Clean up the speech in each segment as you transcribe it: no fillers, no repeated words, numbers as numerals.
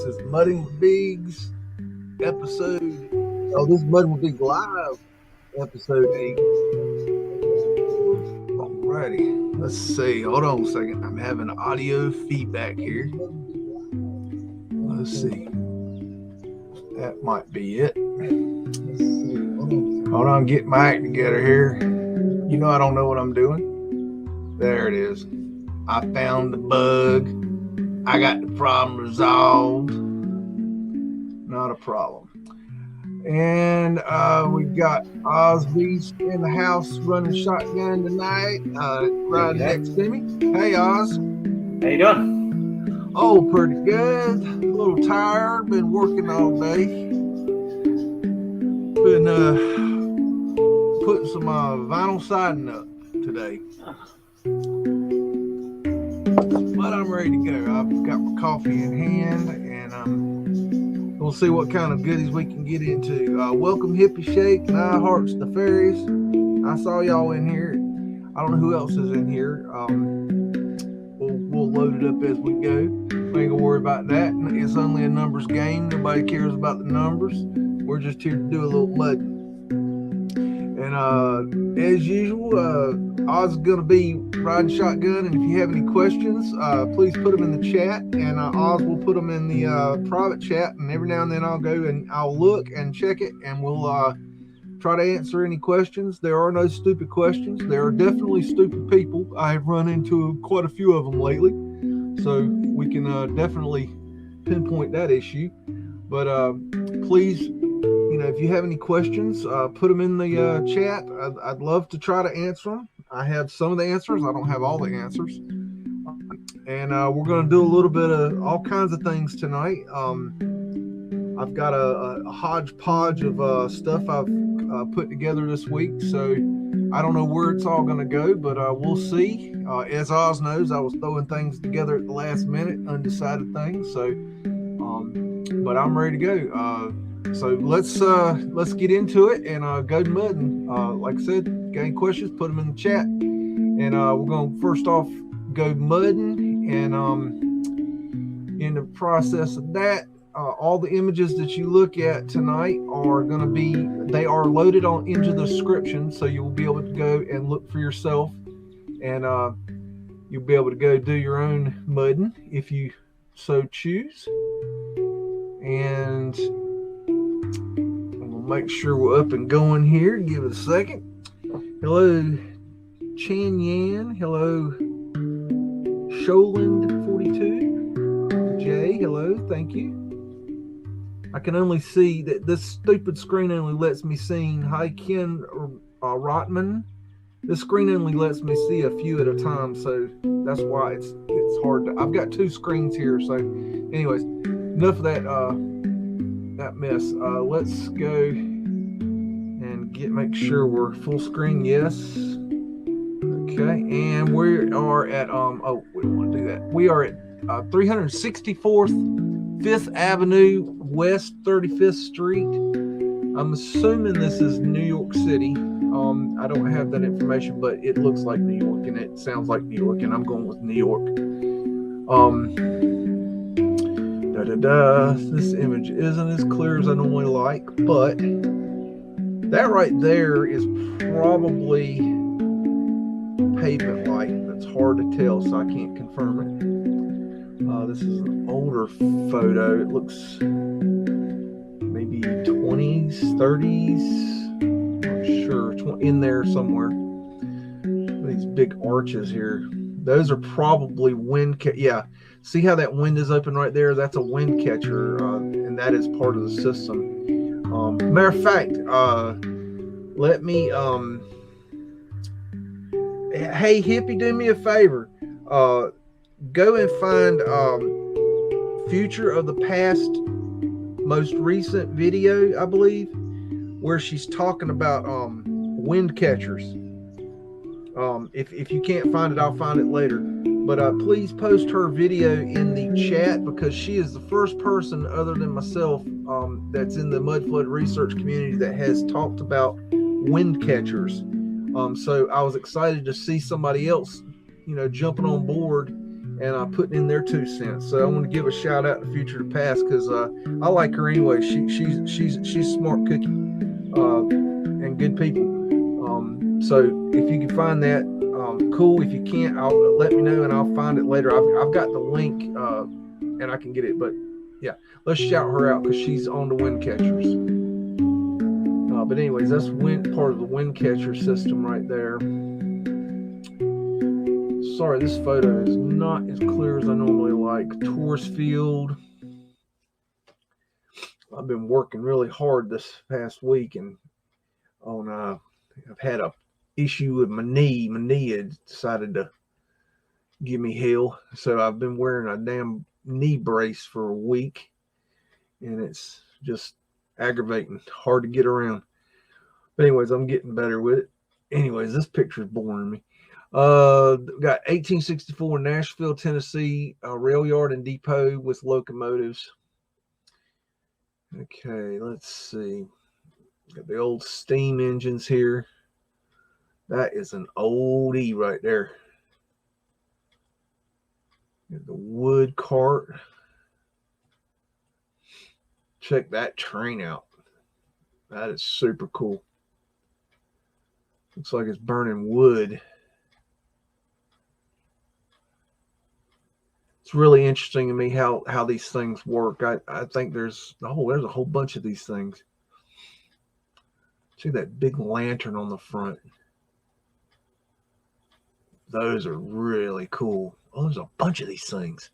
is Mudding with BEAGS episode. Oh, this is Mudding with BEAGS live episode 8. Alrighty, let's see. Hold on a second. I'm having audio feedback here. Let's see. That might be it. Hold on, get my act together here. You know I don't know what I'm doing. There it is. I found the bug. I got the problem resolved. Not a problem. And we got Osby in the house running shotgun tonight. Right next to me. Hey, Oz. How you doing? Oh, pretty good. A little tired. Been working all day. Been putting some vinyl siding up today. But I'm ready to go. I've got my coffee in hand, and we'll see what kind of goodies we can get into. Welcome Hippie Shake and I Hearts the Fairies. I saw y'all in here. I don't know who else is in here. We'll load it up as we go. We ain't gonna worry about that. It's only a numbers game. Nobody cares about the numbers. We're just here to do a little mudding. And as usual, Oz is going to be riding shotgun, and if you have any questions, please put them in the chat, and Oz will put them in the private chat, and every now and then I'll go and I'll look and check it, and we'll try to answer any questions. There are no stupid questions. There are definitely stupid people. I have run into quite a few of them lately, so we can definitely pinpoint that issue. But please, if you have any questions, put them in the chat. I'd love to try to answer them. I have some of the answers. I don't have all the answers. And we're going to do a little bit of all kinds of things tonight. I've got a hodgepodge of stuff I've put together this week. So I don't know where it's all going to go, but we'll see. As Oz knows, I was throwing things together at the last minute, undecided things. So, but I'm ready to go. So let's get into it and go mudding. Like I said, got any questions, put them in the chat. And we're going to first off go mudding. And in the process of that, all the images that you look at tonight are going to be, they are loaded on into the description. So you'll be able to go and look for yourself. And you'll be able to go do your own mudding if you so choose. And make sure we're up and going here. Give it a second. Hello, Chan Yan. Hello, Sholand42. Jay, hello. Thank you. I can only see that this stupid screen only lets me see. Hi, Ken Rotman. This screen only lets me see a few at a time, so that's why it's hard to. I've got two screens here, so anyways, enough of that. That mess. Let's go and make sure we're full screen. Yes. Okay, and we are at oh, we don't want to do that. We are at 364th 5th Avenue West 35th Street. I'm assuming this is New York City. I don't have that information, but it looks like New York and it sounds like New York, and I'm going with New York. This image isn't as clear as I normally like, but that right there is probably pavement light. That's hard to tell, so I can't confirm it. This is an older photo. It looks maybe 20s, 30s. Not sure. In there somewhere. These big arches here. Those are probably wind. Yeah. See how that wind is open right there? That's a wind catcher, and that is part of the system. Matter of fact, let me. Hey, Hippie, do me a favor. Go and find Future of the Past, most recent video, I believe, where she's talking about wind catchers. If you can't find it, I'll find it later. But please post her video in the chat, because she is the first person other than myself that's in the Mudflood research community that has talked about wind catchers. So I was excited to see somebody else, jumping on board and putting in their 2 cents. So I want to give a shout out to Future to Past because I like her anyway. She's smart cookie and good people. So if you can find that, cool. If you can't, I'll let me know and I'll find it later. I've got the link and I can get it. But yeah, let's shout her out because she's on the wind catchers. But anyways, that's part of the wind catcher system right there. Sorry, this photo is not as clear as I normally like. Tourist field. I've been working really hard this past week and I've had a issue with my knee. My knee had decided to give me hell. So I've been wearing a damn knee brace for a week and it's just aggravating, hard to get around. But anyways, I'm getting better with it. Anyways, this picture is boring me. Got 1864 Nashville, Tennessee, rail yard and depot with locomotives. Okay, let's see. Got the old steam engines here. That is an oldie right there. Got the wood cart. Check that train out. That is super cool. Looks like it's burning wood. It's really interesting to me how these things work. I think there's a whole bunch of these things. See that big lantern on the front. Those are really cool. Oh, there's a bunch of these things.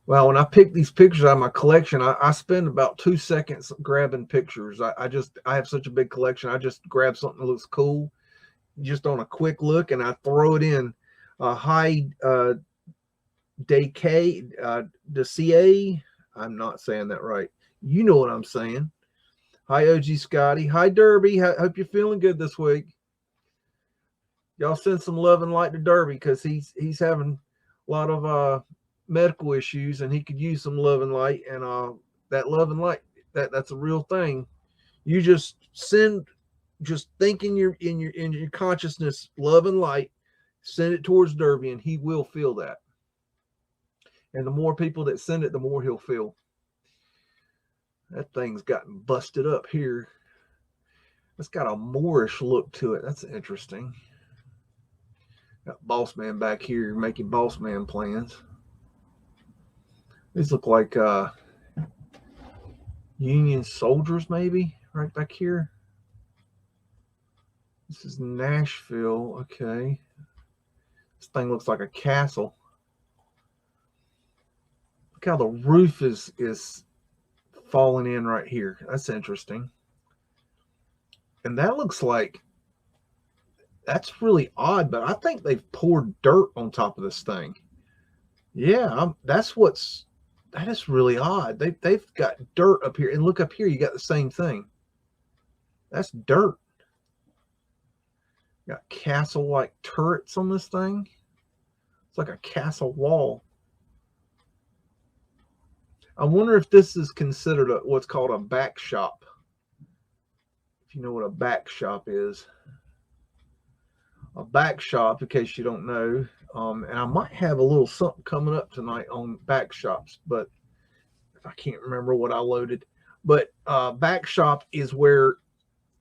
Well, when I pick these pictures out of my collection, I spend about 2 seconds grabbing pictures. I have such a big collection. I just grab something that looks cool, just on a quick look, and I throw it in. High decay, the CA. I'm not saying that right. You know what I'm saying. Hi, OG Scotty. Hi, Derby. Hope you're feeling good this week. Y'all send some love and light to Derby because he's having a lot of medical issues and he could use some love and light. And that love and light, that's a real thing. You just think in your consciousness, love and light. Send it towards Derby and he will feel that. And the more people that send it, the more he'll feel. That thing's gotten busted up here. It's got a Moorish look to it. That's interesting. Got Boss Man back here making Boss Man plans. These look like Union soldiers maybe right back here. This is Nashville. Okay. This thing looks like a castle. Look how the roof is falling in right here. That's interesting. And that looks like, that's really odd, but I think they've poured dirt on top of this thing. Yeah, that is really odd. They've got dirt up here. And look up here, you got the same thing. That's dirt. Got castle-like turrets on this thing. It's like a castle wall. I wonder if this is considered what's called a back shop. If you know what a back shop is. A back shop, in case you don't know, and I might have a little something coming up tonight on back shops, but if I can't remember what I loaded. But back shop is where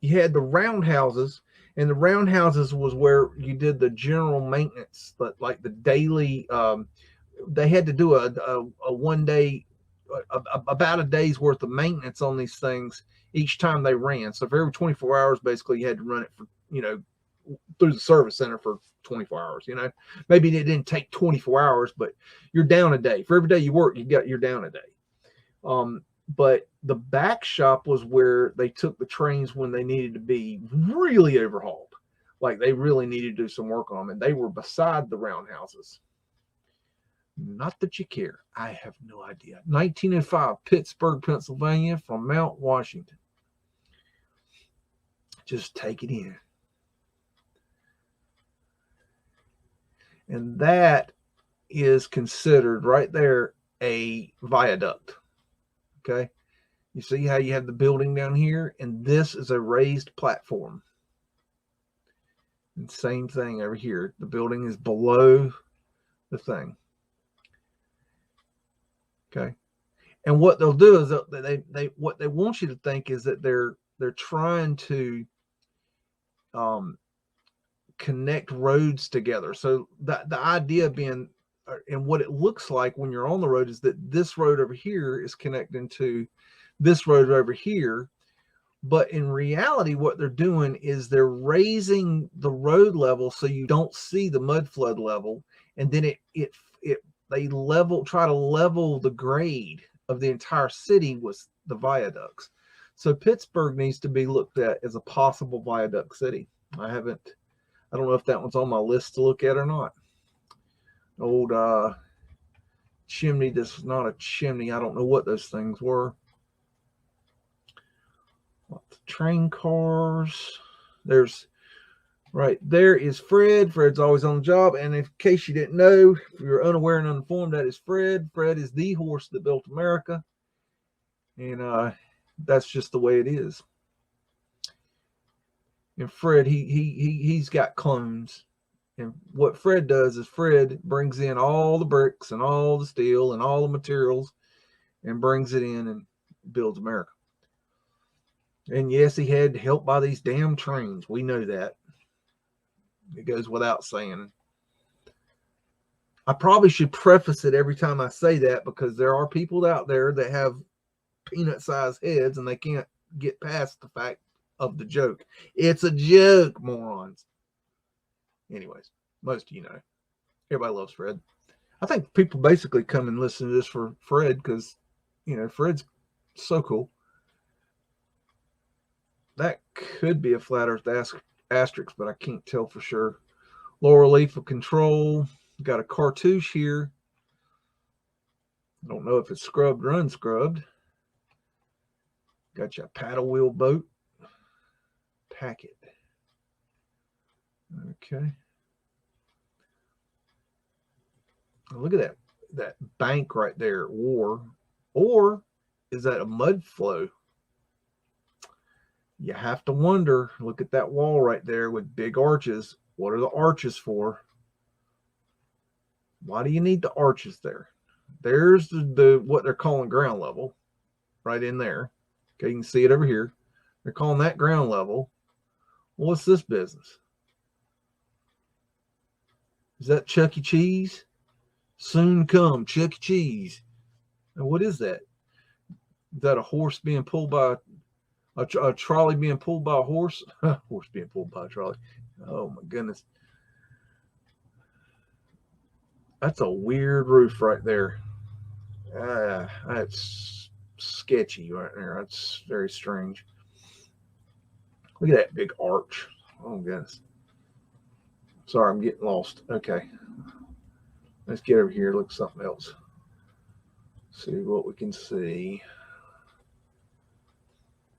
you had the roundhouses, and the roundhouses was where you did the general maintenance, but like the daily. They had to do a 1 day, about a day's worth of maintenance on these things each time they ran. So for every 24 hours, basically, you had to run it for through the service center for 24 hours. Maybe it didn't take 24 hours, but you're down a day. For every day you work, you're down a day. But the back shop was where they took the trains when they needed to be really overhauled. Like they really needed to do some work on them, and they were beside the roundhouses. Not that you care. I have no idea. 1905, Pittsburgh, Pennsylvania, from Mount Washington. Just take it in. And that is considered right there a viaduct. Okay. You see how you have the building down here? And this is a raised platform. And same thing over here. The building is below the thing. Okay. And what they'll do is what they want you to think is that they're trying to connect roads together. So the idea being, and what it looks like when you're on the road, is that this road over here is connecting to this road over here. But in reality, what they're doing is they're raising the road level so you don't see the mud flood level, and then they try to level the grade of the entire city with the viaducts. So Pittsburgh needs to be looked at as a possible viaduct city. I don't know if that one's on my list to look at or not. Old chimney. This is not a chimney. I don't know what those things were. Train cars. There's right there is Fred. Fred's always on the job. And in case you didn't know, if you're unaware and uninformed, that is Fred. Fred is the horse that built America. And that's just the way it is. And Fred, he's got clones. And what Fred does is Fred brings in all the bricks and all the steel and all the materials and brings it in and builds America. And yes, he had help by these damn trains. We know that. It goes without saying. I probably should preface it every time I say that, because there are people out there that have peanut-sized heads and they can't get past the fact of the joke. It's a joke, morons. Anyways, most of you know. Everybody loves Fred. I think people basically come and listen to this for Fred because, Fred's so cool. That could be a flat earth asterisk, but I can't tell for sure. Lower leaf of control. Got a cartouche here. I don't know if it's scrubbed or unscrubbed. Got you a paddle wheel boat. Packet. Okay. Look at that bank right there. Or is that a mud flow? You have to wonder. Look at that wall right there with big arches. What are the arches for? Why do you need the arches there? There's the what they're calling ground level right in there. Okay, you can see it over here. They're calling that ground level. What's this business? Is that Chuck E. Cheese? Soon come Chuck E. Cheese. And what is that? Is that a horse being pulled by a trolley being pulled by a horse? Horse being pulled by a trolley. Oh my goodness. That's a weird roof right there. That's sketchy right there. That's very strange. Look at that big arch. Oh goodness. Sorry, I'm getting lost. Okay. Let's get over here. Look at something else. See what we can see.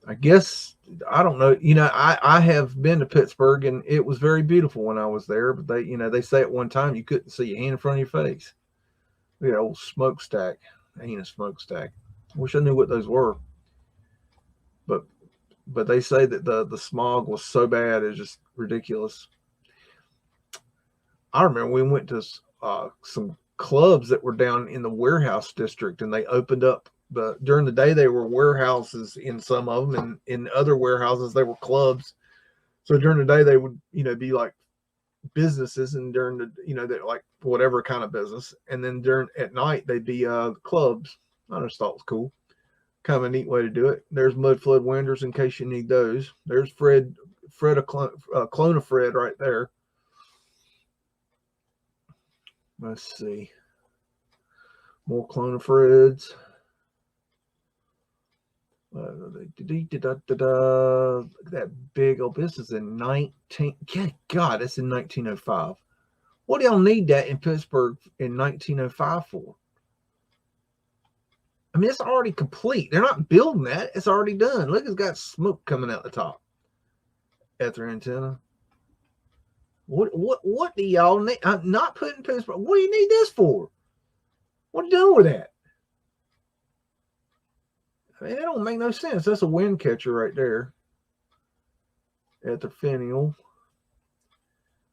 I guess, I don't know. I have been to Pittsburgh and it was very beautiful when I was there, but they say at one time you couldn't see a hand in front of your face. Look at that old smokestack. Ain't a smokestack. I wish I knew what those were. But they say that the smog was so bad it's just ridiculous. I remember we went to some clubs that were down in the warehouse district, and they opened up. But during the day, they were warehouses in some of them, and in other warehouses, they were clubs. So during the day, they would, be like businesses, and during the, they're like whatever kind of business. And then at night, they'd be clubs. I just thought it was cool. Kind of a neat way to do it. There's Mudflood windows in case you need those. There's Fred, a clone of Fred right there. Let's see. More clone of Freds. That big old, this is in 19. God, that's in 1905. What do y'all need that in Pittsburgh in 1905 for? I mean, it's already complete. They're not building that. It's already done. Look, it's got smoke coming out the top. Ether antenna. What do y'all need? I'm not putting Pittsburgh. What do you need this for? What are you doing with that? I mean, that don't make no sense. That's a wind catcher right there. Ether finial.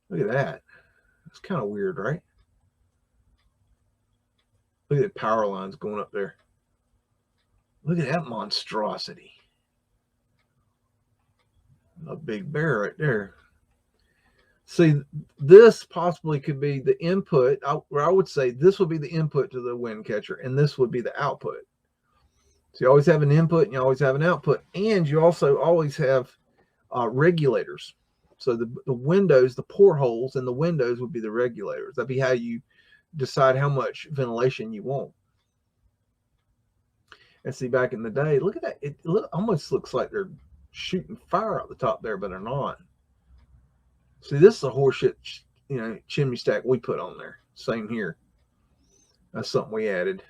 Look at that. It's kind of weird, right? Look at the power lines going up there. Look at that monstrosity. A big bear right there. See, this possibly could be the input, where I would say this would be the input to the wind catcher, and this would be the output. So you always have an input and you always have an output, and you also always have regulators. So the windows, the portholes in the windows would be the regulators. That'd be how you decide how much ventilation you want. And see, back in the day, look at that. It almost looks like they're shooting fire out the top there, but they're not. See, this is a horseshit, chimney stack we put on there. Same here. That's something we added.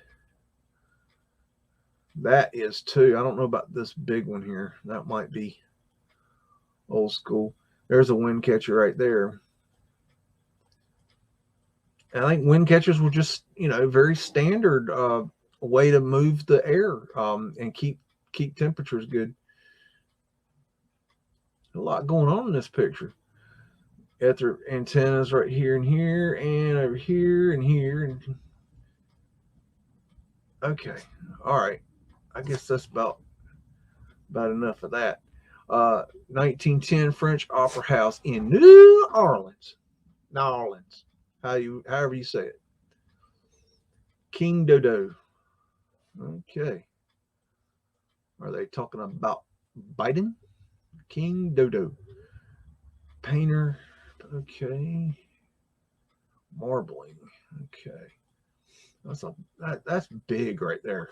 That is too. I don't know about this big one here. That might be old school. There's a wind catcher right there. And I think wind catchers were just, very standard way to move the air and keep temperatures good. A lot going on in this picture. Got their antennas right here and here and over here and here. And okay. All right. I guess that's about enough of that. 1910 French Opera House in New Orleans. However you say it. King Dodo. Okay. Are they talking about Biden? King Dodo. Painter. Okay. Marbling. Okay. That's big right there.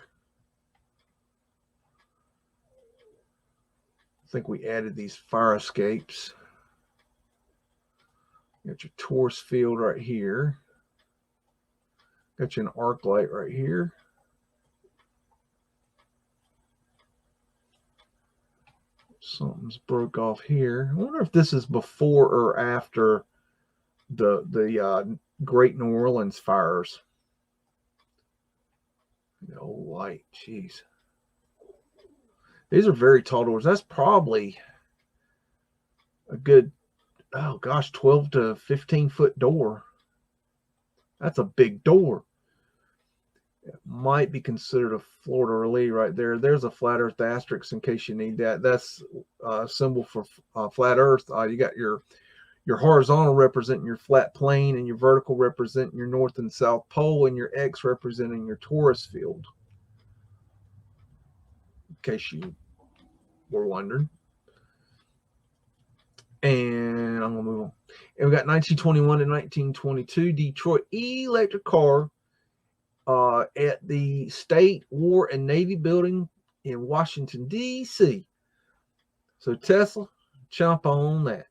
I think we added these fire escapes. Got your Taurus field right here. Got you an arc light right here. Something's broke off here. I wonder if this is before or after the Great New Orleans fires. The old light, jeez. These are very tall doors. That's probably a good, 12 to 15 foot door. That's a big door. It might be considered a Florida Relay right there. There's a flat earth asterisk in case you need that. That's a symbol for flat earth. You got your horizontal representing your flat plane, and your vertical representing your north and south pole, and your X representing your Taurus field. In case you were wondering. And I'm going to move on. And we got 1921 to 1922 Detroit electric car at the State War and Navy Building in Washington, D.C. So Tesla, chomp on that.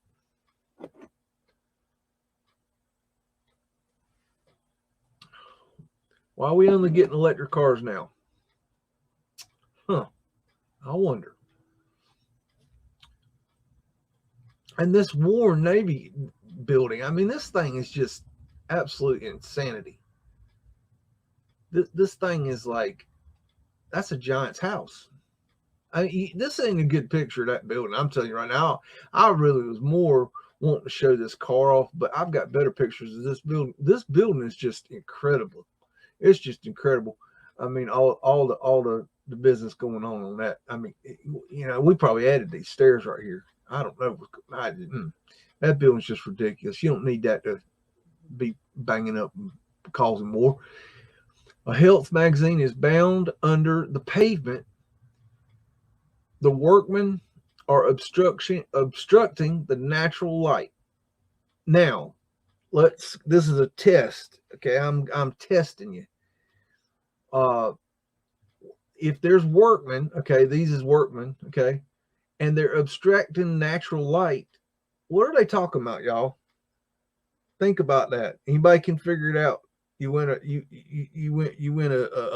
Why are we only getting electric cars now? I wonder. And this War and Navy building, I mean, this thing is just absolute insanity. This thing is like, that's a giant's house. This ain't a good picture of that building. I'm telling you right now, I really was more wanting to show this car off, but I've got better pictures of this building. This building is just incredible. It's just incredible. I mean, all the business going on that. I mean, we probably added these stairs right here. I don't know. That building's just ridiculous. You don't need that to be banging up and causing war. A health magazine is bound under the pavement. The workmen are obstructing the natural light. Now, this is a test. Okay, I'm testing you. If there's workmen, okay, these is workmen, okay, and they're obstructing natural light, what are they talking about, y'all? Think about that. Anybody can figure it out. You win a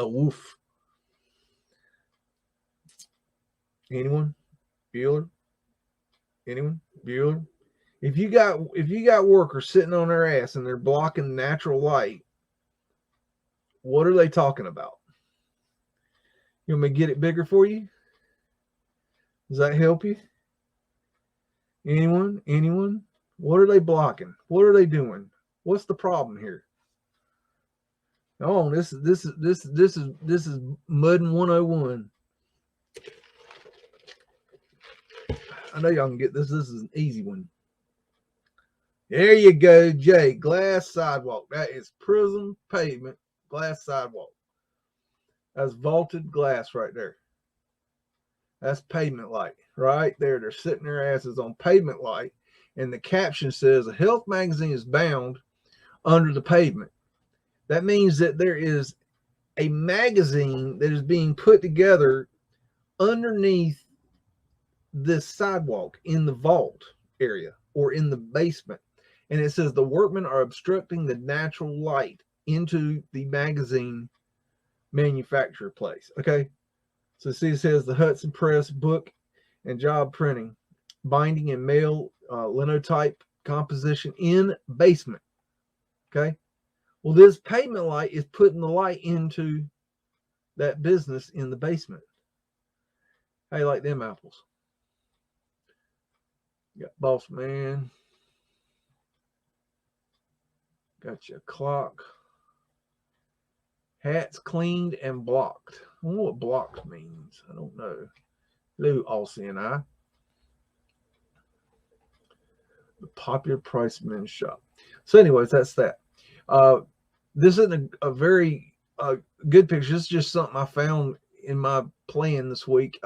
woof. Anyone? Bueller? Anyone? Bueller? If you got workers sitting on their ass and they're blocking natural light, what are they talking about? You want me to get it bigger for you? Does that help you? Anyone? What are they blocking? What are they doing? What's the problem here? Oh, this is MUDDIN 101. I know y'all can get this. This is an easy one. There you go, Jay. Glass sidewalk. That is prism pavement glass sidewalk. That's vaulted glass right there. That's pavement light right there. They're sitting their asses on pavement light. And the caption says a health magazine is bound under the pavement. That means that there is a magazine that is being put together underneath this sidewalk in the vault area or in the basement. And it says the workmen are obstructing the natural light into the magazine manufacturer place. Okay. So see, it says the Hudson Press book and job printing, binding and mail linotype composition in basement. Okay. Well, this pavement light is putting the light into that business in the basement. How you like them apples? Got Boss Man. Got your clock. Hats cleaned and blocked. I don't know what blocked means. I don't know. Hello, Aussie and I. The popular price men's shop. So anyways, that's that. This isn't a very good picture. This is just something I found in my plan this week.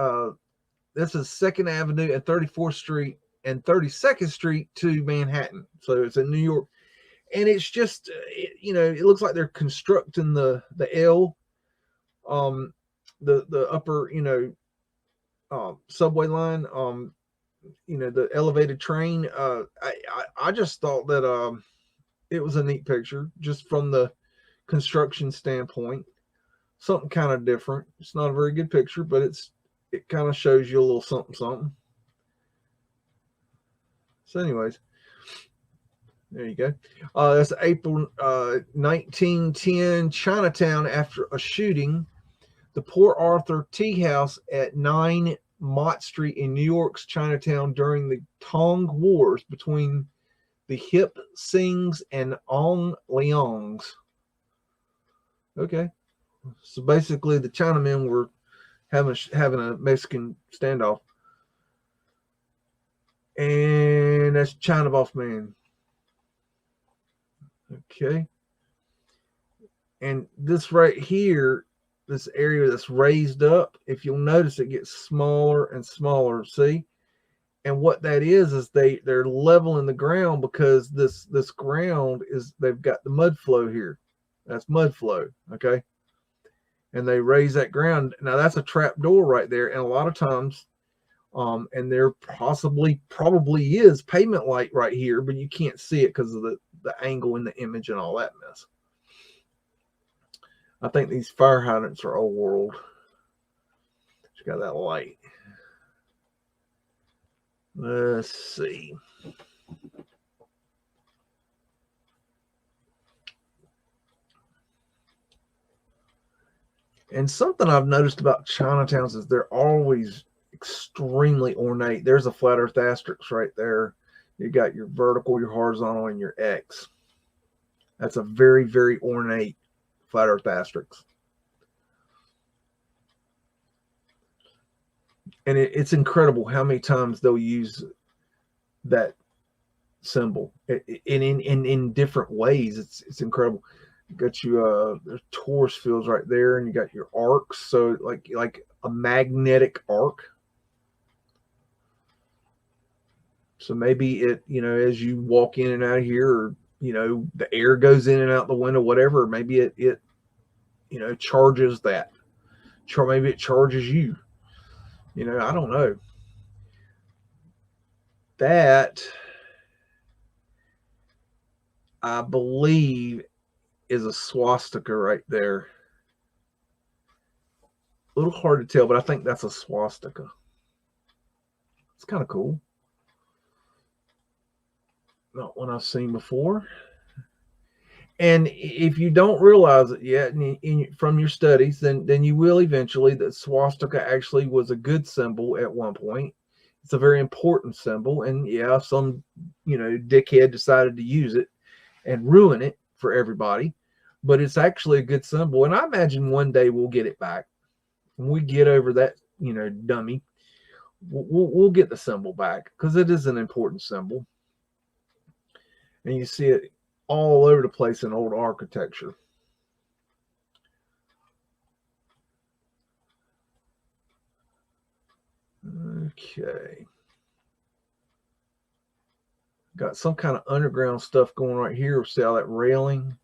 This is 2nd Avenue and 34th Street and 32nd Street to Manhattan. So it's in New York. And it's just, it looks like they're constructing the L, the upper, subway line, the elevated train. I just thought that it was a neat picture just from the construction standpoint. Something kind of different. It's not a very good picture, but it kind of shows you a little something. So anyways, there you go. That's April 1910, Chinatown. After a shooting, the Port Arthur Tea House at 9 Mott Street in New York's Chinatown during the Tong Wars between the Hip Sings and Ong Leongs. Okay, so basically the Chinamen were having a Mexican standoff, and that's China Boss Man. Okay, and this right here, this area that's raised up, if you'll notice, it gets smaller and smaller. See, and what that is they're leveling the ground because this ground is, they've got the mud flow here. That's mud flow. Okay, and they raise that ground. Now that's a trap door right there, and a lot of times, and there probably is pavement light right here, but you can't see it because of the angle in the image and all that mess. I think these fire hydrants are old world. It's got that light. Let's see. And something I've noticed about Chinatowns is they're always extremely ornate. There's a flat earth asterisk right there. You got your vertical, your horizontal, and your X. That's a very, very ornate flat earth asterisk. And it's incredible how many times they'll use that symbol in different ways. It's incredible. You got you there's torus fields right there, and you got your arcs. So like a magnetic arc. So maybe it, as you walk in and out of here, or the air goes in and out the window, whatever. Maybe it charges that. Maybe it charges you. I don't know. That, I believe, is a swastika right there. A little hard to tell, but I think that's a swastika. It's kind of cool. Not one I've seen before. And if you don't realize it yet from your studies, then you will eventually. That swastika actually was a good symbol at one point. It's a very important symbol, and yeah, some dickhead decided to use it and ruin it for everybody, but it's actually a good symbol, and I imagine one day we'll get it back. When we get over that dummy, we'll get the symbol back, because it is an important symbol, and you see it all over the place in old architecture. Okay. Got some kind of underground stuff going right here. See how that railing?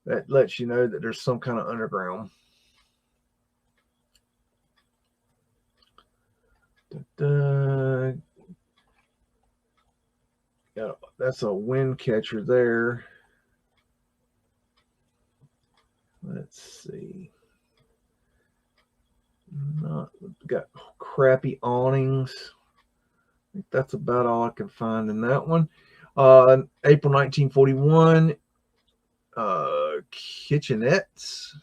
That lets you know that there's some kind of underground. Yeah, that's a wind catcher there. Let's see. Got crappy awnings. I think that's about all I can find in that one. April 1941. Kitchenettes.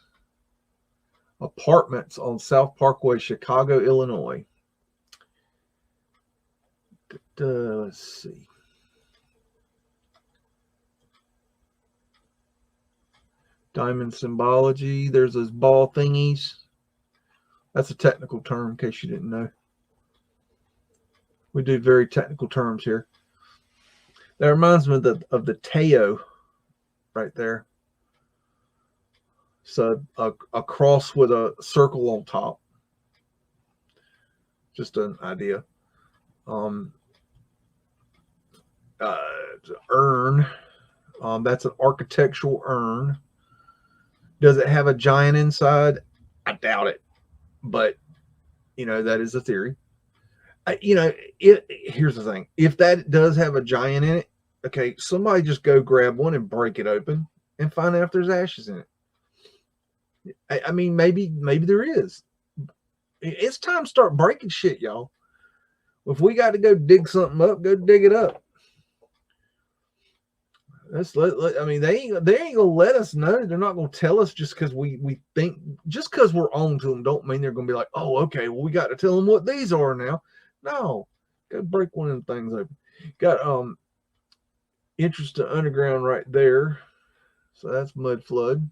Apartments on South Parkway, Chicago, Illinois. Let's see. Diamond symbology. There's those ball thingies. That's a technical term, in case you didn't know. We do very technical terms here. That reminds me of the Teo right there. So a cross with a circle on top. Just an idea. Urn. That's an architectural urn. Does it have a giant inside? I doubt it. But, that is a theory. Here's the thing. If that does have a giant in it, okay, somebody just go grab one and break it open and find out if there's ashes in it. I mean, maybe there is. It's time to start breaking shit, y'all. If we got to go dig something up, go dig it up. I mean, they ain't gonna let us know. They're not gonna tell us just because we think, just because we're on to them, don't mean they're gonna be like, oh, okay, well, we got to tell them what these are now. No, go break one of them things open. Got entrance to underground right there, so that's Mudflood.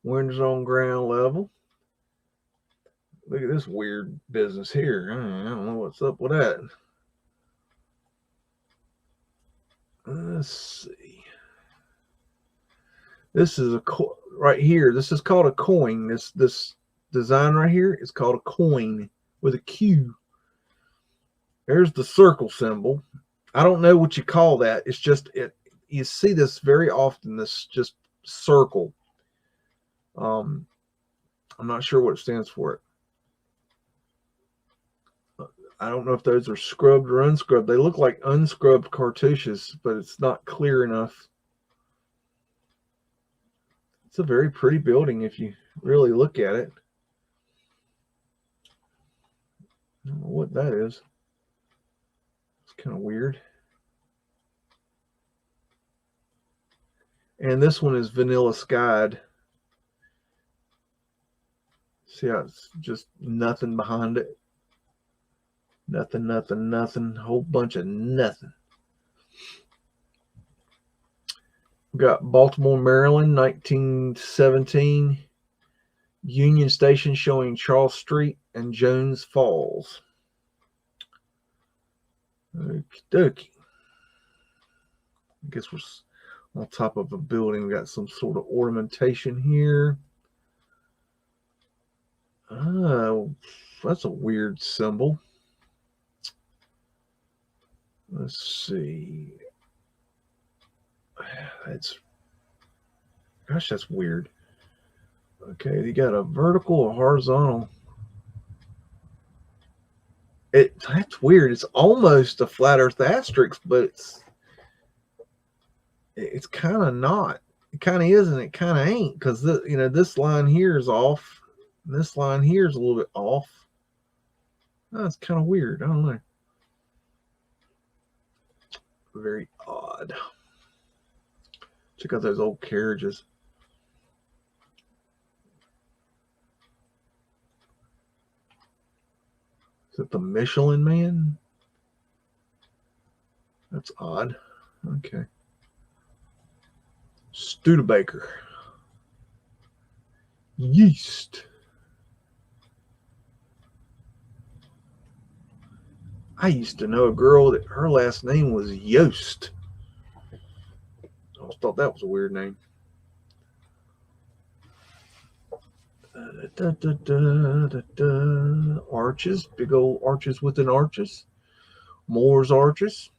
Windows on ground level. Look at this weird business here. I don't know what's up with that. Let's see. This is right here. This is called a coin. This design right here is called a coin with a Q. There's the circle symbol. I don't know what you call that. It's just you see this very often. This just circle. I'm not sure what it stands for. I don't know if those are scrubbed or unscrubbed. They look like unscrubbed cartouches, but it's not clear enough. It's a very pretty building if you really look at it. I don't know what that is. It's kind of weird. And this one is vanilla skied. See how it's just nothing behind it? Nothing, nothing, nothing. Whole bunch of nothing. We got Baltimore, Maryland, 1917. Union Station showing Charles Street and Jones Falls. Okie dokie. I guess we're on top of a building. We got some sort of ornamentation here. Oh, that's a weird symbol. Let's see. That's weird. Okay, you got a vertical or horizontal. That's weird. It's almost a flat Earth asterisk, but it's kind of not. It kind of is and it kind of ain't, because this line here is off. And this line here is a little bit off. That's kind of weird. I don't know. Very odd. Check out those old carriages. Is it the Michelin Man? That's odd. Okay. Studebaker. Yeast. I used to know a girl that her last name was Yost. I always thought that was a weird name. Arches, big old arches within arches. Moore's arches.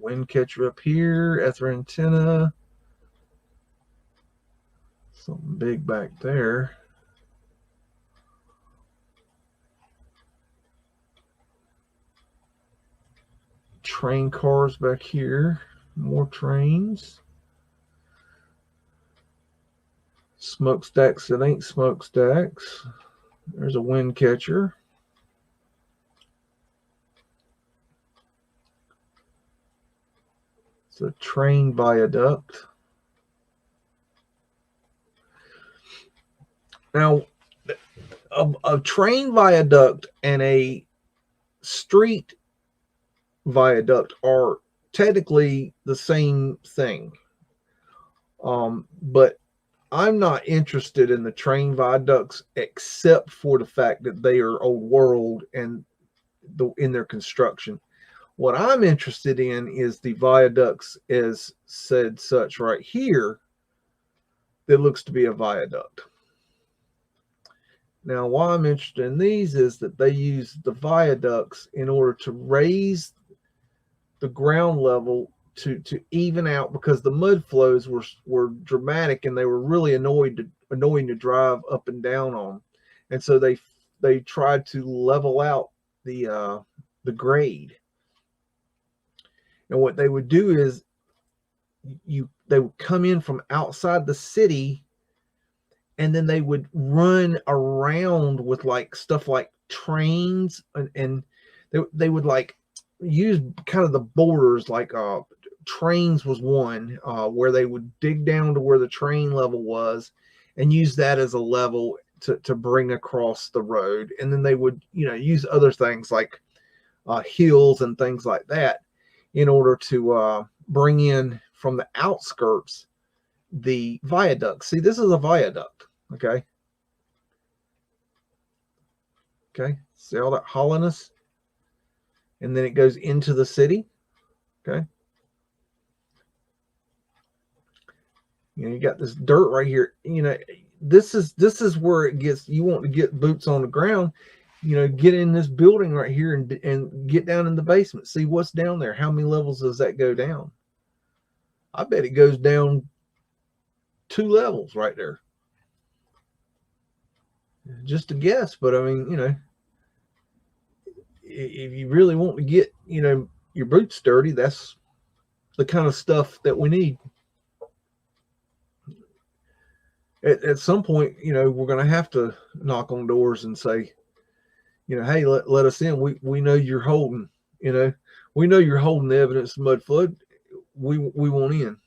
Wind catcher up here. Ether antenna. Something big back there. Train cars back here. More trains. Smokestacks that ain't smokestacks. There's a wind catcher. It's a train viaduct. Now, a train viaduct and a street viaduct are technically the same thing. But I'm not interested in the train viaducts except for the fact that they are old world and in their construction. What I'm interested in is the viaducts as said such right here that looks to be a viaduct. Now, why I'm interested in these is that they use the viaducts in order to raise the ground level to even out, because the mud flows were dramatic and they were really annoying to drive up and down on. And so they tried to level out the grade. And what they would do is they would come in from outside the city, and then they would run around with like stuff like trains, and they would like use kind of the borders, like trains was one where they would dig down to where the train level was and use that as a level to bring across the road. And then they would, use other things like hills and things like that in order to bring in from the outskirts the viaduct. See, this is a viaduct. Okay. See all that hollowness? And then it goes into the city. Okay. You got this dirt right here. This is where it gets, you want to get boots on the ground, get in this building right here and get down in the basement. See what's down there. How many levels does that go down? I bet it goes down 2 levels right there. Just a guess, but I mean, if you really want to get, your boots dirty, that's the kind of stuff that we need. At some point, we're going to have to knock on doors and say, hey, let us in. We know you're holding, we know you're holding the evidence of Mudflood. We want in.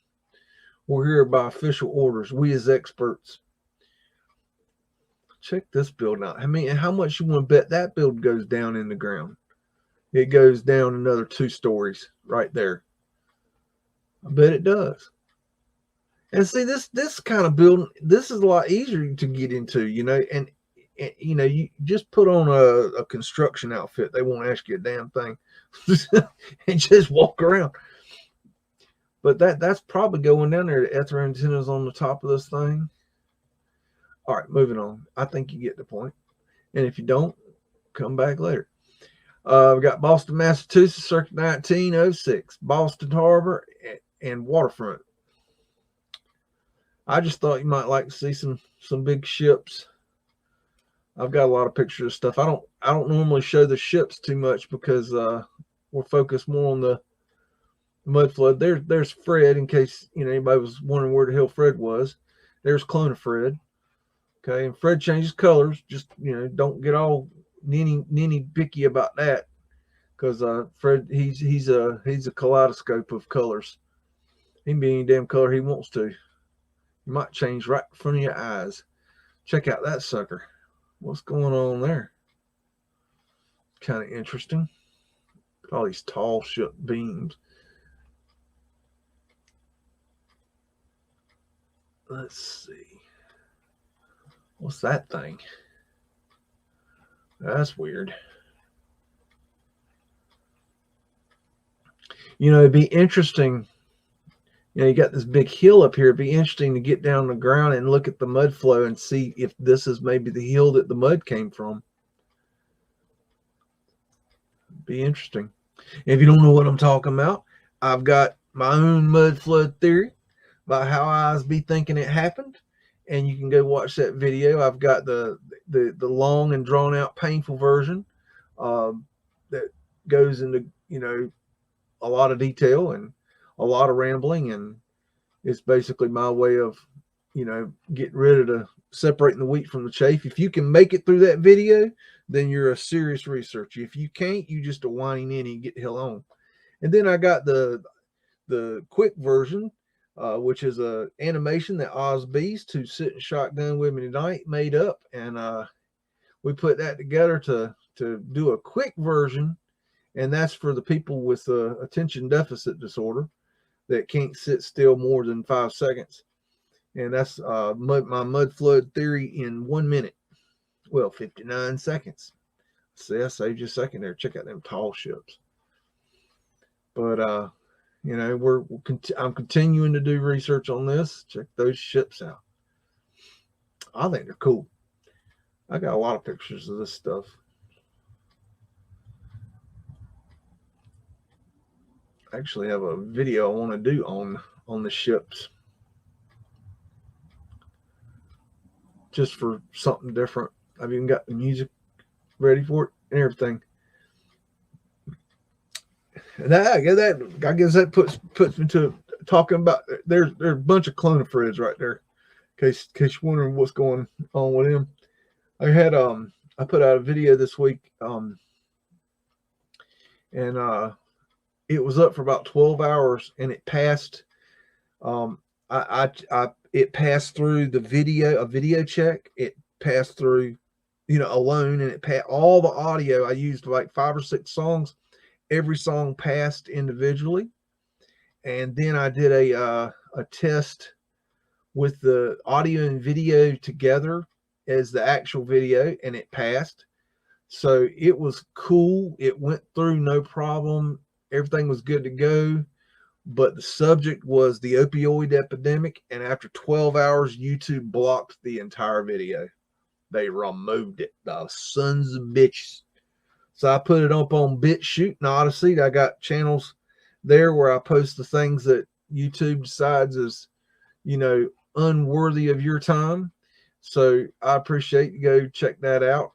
We're here by official orders. We as experts. Check this building out. I mean, how much you want to bet that building goes down in the ground? It goes down another 2 stories right there. I bet it does. And see, this kind of building, this is a lot easier to get into, and you just put on a construction outfit. They won't ask you a damn thing. And just walk around. But that's probably going down there. The ether antennas on the top of this thing. All right, moving on. I think you get the point. And if you don't, come back later. We got Boston, Massachusetts, circa 1906. Boston Harbor and waterfront. I just thought you might like to see some big ships. I've got a lot of pictures of stuff. I don't normally show the ships too much because we're focused more on the Mudflood. There's Fred, in case anybody was wondering where the hell Fred was. There's clone of Fred. Okay, and Fred changes colors. Just don't get all ninny picky about that, because Fred he's a kaleidoscope of colors. He can be any damn color he wants to. He might change right in front of your eyes. Check out that sucker. What's going on there? kind of interesting. All these tall ship beams. Let's see. What's that thing? That's weird. You know, it'd be interesting. You know, you got this big hill up here. It'd be interesting to get down the ground and look at the mud flow and see if this is maybe the hill that the mud came from. Be interesting. If you don't know what I'm talking about, I've got my own mud flood theory about how I be thinking it happened, and you can go watch that video. I've got the long and drawn out painful version that goes into, you know, a lot of detail and a lot of rambling, and it's basically my way of, you know, getting rid of the separating the wheat from the chaff. If you can make it through that video, then you're a serious researcher. If you can't, you just a whining ninny and get the hell on. And then I got the quick version, which is a animation that Oz Beast, who's sitting shotgun with me tonight, made up, and we put that together to do a quick version, and that's for the people with attention deficit disorder that can't sit still more than 5 seconds. And that's my mud flood theory in 1 minute. Well, 59 seconds. See, I saved you a second there. Check out them tall ships. But you know, I'm continuing to do research on this. Check those ships out. I think they're cool. I got a lot of pictures of this stuff. I actually have a video I want to do on the ships, just for something different. I've even got the music ready for it and everything. And I guess that puts me to talking about there's a bunch of clonifrids right there. In case you're wondering what's going on with them. I had I put out a video this week, and it was up for about 12 hours, and it passed. It passed through a video check. It passed through, you know, alone, and it passed all the audio. I used like 5 or 6 songs. Every song passed individually, and then I did a test with the audio and video together as the actual video, and it passed. So it was cool. It went through no problem. Everything was good to go. But the subject was the opioid epidemic, and after 12 hours, YouTube blocked the entire video. They removed it. The sons of bitches. So I put it up on BitChute and Odyssey. I got channels there where I post the things that YouTube decides is, you know, unworthy of your time. So I appreciate you go check that out.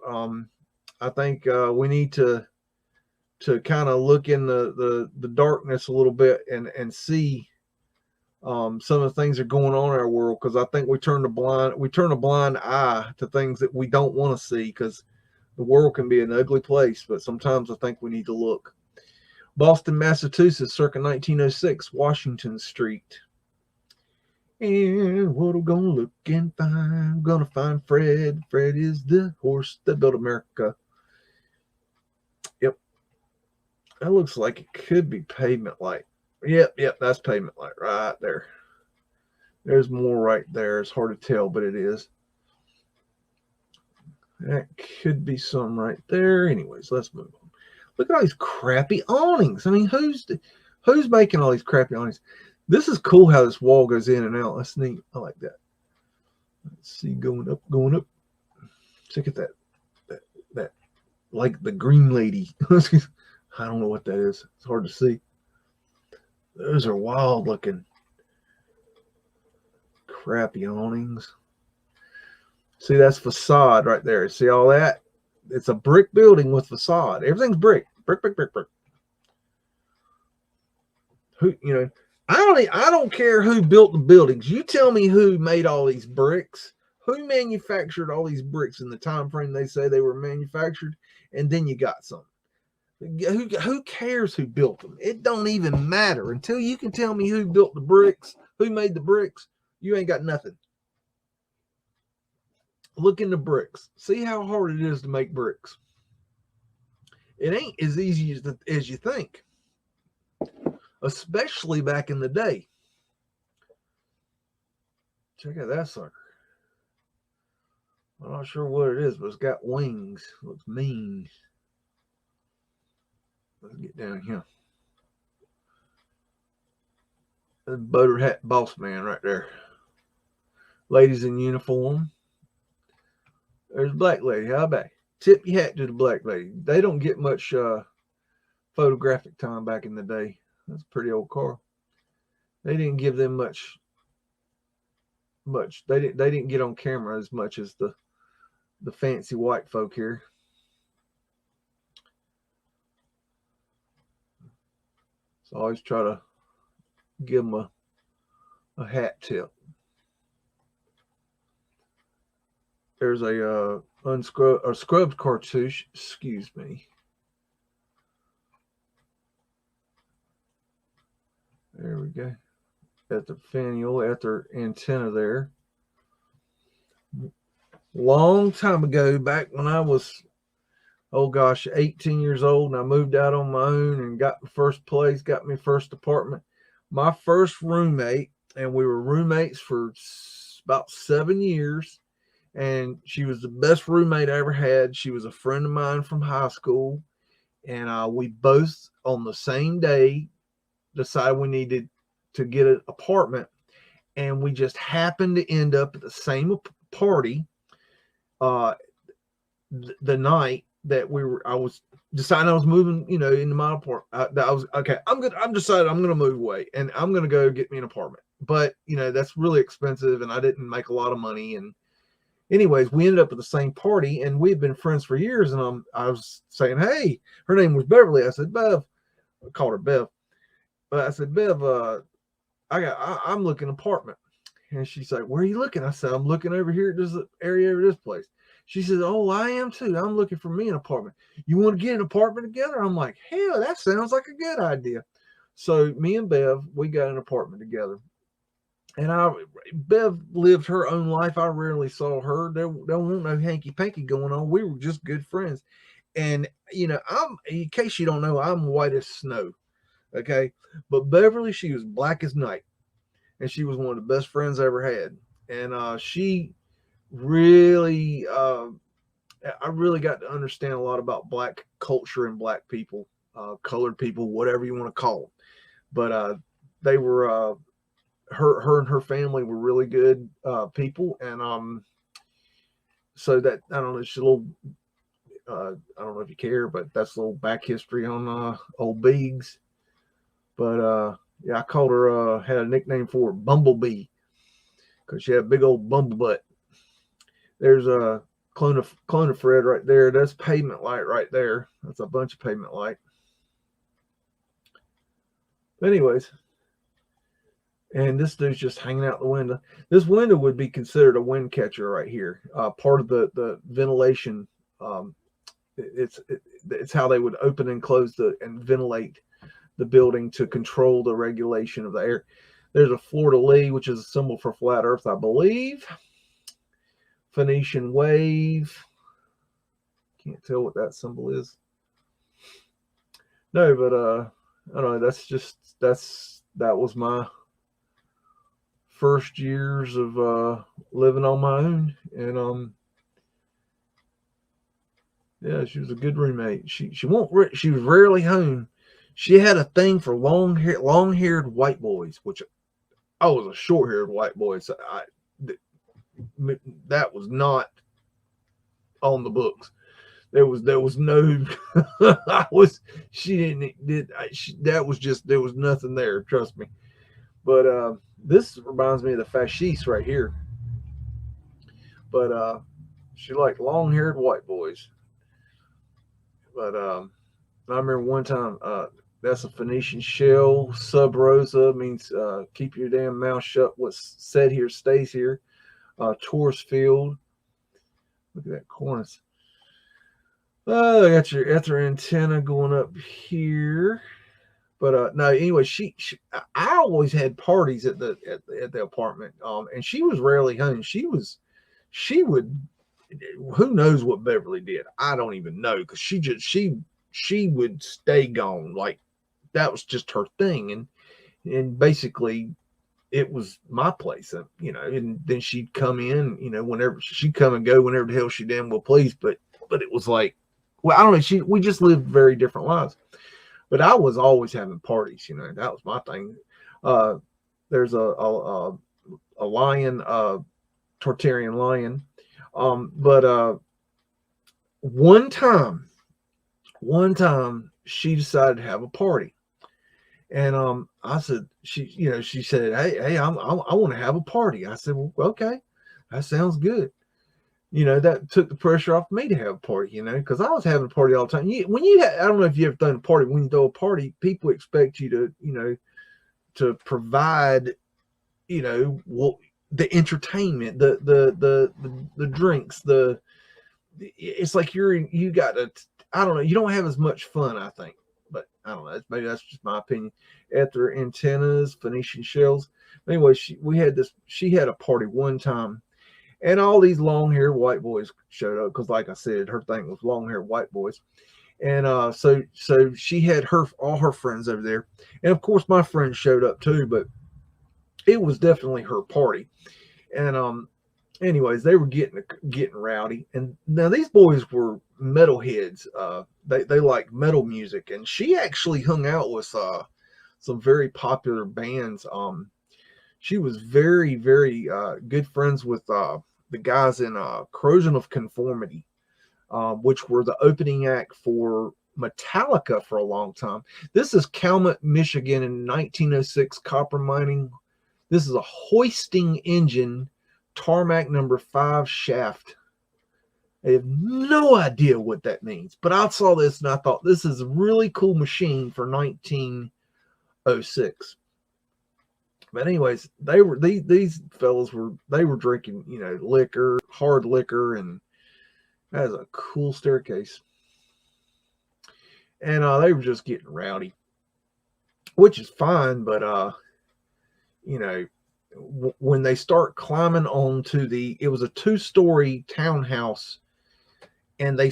I think we need to kind of look in the darkness a little bit and see some of the things that are going on in our world, because I think we turn a blind eye to things that we don't want to see, because the world can be an ugly place, but sometimes I think we need to look. Boston, Massachusetts, circa 1906, Washington Street. And what I'm gonna look and find, gonna find Fred. Fred is the horse that built America. Yep. That looks like it could be pavement light. Yep, that's pavement light right there. There's more right there. It's hard to tell, but it is. That could be some right there. Anyways, let's move on. Look at all these crappy awnings. I mean, who's making all these crappy awnings? This is cool how this wall goes in and out. That's neat. I like that. Let's see, going up. Check at that like the green lady. I don't know what that is. It's hard to see. Those are wild looking crappy awnings. See, that's facade right there. See all that? It's a brick building with facade. Everything's brick. Brick. Who, you know, I don't care who built the buildings. You tell me who made all these bricks. Who manufactured all these bricks in the time frame they say they were manufactured, and then you got some. Who cares who built them? It don't even matter. Until you can tell me who built the bricks, who made the bricks, you ain't got nothing. Look into bricks. See how hard it is to make bricks. It ain't as easy as you think, especially back in the day. Check out that sucker. I'm not sure what it is, but it's got wings. Looks mean. Let's get down here. That's Butter Hat Boss Man right there. Ladies in uniform. There's a black lady. How about it? Tip your hat to the black lady. They don't get much photographic time back in the day. That's a pretty old car. They didn't give them much. They didn't get on camera as much as the fancy white folk here. So I always try to give them a hat tip. There's a scrubbed cartouche. Excuse me. There we go. At the finial, at their antenna there. Long time ago, back when I was, 18 years old, and I moved out on my own and got my first place, got my first apartment. My first roommate, and we were roommates for about 7 years, and she was the best roommate I ever had. She was a friend of mine from high school, and we both, on the same day, decided we needed to get an apartment, and we just happened to end up at the same party the night that I was deciding I was moving, into my apartment. I was okay. I'm decided I'm gonna move away, and I'm gonna go get me an apartment. But that's really expensive, and I didn't make a lot of money. And anyways, we ended up at the same party, and we had been friends for years. And I was saying, hey, her name was Beverly. I said, Bev. I called her Bev, but I said, Bev, I'm looking apartment. And she's like, where are you looking? I said, I'm looking over here at this area of this place. She said, oh, I am too. I'm looking for me an apartment. You want to get an apartment together? I'm like, hell, that sounds like a good idea. So me and Bev, we got an apartment together. And Bev lived her own life. I rarely saw her. There wasn't no hanky-panky going on. We were just good friends. And, in case you don't know, I'm white as snow. Okay. But Beverly, she was black as night. And she was one of the best friends I ever had. And she really, I really got to understand a lot about black culture and black people, colored people, whatever you want to call them. But they were, her and her family were really good people. And so that, I don't know, it's a little, I don't know if you care, but that's a little back history on old BEAGS. But yeah, I called her, had a nickname for her, Bumblebee, because she had a big old bumble butt. There's a clone of Fred right there. That's pavement light right there. That's a bunch of pavement light. But anyways, and this dude's just hanging out the window. This window would be considered a wind catcher right here. Part of the ventilation. It's how they would open and close and ventilate the building to control the regulation of the air. There's a fleur-de-lis, which is a symbol for flat earth, I believe. Phoenician wave. Can't tell what that symbol is. No, but I don't know. That was my first years of living on my own. And yeah, she was a good roommate. She was rarely home. She had a thing for long-haired white boys, which I was a short-haired white boy, so that was not on the books. There was no. There was nothing there. Trust me. But this reminds me of the fasciste right here. But she liked long-haired white boys. But I remember one time. That's a Phoenician shell. Sub rosa means keep your damn mouth shut. What's said here stays here. Taurus field. Look at that cornice. Oh, they got your antenna going up here. But no, anyway, I always had parties at the apartment. And she was rarely home. She would. Who knows what Beverly did? I don't even know, because she she would stay gone. Like that was just her thing. And basically it was my place, and then she'd come in, whenever she'd come and go whenever the hell she damn well pleased. But it was like, well, I don't know. We just lived very different lives. But I was always having parties, that was my thing. There's a lion, Tartarian lion. But one time she decided to have a party. And I said, she said, hey, I want to have a party. I said, well, okay, that sounds good. That took the pressure off me to have a party, because I was having a party all the time. I don't know if you ever thrown a party. When you throw a party, people expect you to provide, the entertainment, the drinks, it's like you got to, I don't know, you don't have as much fun, I think. But I don't know. Maybe that's just my opinion. After antennas, Phoenician shells. Anyway, she had a party one time, and all these long-haired white boys showed up because, like I said, her thing was long-haired white boys. And so she had all her friends over there, and of course my friends showed up too. But it was definitely her party. And anyways, they were getting rowdy, and now these boys were metalheads. They like metal music, and she actually hung out with some very popular bands. She was very, very good friends with the guys in Corrosion of Conformity, which were the opening act for Metallica for a long time. This is Calumet, Michigan in 1906 copper mining. This is a hoisting engine tarmac number 5 shaft. I have no idea what that means, but I saw this and I thought this is a really cool machine for 1906. But anyways, these fellas were drinking, liquor, hard liquor, and that is a cool staircase. And they were just getting rowdy, which is fine. But when they start climbing onto it was a 2-story townhouse, and they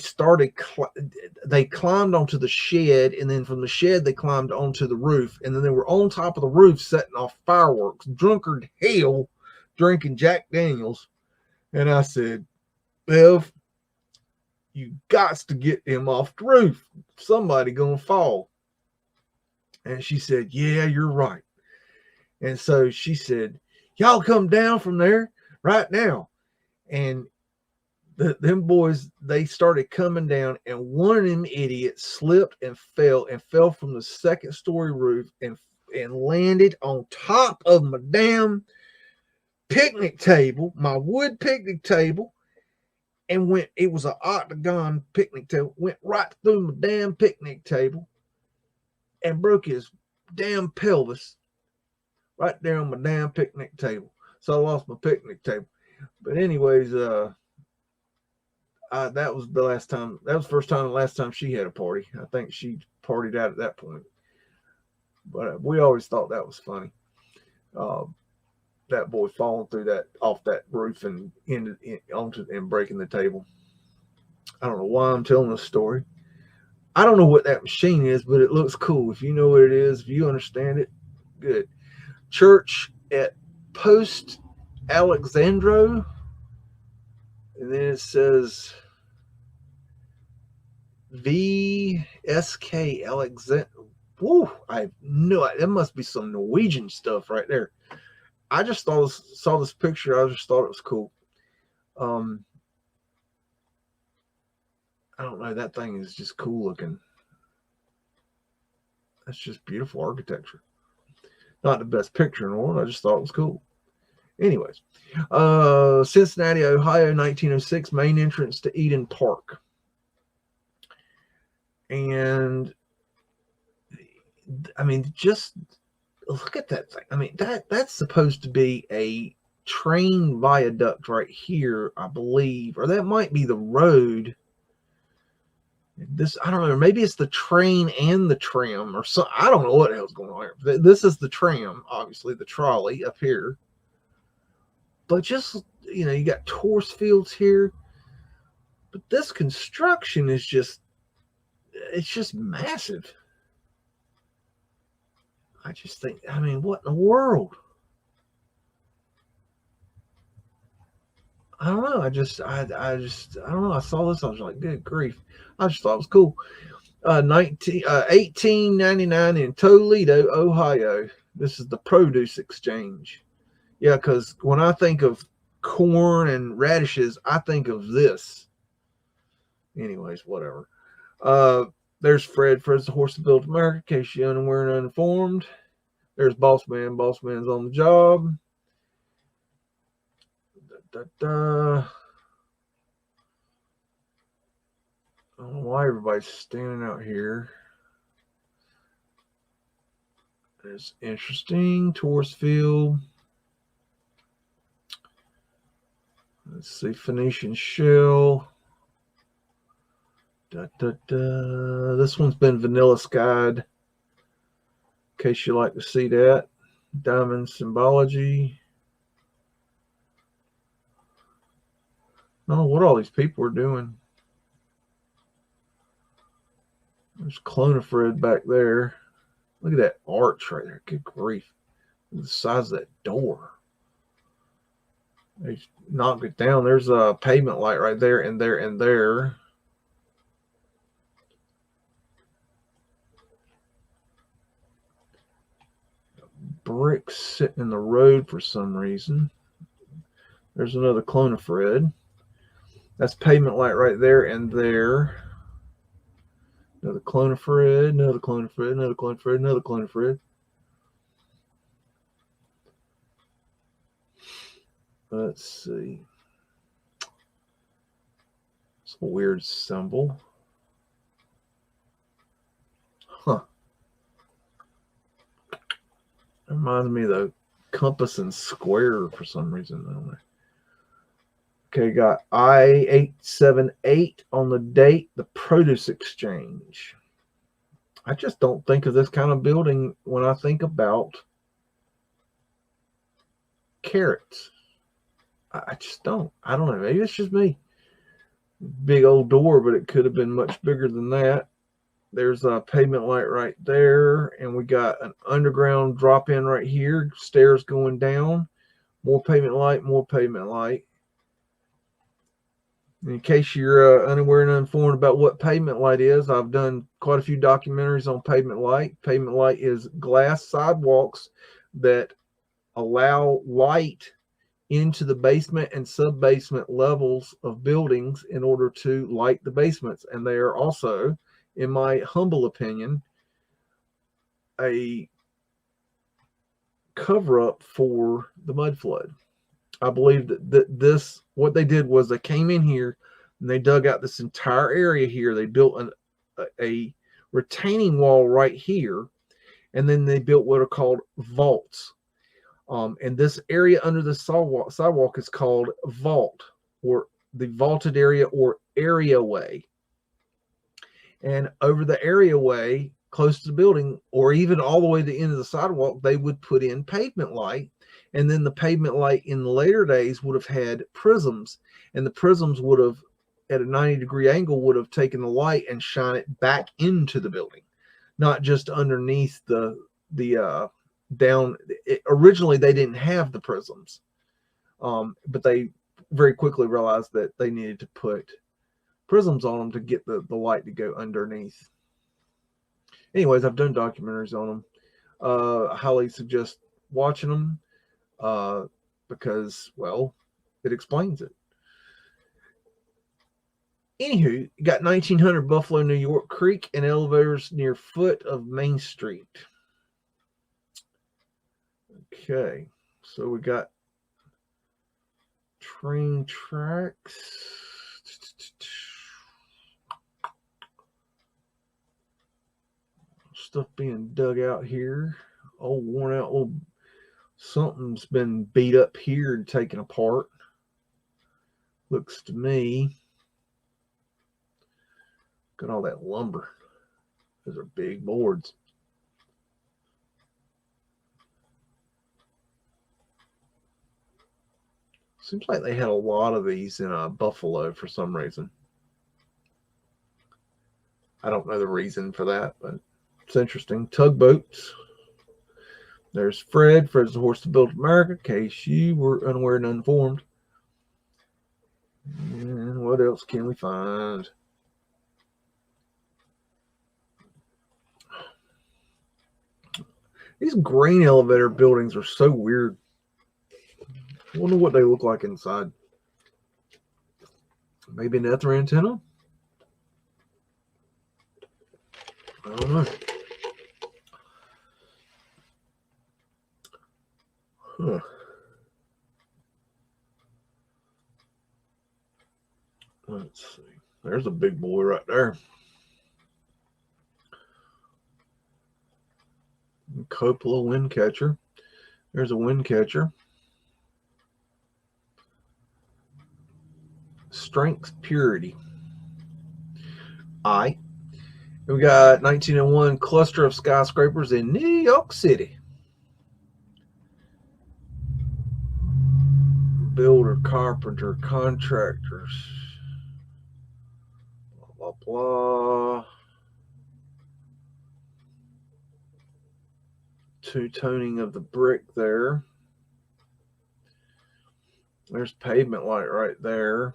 climbed onto the shed, and then from the shed they climbed onto the roof, and then they were on top of the roof setting off fireworks, drunkard hell, drinking Jack Daniels. And I said, Bev, you got to get him off the roof. Somebody gonna fall. And she said, yeah, you're right. And so she said, y'all come down from there right now. And them boys, they started coming down, and one of them idiots slipped and fell from the 2nd-story roof and landed on top of my damn picnic table, my wood picnic table, and it was an octagon picnic table, went right through my damn picnic table and broke his damn pelvis right there on my damn picnic table. So I lost my picnic table. But anyways, that was the last time. That was the first time and last time she had a party. I think she partied out at that point. But we always thought that was funny. That boy falling off that roof and onto and breaking the table. I don't know why I'm telling this story. I don't know what that machine is, but it looks cool. If you know what it is, if you understand it, good. Church at Post Alexandro. And then it says VSK Alexander. Woo, I have no idea. That must be some Norwegian stuff right there. I just saw this picture. I just thought it was cool. I don't know. That thing is just cool looking. That's just beautiful architecture. Not the best picture in the world. I just thought it was cool. Anyways, Cincinnati, Ohio, 1906, main entrance to Eden Park. And I mean, just look at that thing. I mean, that's supposed to be a train viaduct right here, I believe, or that might be the road. This, I don't know, maybe it's the train and the tram, or so. I don't know what the hell's going on here. This is the tram, obviously, the trolley up here. But just, you got Torres fields here. But this construction is just, it's just massive. I just think, I mean, what in the world? I don't know. I don't know. I saw this. I was like, good grief. I just thought it was cool. 1899 in Toledo, Ohio. This is the produce exchange. Yeah, because when I think of corn and radishes, I think of this. Anyways, whatever. There's Fred. Fred's the horse that built America. In case you're unaware and uninformed. There's Boss Man. Boss Man's on the job. Da, da, da. I don't know why everybody's standing out here. It's interesting. Taurus field. Let's see. Phoenician shell. Da, da, da. This one's been vanilla skied. In case you like to see that. Diamond symbology. I don't know what all these people are doing. There's Clonifred back there. Look at that arch right there. Good grief. Look at the size of that door. They knocked it down. There's a pavement light right there and there and there. Bricks sitting in the road for some reason. There's another Clonifred. That's pavement light right there and there. Another Clonifred, another Clonifred, another Clonifred, another Clonifred. Let's see. It's a weird symbol. Huh. It reminds me of the compass and square for some reason. I don't know. Okay, got I-878 on the date, the produce exchange. I just don't think of this kind of building when I think about carrots. I just don't. I don't know. Maybe it's just me. Big old door, but it could have been much bigger than that. There's a pavement light right there, and we got an underground drop-in right here. Stairs going down. More pavement light, more pavement light. In case you're unaware and uninformed about what pavement light is, I've done quite a few documentaries on pavement light. Pavement light is glass sidewalks that allow light into the basement and sub-basement levels of buildings in order to light the basements. And they are also, in my humble opinion, a cover-up for the mud flood. I believe that this, what they did was they came in here and they dug out this entire area here. They built a retaining wall right here, and then they built what are called vaults. And this area under the sidewalk is called vault, or the vaulted area, or areaway. And over the areaway, close to the building, or even all the way to the end of the sidewalk, they would put in pavement light. And then the pavement light in the later days would have had prisms, and the prisms would have, at a 90-degree angle, would have taken the light and shine it back into the building, not just underneath the down. Originally, they didn't have the prisms, but they very quickly realized that they needed to put prisms on them to get the light to go underneath. Anyways, I've done documentaries on them. I highly suggest watching them. Because, well, it explains it. Anywho, you got 1900 Buffalo, New York Creek and elevators near foot of Main Street. Okay, so we got train tracks. Stuff being dug out here. Old worn out old. Something's been beat up here and taken apart. Looks to me. Look at all that lumber. Those are big boards. Seems like they had a lot of these in Buffalo for some reason. I don't know the reason for that, but it's interesting. Tugboats. There's Fred. Fred's the horse that built America, in case you were unaware and uninformed. And what else can we find? These grain elevator buildings are so weird. I wonder what they look like inside. Maybe an ether antenna? I don't know. Huh. Let's see. There's a big boy right there. Cupola wind catcher. There's a wind catcher. Strength purity. I. We got 1901 cluster of skyscrapers in New York City. Builder, carpenter, contractors. Blah, blah, blah. Two-toning of the brick there. There's pavement light right there.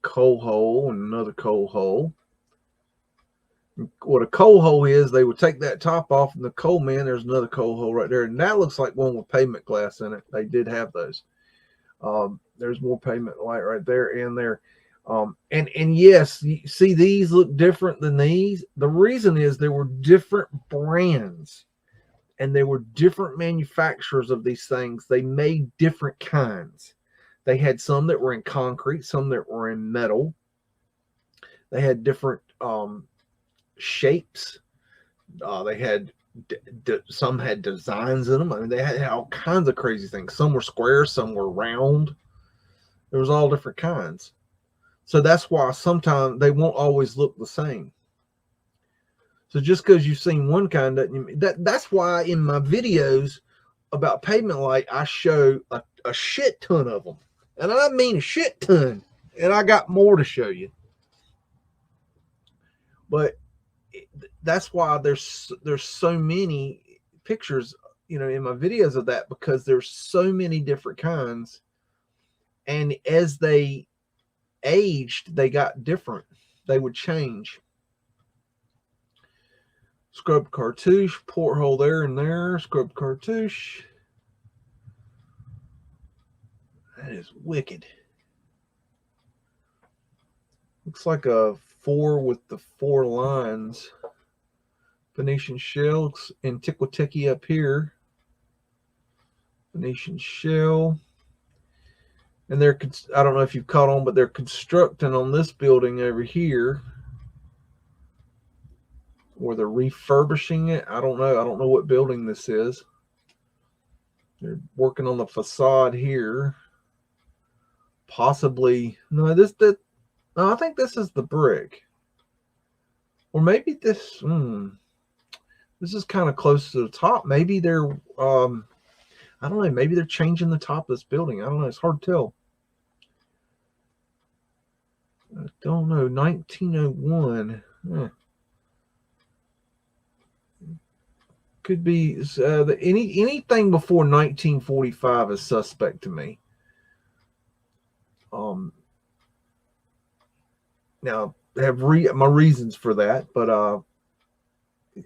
Coal hole and another coal hole. What a coal hole is, they would take that top off, and the coal man, there's another coal hole right there, and that looks like one with pavement glass in it. They did have those. There's more pavement light right there and there. And yes, you see, these look different than these. The reason is there were different brands, and there were different manufacturers of these things. They made different kinds. They had some that were in concrete, some that were in metal. They had different shapes. They had some had designs in them. I mean, they had all kinds of crazy things. Some were square, some were round. There was all different kinds. So that's why sometimes they won't always look the same. So just because you've seen one kind, that's why in my videos about pavement light, I show a shit ton of them. And I mean a shit ton. And I got more to show you. But that's why there's so many pictures, you know, in my videos of that, because there's so many different kinds. And as they aged, they got different. They would change. Scrub cartouche, porthole there and there. Scrub cartouche. That is wicked. Looks like a 4 with the 4 lines. Venetian shell. Looks antiquiteki up here. Venetian shell. And they're, I don't know if you've caught on, but they're constructing on this building over here. Or they're refurbishing it. I don't know. I don't know what building this is. They're working on the facade here. Possibly. No, no, I think this is the brick. Or maybe this. This is kind of close to the top. Maybe they're. I don't know. Maybe they're changing the top of this building. I don't know. It's hard to tell. I don't know. 1901. Could be anything before 1945 is suspect to me. Now I have my reasons for that, but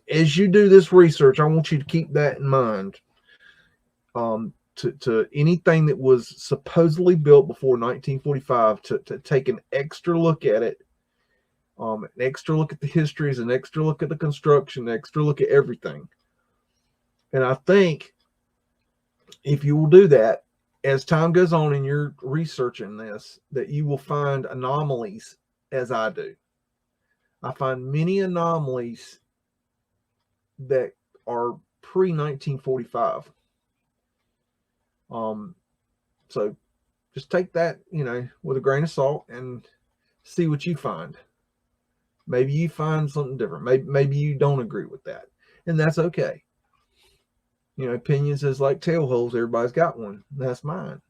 as you do this research, I want you to keep that in mind. To anything that was supposedly built before 1945, to take an extra look at it, an extra look at the histories, an extra look at the construction, an extra look at everything. And I think if you will do that, as time goes on and you're researching this, that you will find anomalies, as I do. I find many anomalies that are pre-1945. So just take that, you know, with a grain of salt and see what you find. Maybe you find something different. Maybe you don't agree with that, and that's okay. You know, opinions is like tail holes. Everybody's got one. That's mine.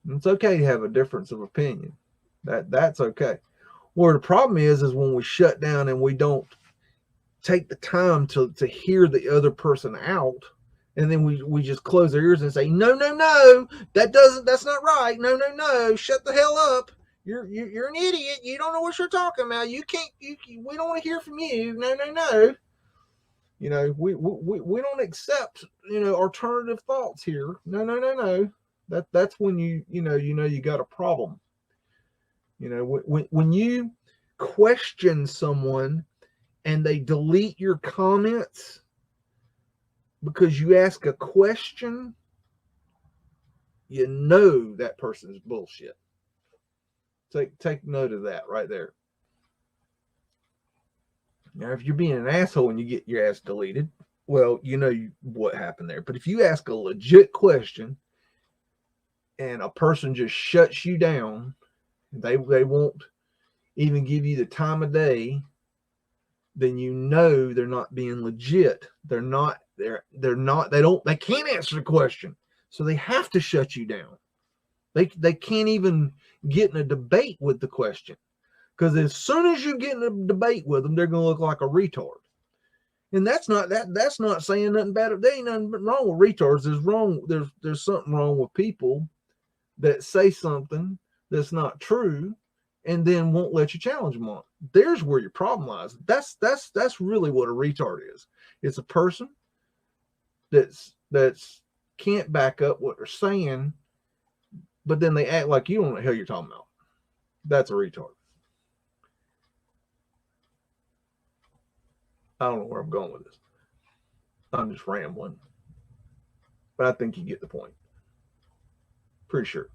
And it's okay to have a difference of opinion. That's okay. Where the problem is when we shut down and we don't take the time to hear the other person out, and then we just close our ears and say, no, that's not right. No, shut the hell up. You're an idiot. You don't know what you're talking about. You can't. We don't want to hear from you. No. We don't accept alternative thoughts here. No. That's when you got a problem. When you question someone and they delete your comments because you ask a question, you know that person is bullshit. Take note of that right there. Now, if you're being an asshole and you get your ass deleted, well, you know what happened there. But if you ask a legit question and a person just shuts you down, they won't even give you the time of day, then you know they're not being legit. They can't answer the question. So they have to shut you down. They can't even get in a debate with the question. Because as soon as you get in a debate with them, they're going to look like a retard. And that's not saying nothing bad. There ain't nothing wrong with retards. There's something wrong with people that say something that's not true and then won't let you challenge them on it. There's where your problem lies. That's really what a retard is. It's a person that's can't back up what they're saying, but then they act like you don't know what the hell you're talking about. That's a retard. I don't know where I'm going with this. I'm just rambling. But I think you get the point. Pretty sure.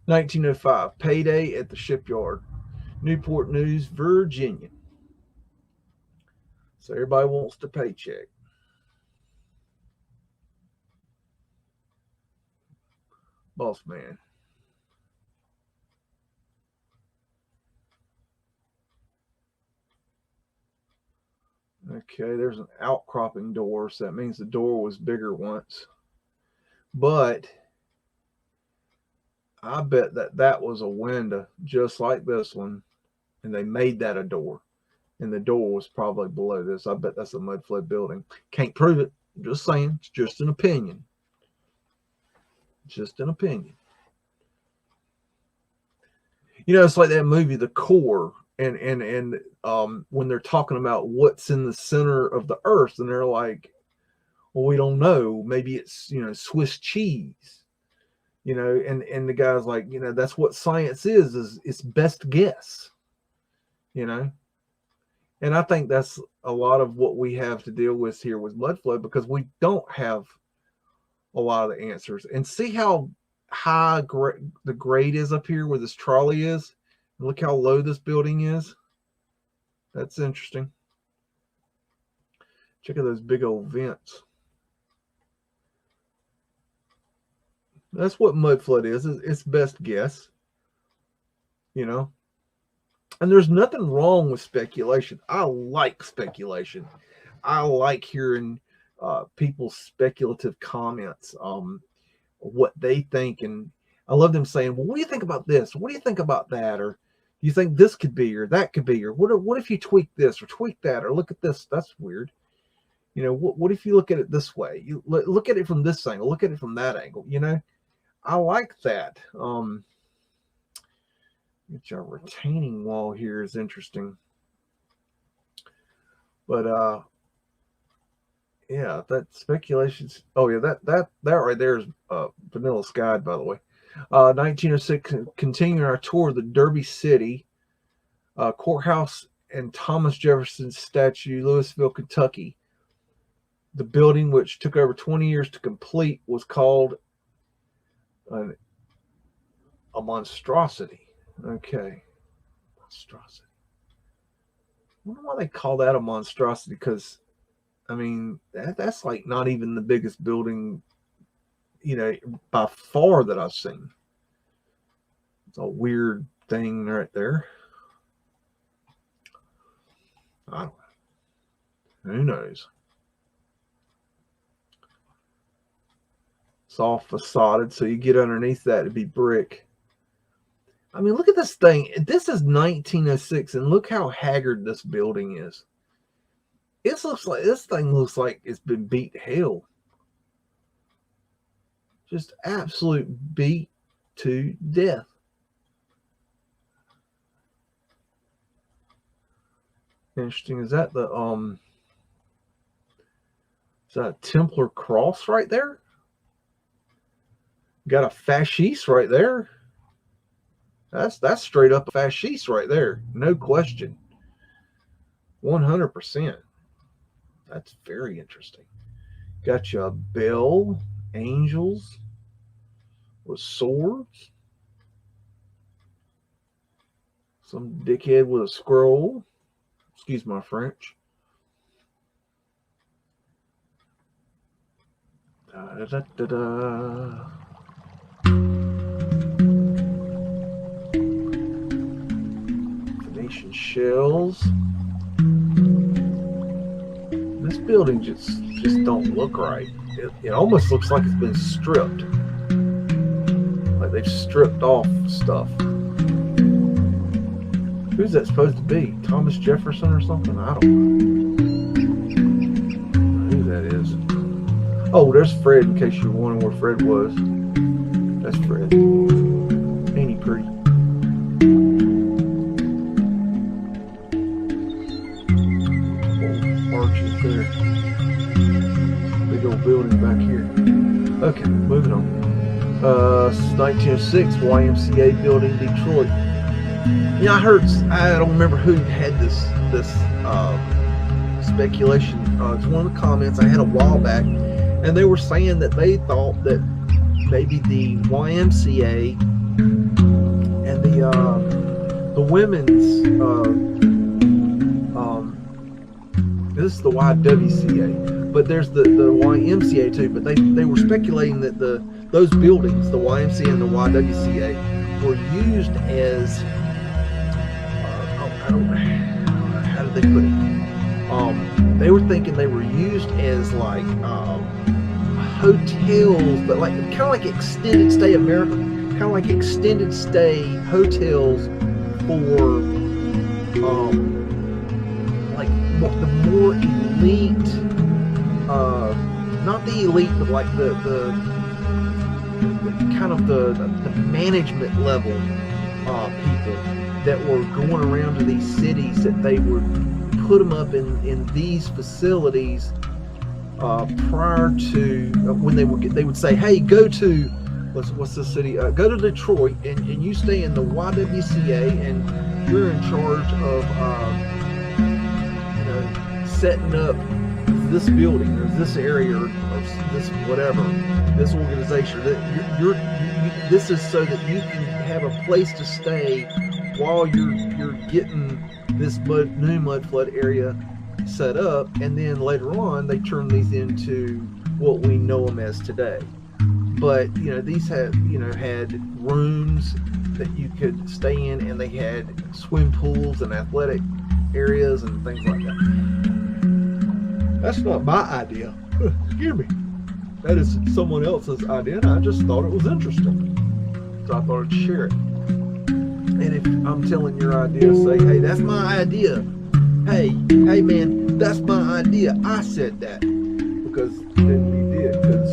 1905, payday at the shipyard. Newport News, Virginia. So everybody wants their paycheck. Boss man. Okay, there's an outcropping door, so that means the door was bigger once. But I bet that was a window just like this one, and they made that a door. And the door was probably below this. I bet that's a Mudflood building. Can't prove it. I'm just saying. It's just an opinion. Just an opinion. It's like that movie, The Core, and when they're talking about what's in the center of the earth, and they're like, well, we don't know. Maybe it's, Swiss cheese, and the guy's like, that's what science is it's best guess, And I think that's a lot of what we have to deal with here with Mudflood, because we don't have a lot of the answers. And see how high the grade is up here where this trolley is? And look how low this building is. That's interesting. Check out those big old vents. That's what Mudflood is. It's best guess. And there's nothing wrong with speculation. I like speculation. I like hearing people's speculative comments, what they think. And I love them saying, well, what do you think about this? What do you think about that? Or do you think this could be, or that could be? Or what if you tweak this or tweak that? Or look at this. That's weird. What if you look at it this way? You look at it from this angle. Look at it from that angle. I like that. Our retaining wall here is interesting. But yeah, that speculations. Oh yeah, that right there is Vanilla Sky, by the way. 1906, continuing our tour of the Derby City, courthouse and Thomas Jefferson statue, Louisville, Kentucky. The building, which took over 20 years to complete, was called a monstrosity. Okay. Monstrosity. I wonder why they call that a monstrosity, because, I mean, that's like not even the biggest building, by far that I've seen. It's a weird thing right there. I don't know. Who knows? It's all facaded, so you get underneath that to be brick. I mean, look at this thing. This is 1906, and look how haggard this building is. This thing looks like it's been beat to hell. Just absolute beat to death. Interesting. Is that the is that a Templar cross right there? Got a fasciste right there. That's straight up a fasciste right there. No question. 100%. That's very interesting. Got you a bell, angels with swords. Some dickhead with a scroll. Excuse my French. Da-da-da-da-da. Venetian shells. This building just don't look right. It almost looks like it's been stripped. Like they've stripped off stuff. Who's that supposed to be? Thomas Jefferson or something? I don't know who that is. Oh, there's Fred, in case you're wondering where Fred was. That's Fred. Ain't he pretty? Arches there. Big old building back here. Okay, moving on. 1906 YMCA building, Detroit. Yeah, I don't remember who had this speculation. It's one of the comments I had a while back, and they were saying that they thought that maybe the YMCA and the women's this is the YWCA, but there's the YMCA too. But they were speculating that those buildings, the YMCA and the YWCA, were used as how did they put it? They were thinking they were used as like hotels, but like kind of like extended stay America, kind of like extended stay hotels for like the more elite, not the elite, but like the kind of the management level people that were going around to these cities, that they would put them up in these facilities prior to when they would say, hey, go to what's the city, go to Detroit and you stay in the YWCA and you're in charge of setting up this building or this area or this whatever, this organization, that this is so that you can have a place to stay while you're getting this new Mudflood area set up, and then later on they turn these into what we know them as today. But these had rooms that you could stay in, and they had swim pools and athletic areas and things like that. That's not my idea. Excuse me. That is someone else's idea, and I just thought it was interesting, so I thought I'd share it. And if I'm telling your idea, say, hey, that's my idea. Hey man, that's my idea. I said that. Because then you did, because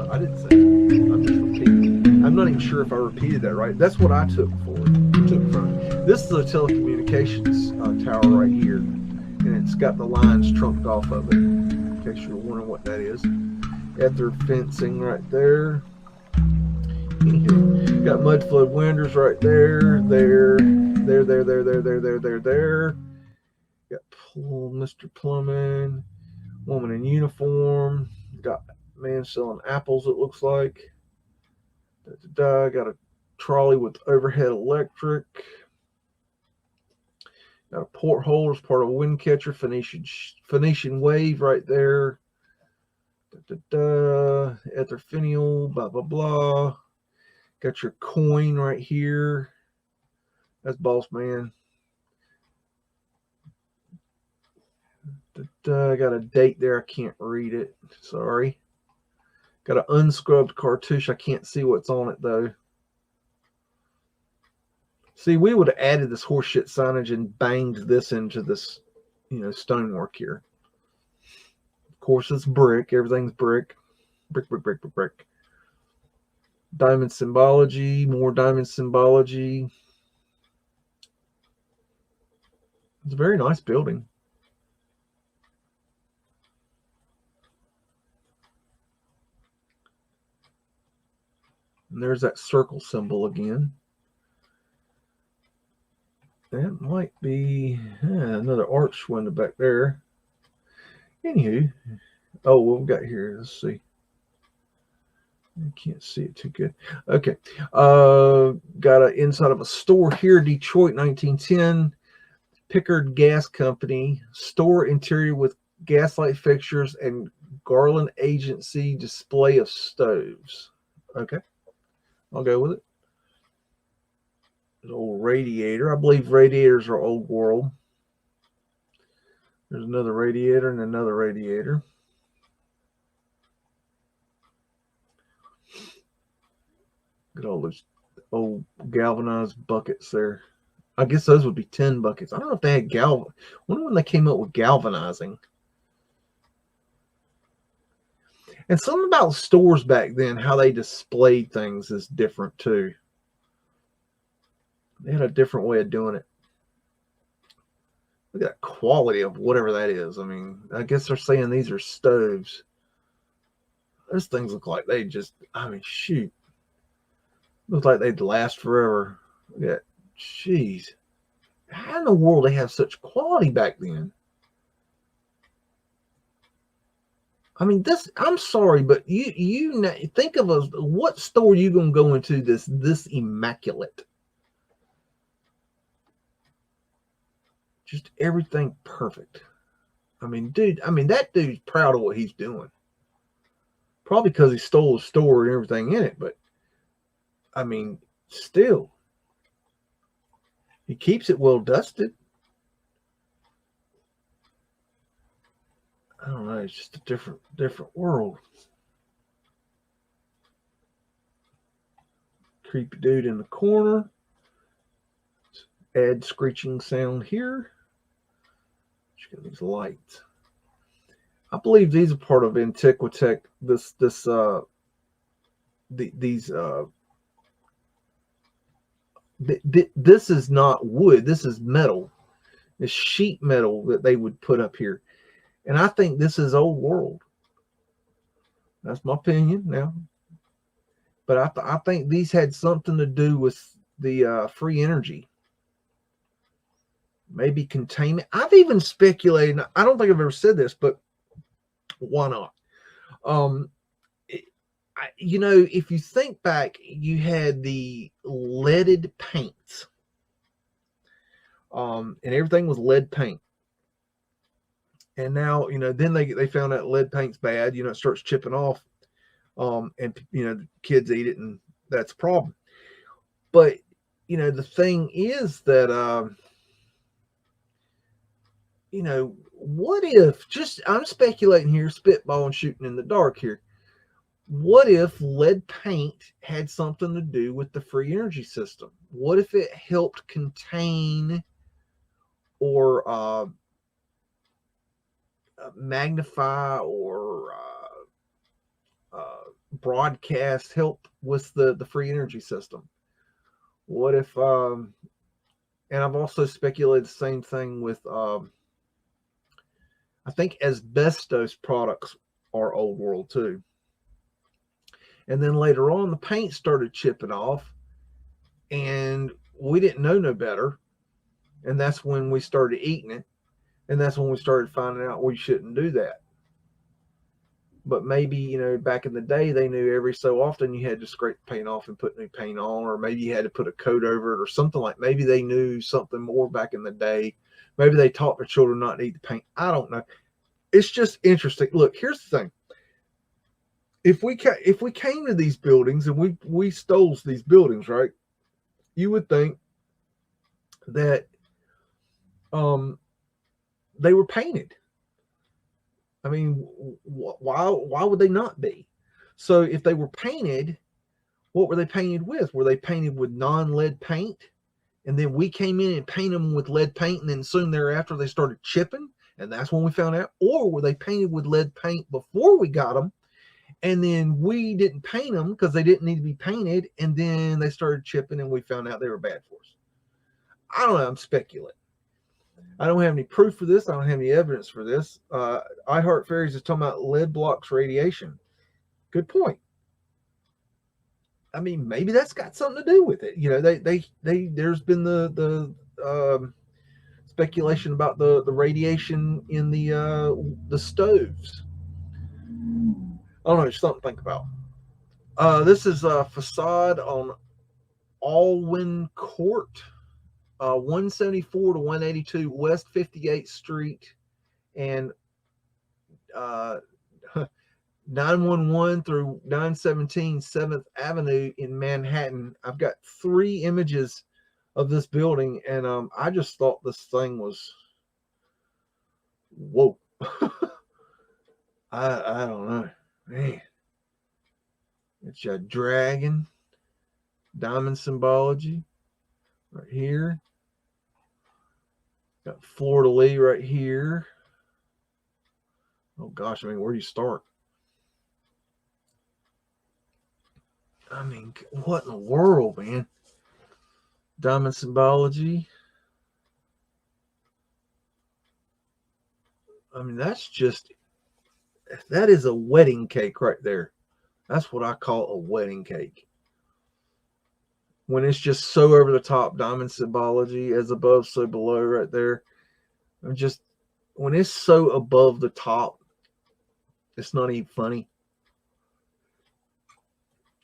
I didn't say it. I'm just repeating. I'm not even sure if I repeated that right. That's what I took from it. This is a telecommunications tower right here, and it's got the lines trunked off of it, in case you're wondering what that is. Got their fencing right there. Got Mudflood windows right there. Got Mr. Plumbing, woman in uniform. Got man selling apples, it looks like. Got a trolley with overhead electric. Got a porthole as part of a wind catcher. Phoenician wave right there. Ether finial, blah blah blah. Got your coin right here. That's Boss Man. I got a date there. I can't read it. Sorry. Got an unscrubbed cartouche. I can't see what's on it though. See, we would have added this horseshit signage and banged this into this, stonework here. Of course, it's brick. Everything's brick. Brick, brick, brick, brick, brick. Diamond symbology, more diamond symbology. It's a very nice building. And there's that circle symbol again. That might be another arch window back there. Anywho, oh, what we got here? Let's see. I can't see it too good. Okay. Got an inside of a store here, Detroit, 1910. Pickard Gas Company. Store interior with gaslight fixtures and Garland Agency display of stoves. Okay. I'll go with it. An old radiator. I believe radiators are old world. There's another radiator and another radiator. Look at all those old galvanized buckets there. I guess those would be tin buckets. I don't know if they had I wonder when they came up with galvanizing. And something about stores back then, how they displayed things is different too. They had a different way of doing it. Look at that quality of whatever that is. I mean, I guess they're saying these are stoves. Those things look like they just, I mean, shoot. Looks like they'd last forever. Look at that. Jeez. How in the world they have such quality back then? I mean, this, I'm sorry, but you think of what store you going to go into this immaculate? Just everything perfect. I mean, dude, that dude's proud of what he's doing. Probably because he stole the store and everything in it, but I mean, still. He keeps it well dusted. I don't know. It's just a different world. Creepy dude in the corner. Add screeching sound here. Got these lights. I believe these are part of Antiquitech. This is not wood. This is metal. It's sheet metal that they would put up here. And I think this is old world. That's my opinion now. But I think these had something to do with the free energy. Maybe containment. I've even speculated. I don't think I've ever said this, but why not? If you think back, you had the leaded paints. And everything was lead paint. And now, then they found out lead paint's bad. It starts chipping off. And, the kids eat it, and that's a problem. But, the thing is that, what if, I'm speculating here, spitballing, shooting in the dark here. What if lead paint had something to do with the free energy system? What if it helped contain or magnify or broadcast, help with the free energy system? What if, and I've also speculated the same thing with, I think asbestos products are old world too. And then later on, the paint started chipping off, and we didn't know no better. And that's when we started eating it. And that's when we started finding out we shouldn't do that. But maybe, back in the day, they knew every so often you had to scrape the paint off and put new paint on, or maybe you had to put a coat over it or something like. Maybe they knew something more back in the day. Maybe they taught their children not to eat the paint. I don't know. It's just interesting. Look, here's the thing. If we came to these buildings and we stole these buildings, right? You would think that they were painted. I mean, why would they not be? So if they were painted, what were they painted with? Were they painted with non-lead paint? and then we came in and painted them with lead paint, and then soon thereafter they started chipping, and that's when we found out? Or were they painted with lead paint before we got them, and then we didn't paint them because they didn't need to be painted, and then they started chipping, and we found out they were bad for us? I don't know. I'm speculating. I don't have any proof for this. I don't have any evidence for this. I Heart Fairies is talking about lead blocks radiation. Good point. I mean, maybe that's got something to do with it. You know, there's been the speculation about the radiation in the stoves. I don't know, just something to think about. This is a facade on Alwyn Court, 174 to 182 West 58th Street, and 911 through 917 7th Avenue in Manhattan. I've got 3 images of this building, and I just thought this thing was, whoa. I don't know, man. It's a dragon, diamond symbology right here. Got fleur-de-lis right here. Oh gosh, I mean, where do you start? I mean, what in the world, man? Diamond symbology. I mean, that is a wedding cake right there. That's what I call a wedding cake. When it's just so over the top, diamond symbology, as above, so below right there. When it's so above the top, it's not even funny.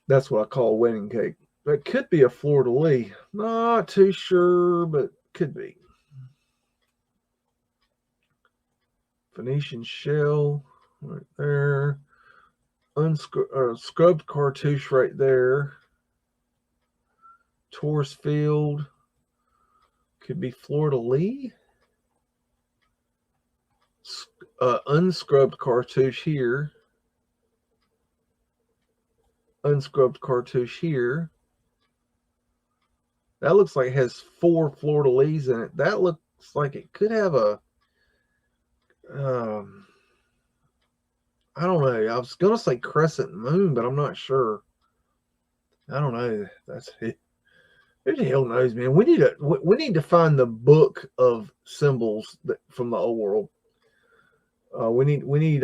That's what I call a wedding cake. That could be a fleur-de-lis. Not too sure, but could be. Venetian shell right there. Scrubbed cartouche right there. Taurus field. Could be fleur-de-lis. Unscrubbed cartouche here. Unscrubbed cartouche here. That looks like it has 4 fleur-de-lis in it. That looks like it could have a I don't know. I was gonna say crescent moon, but I'm not sure. I don't know. That's it. Who the hell knows, man? We need to find the book of symbols from the old world. We need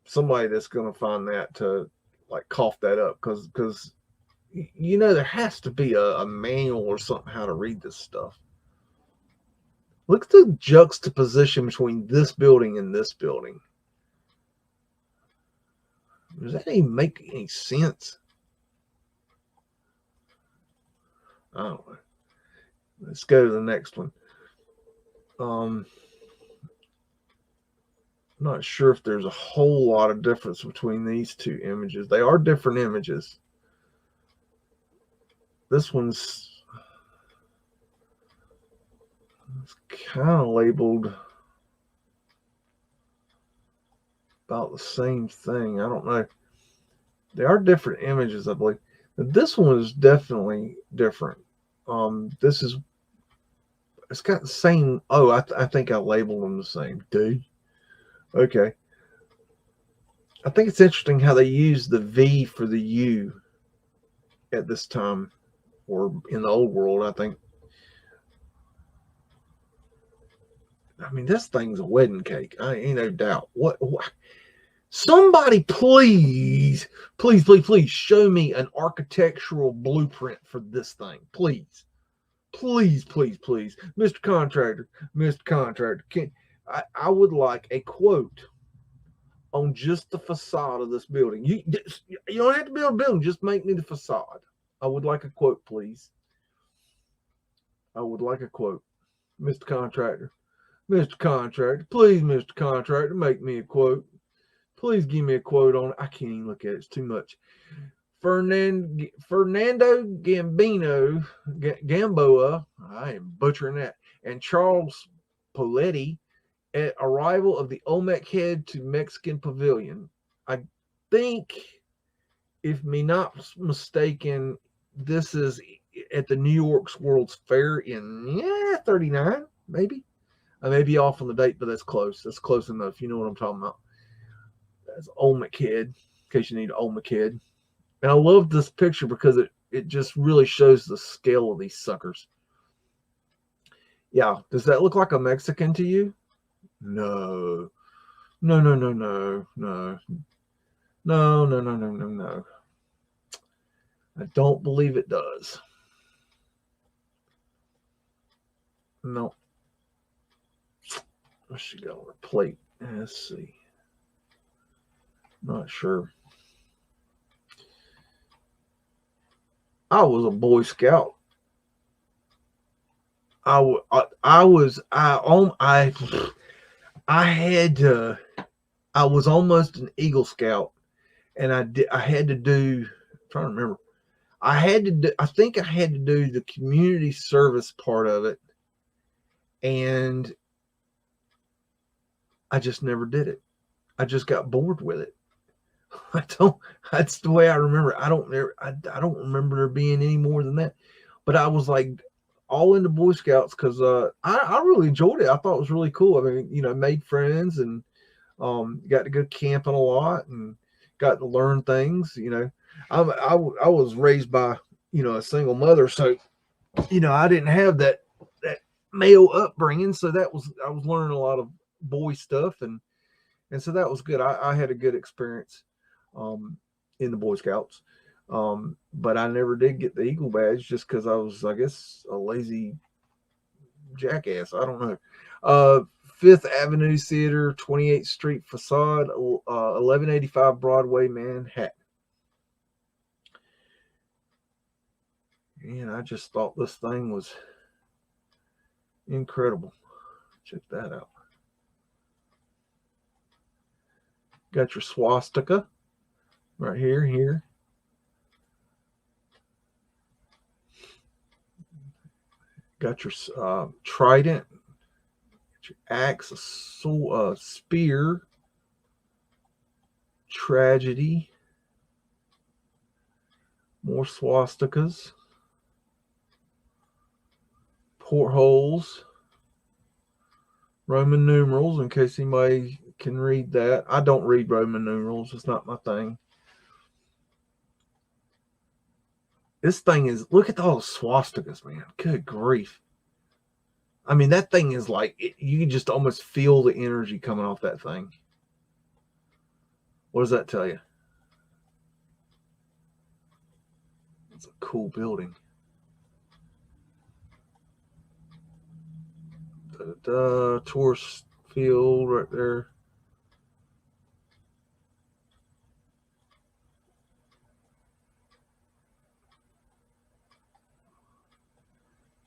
somebody that's gonna find that to like cough that up, because you know there has to be a manual or something how to read this stuff. Look at the juxtaposition between this building and this building. Does that even make any sense? I don't know. Let's go to the next one. I'm not sure if there's a whole lot of difference between these 2 images. They are different images. This one's kind of labeled about the same thing. I don't know. They are different images, I believe. But this one is definitely different. It's got the same. Oh, I think I labeled them the same. Dude. Okay. I think it's interesting how they use the V for the U at this time, or in the old world, I think. I mean, this thing's a wedding cake. I ain't no doubt. What? Somebody please show me an architectural blueprint for this thing. Please. Mr. Contractor. I would like a quote on just the facade of this building. You don't have to build a building, just make me the facade. I would like a quote, please. I would like a quote. Mr. Contractor. Please, Mr. Contractor, make me a quote. Please give me a quote on it. I can't even look at it. It's too much. Fernando Gamboa, I am butchering that, and Charles Poletti at arrival of the Olmec head to Mexican Pavilion. I think, if me not mistaken, this is at the New York's World's Fair in 39, maybe. I may be off on the date, but that's close. That's close enough. You know what I'm talking about. That's Olmec Head, in case you need Olmec Head. And I love this picture because it just really shows the scale of these suckers. Yeah, does that look like a Mexican to you? No. No, no, no, no, no. No, no, no, no, no, no. I don't believe it does. No. What's she got on her plate? Let's see. Not sure. I was a Boy Scout. I was almost an Eagle Scout, and I had to do. I'm trying to remember. I think I had to do the community service part of it, and I just never did it. I just got bored with it. That's the way I remember. I don't remember there being any more than that. But I was like all into Boy Scouts because I really enjoyed it. I thought it was really cool. I mean, made friends and got to go camping a lot and got to learn things. I was raised by a single mother, so I didn't have that male upbringing. So I was learning a lot of boy stuff, and so that was good. I had a good experience in the Boy Scouts. But I never did get the Eagle badge just because I was, I guess, a lazy jackass. I don't know. Fifth Avenue Theater, 28th Street Facade, 1185 Broadway, Manhattan. And I just thought this thing was incredible. Check that out. Got your swastika right here. Got your trident, got your axe, a spear, tragedy, more swastikas, portholes, Roman numerals, in case anybody can read that. I don't read Roman numerals. It's not my thing. This thing is, look at all the swastikas, man. Good grief. I mean, that thing is like, you can just almost feel the energy coming off that thing. What does that tell you? It's a cool building. Tourist field right there.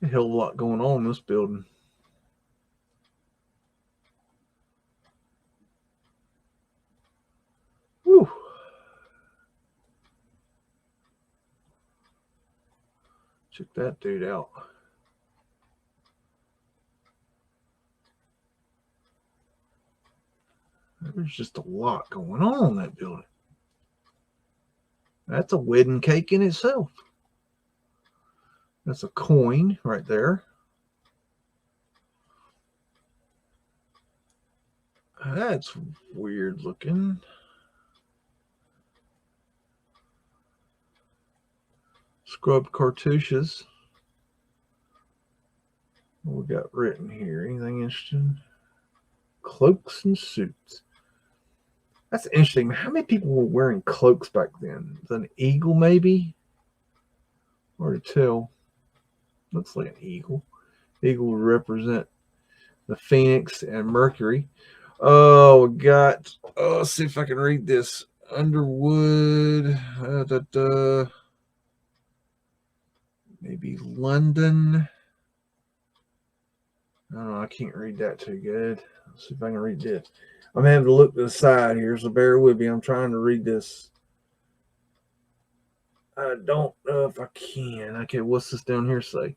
A hell of a lot going on in this building. Whew. Check that dude out. There's just a lot going on in that building. That's a wedding cake in itself. That's a coin right there. That's weird looking. Scrub cartouches. What we got written here? Anything interesting? Cloaks and suits. That's interesting. How many people were wearing cloaks back then? Is that an eagle, maybe? Hard to tell. Looks like an eagle. The eagle would represent the Phoenix and Mercury. Oh, we got. Oh, let's see if I can read this. Underwood. Maybe London. I don't know. I can't read that too good. Let's see if I can read this. I'm having to look to the side here, so bear with me. I'm trying to read this. I don't know if I can. Okay, what's this down here say?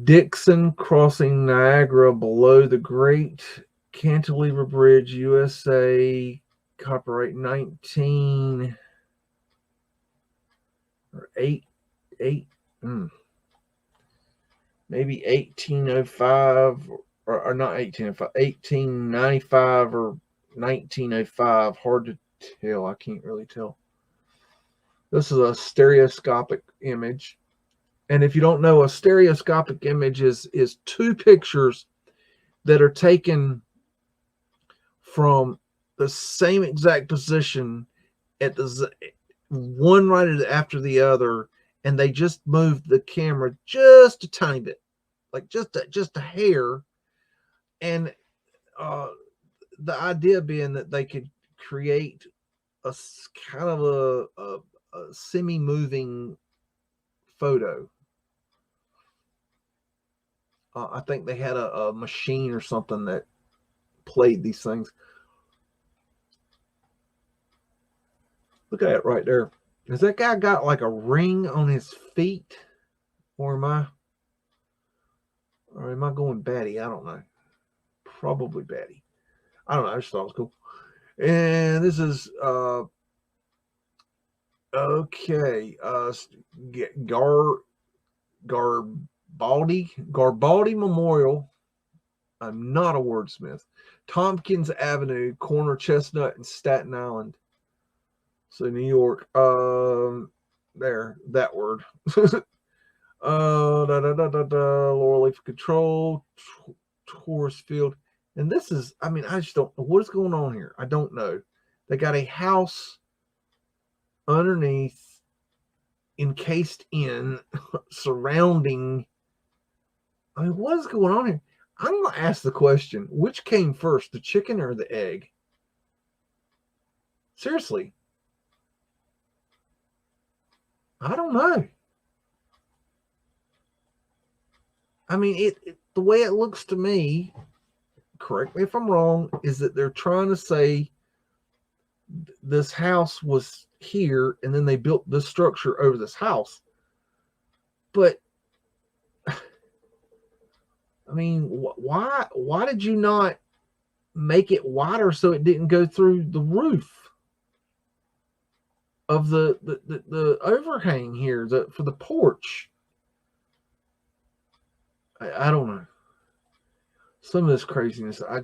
Dixon crossing Niagara below the Great Cantilever Bridge, USA. Copyright 19 or 8. maybe 1805 or not 1805, 1895 or 1905. Hard to tell. I can't really tell. This is a stereoscopic image. And if you don't know, a stereoscopic image is two pictures that are taken from the same exact position at the one right after the other, and they just moved the camera just a tiny bit, like just a hair. And the idea being that they could create a kind of a semi-moving photo. I think they had a machine or something that played these things. Look at it right there. Has that guy got like a ring on his feet? Or am I going batty? I don't know. Probably batty. I don't know. I just thought it was cool. And this is okay. Garibaldi Memorial. I'm not a wordsmith. Tompkins Avenue, corner Chestnut and Staten Island. So New York. There, that word. Laurel Leaf Control, Taurus Field. And this is, I mean, I just don't know what is going on here. I don't know. They got a house underneath, encased in, surrounding. I mean, what is going on here? I'm going to ask the question, which came first, the chicken or the egg? Seriously. I don't know. I mean, the way it looks to me, correct me if I'm wrong, is that they're trying to say this house was here and then they built this structure over this house. But I mean, why did you not make it wider so it didn't go through the roof of the overhang here for the porch? I don't know. Some of this craziness, I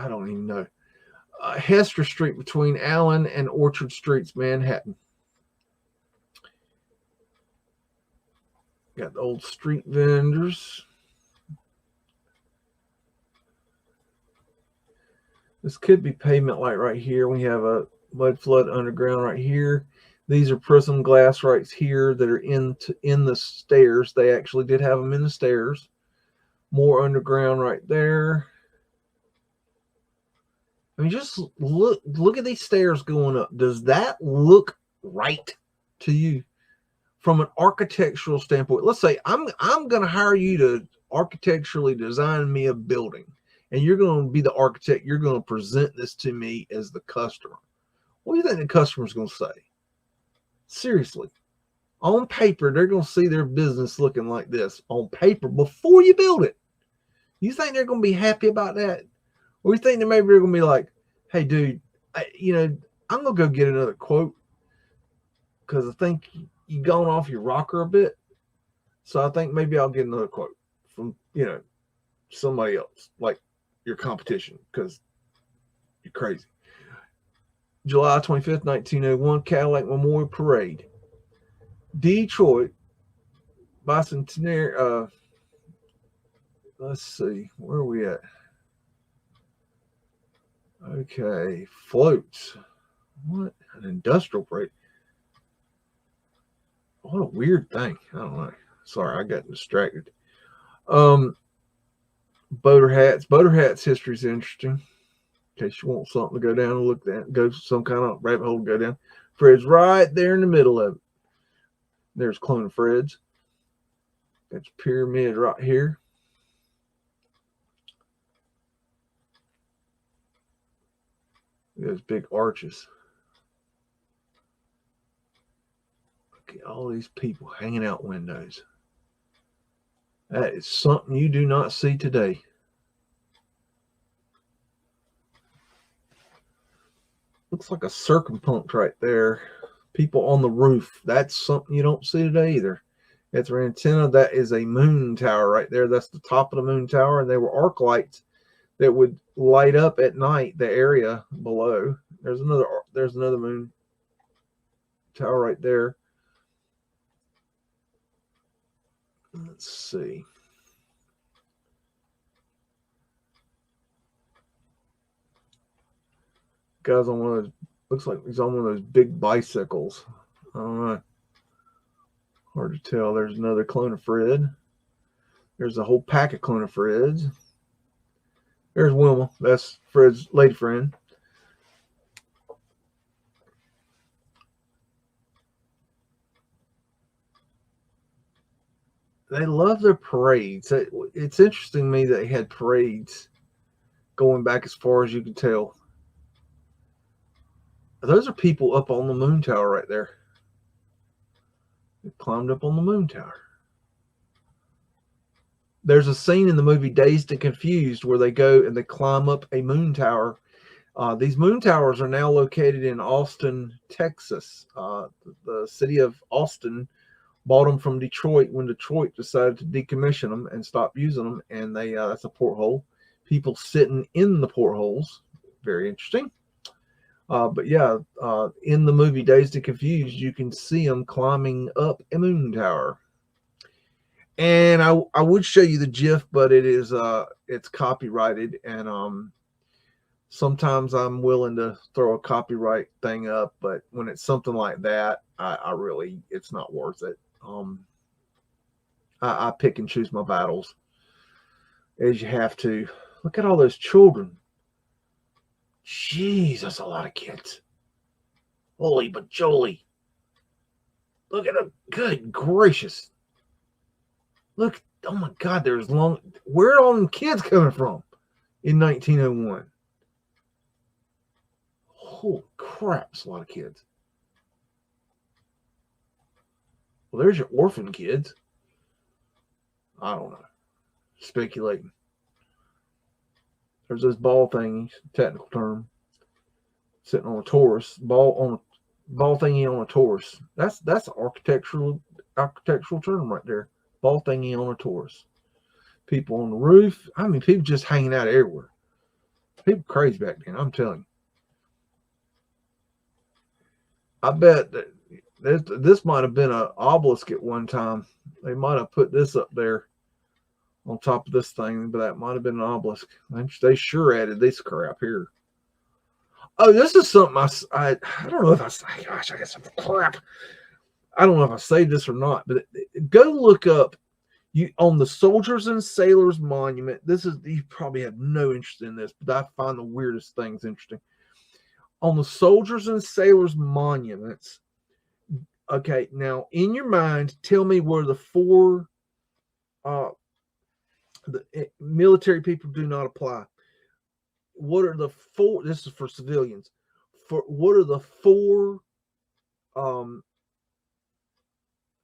don't even know. Hester Street between Allen and Orchard Streets, Manhattan. Got the old street vendors. This could be pavement light right here. We have a Mudflood underground right here. These are prism glass right here that are in the stairs. They actually did have them in the stairs. More underground right there. I mean, just look at these stairs going up. Does that look right to you from an architectural standpoint? Let's say I'm going to hire you to architecturally design me a building, and you're going to be the architect. You're going to present this to me as the customer. What do you think the customer's going to say? Seriously. On paper, they're going to see their business looking like this on paper before you build it. You think they're going to be happy about that? Or you think that maybe they're going to be like, hey, dude, I'm going to go get another quote because I think you've gone off your rocker a bit. So I think maybe I'll get another quote from, somebody else, like your competition, because you're crazy. July 25th, 1901, Cadillac Memorial Parade. Detroit, Bicentennial. Let's see, where are we at? Okay, floats. What? An industrial parade. What a weird thing. I don't know. Sorry, I got distracted. Boater hats. Boater hats history is interesting. In case you want something to go down and look at, go some kind of rabbit hole to go down. Fred's right there in the middle of it. There's Clone of Fred's. That's pyramid right here. Those big arches. Look at all these people hanging out windows. That is something you do not see today. Looks like a circumpunct right there. People on the roof. That's something you don't see today either. That's their antenna. That is a moon tower right there. That's the top of the moon tower, and they were arc lights that would light up at night the area below. There's another moon tower right there. Let's see. Guy's on one of those, looks like he's on one of those big bicycles. I don't know. Hard to tell. There's another clone of Fred. There's a whole pack of clone of Freds. There's Wilma. That's Fred's lady friend. They love their parades. It's interesting to me that they had parades going back as far as you can tell. Those are people up on the moon tower right there. They climbed up on the moon tower. There's a scene in the movie Dazed and Confused where they go and they climb up a moon tower. These moon towers are now located in Austin, Texas. The city of Austin bought them from Detroit when Detroit decided to decommission them and stop using them. And that's a porthole. People sitting in the portholes. Very interesting. But yeah, in the movie Dazed and Confused, you can see them climbing up a moon tower. And I would show you the GIF, but it's copyrighted, and sometimes I'm willing to throw a copyright thing up, but when it's something like that, I really, it's not worth it. I pick and choose my battles as you have to. Look at all those children. Jeez, that's a lot of kids. Holy bajoli. Look at them. Good gracious. Look, oh my God, there's long. Where are all them kids coming from in 1901? Holy crap, it's a lot of kids. Well, there's your orphan kids. I don't know. Speculating. There's those ball thingies, technical term. Sitting on a Taurus. Ball thingy on a Taurus. That's an architectural term right there. Ball thingy on a Taurus. People on the roof. I mean, people just hanging out everywhere. People crazy back then, I'm telling you. I bet that this might have been an obelisk at one time. They might have put this up there on top of this thing, but that might have been an obelisk. They sure added this crap here. Oh, this is something I don't know if I say, gosh, I got some crap. I don't know if I saved this or not, but go look up on the Soldiers and Sailors Monument. You probably have no interest in this, but I find the weirdest things interesting. On the Soldiers and Sailors Monuments, okay, now in your mind, tell me where the four military people do not apply. What are the four? This is for civilians. What are the four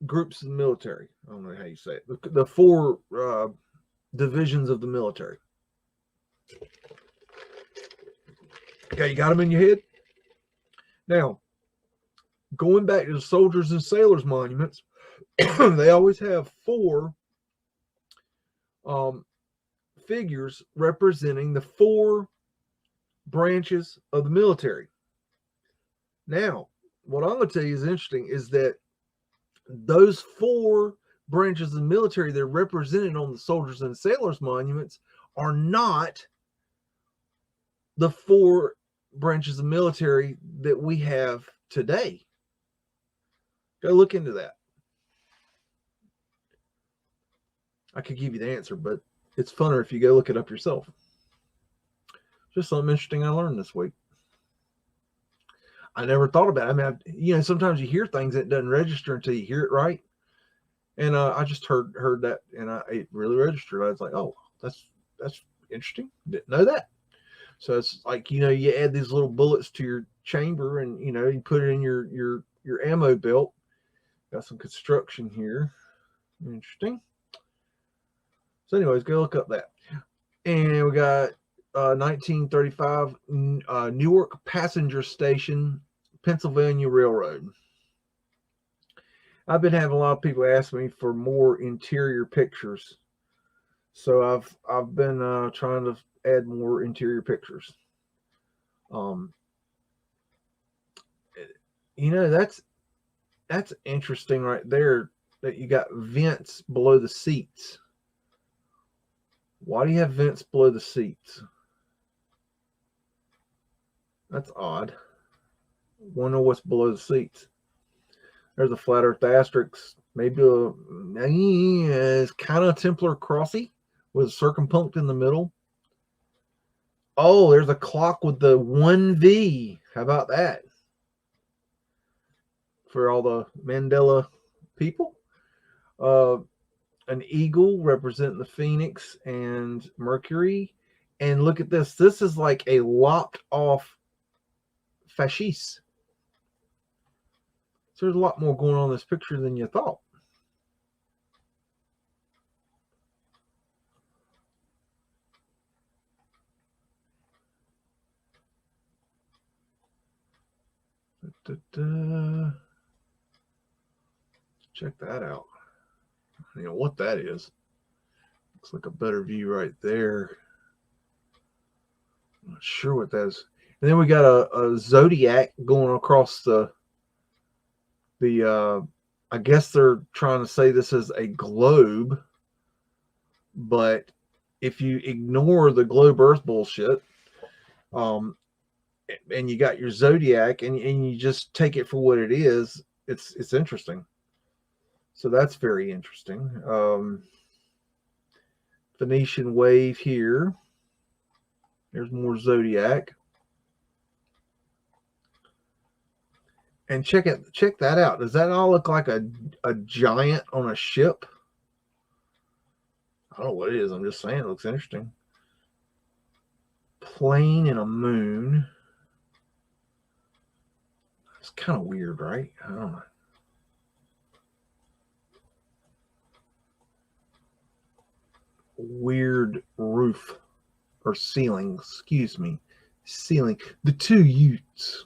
groups of the military? I don't know how you say it. The four divisions of the military. Okay, you got them in your head? Now, going back to the Soldiers and Sailors Monuments, they always have four figures representing the four branches of the military. Now, what I'm going to tell you is interesting is that those four branches of the military that are represented on the Soldiers and Sailors Monuments are not the four branches of military that we have today. Go look into that. I could give you the answer, but it's funner if you go look it up yourself. Just something interesting I learned this week. I never thought about it. I mean, sometimes you hear things that doesn't register until you hear it right. And I just heard that, and it really registered. I was like, oh, that's interesting. Didn't know that. So it's like, you add these little bullets to your chamber, and you put it in your ammo belt. Got some construction here. Interesting. So anyways, go look up that. And we got 1935 Newark Passenger Station, Pennsylvania Railroad. I've been having a lot of people ask me for more interior pictures, so I've been trying to add more interior pictures. Um, that's interesting right there that you got vents below the seats. Why do you have vents below the seats? That's odd. Wonder what's below the seats. There's a flat earth asterisk. Maybe it's kind of Templar crossy with a circumpunct in the middle. Oh, there's a clock with the 1V. How about that? For all the Mandela people. An eagle representing the Phoenix and Mercury. And look at this. This is like a lopped off fasciste. So there's a lot more going on in this picture than you thought. Check that out. You know what that is. Looks like a better view right there. I'm not sure what that is. And then we got a zodiac going across the I guess they're trying to say this is a globe, but if you ignore the globe earth bullshit, and you got your zodiac and you just take it for what it is, it's interesting. So that's very interesting. Venetian wave here. There's more zodiac. And check that out. Does that all look like a giant on a ship? I don't know what it is. I'm just saying it looks interesting. Plane and a moon. It's kind of weird, right? I don't know. Weird roof or ceiling. Excuse me. Ceiling. The two Utes.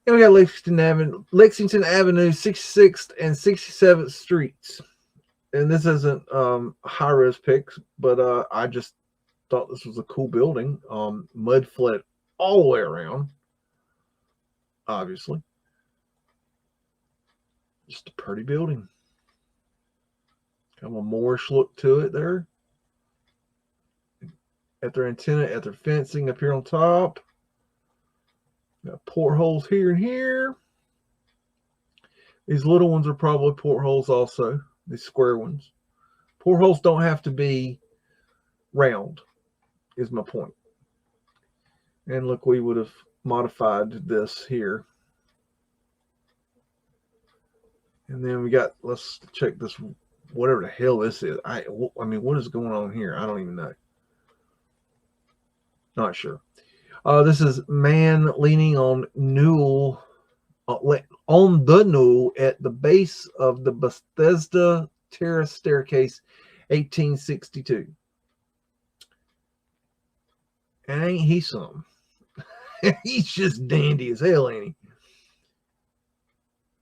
And we got Lexington Avenue, 66th and 67th Streets. And this isn't high-res pics, but I just thought this was a cool building. Mudflood all the way around, obviously. Just a pretty building. Kind of a Moorish look to it there. At their antenna, at their fencing up here on top. Got portholes here and here. These little ones are probably portholes also. These square ones. Portholes don't have to be round, is my point. And look, we would have modified this here. And then we got, let's check this, whatever the hell this is. I mean, what is going on here? I don't even know. Not sure. This is man leaning on Newell, on the Newell at the base of the Bethesda Terrace staircase, 1862. And ain't he some? He's just dandy as hell, ain't he?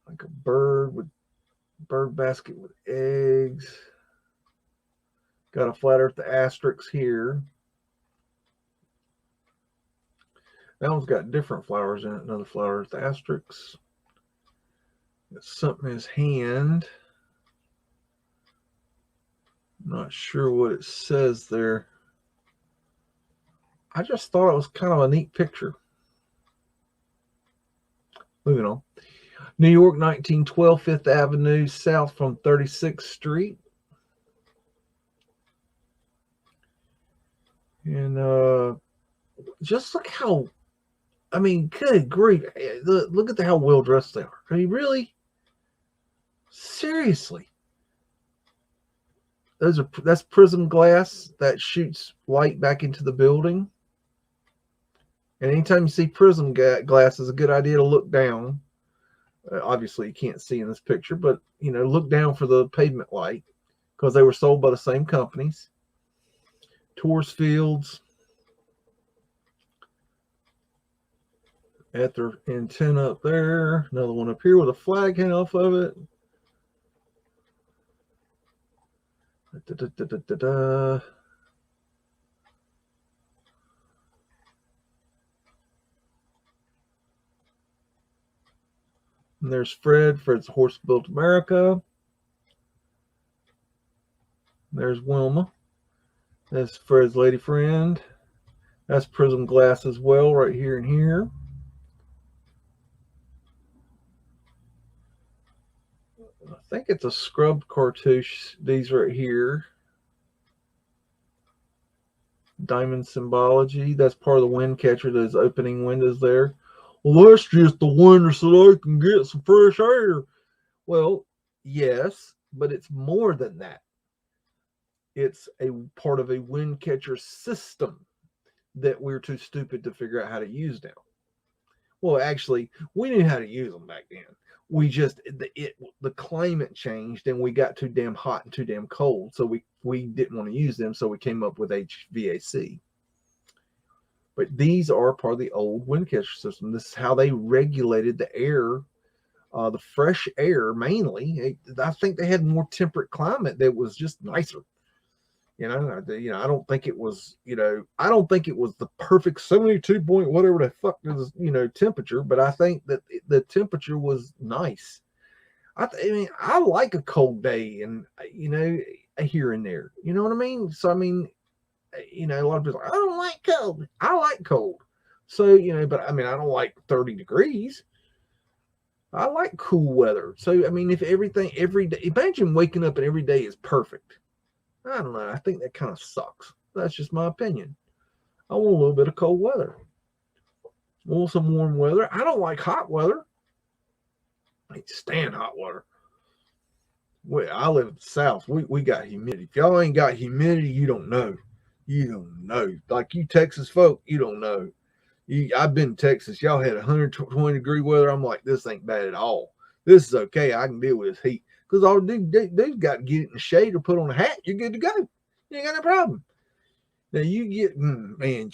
Like a bird basket with eggs. Got a flat earth asterisk here. That one's got different flowers in it. Another flower with asterisks. Got something in his hand. Not sure what it says there. I just thought it was kind of a neat picture. Moving on. New York, 1912, 5th Avenue, south from 36th Street. And just look how, I mean, good grief. Look at how well dressed they are. I mean, really? Seriously. That's prism glass that shoots light back into the building. And anytime you see prism glass, it's a good idea to look down. Obviously, you can't see in this picture, but, you know, look down for the pavement light because they were sold by the same companies. Tours fields. At their antenna up there. Another one up here with a flag hanging off of it. Da, da, da, da, da, da. And there's Fred. Fred's Horse Built America. There's Wilma. That's Fred's lady friend. That's Prism Glass as well, right here and here. I think it's a scrubbed cartouche. These right here. Diamond symbology. That's part of the wind catcher. Those opening windows there. Well, that's just the window so I can get some fresh air. Well, yes, but it's more than that. It's a part of a wind catcher system that we're too stupid to figure out how to use now. Well, actually, we knew how to use them back then. We just the climate changed and we got too damn hot and too damn cold, so we didn't want to use them. So we came up with HVAC. But these are part of the old wind catcher system. This is how they regulated the air, the fresh air mainly. I think they had more temperate climate that was just nicer. I don't think it was, I don't think it was the perfect 72 point whatever the fuck is, temperature, but I think that the temperature was nice. I mean, I like a cold day and, here and there, you know what I mean? So, I mean, a lot of people are like, I don't like cold. I like cold. So, but I mean, I don't like 30 degrees. I like cool weather. So, I mean, if every day, imagine waking up and every day is perfect. I don't know. I think that kind of sucks. That's just my opinion. I want a little bit of cold weather. I want some warm weather. I don't like hot weather. I can't stand hot weather. I live in the South. We got humidity. If y'all ain't got humidity, you don't know. You don't know. Like you Texas folk, you don't know. I've been in Texas. Y'all had 120 degree weather. I'm like, this ain't bad at all. This is okay. I can deal with this heat. Because all they've got to get it in the shade or put on a hat. You're good to go. You ain't got no problem. Now you get, man,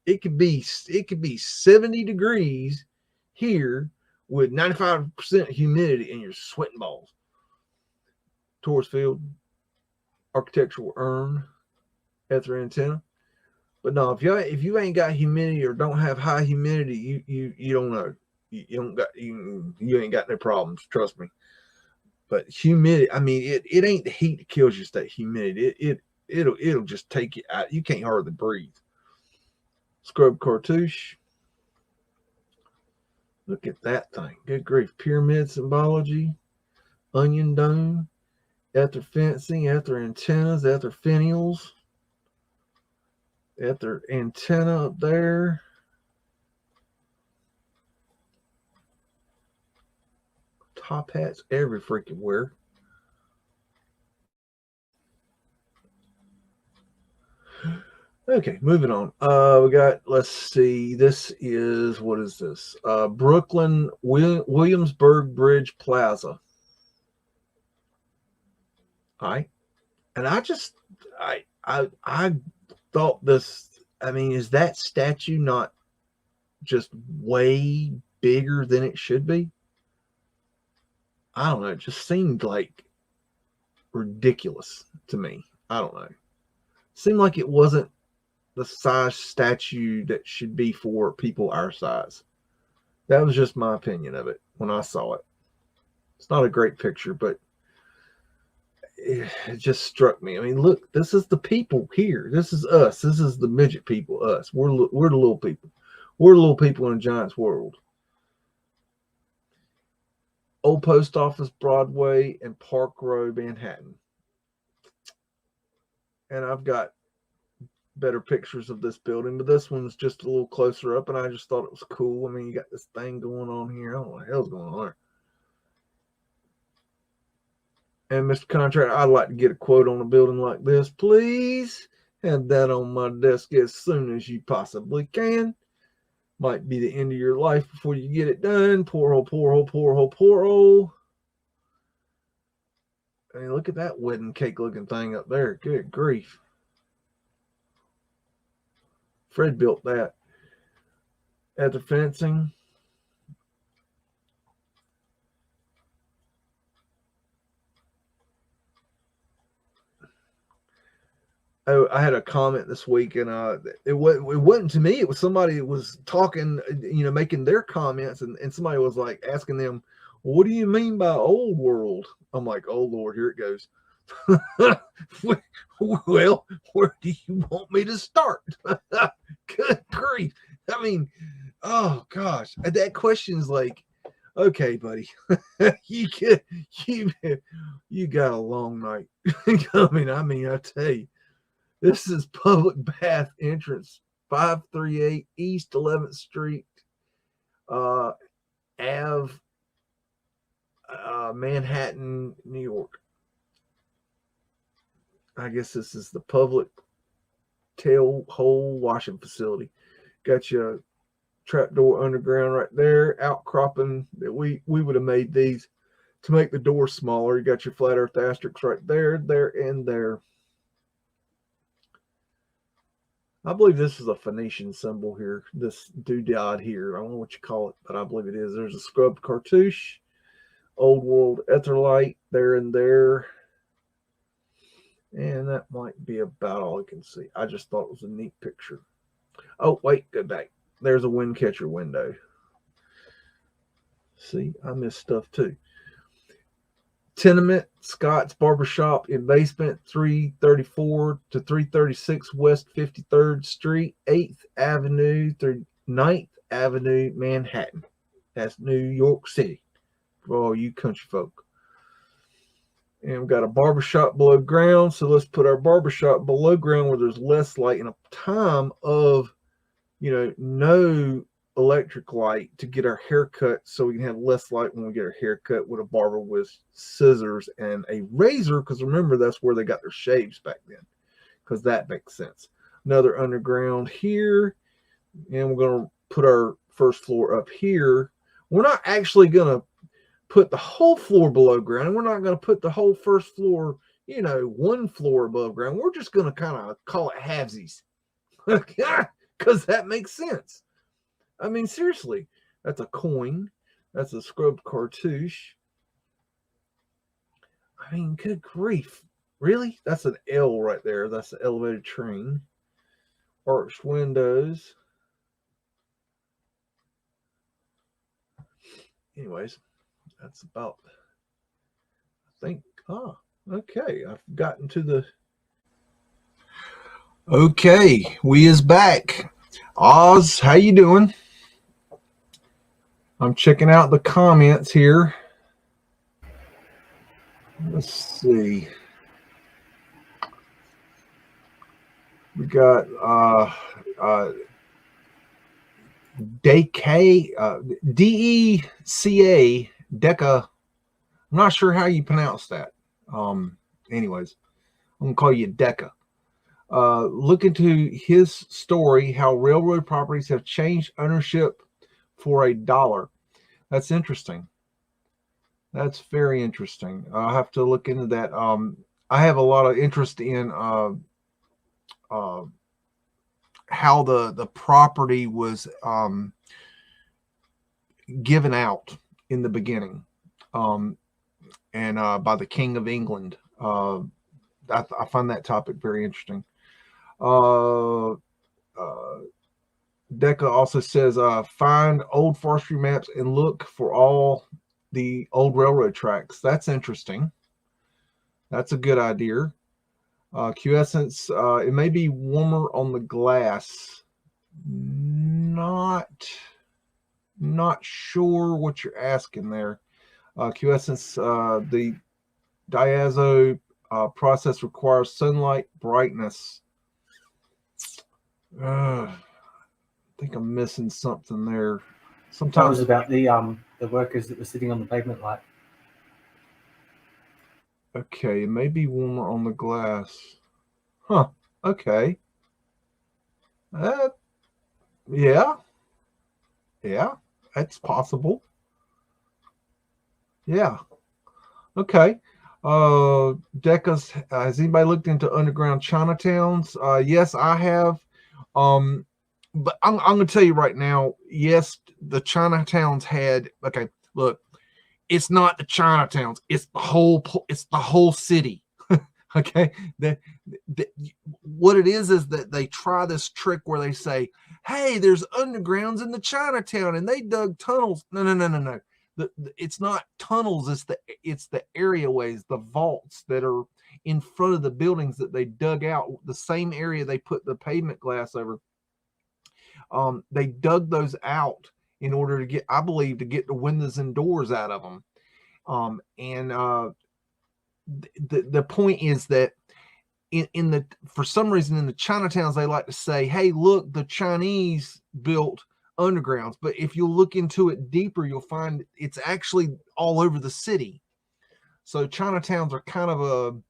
it could be 70 degrees here with 95% humidity and you're sweating balls. Torres Field, architectural urn at their antenna. But no, if you ain't got humidity or don't have high humidity, you don't know. You ain't got no problems. Trust me. But humidity, I mean, it ain't the heat that kills you. It's that humidity. It'll just take you out. You can't hardly breathe. Scrub cartouche. Look at that thing. Good grief. Pyramid symbology. Onion dome. Ether fencing. Ether antennas. Ether finials. Ether antenna up there. Top hats every freaking where. Okay, moving on. We got, let's see, this is, what is this? Brooklyn Williamsburg Bridge Plaza. All right. And I thought this, I mean, is that statue not just way bigger than it should be? I don't know. It just seemed like ridiculous to me. I don't know. It seemed like it wasn't the size statue that should be for people our size. That was just my opinion of it when I saw it. It's not a great picture, but it just struck me. I mean, look, this is the people here. This is us. This is the midget people, us. We're the little people. We're the little people in a giant's world. Old Post Office, Broadway, and Park Road, Manhattan. And I've got better pictures of this building, but this one's just a little closer up, and I just thought it was cool. I mean, you got this thing going on here. I don't know what the hell's going on there. And Mr. Contractor, I'd like to get a quote on a building like this, please. Have that on my desk as soon as you possibly can. Might be the end of your life before you get it done. Poor hole, poor hole, poor hole, poor hole. I mean, look at that wedding cake looking thing up there. Good grief. Fred built that. at the fencing. Oh, I had a comment this week, and it wasn't to me. It was somebody that was talking, making their comments, and somebody was like asking them, "What do you mean by old world?" I'm like, "Oh Lord, here it goes." Well, where do you want me to start? Good grief! I mean, oh gosh, that question's like, okay, buddy, you got a long night coming. I mean, I tell you. This is public bath entrance, 538 East 11th Street, Ave, Manhattan, New York. I guess this is the public tail hole washing facility. Got your trapdoor underground right there, outcropping that we would have made these to make the door smaller. You got your flat earth asterisks right there, there, and there. I believe this is a Phoenician symbol here, this doodad here. I don't know what you call it, but I believe it is. There's a scrubbed cartouche, old world etherlite there and there. And that might be about all I can see. I just thought it was a neat picture. Oh, wait, go back. There's a wind catcher window. See, I missed stuff too. Tenement, Scott's Barbershop in basement, 334 to 336 West 53rd Street, 8th Avenue through 9th Avenue, Manhattan. That's New York City for all you country folk. And we've got a barbershop below ground, so let's put our barbershop below ground where there's less light in a time of, no electric light to get our hair cut, so we can have less light when we get our hair cut with a barber with scissors and a razor, because remember, that's where they got their shaves back then, because that makes sense. Another underground here, and we're going to put our first floor up here. We're not actually going to put the whole floor below ground. We're not going to put the whole first floor, one floor above ground. We're just going to kind of call it halvesies, because that makes sense. I mean, seriously, that's a coin. That's a scrubbed cartouche. I mean, good grief. Really? That's an L right there. That's the elevated train. Arched windows. Anyways, that's about, I think, okay. I've gotten to the... Okay, we is back. Oz, how you doing? I'm checking out the comments here. Let's see. We got DECA, Deca. I'm not sure how you pronounce that. Anyways, I'm gonna call you Deca. Look into his story, how railroad properties have changed ownership for $1. That's interesting. That's very interesting. I'll have to look into that. I have a lot of interest in how the property was given out in the beginning, and by the King of England. I find that topic very interesting. Deca also says, find old forestry maps and look for all the old railroad tracks. That's interesting. That's a good idea. Quiescence, it may be warmer on the glass. Not sure what you're asking there. Quiescence, the diazo process requires sunlight brightness. I think I'm missing something there. Sometimes that was about the workers that were sitting on the pavement light. Okay, it may be warmer on the glass. Huh. Okay. Yeah. Yeah, that's possible. Yeah. Okay. Deca's, has anybody looked into underground Chinatowns? Yes, I have. but I'm going to tell you right now, yes, the Chinatowns had, okay, look, it's not the Chinatowns, it's the whole city. Okay. What it is that they try this trick where they say, hey, there's undergrounds in the Chinatown and they dug tunnels. No. It's not tunnels. It's the areaways, the vaults that are in front of the buildings that they dug out. The same area they put the pavement glass over. They dug those out in order to get, I believe, to get the windows and doors out of them. The point is that for some reason in the Chinatowns, they like to say, hey, look, the Chinese built undergrounds. But if you look into it deeper, you'll find it's actually all over the city. So Chinatowns are kind of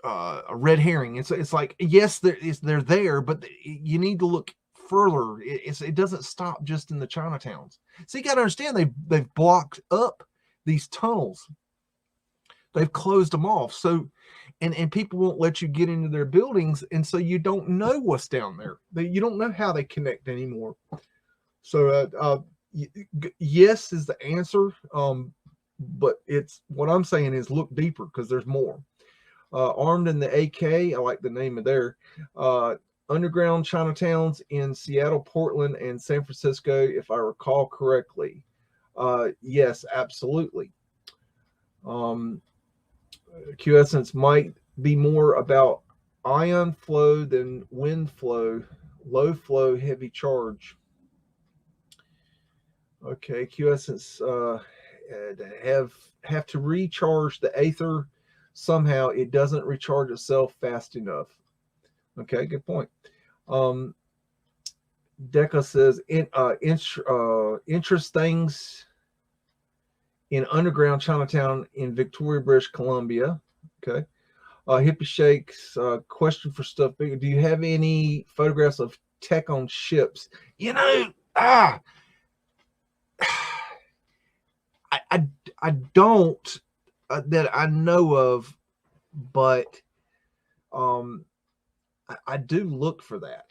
a red herring. It's like, yes, they're there, but you need to look further. It doesn't stop just in the Chinatowns. So you got to understand they've blocked up these tunnels. They've closed them off. So, and people won't let you get into their buildings. And so you don't know what's down there. You don't know how they connect anymore. So, yes is the answer. But it's what I'm saying is look deeper because there's more. Armed in the AK, I like the name of their underground Chinatowns in Seattle, Portland, and San Francisco, if I recall correctly. Yes, absolutely. Quiescence might be more about ion flow than wind flow, low flow, heavy charge. Okay, quiescence have to recharge the aether somehow. It doesn't recharge itself fast enough. Okay, good point. Deca says interest things in underground Chinatown in Victoria, British Columbia. Okay. Hippie Shakes, question for stuff bigger. Do you have any photographs of tech on ships? You know, I don't that I know of, but I do look for that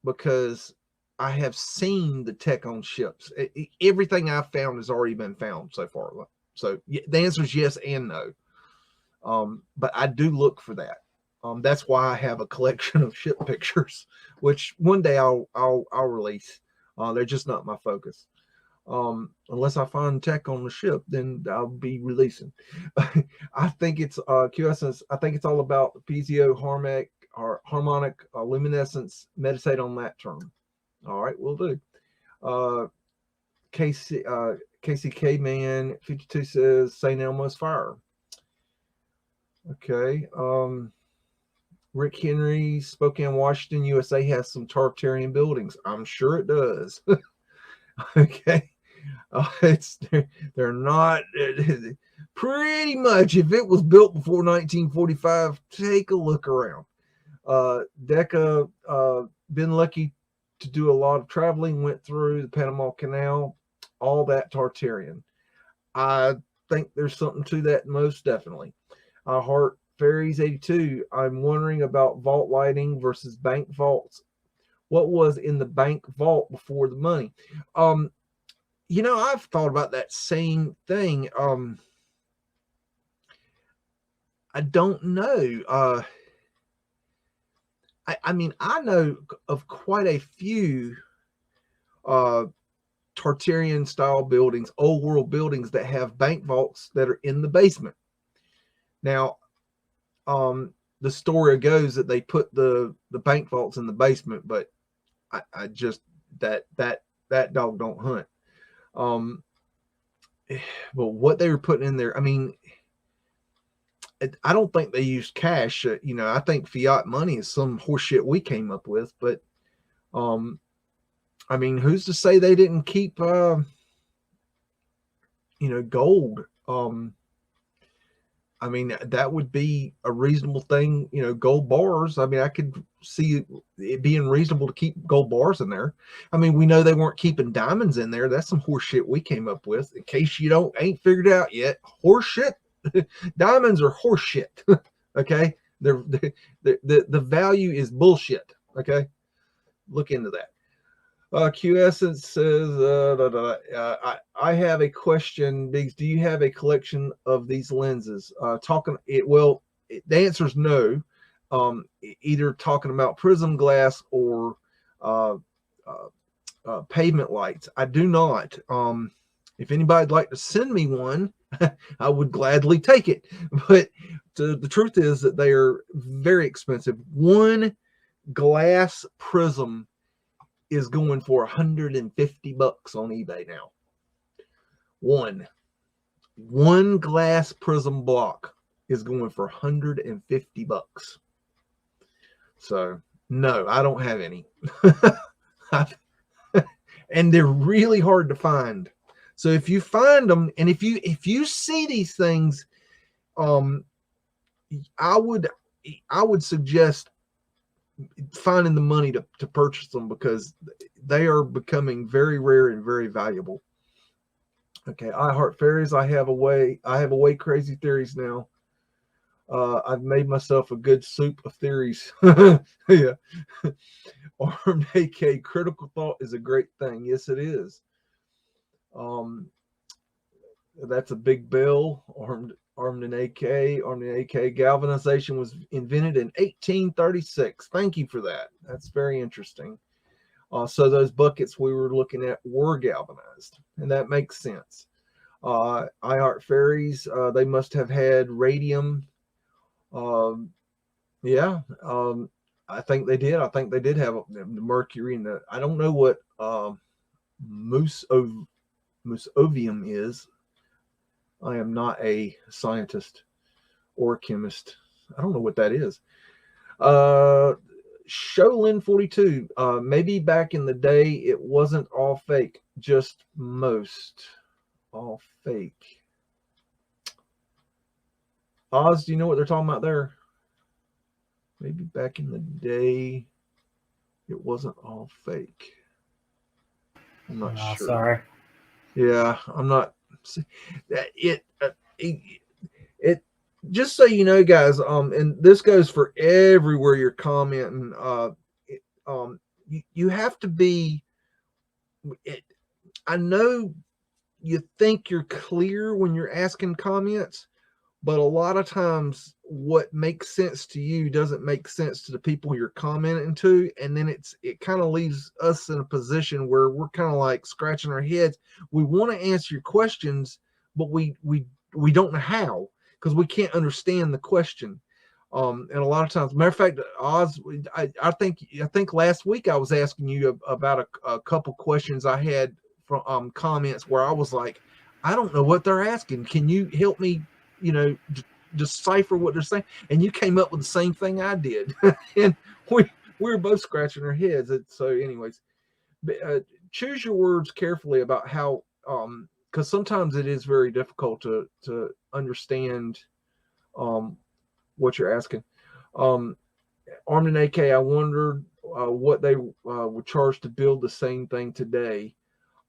because I have seen the tech on ships. Everything I've found has already been found so far. So the answer is yes and no. But I do look for that. That's why I have a collection of ship pictures, which one day I'll release. They're just not my focus. Unless I find tech on the ship, then I'll be releasing. I think it's QSS. I think it's all about the piezo harmonic luminescence. Meditate on that term. All right, we'll do. KCK Man 52 says St. Elmo's fire. Okay. Rick Henry, Spokane, Washington, USA has some Tartarian buildings. I'm sure it does. Okay. They're not pretty much. If it was built before 1945, take a look around. Deca, been lucky to do a lot of traveling, went through the Panama Canal, all that Tartarian. I think there's something to that, most definitely. Heart Fairies 82, I'm wondering about vault lighting versus bank vaults. What was in the bank vault before the money? You know, I've thought about that same thing. I don't know. I mean, I know of quite a few Tartarian style buildings, old world buildings that have bank vaults that are in the basement. Now, the story goes that they put the bank vaults in the basement, but I just that dog don't hunt. But what they were putting in there, I mean, I don't think they used cash. You know, I think fiat money is some horseshit we came up with. But, I mean, who's to say they didn't keep, you know, gold? I mean, that would be a reasonable thing. You know, gold bars. I mean, I could see it being reasonable to keep gold bars in there. I mean, we know they weren't keeping diamonds in there. That's some horseshit we came up with. In case you ain't figured out yet, horseshit. Diamonds are horseshit. Okay, the value is bullshit. Okay, look into that. Q Essence says, I have a question, Biggs. Do you have a collection of these lenses? The answer is no. Either talking about prism glass or uh, pavement lights. I do not. If anybody'd like to send me one, I would gladly take it. But the truth is that they are very expensive. One glass prism is going for $150 on eBay now. One glass prism block is going for $150. So no, I don't have any. And they're really hard to find. So if you find them, and if you see these things, I would suggest finding the money to purchase them, because they are becoming very rare and very valuable. Okay, I heart fairies. I have away crazy theories now. I've made myself a good soup of theories. Yeah. Armed AK, critical thought is a great thing. Yes, it is. That's a big bill. Armed in AK. Galvanization was invented in 1836. Thank you for that. That's very interesting. So those buckets we were looking at were galvanized, and that makes sense. I Heart Fairies, they must have had radium. Yeah, I think they did. I think they did have the mercury in the. I don't know what musovium is. I am not a scientist or a chemist. I don't know what that is. Sholin 42. Maybe back in the day it wasn't all fake, just most all fake. Oz, do you know what they're talking about there? Maybe back in the day it wasn't all fake. I'm not sure. Sorry. Yeah, I'm not. It just so you know, guys, and this goes for everywhere you're commenting. You have to be. I know you think you're clear when you're asking comments, but a lot of times what makes sense to you doesn't make sense to the people you're commenting to, and then it kind of leaves us in a position where we're kind of like scratching our heads. We want to answer your questions, but we don't know how, because we can't understand the question. And a lot of times, matter of fact, Oz, I think last week I was asking you about a couple questions I had from comments where I was like, I don't know what they're asking. Can you help me? Decipher what they're saying, and you came up with the same thing I did, and we were both scratching our heads. So, anyways, choose your words carefully about how, because sometimes it is very difficult to understand what you're asking. Armed and AK, I wondered what they would charge to build the same thing today.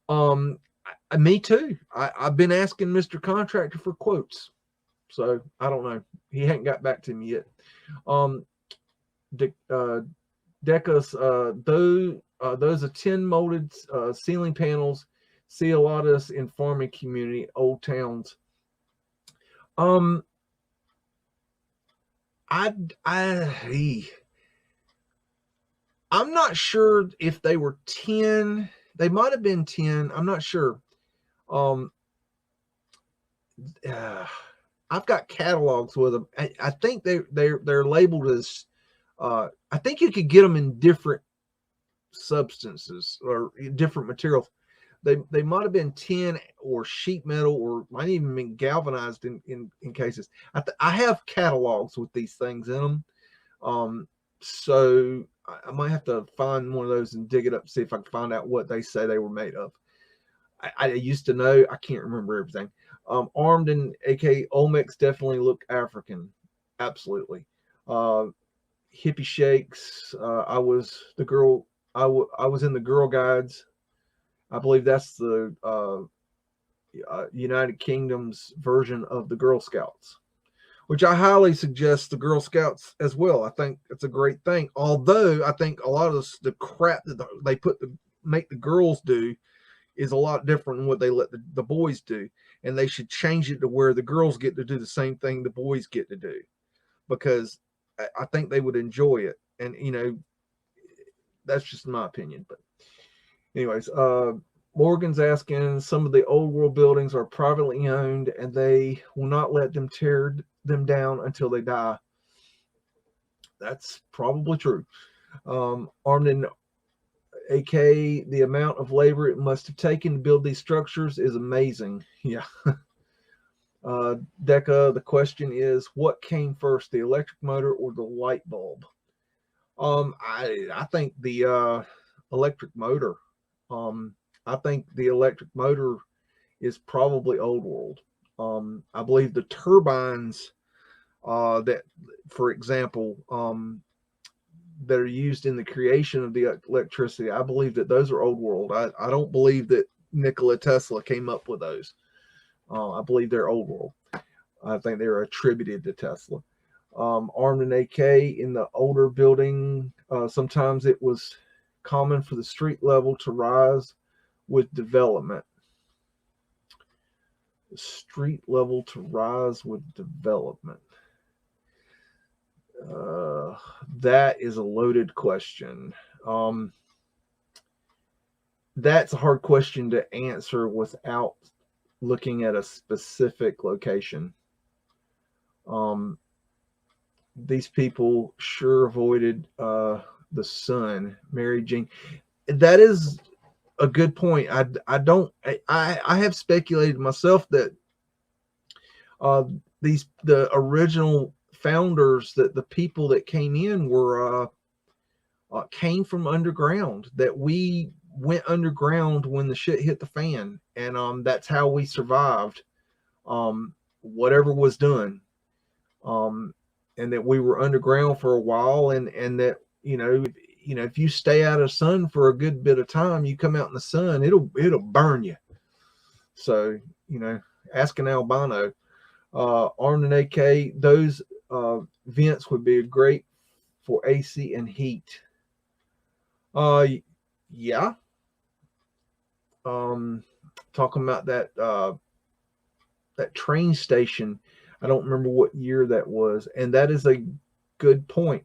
Me too. I've been asking Mr. Contractor for quotes. So I don't know. He hadn't got back to me yet. Decas, those are 10 molded ceiling panels. See a lot of this in farming community, old towns. I'm not sure if they were 10. They might have been 10. I'm not sure. I've got catalogs with them. I think they're labeled as. I think you could get them in different substances or different materials. They might have been tin or sheet metal, or might even been galvanized in cases. I have catalogs with these things in them. So I might have to find one of those and dig it up, see if I can find out what they say they were made of. I used to know. I can't remember everything. Armed and AK Olmecs definitely look African. Absolutely. Hippie shakes. I was the girl. I was in the Girl Guides. I believe that's the United Kingdom's version of the Girl Scouts. which I highly suggest the Girl Scouts as well. I think it's a great thing. Although I think a lot of the crap that they make the girls do is a lot different than what they let the boys do. And they should change it to where the girls get to do the same thing the boys get to do, because I think they would enjoy it. And, you know, that's just my opinion. But anyways, Morgan's asking, some of the old world buildings are privately owned and they will not let them tear them down until they die. That's probably true. Armed in AK, the amount of labor it must have taken to build these structures is amazing. Yeah. Deca, the question is, what came first, the electric motor or the light bulb? I think the electric motor. I think the electric motor is probably old world. I believe the turbines that, for example, that are used in the creation of the electricity, I believe that those are old world. I don't believe that Nikola Tesla came up with those. I believe they're old world. I think they're attributed to Tesla. Armed in AK in the older building, sometimes it was common for the street level to rise with development. The street level to rise with development. That is a loaded question. That's a hard question to answer without looking at a specific location. These people sure avoided the sun. Mary Jane. That is a good point. I have speculated myself that the original founders, that the people that came in were came from underground, that we went underground when the shit hit the fan, and that's how we survived whatever was done, and that we were underground for a while, and that if you stay out of sun for a good bit of time, you come out in the sun, it'll burn you. So ask an albino. Armed and AK, those vents would be great for AC and heat. Yeah. Talking about that train station, I don't remember what year that was, and that is a good point.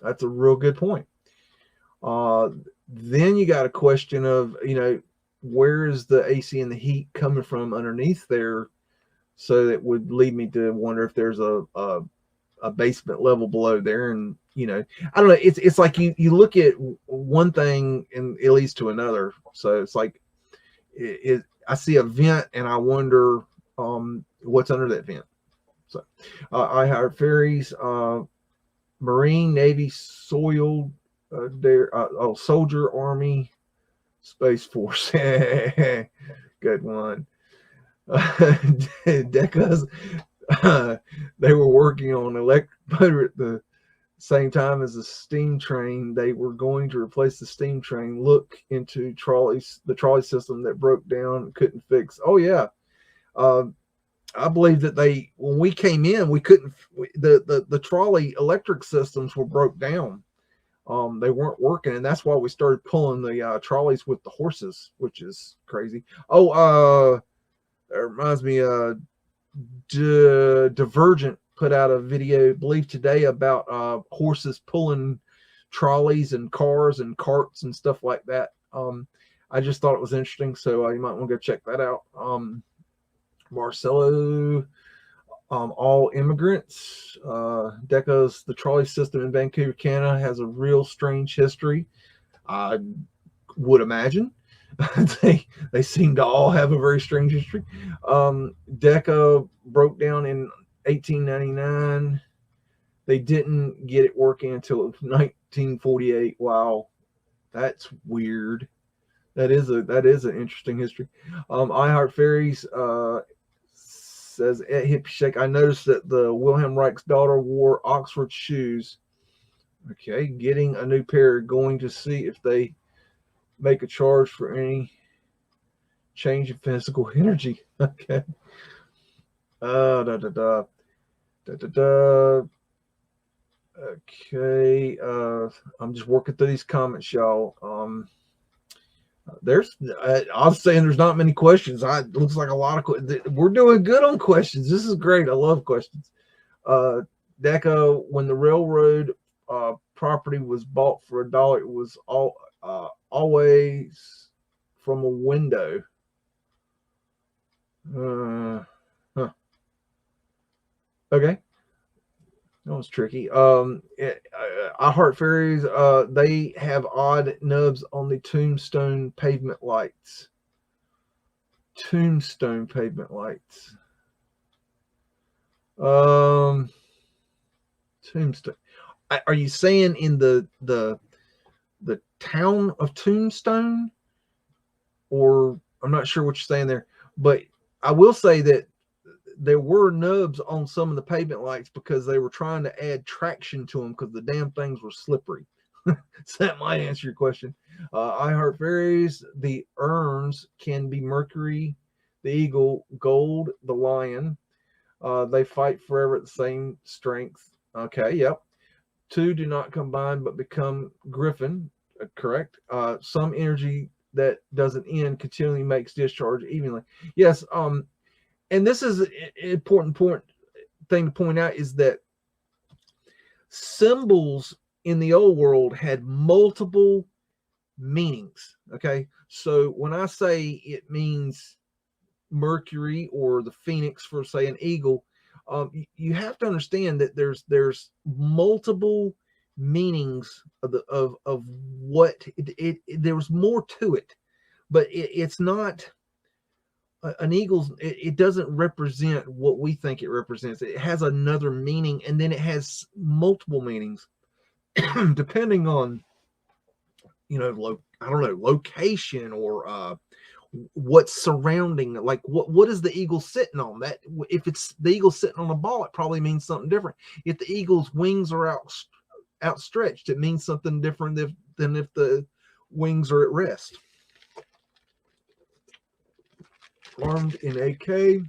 That's a real good point. Then you got a question of, where is the AC and the heat coming from underneath there? So that would lead me to wonder if there's a basement level below there. And, I don't know. It's like you look at one thing and it leads to another. So it's like I see a vent and I wonder what's under that vent. So I hired ferries, Marine, Navy, soil, soldier, Army, Space Force. Good one. Decas, they were working on electric motor at the same time as the steam train. They were going to replace the steam train. Look into the trolley system that broke down and couldn't fix. Oh yeah. I believe that when we came in, we couldn't, the trolley electric systems were broke down. They weren't working, and that's why we started pulling the trolleys with the horses, which is crazy. It reminds me, Divergent put out a video, I believe today, about horses pulling trolleys and cars and carts and stuff like that. I just thought it was interesting, so you might want to go check that out. Marcelo, all immigrants. Deca's, the trolley system in Vancouver, Canada has a real strange history, I would imagine. They seem to all have a very strange history. Deca broke down in 1899. They didn't get it working until 1948. Wow, that's weird. That is an interesting history. I Heart Fairies says at Hippie Shake, I noticed that the Wilhelm Reich's daughter wore Oxford shoes. Okay, getting a new pair, going to see if they make a charge for any change in physical energy. Okay. Okay, I'm just working through these comments, y'all. I was saying there's not many questions. It looks like a lot of we're doing good on questions. This is great. I love questions. Deco, when the railroad property was bought for $1, it was always from a window. Okay. That was tricky. I Heart Fairies, they have odd nubs on the tombstone pavement lights. Tombstone pavement lights. Tombstone. Are you saying in the town of Tombstone? Or I'm not sure what you're saying there, but I will say that there were nubs on some of the pavement lights because they were trying to add traction to them because the damn things were slippery. So that might answer your question. I Heart Fairies, the urns can be Mercury, the eagle, gold, the lion. They fight forever at the same strength. Okay, yep. Two do not combine but become griffin. Correct. Some energy that doesn't end continually makes discharge evenly. Yes. And this is an important thing to point out, is that symbols in the old world had multiple meanings. Okay, so when I say it means Mercury or the phoenix for, say, an eagle, you have to understand that there's multiple meanings of what there was more to it, but it's not an eagle's. It doesn't represent what we think it represents. It has another meaning, and then it has multiple meanings depending on, I don't know, location or what's surrounding, like what is the eagle sitting on. That if it's the eagle sitting on a ball, it probably means something different. If the eagle's wings are outstretched, it means something different than if the wings are at rest. Armed in AK.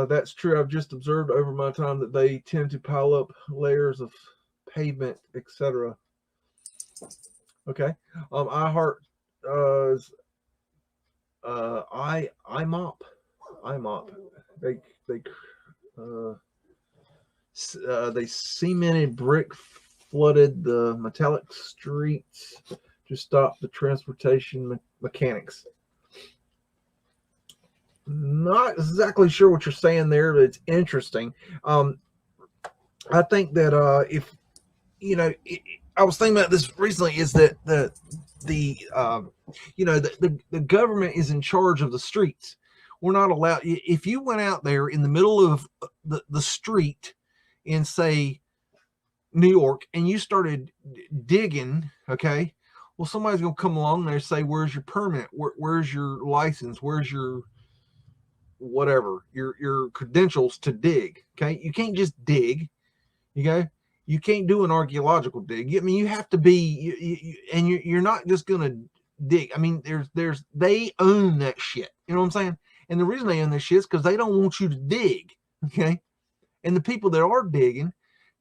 That's true. I've just observed over my time that they tend to pile up layers of pavement, etc. Okay. I Heart IMOP. They cemented brick flooded the metallic streets to stop the transportation mechanics. Not exactly sure what you're saying there, but it's interesting. I think that if I was thinking about this recently, is that the government is in charge of the streets. We're not allowed. If you went out there in the middle of the street in, say, New York, and you started digging, okay, well, somebody's gonna come along there and say, "Where's your permit? Where's your license? Where's your whatever, your credentials to dig?" Okay, you can't just dig. You can't do an archaeological dig. I mean, you have to be, and you're not just gonna dig. I mean, they own that shit. You know what I'm saying? And the reason they own that shit is because they don't want you to dig. Okay, and the people that are digging,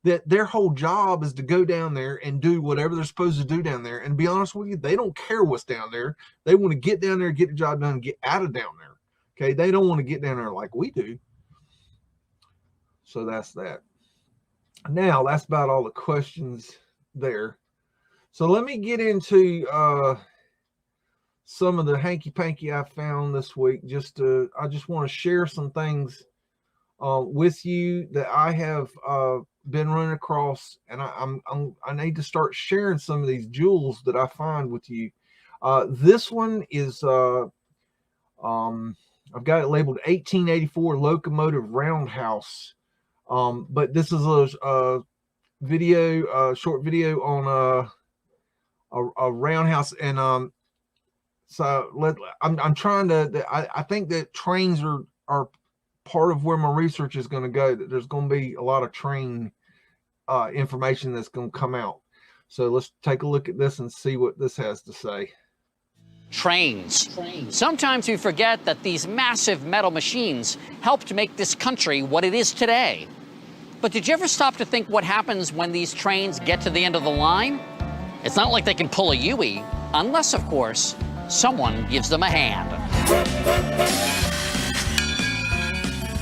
that their whole job is to go down there and do whatever they're supposed to do down there. And to be honest with you, they don't care what's down there. They want to get down there, get the job done, and get out of down there. Okay, they don't want to get down there like we do. So that's that. Now, that's about all the questions there. So let me get into some of the hanky-panky I found this week. I just want to share some things with you that I have been running across, and I need to start sharing some of these jewels that I find with you. This one is I've got it labeled 1884 locomotive roundhouse. But this is a short video on a roundhouse, and so I'm trying to. I think that trains are part of where my research is going to go. That there's going to be a lot of train information that's going to come out. So let's take a look at this and see what this has to say. Trains. Sometimes we forget that these massive metal machines helped make this country what it is today. But did you ever stop to think what happens when these trains get to the end of the line? It's not like they can pull a U-E, unless, of course, someone gives them a hand.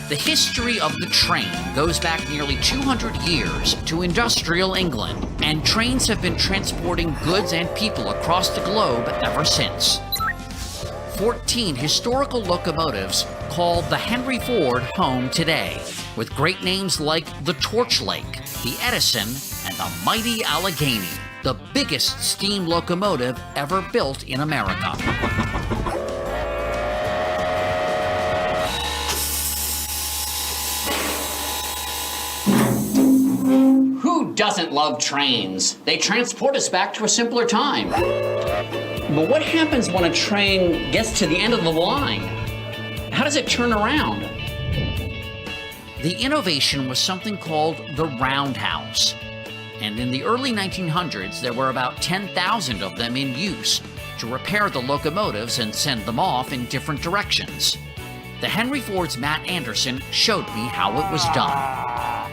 The history of the train goes back nearly 200 years to industrial England, and trains have been transporting goods and people across the globe ever since. 14 historical locomotives call the Henry Ford home today, with great names like the Torch Lake, the Edison, and the mighty Allegheny, the biggest steam locomotive ever built in America. Who doesn't love trains? They transport us back to a simpler time. But what happens when a train gets to the end of the line? How does it turn around? The innovation was something called the roundhouse. And in the early 1900s, there were about 10,000 of them in use to repair the locomotives and send them off in different directions. The Henry Ford's Matt Anderson showed me how it was done.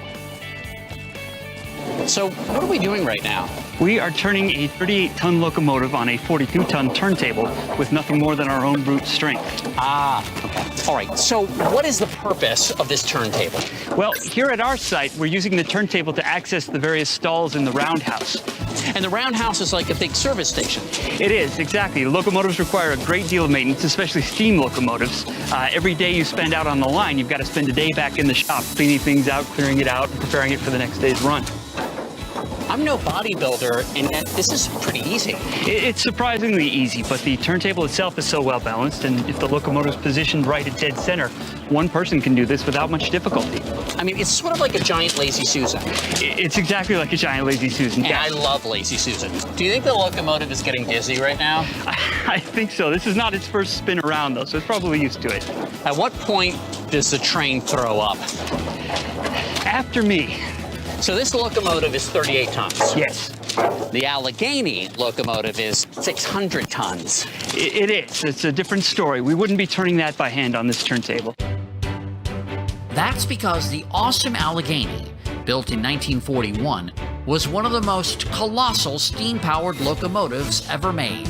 So what are we doing right now? We are turning a 38-ton locomotive on a 42-ton turntable with nothing more than our own brute strength. Okay. All right, so what is the purpose of this turntable? Well, here at our site, we're using the turntable to access the various stalls in the roundhouse. And the roundhouse is like a big service station. It is, exactly. Locomotives require a great deal of maintenance, especially steam locomotives. Every day you spend out on the line, you've got to spend a day back in the shop, cleaning things out, clearing it out, and preparing it for the next day's run. I'm no bodybuilder, and yet this is pretty easy. It's surprisingly easy, but the turntable itself is so well balanced, and if the locomotive's positioned right at dead center, one person can do this without much difficulty. I mean, it's sort of like a giant Lazy Susan. It's exactly like a giant Lazy Susan. And I love Lazy Susan. Do you think the locomotive is getting dizzy right now? I think so. This is not its first spin around, though, so it's probably used to it. At what point does the train throw up? After me. So this locomotive is 38 tons. Yes. The Allegheny locomotive is 600 tons. It is. It's a different story. We wouldn't be turning that by hand on this turntable. That's because the awesome Allegheny, built in 1941, was one of the most colossal steam-powered locomotives ever made.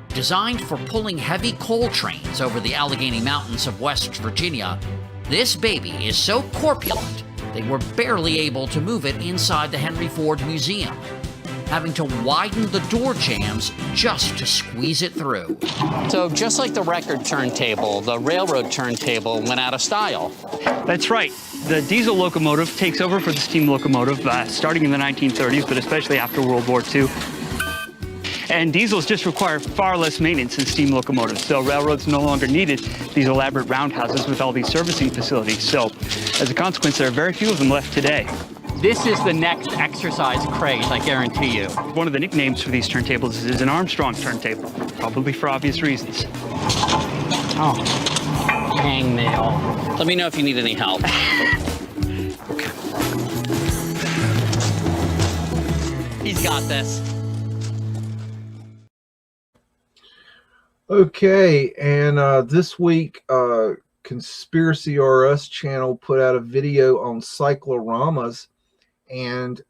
Designed for pulling heavy coal trains over the Allegheny Mountains of West Virginia, this baby is so corpulent they were barely able to move it inside the Henry Ford Museum, having to widen the door jambs just to squeeze it through. So just like the record turntable, the railroad turntable went out of style. That's right. The diesel locomotive takes over for the steam locomotive starting in the 1930s, but especially after World War II. And diesels just require far less maintenance than steam locomotives, so railroads no longer needed these elaborate roundhouses with all these servicing facilities. So, as a consequence, there are very few of them left today. This is the next exercise craze, I guarantee you. One of the nicknames for these turntables is an Armstrong turntable, probably for obvious reasons. Oh, hangnail. Let me know if you need any help. Okay. He's got this. Okay, and this week, Conspiracy or Us channel put out a video on cycloramas, and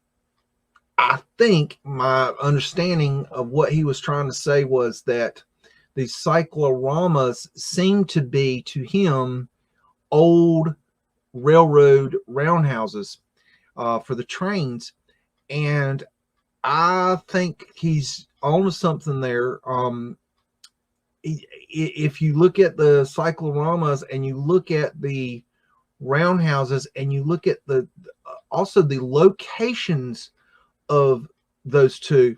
I think my understanding of what he was trying to say was that these cycloramas seem to be, to him, old railroad roundhouses for the trains, and I think he's on to something there. If you look at the cycloramas and you look at the roundhouses and you look at the also the locations of those two,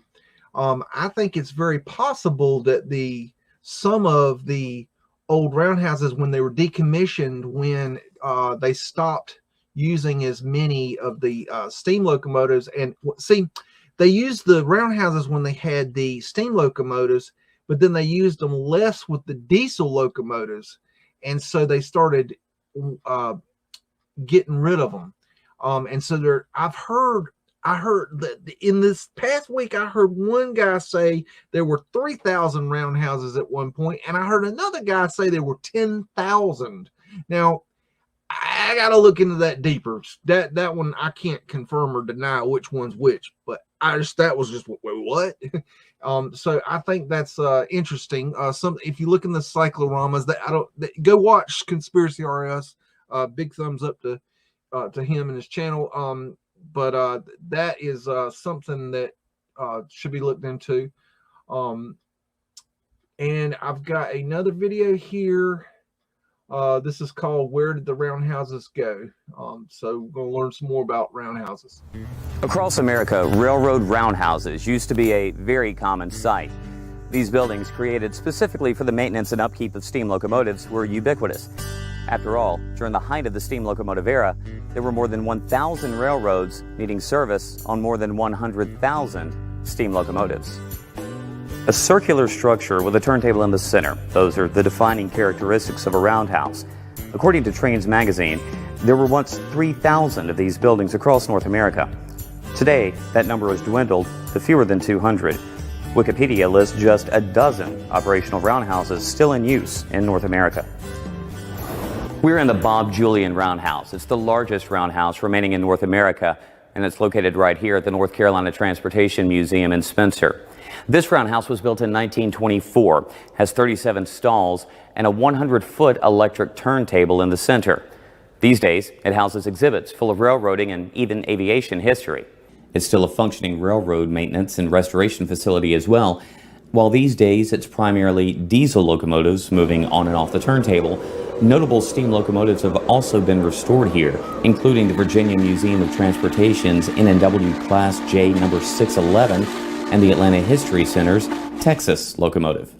I think it's very possible that some of the old roundhouses, when they were decommissioned, when they stopped using as many of the steam locomotives, and see, they used the roundhouses when they had the steam locomotives, but then they used them less with the diesel locomotives, and so they started getting rid of them. And so I've heard I heard that in this past week, I heard one guy say there were 3,000 roundhouses at one point, and I heard another guy say there were 10,000. Now, I got to look into that deeper. That one I can't confirm or deny which one's which, but that was just what. So I think that's interesting. If you look in the cycloramas, go watch Conspiracy RS. Big thumbs up to him and his channel. But that is something that should be looked into. And I've got another video here. This is called "Where Did the Roundhouses Go?" So we're going to learn some more about roundhouses. Across America, railroad roundhouses used to be a very common sight. These buildings, created specifically for the maintenance and upkeep of steam locomotives, were ubiquitous. After all, during the height of the steam locomotive era, there were more than 1,000 railroads needing service on more than 100,000 steam locomotives. A circular structure with a turntable in the center. Those are the defining characteristics of a roundhouse. According to Trains magazine, there were once 3,000 of these buildings across North America. Today, that number has dwindled to fewer than 200. Wikipedia lists just a dozen operational roundhouses still in use in North America. We're in the Bob Julian Roundhouse. It's the largest roundhouse remaining in North America, and it's located right here at the North Carolina Transportation Museum in Spencer. This roundhouse was built in 1924, has 37 stalls, and a 100-foot electric turntable in the center. These days, it houses exhibits full of railroading and even aviation history. It's still a functioning railroad maintenance and restoration facility as well. While these days it's primarily diesel locomotives moving on and off the turntable, notable steam locomotives have also been restored here, including the Virginia Museum of Transportation's NNW Class J number 611 and the Atlanta History Center's Texas locomotive.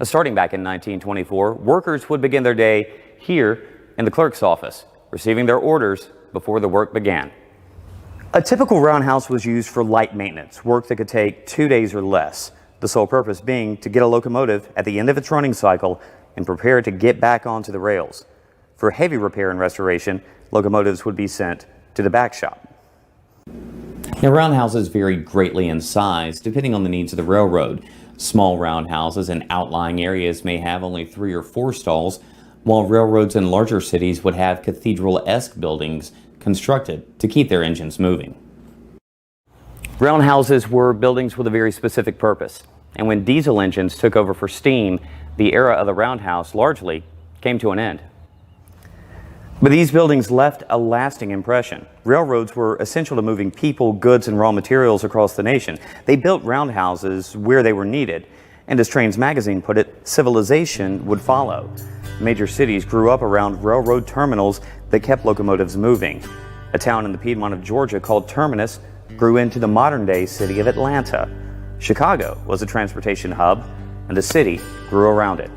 Starting back in 1924, workers would begin their day here in the clerk's office, receiving their orders before the work began. A typical roundhouse was used for light maintenance, work that could take 2 days or less, the sole purpose being to get a locomotive at the end of its running cycle and prepare to get back onto the rails. For heavy repair and restoration, locomotives would be sent to the back shop. Now, roundhouses vary greatly in size depending on the needs of the railroad. Small roundhouses in outlying areas may have only 3 or 4 stalls, while railroads in larger cities would have cathedral-esque buildings constructed to keep their engines moving. Roundhouses were buildings with a very specific purpose, and when diesel engines took over for steam, the era of the roundhouse largely came to an end. But these buildings left a lasting impression. Railroads were essential to moving people, goods, and raw materials across the nation. They built roundhouses where they were needed, and as Trains magazine put it, civilization would follow. Major cities grew up around railroad terminals that kept locomotives moving. A town in the Piedmont of Georgia called Terminus grew into the modern-day city of Atlanta. Chicago was a transportation hub, and the city grew around it.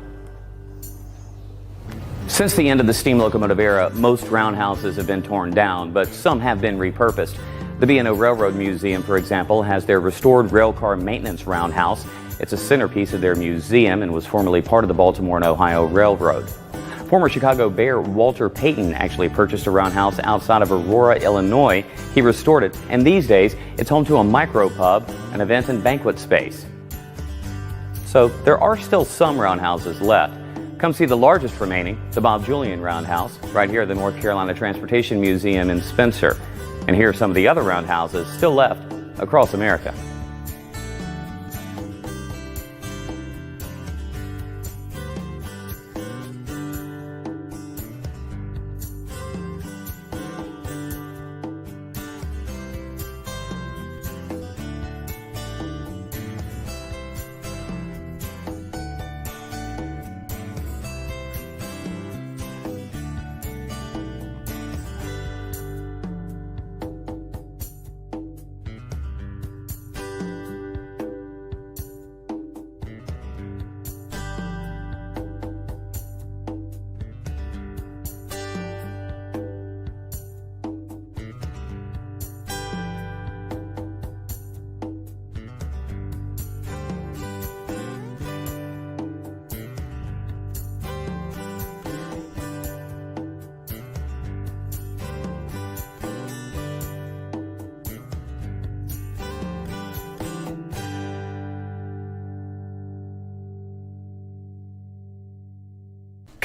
Since the end of the steam locomotive era, most roundhouses have been torn down, but some have been repurposed. The B&O Railroad Museum, for example, has their restored railcar maintenance roundhouse. It's a centerpiece of their museum and was formerly part of the Baltimore and Ohio Railroad. Former Chicago Bear Walter Payton actually purchased a roundhouse outside of Aurora, Illinois. He restored it, and these days it's home to a micro pub, an event and banquet space. So there are still some roundhouses left. Come see the largest remaining, the Bob Julian Roundhouse, right here at the North Carolina Transportation Museum in Spencer. And here are some of the other roundhouses still left across America.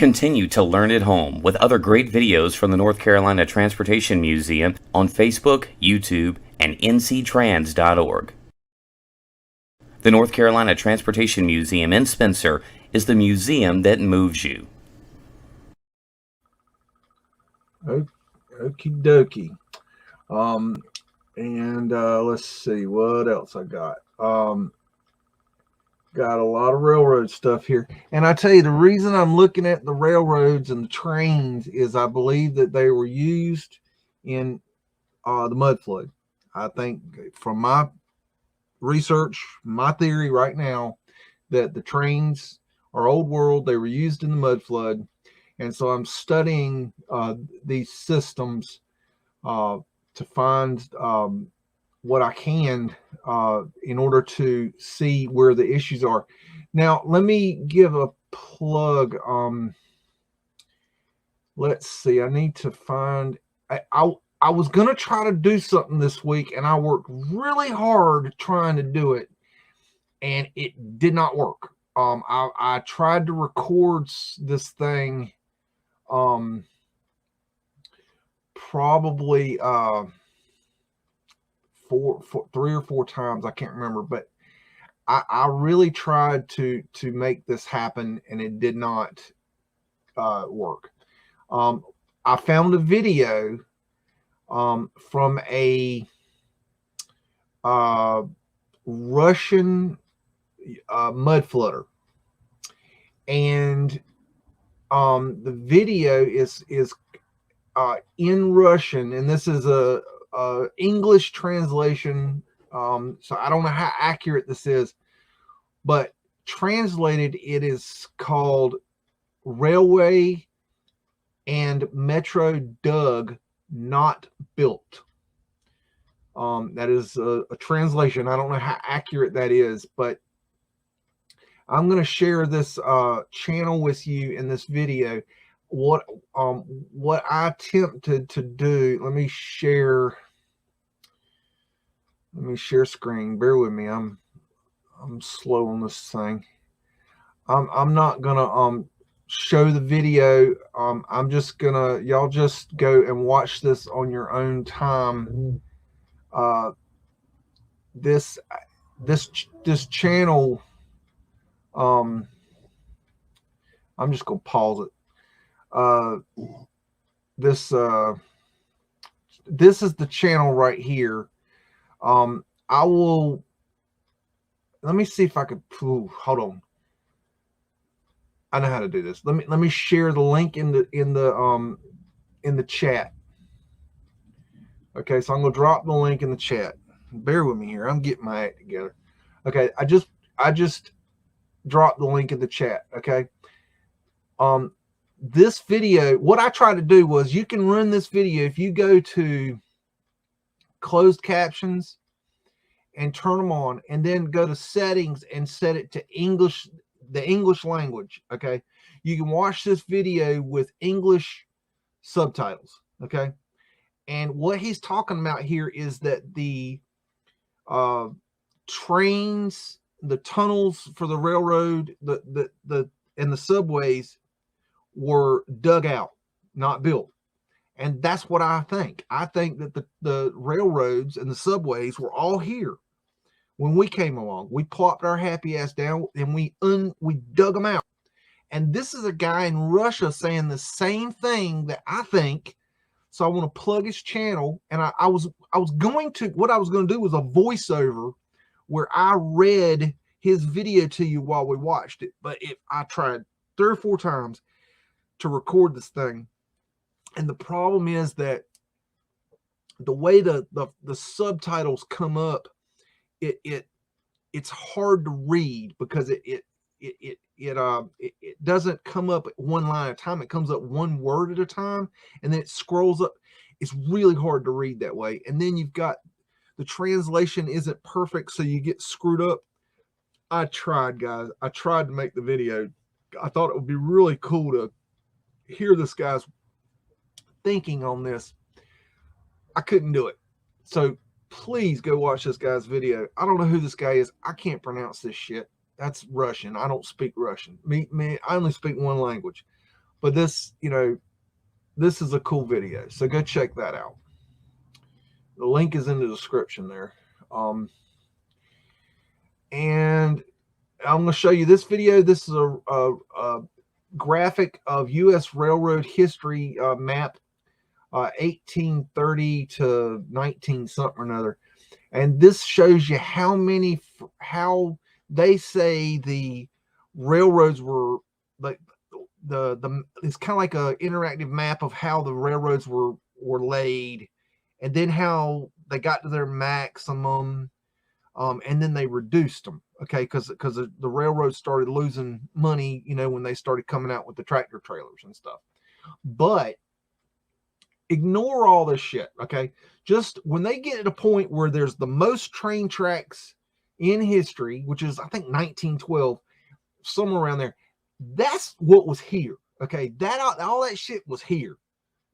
Continue to learn at home with other great videos from the North Carolina Transportation Museum on Facebook, YouTube, and nctrans.org. The North Carolina Transportation Museum in Spencer is the museum that moves you. Okie dokie. Let's see what else I got. Got a lot of railroad stuff here. And I tell you, the reason I'm looking at the railroads and the trains is I believe that they were used in the Mudflood. I think from my research, my theory right now, that the trains are old world. They were used in the Mudflood. And so I'm studying these systems to find what I can in order to see where the issues are. Now, let me give a plug. Let's see. I need to find. I was going to try to do something this week, and I worked really hard trying to do it, and it did not work. I tried to record this thing probably 3 or 4 times. I can't remember, but I really tried to make this happen, and it did not work. I found a video from a Russian mud flooder, and the video is in Russian, and this is a English translation, so I don't know how accurate this is, but translated it is called Railway and Metro Dug Not Built. That is a translation. I don't know how accurate that is, but I'm going to share this channel with you in this video. What I attempted to do, let me share screen. Bear with me. I'm slow on this thing. I'm not gonna show the video. I'm just gonna, y'all just go and watch this on your own time. This channel, I'm just gonna pause it. This is the channel right here. I will, let me see if I could, hold on. I know how to do this. Let me share the link in the chat. Okay, so I'm gonna drop the link in the chat. Bear with me here. I'm getting my act together. Okay, I just dropped the link in the chat. Okay. This video, what I tried to do was, you can run this video if you go to closed captions and turn them on, and then go to settings and set it to English, the English language. Okay, you can watch this video with English subtitles. Okay, and what he's talking about here is that the trains, the tunnels for the railroad, and the subways were dug out, not built. And that's what I think. I think that the railroads and the subways were all here when we came along. We plopped our happy ass down and we dug them out. And this is a guy in Russia saying the same thing that I think. So I want to plug his channel. And what I was going to do was a voiceover where I read his video to you while we watched it. But I tried 3 or 4 times to record this thing, and the problem is that the way the subtitles come up, it's hard to read, because it doesn't come up at one line at a time. It comes up one word at a time, and then it scrolls up. It's really hard to read that way. And then you've got the translation isn't perfect, so you get screwed up. I tried, guys. I tried to make the video. I thought it would be really cool to hear this guy's thinking on this. I couldn't do it. So please go watch this guy's video. I don't know who this guy is. I can't pronounce this shit. That's Russian. I don't speak Russian. Me, I only speak one language. But this, you know, this is a cool video, so go check that out. The link is in the description there. And I'm going to show you this video. This is a graphic of U.S. railroad history map, 1830 to 19 something or another. And this shows you how they say the railroads were, like, it's kind of like an interactive map of how the railroads were laid, and then how they got to their maximum, and then they reduced them, okay, because the railroads started losing money, you know, when they started coming out with the tractor trailers and stuff. But ignore all this shit, okay? Just when they get at a point where there's the most train tracks in history, which is, I think, 1912, somewhere around there, that's what was here, okay? All that shit was here,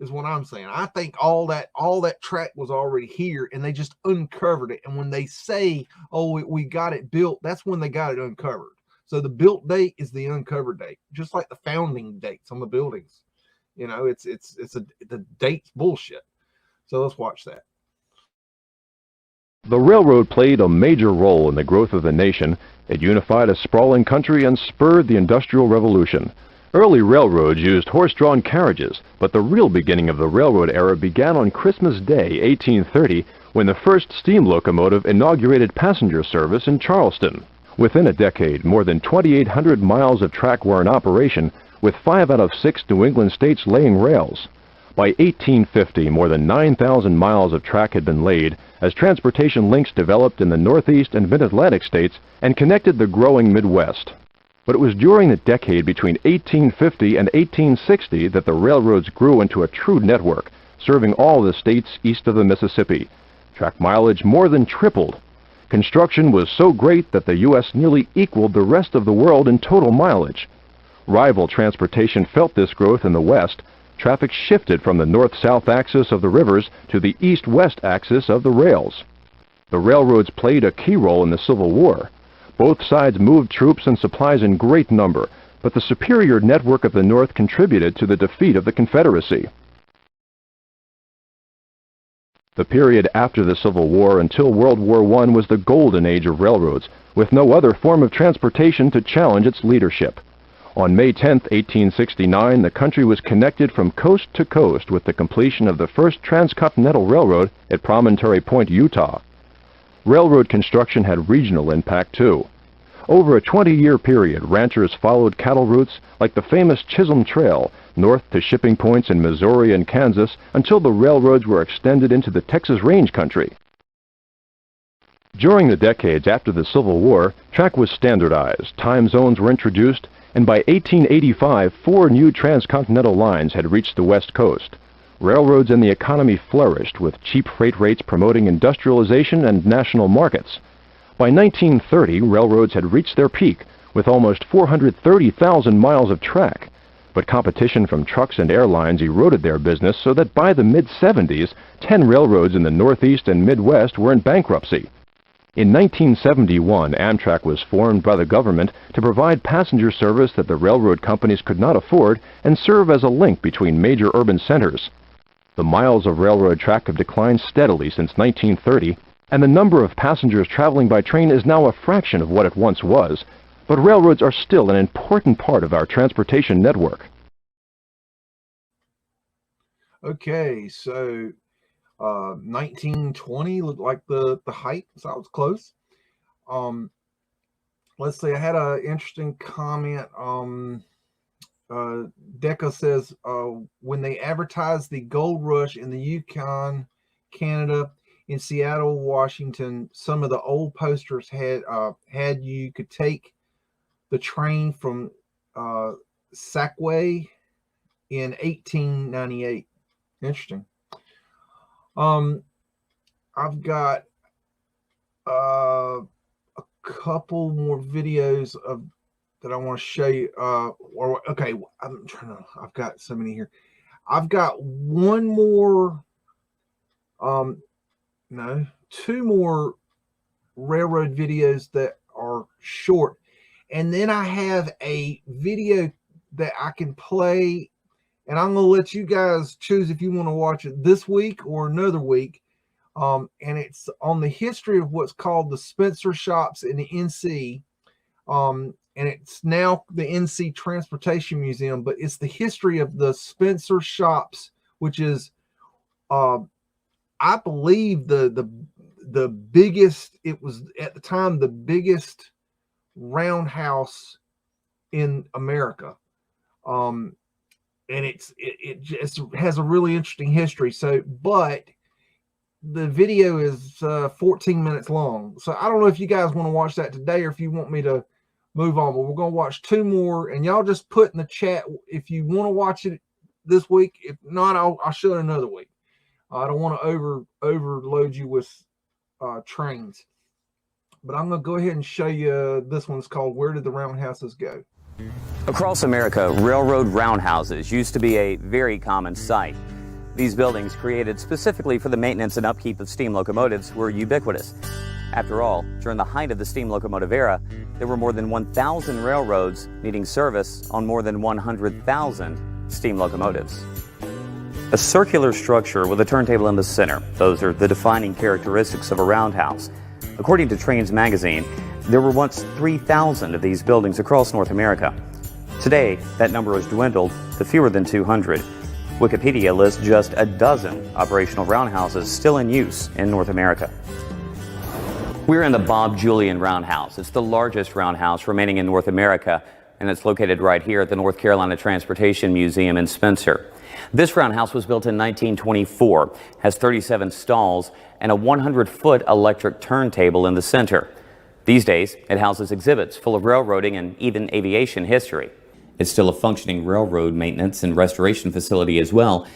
is what I'm saying. I think all that track was already here, and they just uncovered it. And when they say, oh, we got it built, that's when they got it uncovered. So the built date is the uncovered date, just like the founding dates on the buildings. You know, the date's bullshit. So let's watch that. The railroad played a major role in the growth of the nation. It unified a sprawling country and spurred the Industrial Revolution. Early railroads used horse-drawn carriages, but the real beginning of the railroad era began on Christmas Day, 1830, when the first steam locomotive inaugurated passenger service in Charleston. Within a decade, more than 2,800 miles of track were in operation, with 5 out of 6 New England states laying rails. By 1850, more than 9,000 miles of track had been laid as transportation links developed in the Northeast and Mid-Atlantic states and connected the growing Midwest. But it was during the decade between 1850 and 1860 that the railroads grew into a true network, serving all the states east of the Mississippi. Track mileage more than tripled. Construction was so great that the U.S. nearly equaled the rest of the world in total mileage. Rival transportation felt this growth in the West. Traffic shifted from the north-south axis of the rivers to the east-west axis of the rails. The railroads played a key role in the Civil War. Both sides moved troops and supplies in great number, but the superior network of the North contributed to the defeat of the Confederacy. The period after the Civil War until World War I was the golden age of railroads, with no other form of transportation to challenge its leadership. On May 10, 1869, the country was connected from coast to coast with the completion of the first transcontinental railroad at Promontory Point, Utah. Railroad construction had regional impact, too. Over a 20-year period, ranchers followed cattle routes like the famous Chisholm Trail north to shipping points in Missouri and Kansas until the railroads were extended into the Texas Range country. During the decades after the Civil War, track was standardized, time zones were introduced, and by 1885, 4 new transcontinental lines had reached the West Coast. Railroads and the economy flourished, with cheap freight rates promoting industrialization and national markets. By 1930, railroads had reached their peak, with almost 430,000 miles of track. But competition from trucks and airlines eroded their business so that by the mid-70s, 10 railroads in the Northeast and Midwest were in bankruptcy. In 1971, Amtrak was formed by the government to provide passenger service that the railroad companies could not afford and serve as a link between major urban centers. The miles of railroad track have declined steadily since 1930, and the number of passengers traveling by train is now a fraction of what it once was, but railroads are still an important part of our transportation network. Okay, so 1920 looked like the height, so I was close. Let's see, I had an interesting comment. Deca says, when they advertised the gold rush in the Yukon, Canada, in Seattle, Washington, some of the old posters had you could take the train from Sackway in 1898. Interesting. I've got a couple more videos that I want to show you. Okay, I've got so many here. I've got one more, no, 2 more railroad videos that are short. And then I have a video that I can play and I'm going to let you guys choose if you want to watch it this week or another week. And it's on the history of what's called the Spencer shops in the NC. And it's now the NC Transportation Museum, but it's the history of the Spencer shops, which is, I believe the biggest, it was at the time, the biggest roundhouse in America. And it just has a really interesting history. So, but the video is 14 minutes long. So I don't know if you guys want to watch that today or if you want me to move on, but we're going to watch 2 more, and y'all just put in the chat if you want to watch it this week. If not, I'll show it another week. I don't want to overload you with trains, but I'm going to go ahead and show you this one's called Where Did the Roundhouses Go? Across America, railroad roundhouses used to be a very common sight. These buildings, created specifically for the maintenance and upkeep of steam locomotives, were ubiquitous. After all, during the height of the steam locomotive era, there were more than 1,000 railroads needing service on more than 100,000 steam locomotives. A circular structure with a turntable in the center. Those are the defining characteristics of a roundhouse. According to Trains magazine, there were once 3,000 of these buildings across North America. Today, that number has dwindled to fewer than 200. Wikipedia lists just a dozen operational roundhouses still in use in North America. We're in the Bob Julian Roundhouse. It's the largest roundhouse remaining in North America, and it's located right here at the North Carolina Transportation Museum in Spencer. This roundhouse was built in 1924, has 37 stalls, and a 100-foot electric turntable in the center. These days, it houses exhibits full of railroading and even aviation history. It's still a functioning railroad maintenance and restoration facility as well.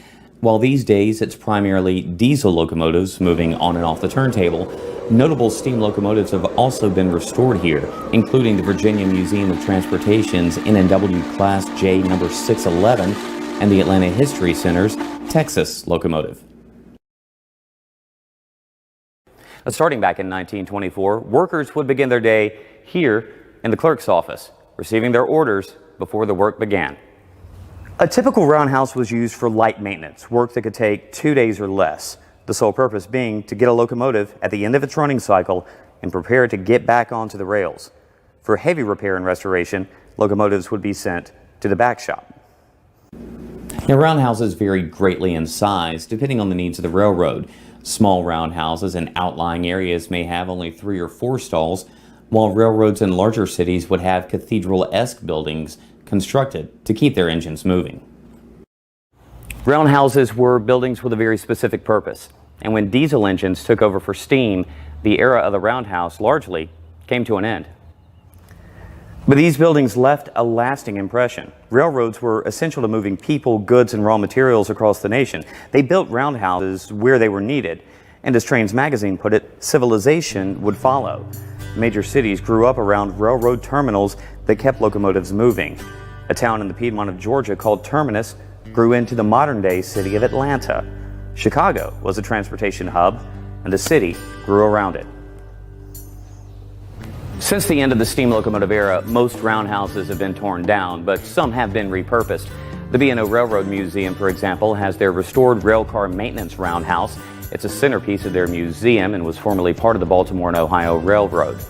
While these days it's primarily diesel locomotives moving on and off the turntable, notable steam locomotives have also been restored here, including the Virginia Museum of Transportation's N&W Class J number 611 and the Atlanta History Center's Texas locomotive. Starting back in 1924, workers would begin their day here in the clerk's office, receiving their orders before the work began. A typical roundhouse was used for light maintenance, work that could take 2 days or less, the sole purpose being to get a locomotive at the end of its running cycle and prepare it to get back onto the rails. For heavy repair and restoration, locomotives would be sent to the back shop. Now, roundhouses vary greatly in size depending on the needs of the railroad. Small roundhouses in outlying areas may have only 3 or 4 stalls, while railroads in larger cities would have cathedral-esque buildings constructed to keep their engines moving. Roundhouses were buildings with a very specific purpose, and when diesel engines took over for steam, the era of the roundhouse largely came to an end. But these buildings left a lasting impression. Railroads were essential to moving people, goods, and raw materials across the nation. They built roundhouses where they were needed, and as Trains magazine put it, civilization would follow. Major cities grew up around railroad terminals that kept locomotives moving. A town in the Piedmont of Georgia called Terminus grew into the modern-day city of Atlanta. Chicago was a transportation hub, and the city grew around it. Since the end of the steam locomotive era, most roundhouses have been torn down, but some have been repurposed. The B&O Railroad Museum, for example, has their restored railcar maintenance roundhouse. It's a centerpiece of their museum and was formerly part of the Baltimore and Ohio Railroad.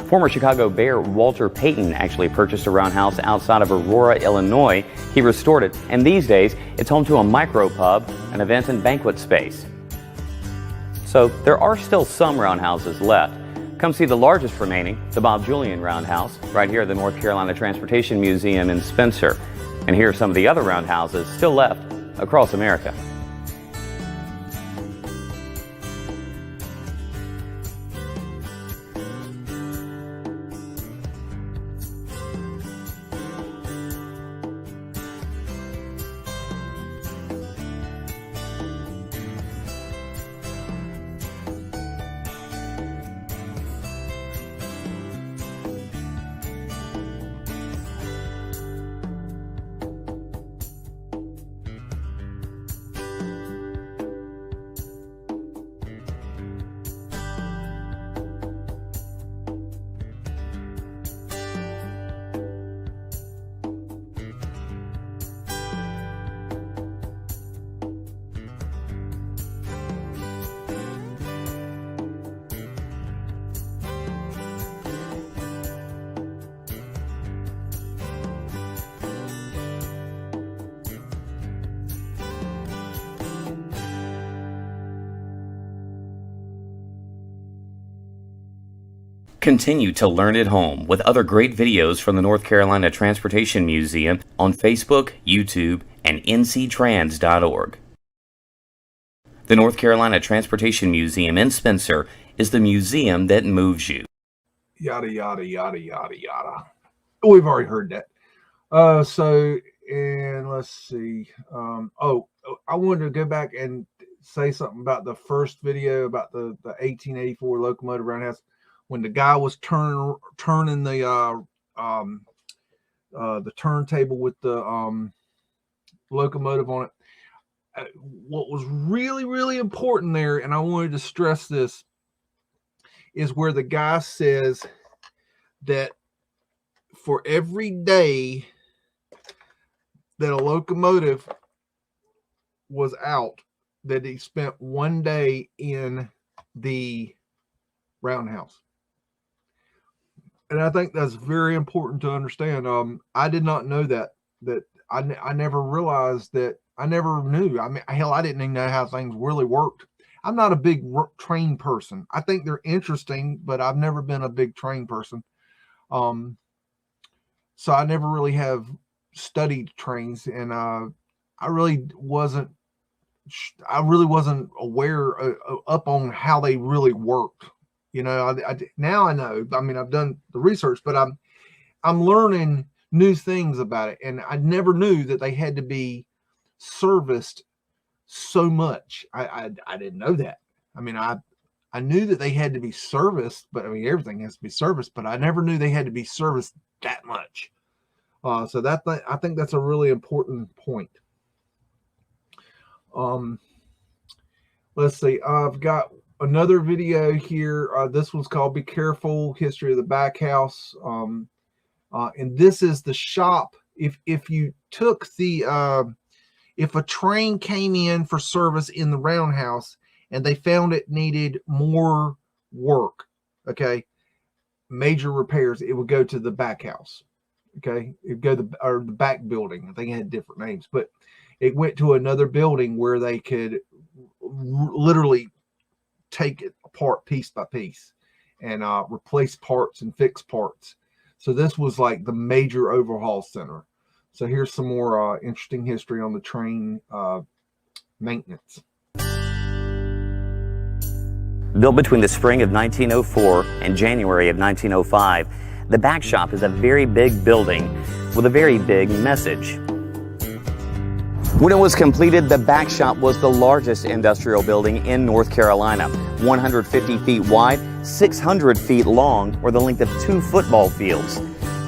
Former Chicago Bear Walter Payton actually purchased a roundhouse outside of Aurora, Illinois. He restored it, and these days it's home to a micro-pub, an event and banquet space. So there are still some roundhouses left. Come see the largest remaining, the Bob Julian Roundhouse, right here at the North Carolina Transportation Museum in Spencer. And here are some of the other roundhouses still left across America. Continue to learn at home with other great videos from the North Carolina Transportation Museum on Facebook, YouTube, and nctrans.org. The North Carolina Transportation Museum in Spencer is the museum that moves you. Yada, yada, yada, yada, yada. We've already heard that. And let's see. I wanted to go back and say something about the first video about the 1884 locomotive roundhouse, when the guy was turning the turntable with the locomotive on it. What was really, really important there, and I wanted to stress this, is where the guy says that for every day that a locomotive was out, that he spent 1 day in the roundhouse. And I think that's very important to understand. I did not know that I never realized that. I never knew. I mean, hell, I didn't even know how things really worked. I'm not a big train person. I think they're interesting, but I've never been a big train person. So I never really have studied trains, and I really wasn't aware up on how they really worked. You know, now I know. I mean, I've done the research, but I'm learning new things about it, and I never knew that they had to be serviced so much. I didn't know that. I mean, I knew that they had to be serviced, but I mean, everything has to be serviced, but I never knew they had to be serviced that much. So I think that's a really important point. Let's see. I've got another video here. This one's called "Be Careful: History of the Back House." And this is the shop. If you took the if a train came in for service in the roundhouse and they found it needed more work, okay, major repairs, it would go to the back house. Okay, it would go to the back building. I think it had different names, but it went to another building where they could literally take it apart piece by piece and replace parts and fix parts. So this was like the major overhaul center. So here's some more interesting history on the train maintenance. Built between the spring of 1904 and January of 1905, the back shop is a very big building with a very big message. When it was completed, the back shop was the largest industrial building in North Carolina, 150 feet wide, 600 feet long, or the length of 2 football fields.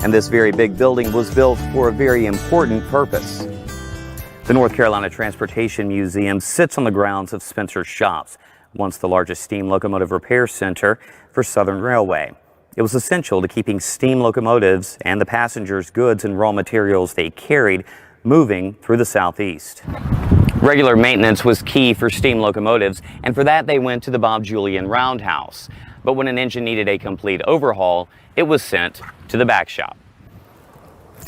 And this very big building was built for a very important purpose. The North Carolina Transportation Museum sits on the grounds of Spencer Shops, once the largest steam locomotive repair center for Southern Railway. It was essential to keeping steam locomotives and the passengers' goods and raw materials they carried moving through the Southeast. Regular maintenance was key for steam locomotives, and for that they went to the Bob Julian Roundhouse. But when an engine needed a complete overhaul, it was sent to the back shop.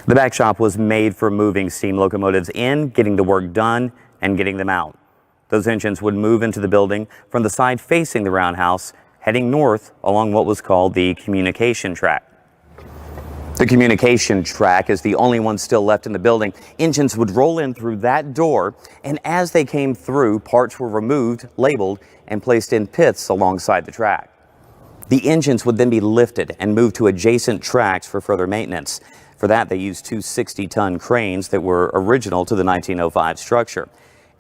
The back shop was made for moving steam locomotives in, getting the work done, and getting them out. Those engines would move into the building from the side facing the roundhouse, heading north along what was called the communication track. The communication track is the only one still left in the building. Engines would roll in through that door, and as they came through, parts were removed, labeled, and placed in pits alongside the track. The engines would then be lifted and moved to adjacent tracks for further maintenance. For that, they used 2 60-ton cranes that were original to the 1905 structure.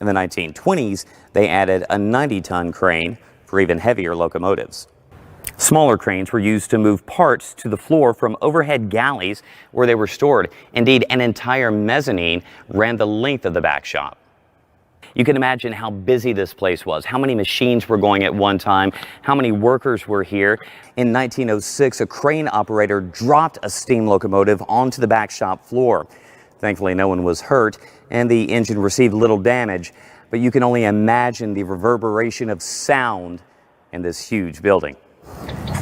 In the 1920s, they added a 90-ton crane for even heavier locomotives. Smaller cranes were used to move parts to the floor from overhead galleys where they were stored. Indeed, an entire mezzanine ran the length of the back shop. You can imagine how busy this place was, how many machines were going at one time, how many workers were here. In 1906, a crane operator dropped a steam locomotive onto the back shop floor. Thankfully, no one was hurt, and the engine received little damage, but you can only imagine the reverberation of sound in this huge building.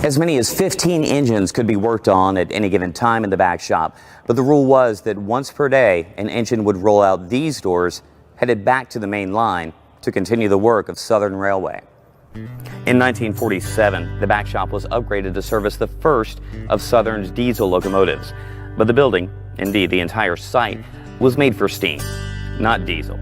As many as 15 engines could be worked on at any given time in the back shop, but the rule was that once per day, an engine would roll out these doors, headed back to the main line to continue the work of Southern Railway. In 1947, the back shop was upgraded to service the first of Southern's diesel locomotives, but the building, indeed the entire site, was made for steam, not diesel.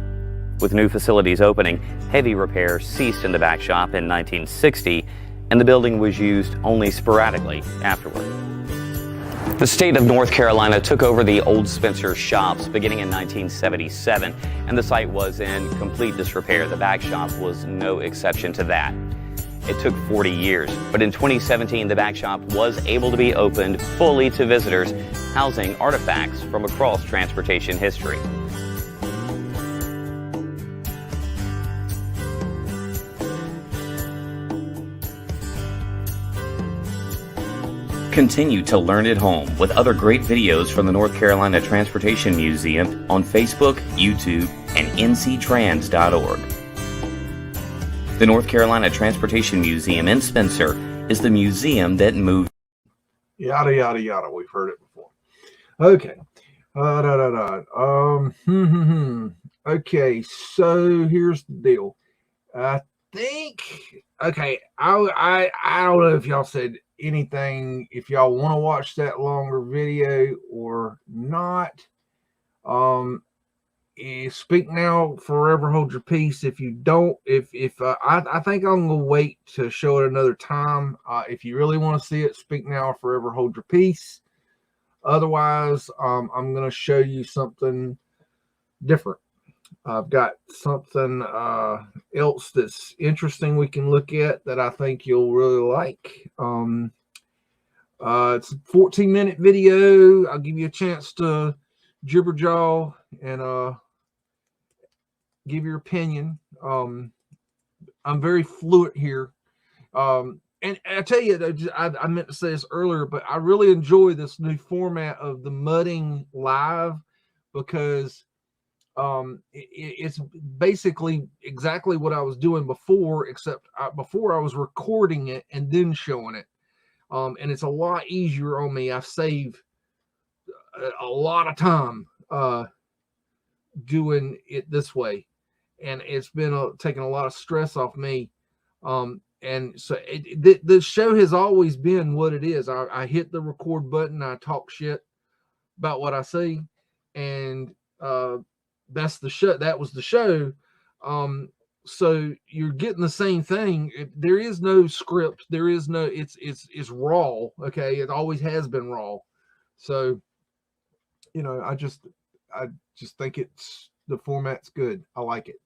With new facilities opening, heavy repairs ceased in the back shop in 1960, and the building was used only sporadically afterward. The state of North Carolina took over the old Spencer shops beginning in 1977, and the site was in complete disrepair. The back shop was no exception to that. It took 40 years, but in 2017, the back shop was able to be opened fully to visitors, housing artifacts from across transportation history. Continue to learn at home with other great videos from the North Carolina Transportation Museum on Facebook, YouTube, and nctrans.org. The North Carolina Transportation Museum in Spencer is the museum that moved. Yada, yada, yada. We've heard it before. Okay. Okay, so here's the deal. I think, okay, I don't know if y'all said anything, if y'all want to watch that longer video or not. Speak now, forever hold your peace. If you don't, I think I'm gonna wait to show it another time. If you really want to see it, speak now, forever hold your peace. Otherwise, I'm gonna show you something different. I've got something else that's interesting we can look at that I think you'll really like. It's a 14-minute video. I'll give you a chance to jibberjaw and give your opinion. I'm very fluent here. And I tell you, I meant to say this earlier, but I really enjoy this new format of the mudding live because it's basically exactly what I was doing before, except before I was recording it and then showing it. And it's a lot easier on me. I've saved a lot of time doing it this way, and it's been taking a lot of stress off me. And so the show has always been what it is. I hit the record button, I talk shit about what I see, and that's the show. That was the show. So you're getting the same thing. There is no script. There is no. It's raw. Okay, it always has been raw. So, you know, I just think the format's good. I like it.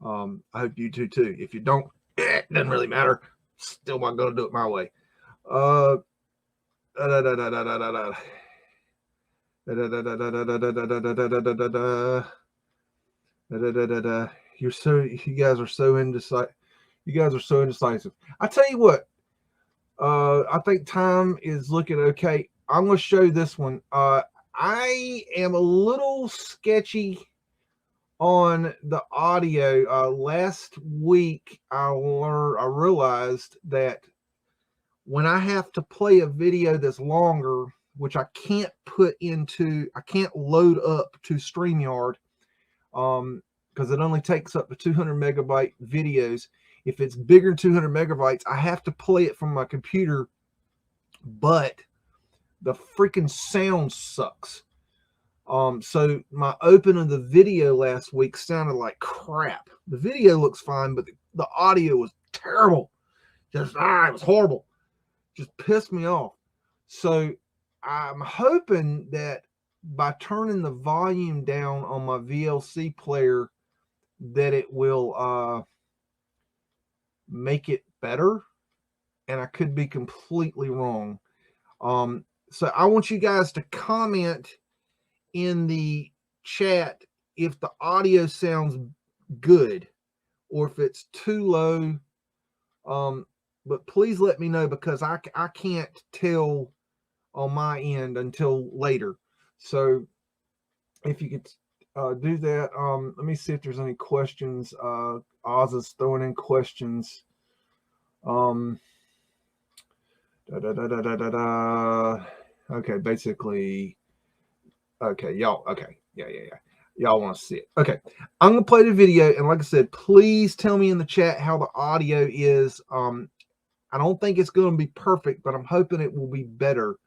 I hope you do too. If you don't, it doesn't really matter. Still not gonna do it my way. You guys are so indecisive. You guys are so indecisive. I tell you what, I think time is looking okay. I'm going to show this one. I am a little sketchy on the audio. Last week, I realized that when I have to play a video that's longer, which I can't load up to StreamYard, because it only takes up to 200 megabyte videos. If it's bigger than 200 megabytes, I have to play it from my computer, but the freaking sound sucks. So my open of the video last week sounded like crap. The video looks fine, but the audio was terrible. Just, it was horrible. Just pissed me off. So I'm hoping that by turning the volume down on my VLC player, that it will make it better, and I could be completely wrong. So I want you guys to comment in the chat if the audio sounds good or if it's too low. But please let me know, because I can't tell on my end until later. So if you could do that. Let me see if there's any questions. Oz is throwing in questions. Okay, basically, okay, y'all, okay, yeah. Y'all want to see it. Okay. I'm going to play the video. And like I said, please tell me in the chat how the audio is. I don't think it's going to be perfect, but I'm hoping it will be better.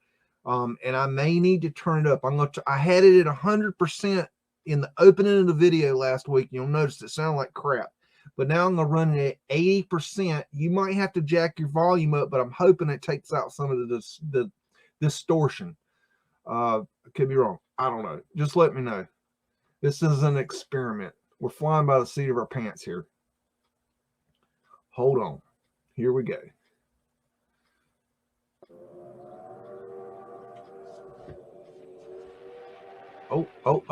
And I may need to turn it up. I had it at 100% in the opening of the video last week. You'll notice it sounded like crap. But now I'm going to run it at 80%. You might have to jack your volume up, but I'm hoping it takes out some of the distortion. I could be wrong. I don't know. Just let me know. This is an experiment. We're flying by the seat of our pants here. Hold on. Here we go. Oh. Hold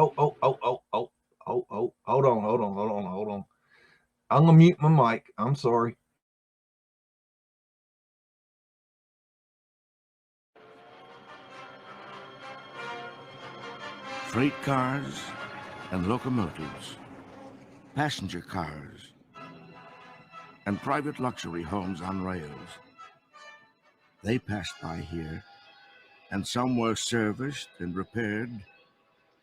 on. I'm going to mute my mic. I'm sorry. Freight cars and locomotives, passenger cars, and private luxury homes on rails. They passed by here, and some were serviced and repaired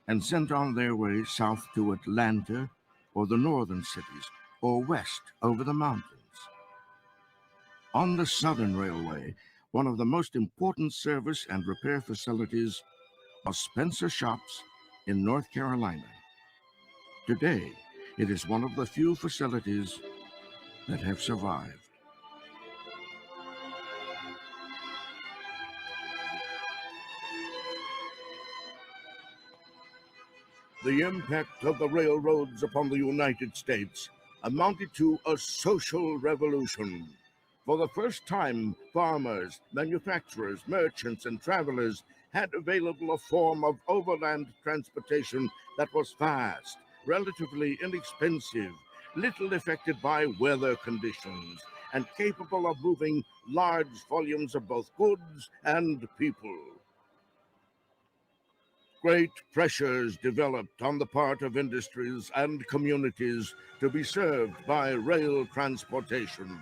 and sent on their way south to Atlanta or the northern cities, or west over the mountains. On the Southern Railway, one of the most important service and repair facilities was Spencer Shops in North Carolina. Today, it is one of the few facilities that have survived. The impact of the railroads upon the United States amounted to a social revolution. For the first time, farmers, manufacturers, merchants, and travelers had available a form of overland transportation that was fast, relatively inexpensive, little affected by weather conditions, and capable of moving large volumes of both goods and people. Great pressures developed on the part of industries and communities to be served by rail transportation.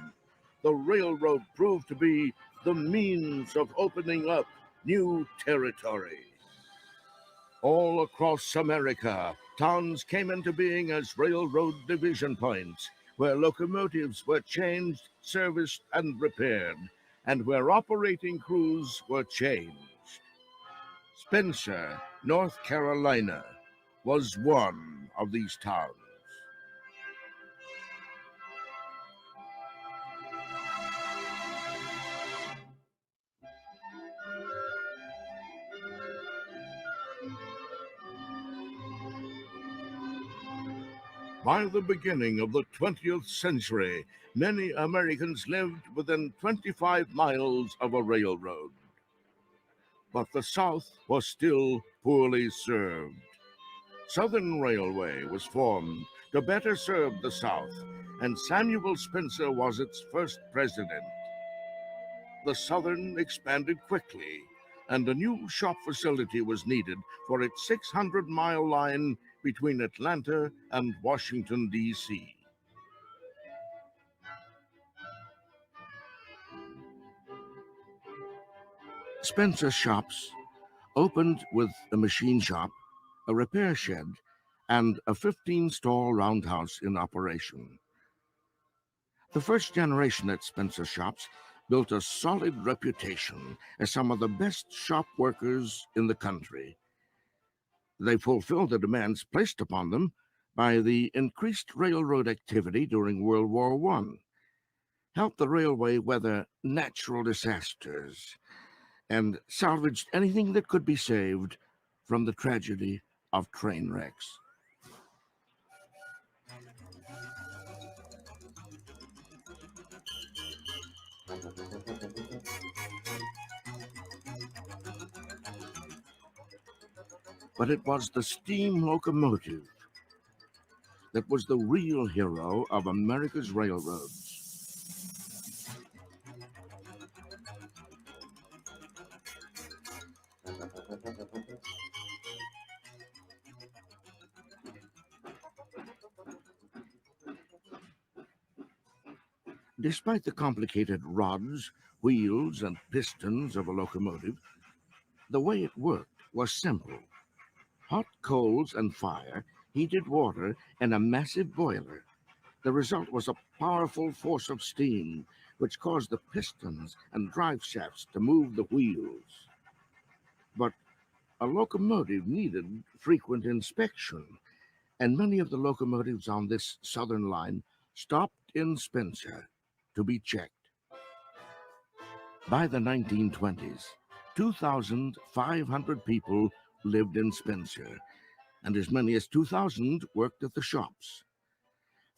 The railroad proved to be the means of opening up new territory. All across America, towns came into being as railroad division points, where locomotives were changed, serviced, and repaired, and where operating crews were changed. Spencer, North Carolina, was one of these towns. By the beginning of the 20th century, many Americans lived within 25 miles of a railroad. But the South was still poorly served. Southern Railway was formed to better serve the South, and Samuel Spencer was its first president. The Southern expanded quickly, and a new shop facility was needed for its 600-mile line between Atlanta and Washington, D.C. Spencer Shops opened with a machine shop, a repair shed, and a 15-stall roundhouse in operation. The first generation at Spencer Shops built a solid reputation as some of the best shop workers in the country. They fulfilled the demands placed upon them by the increased railroad activity during World War I, helped the railway weather natural disasters, and salvaged anything that could be saved from the tragedy of train wrecks. But it was the steam locomotive that was the real hero of America's railroads. Despite the complicated rods, wheels, and pistons of a locomotive, the way it worked was simple. Hot coals and fire heated water in a massive boiler. The result was a powerful force of steam, which caused the pistons and drive shafts to move the wheels. But a locomotive needed frequent inspection, and many of the locomotives on this southern line stopped in Spencer to be checked. By the 1920s, 2,500 people lived in Spencer, and as many as 2,000 worked at the shops.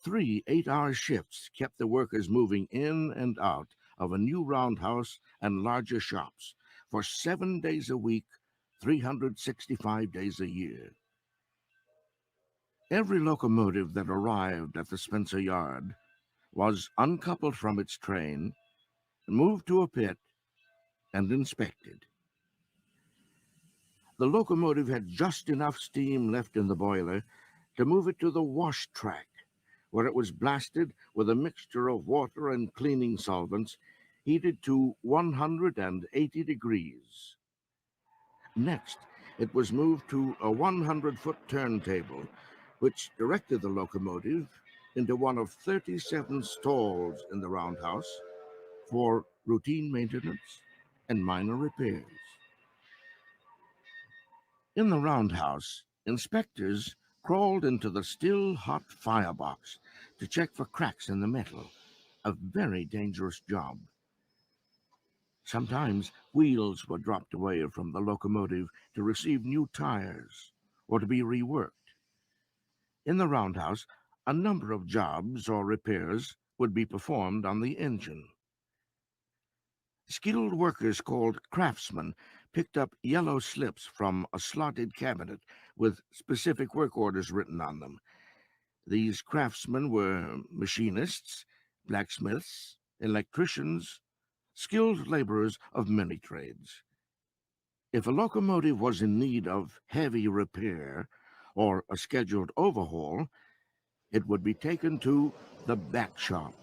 3 8-hour shifts kept the workers moving in and out of a new roundhouse and larger shops for 7 days a week, 365 days a year. Every locomotive that arrived at the Spencer yard was uncoupled from its train, moved to a pit, and inspected. The locomotive had just enough steam left in the boiler to move it to the wash track, where it was blasted with a mixture of water and cleaning solvents, heated to 180 degrees. Next, it was moved to a 100-foot turntable, which directed the locomotive into one of 37 stalls in the roundhouse for routine maintenance and minor repairs. In the roundhouse, inspectors crawled into the still hot firebox to check for cracks in the metal, a very dangerous job. Sometimes wheels were dropped away from the locomotive to receive new tires or to be reworked. In the roundhouse, a number of jobs or repairs would be performed on the engine. Skilled workers called craftsmen picked up yellow slips from a slotted cabinet with specific work orders written on them. These craftsmen were machinists, blacksmiths, electricians, skilled laborers of many trades. If a locomotive was in need of heavy repair or a scheduled overhaul, it would be taken to the back shop.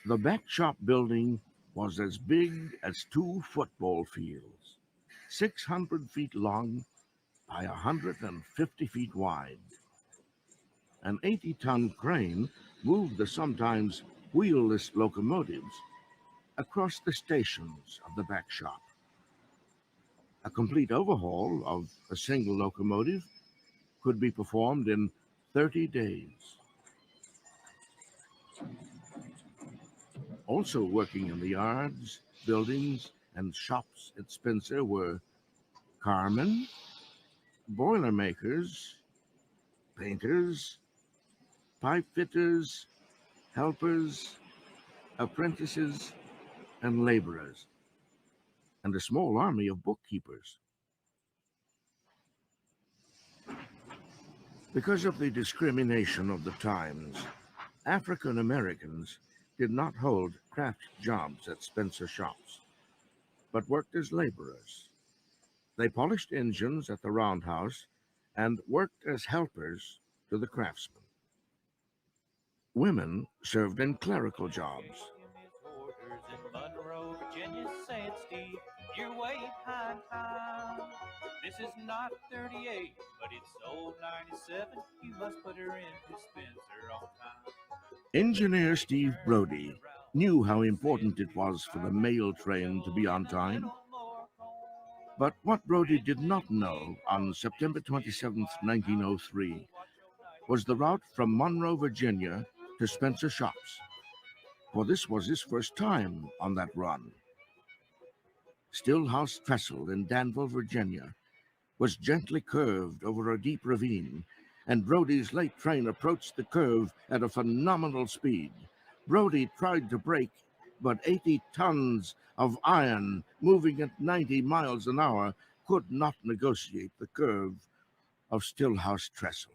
The back shop building was as big as 2 football fields, 600 feet long by 150 feet wide. An 80-ton crane moved the sometimes wheelless locomotives across the stations of the back shop. A complete overhaul of a single locomotive could be performed in 30 days. Also working in the yards, buildings, and shops at Spencer were carmen, boilermakers, painters, pipe fitters, helpers, apprentices, and laborers, and a small army of bookkeepers. Because of the discrimination of the times, African Americans did not hold craft jobs at Spencer shops, but worked as laborers. They polished engines at the roundhouse and worked as helpers to the craftsmen. Women served in clerical jobs. You're way behind time. This is not 38, but it's old 97. You must put her into Spencer on time. Engineer Steve Brody knew how important it was for the mail train to be on time. But what Brody did not know on September 27, 1903, was the route from Monroe, Virginia to Spencer shops, for this was his first time on that run. Stillhouse Trestle in Danville, Virginia, was gently curved over a deep ravine, and Brody's late train approached the curve at a phenomenal speed. Brody tried to brake, but 80 tons of iron moving at 90 miles an hour could not negotiate the curve of Stillhouse Trestle.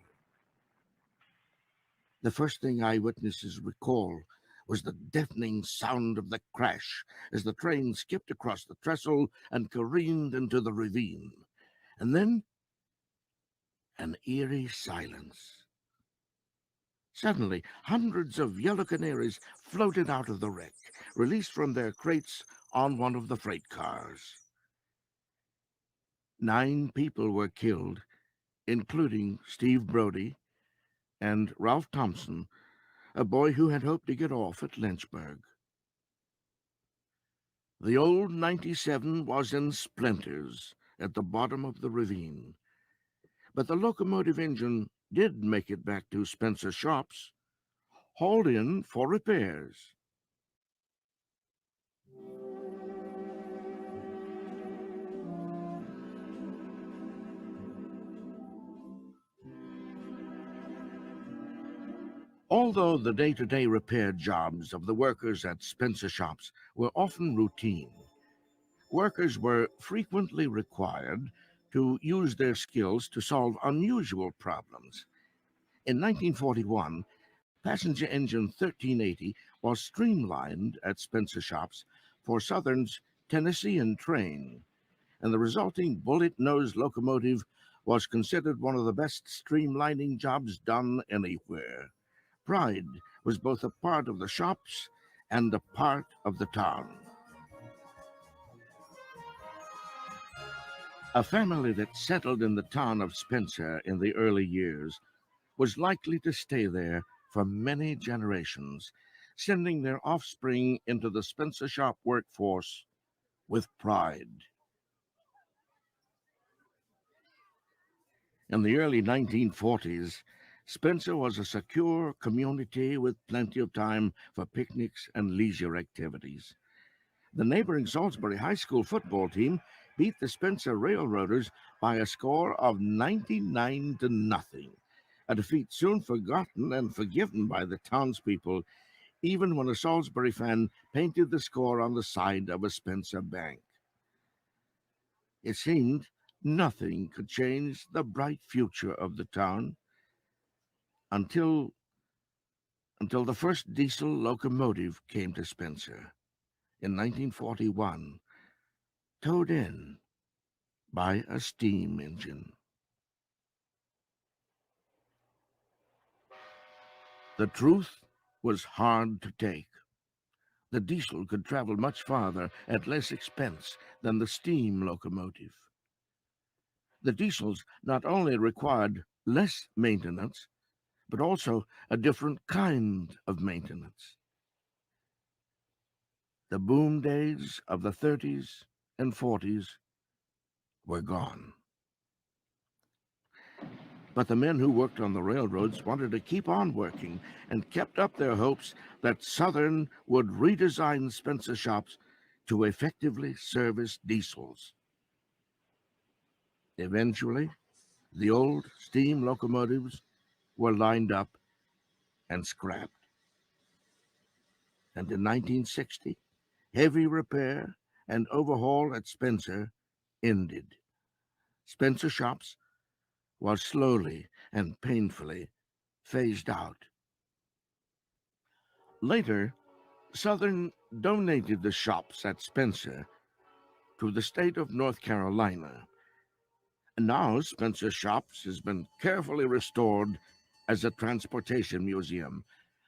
The first thing eyewitnesses recall was the deafening sound of the crash as the train skipped across the trestle and careened into the ravine. And then, an eerie silence. Suddenly, hundreds of yellow canaries floated out of the wreck, released from their crates on one of the freight cars. 9 people were killed, including Steve Brody and Ralph Thompson, a boy who had hoped to get off at Lynchburg. The old 97 was in splinters at the bottom of the ravine, but the locomotive engine did make it back to Spencer Shops, hauled in for repairs. Although the day-to-day repair jobs of the workers at Spencer Shops were often routine, workers were frequently required to use their skills to solve unusual problems. In 1941, passenger engine 1380 was streamlined at Spencer Shops for Southern's Tennessean train, and the resulting bullet-nosed locomotive was considered one of the best streamlining jobs done anywhere. Pride was both a part of the shops and a part of the town. A family that settled in the town of Spencer in the early years was likely to stay there for many generations, sending their offspring into the Spencer Shop workforce with pride. In the early 1940s, Spencer was a secure community with plenty of time for picnics and leisure activities. The neighboring Salisbury High School football team beat the Spencer Railroaders by a score of 99-0, a defeat soon forgotten and forgiven by the townspeople, even when a Salisbury fan painted the score on the side of a Spencer bank. It seemed nothing could change the bright future of the town until the first diesel locomotive came to Spencer in 1941, towed in by a steam engine. The truth was hard to take. The diesel could travel much farther at less expense than the steam locomotive. The diesels not only required less maintenance, but also a different kind of maintenance. The boom days of the 30s and 40s were gone. But the men who worked on the railroads wanted to keep on working and kept up their hopes that Southern would redesign Spencer Shops to effectively service diesels. Eventually, the old steam locomotives were lined up and scrapped. And in 1960, heavy repair and overhaul at Spencer ended. Spencer Shops was slowly and painfully phased out. Later, Southern donated the shops at Spencer to the state of North Carolina. And now Spencer Shops has been carefully restored as a transportation museum,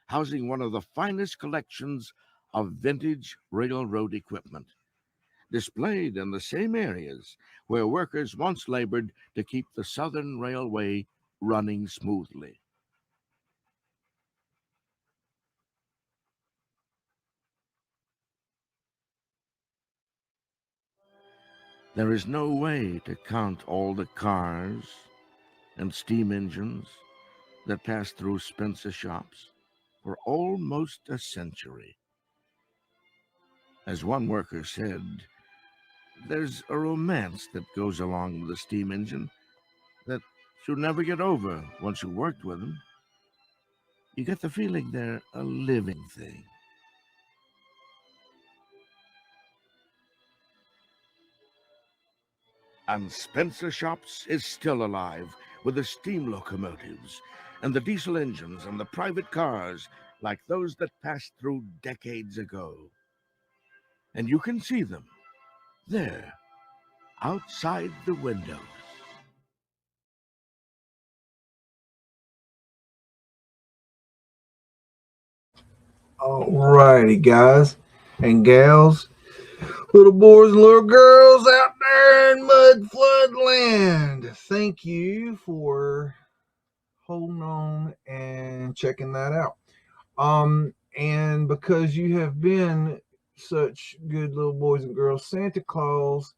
housing one of the finest collections of vintage railroad equipment, displayed in the same areas where workers once labored to keep the Southern Railway running smoothly. There is no way to count all the cars and steam engines that passed through Spencer Shops for almost a century. As one worker said, there's a romance that goes along with a steam engine that you'll never get over once you worked with them. You get the feeling they're a living thing. And Spencer Shops is still alive with the steam locomotives and the diesel engines and the private cars like those that passed through decades ago. And you can see them there, outside the windows. All righty, guys and gals. Little boys and little girls out there in Mudflood land, thank you for holding on and checking that out. And because you have been such good little boys and girls, Santa Claus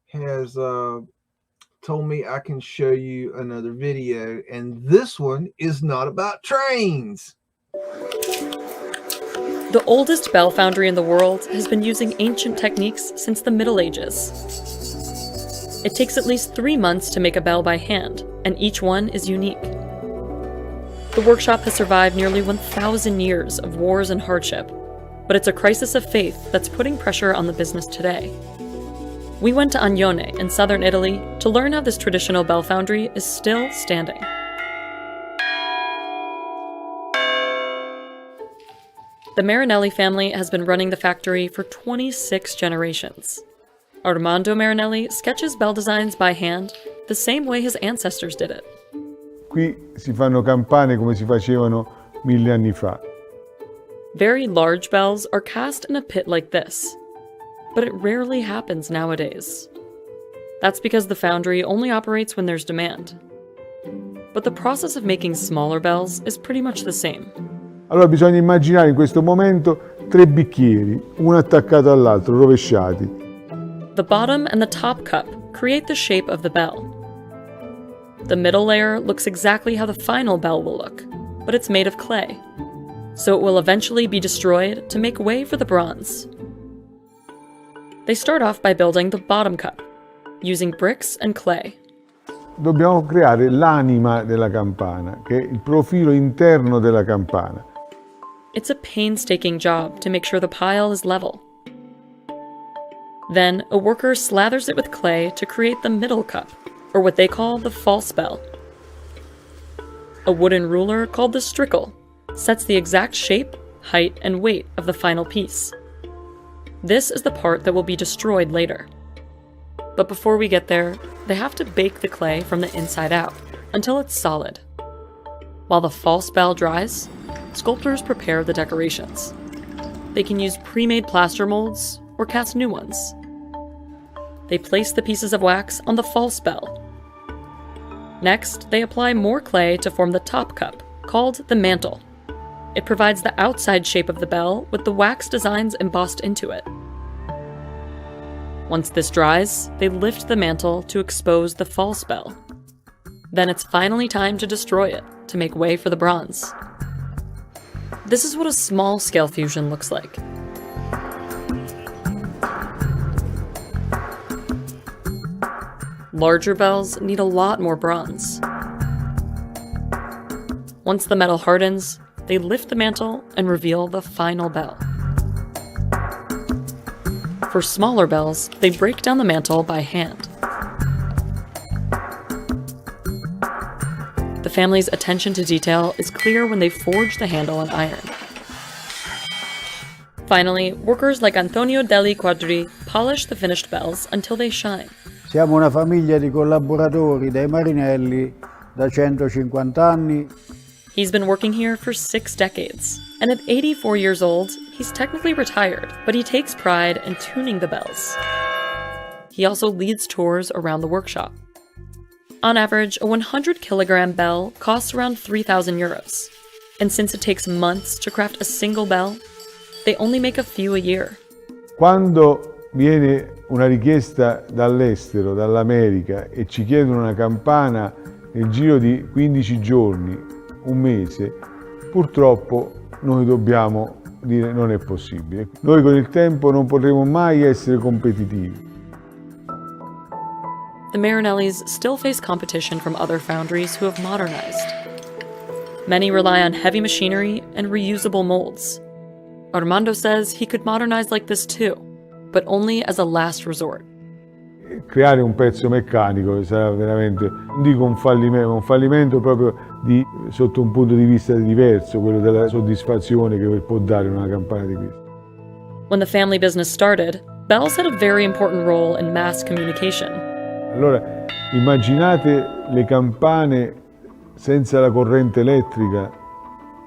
has told me I can show you another video, and this one is not about trains. The oldest bell foundry in the world has been using ancient techniques since the Middle Ages. It takes at least 3 months to make a bell by hand, and each one is unique. The workshop has survived nearly 1,000 years of wars and hardship, but it's a crisis of faith that's putting pressure on the business today. We went to Agnone in southern Italy to learn how this traditional bell foundry is still standing. The Marinelli family has been running the factory for 26 generations. Armando Marinelli sketches bell designs by hand the same way his ancestors did it. Qui si fanno campane come si facevano 1000 anni fa. Very large bells are cast in a pit like this, but it rarely happens nowadays. That's because the foundry only operates when there's demand. But the process of making smaller bells is pretty much the same. Allora bisogna immaginare in questo momento 3 bicchieri, uno attaccato all'altro, rovesciati. The bottom and the top cup create the shape of the bell. The middle layer looks exactly how the final bell will look, but it's made of clay, so it will eventually be destroyed to make way for the bronze. They start off by building the bottom cup, using bricks and clay. Dobbiamo creare l'anima della campana, che è il profilo interno della campana. It's a painstaking job to make sure the pile is level. Then, a worker slathers it with clay to create the middle cup, or what they call the false bell. A wooden ruler called the strickle sets the exact shape, height, and weight of the final piece. This is the part that will be destroyed later. But before we get there, they have to bake the clay from the inside out until it's solid. While the false bell dries, sculptors prepare the decorations. They can use pre-made plaster molds or cast new ones. They place the pieces of wax on the false bell. Next, they apply more clay to form the top cup, called the mantle. It provides the outside shape of the bell with the wax designs embossed into it. Once this dries, they lift the mantle to expose the false bell. Then it's finally time to destroy it to make way for the bronze. This is what a small-scale fusion looks like. Larger bells need a lot more bronze. Once the metal hardens, they lift the mantle and reveal the final bell. For smaller bells, they break down the mantle by hand. The family's attention to detail is clear when they forge the handle in iron. Finally, workers like Antonio Deli Quadri polish the finished bells until they shine. Siamo una famiglia di collaboratori dai Marinelli da 150 anni. He's been working here for 6 decades, and at 84 years old, he's technically retired, but he takes pride in tuning the bells. He also leads tours around the workshop. On average, a 100-kilogram bell costs around 3,000 euros, and since it takes months to craft a single bell, they only make a few a year. Quando viene una richiesta dall'estero, dall'America, e ci chiedono una campana nel giro di 15 giorni, un mese, purtroppo noi dobbiamo dire non è possibile. Noi con il tempo non potremo mai essere competitivi. The Marinellis still face competition from other foundries who have modernized. Many rely on heavy machinery and reusable molds. Armando says he could modernize like this too, but only as a last resort. Creare un pezzo meccanico sarà veramente, non dico un fallimento proprio sotto un punto di vista diverso, quello della soddisfazione che può dare una campana di questo. When the family business started, bells had a very important role in mass communication. Allora, immaginate le campane senza la corrente elettrica,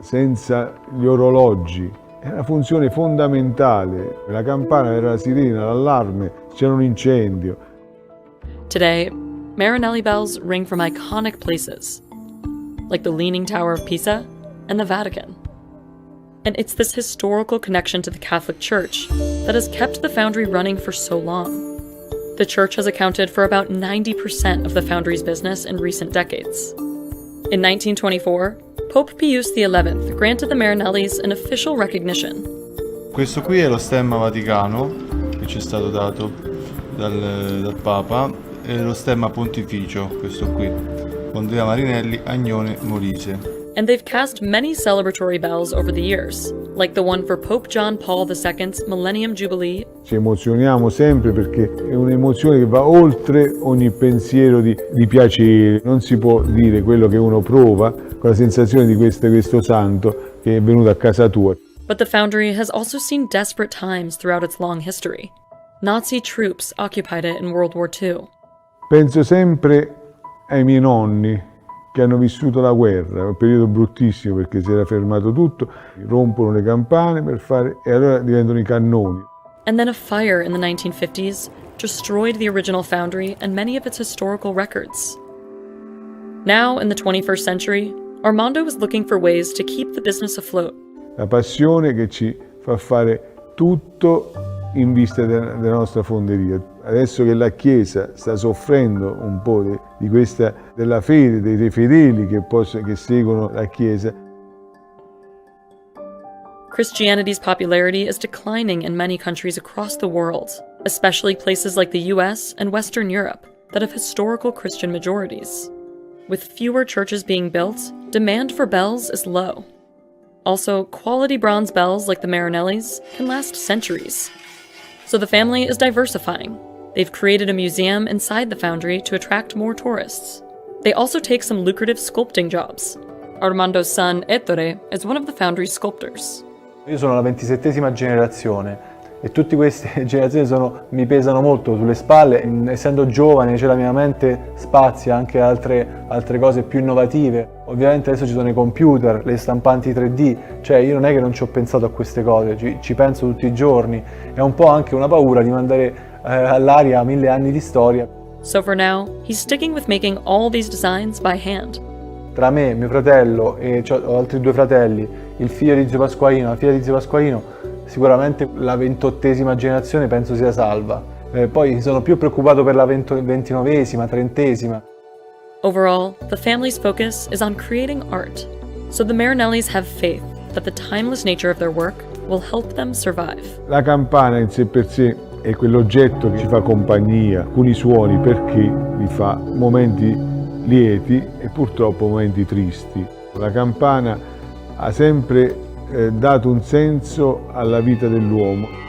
senza gli orologi, È una funzione fondamentale. La campana era la sirena, l'allarme, c'era un incendio. Today, Marinelli bells ring from iconic places, like the Leaning Tower of Pisa and the Vatican. And it's this historical connection to the Catholic Church that has kept the foundry running for so long. The church has accounted for about 90% of the foundry's business in recent decades. In 1924, Pope Pius XI granted the Marinellis an official recognition. Questo qui è lo stemma vaticano che ci è stato dato dal Papa, e lo stemma pontificio, questo qui, Andrea Marinelli, Agnone, Molise. And they've cast many celebratory bells over the years, like the one for Pope John Paul II's Millennium Jubilee. Ci emozioniamo sempre perché è un'emozione che va oltre ogni pensiero di piacere. Non si può dire quello che uno prova con la sensazione di questo santo che è venuto a casa tua. But the foundry has also seen desperate times throughout its long history. Nazi troops occupied it in World War II. Penso sempre ai miei nonni che hanno vissuto la guerra, un periodo bruttissimo perché si era fermato tutto, rompono le campane e allora diventano i cannoni. And then a fire in the 1950s destroyed the original foundry and many of its historical records. Now, in the 21st century, Armando is looking for ways to keep the business afloat. La passione che ci fa fare tutto in vista della nostra fonderia. Adesso che la Chiesa sta soffrendo un po' della fede, dei fedeli che seguono la Chiesa. Christianity's popularity is declining in many countries across the world, especially places like the US and Western Europe that have historical Christian majorities. With fewer churches being built, demand for bells is low. Also, quality bronze bells like the Marinellis can last centuries. So the family is diversifying. They've created a museum inside the foundry to attract more tourists. They also take some lucrative sculpting jobs. Armando's son, Ettore, is one of the foundry's sculptors. Io sono la 27ª generazione e tutte queste generazioni mi pesano molto sulle spalle. Essendo giovane, la mia mente spazia anche altre cose più innovative. Ovviamente adesso ci sono i computer, le stampanti 3D, io non è che non ci ho pensato a queste cose, ci penso tutti i giorni. È un po' anche una paura di mandare all'aria 1000 anni di storia. So for now, he's sticking with making all these designs by hand. Tra me, mio fratello e ho altri 2 fratelli, il figlio di zio Pasqualino, la figlia di zio Pasqualino, sicuramente la 28ª generazione penso sia salva. Poi sono più preoccupato per la 29ª, 30ª. Overall, the family's focus is on creating art, so the Marinellis have faith that the timeless nature of their work will help them survive. La campana in sé per sé è quell'oggetto che ci fa compagnia, alcuni suoni perché li fa momenti lieti e purtroppo momenti tristi. La campana ha sempre dato un senso alla vita dell'uomo.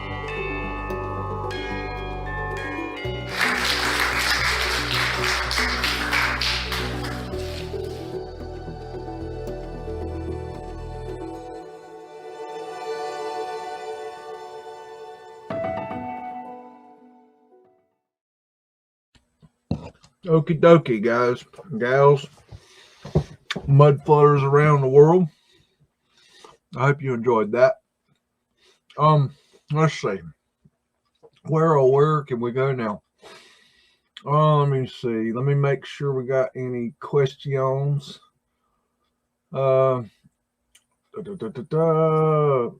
Okie dokie, guys, gals, mud flooders around the world. I hope you enjoyed that. Let's see. Where can we go now? Let me see. Let me make sure we got any questions. I'm gonna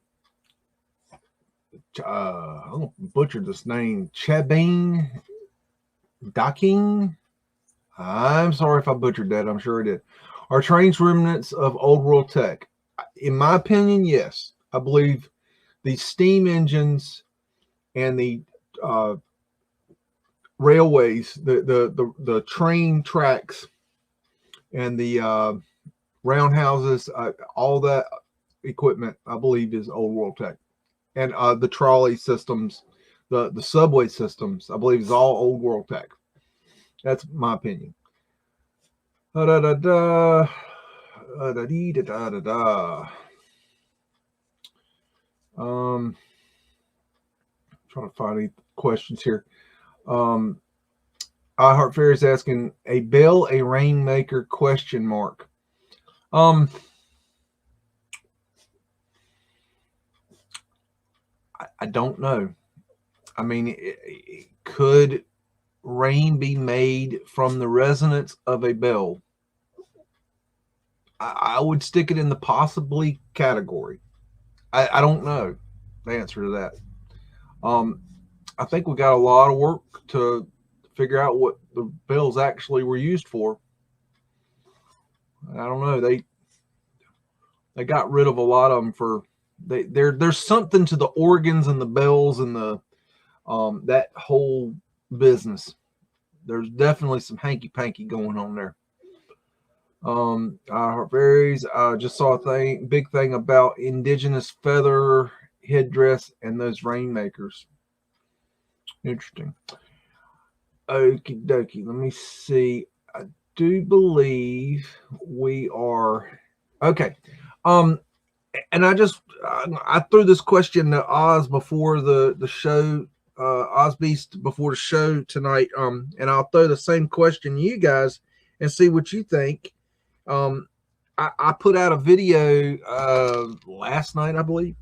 butcher this name. Chabine Docking. I'm sorry if I butchered that. I'm sure I did. Are trains remnants of old world tech? In my opinion, yes. I believe the steam engines and the railways, the train tracks and the roundhouses, all that equipment, I believe, is old world tech. And the trolley systems, the subway systems, I believe, is all old world tech. That's my opinion. Trying to find any questions here. I Heart Fair is asking a bell, a rainmaker ? I don't know. I mean, could rain be made from the resonance of a bell? I would stick it in the possibly category. I don't know the answer to that. I think we got a lot of work to figure out what the bells actually were used for. I don't know. They got rid of a lot of them for there's something to the organs and the bells and the that whole business. There's definitely some hanky panky going on there. Varies. Just saw a big thing about indigenous feather headdress and those rainmakers. Interesting. Okie dokie. Let me see. I do believe we are okay. And I threw this question to Oz before the show, Oz Beast before the show tonight. And I'll throw the same question to you guys and see what you think. I put out a video last night, I believe.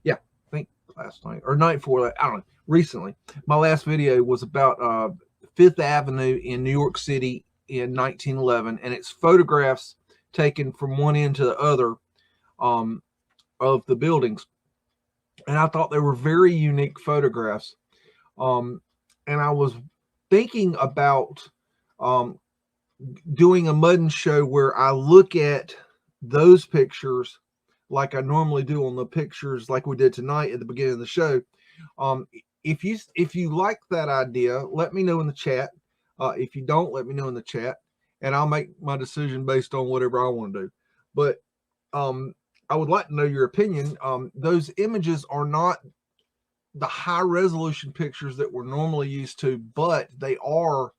Yeah, I think last night or night before that. I don't know. Recently, my last video was about Fifth Avenue in New York City in 1911, and it's photographs taken from one end to the other of the buildings. And I thought they were very unique photographs. And I was thinking about doing a MUDDIN show where I look at those pictures like I normally do on the pictures like we did tonight at the beginning of the show. If you like that idea, let me know in the chat. If you don't, let me know in the chat, and I'll make my decision based on whatever I want to do. But I would like to know your opinion. Those images are not the high resolution pictures that we're normally used to, but they are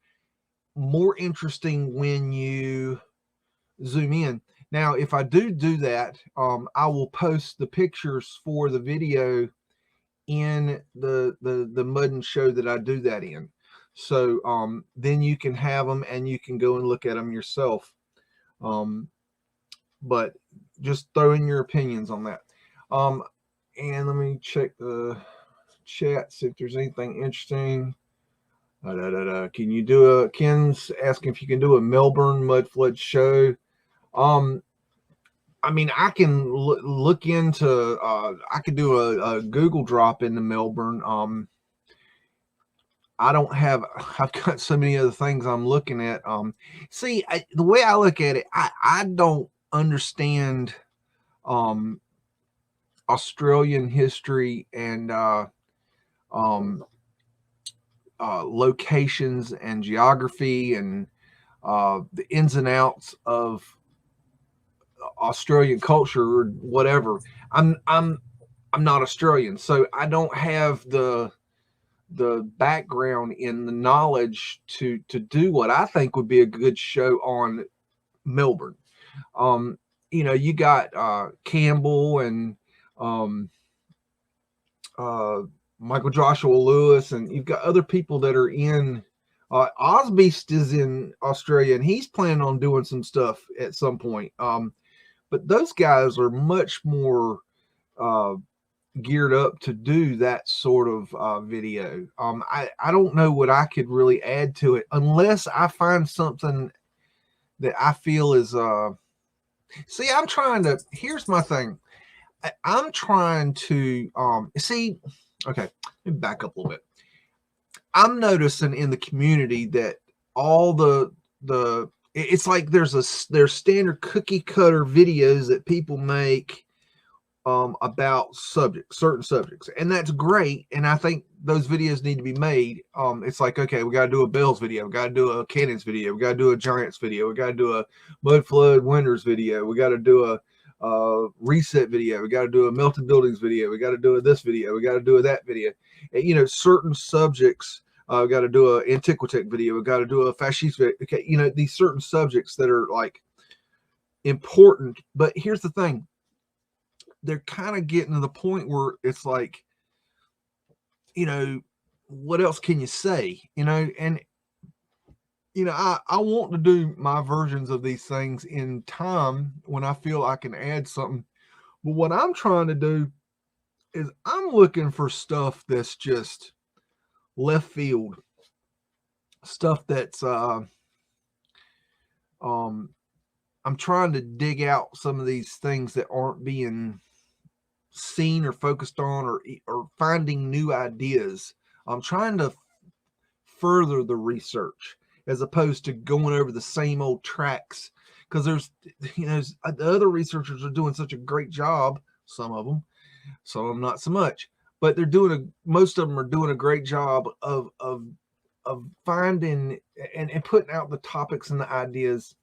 more interesting when you zoom in. Now, if I do that, I will post the pictures for the video in the MUDDIN show that I do that in. So then you can have them and you can go and look at them yourself. But just throw in your opinions on that. And let me check the chat, see if there's anything interesting. Can you do Ken's asking if you can do a Melbourne Mudflood show. I mean, I can look into, I could do a Google drop into Melbourne. I've got so many other things I'm looking at. See, the way I look at it, I don't understand Australian history and locations and geography and the ins and outs of Australian culture or whatever. I'm not Australian, so I don't have the background in the knowledge to do what I think would be a good show on Melbourne. You know, you got Campbell and Michael Joshua Lewis, and you've got other people that are in Ozbeast is in Australia, and he's planning on doing some stuff at some point. But those guys are much more geared up to do that sort of video. I don't know what I could really add to it unless I find something that I feel is see, I'm trying to, here's my thing. I'm trying to see, okay, let me back up a little bit. I'm noticing in the community that all it's like there's standard cookie cutter videos that people make about certain subjects, and that's great. And I think those videos need to be made. It's like, okay, we got to do a Bells video, we got to do a Cannons video, we got to do a Giants video, we got to do a Mudflood Winters video, we got to do a reset video, we got to do a melted buildings video, we got to do this video, we got to do that video. And, you know, certain subjects. We got to do a Antiquitech video. We got to do a fascist video. Okay, you know, these certain subjects that are like important. But here's the thing: they're kind of getting to the point where it's like, you know, what else can you say? You know, and you know, I want to do my versions of these things in time when I feel I can add something. But what I'm trying to do is I'm looking for stuff that's just left field, stuff that's I'm trying to dig out some of these things that aren't being seen or focused on, or finding new ideas. I'm trying to further the research as opposed to going over the same old tracks, because there's, you know, the other researchers are doing such a great job. Some of them not so much, but most of them are doing a great job of finding and putting out the topics and the ideas.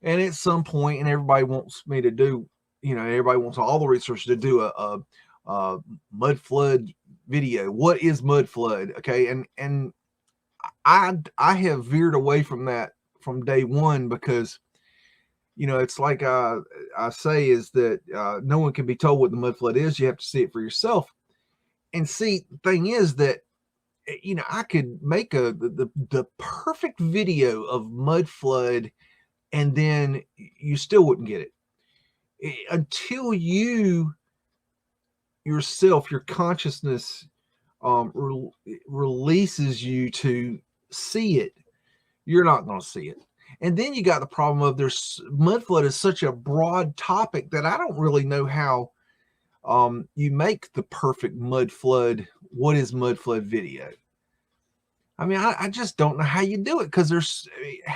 And at some point, and everybody wants me to do, you know, everybody wants all the researchers to do a Mudflood video. What is Mudflood? Okay, and I have veered away from that from day one, because, you know, it's like I say, is that no one can be told what the Mudflood is. You have to see it for yourself. And see, the thing is that, you know, I could make the perfect video of Mudflood, and then you still wouldn't get it until you yourself, your consciousness releases you to see it. You're not going to see it. And then you got the problem of Mudflood is such a broad topic that I don't really know how you make the perfect Mudflood. What is Mudflood video? I mean, I just don't know how you do it, because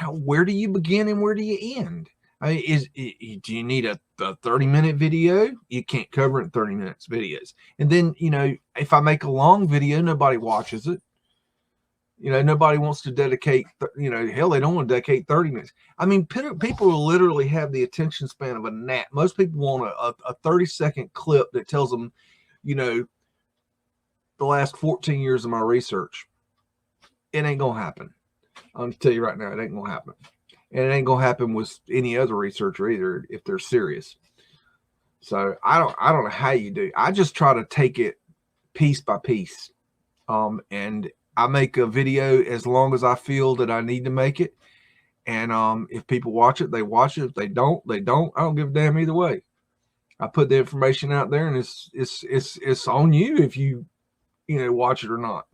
where do you begin and where do you end? I mean, do you need a 30-minute video? You can't cover it in 30 minutes videos. And then, you know, if I make a long video, nobody watches it. You know, nobody wants to dedicate, you know, hell, they don't want to dedicate 30 minutes. I mean, people will literally have the attention span of a gnat. Most people want a 30-second clip that tells them, you know, the last 14 years of my research. It ain't going to happen. I'm going to tell you right now, it ain't going to happen. And it ain't going to happen with any other researcher either, if they're serious. So I don't know how you do. I just try to take it piece by piece. And I make a video as long as I feel that I need to make it. And if people watch it, they watch it. If they don't, they don't. I don't give a damn either way. I put the information out there, and it's on you if you know, watch it or not.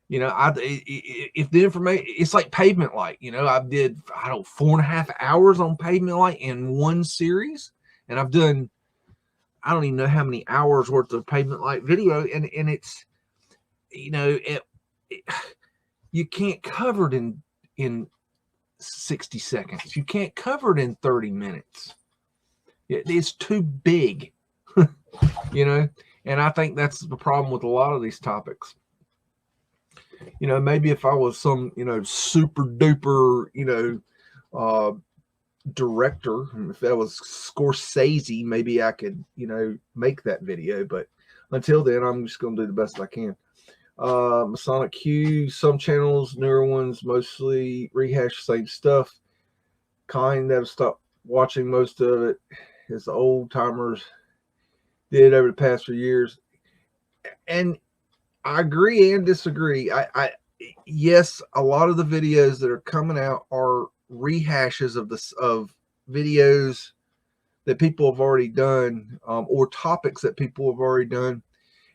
You know, if the information, it's like Pavement Light. You know, I did 4.5 hours on Pavement Light in one series, and I've done, I don't even know how many hours worth of Pavement Light video, and it's, you know, you can't cover it in 60 seconds. You can't cover it in 30 minutes. It's too big, you know, and I think that's the problem with a lot of these topics. You know, maybe if I was some, you know, super duper, you know, director, if that was Scorsese, maybe I could, you know, make that video. But until then, I'm just going to do the best I can. Masonic Q, some channels, newer ones, mostly rehash the same stuff. Kind of stopped watching most of it, as the old timers did over the past few years. And I agree and disagree. Yes, a lot of the videos that are coming out are rehashes of videos that people have already done, or topics that people have already done.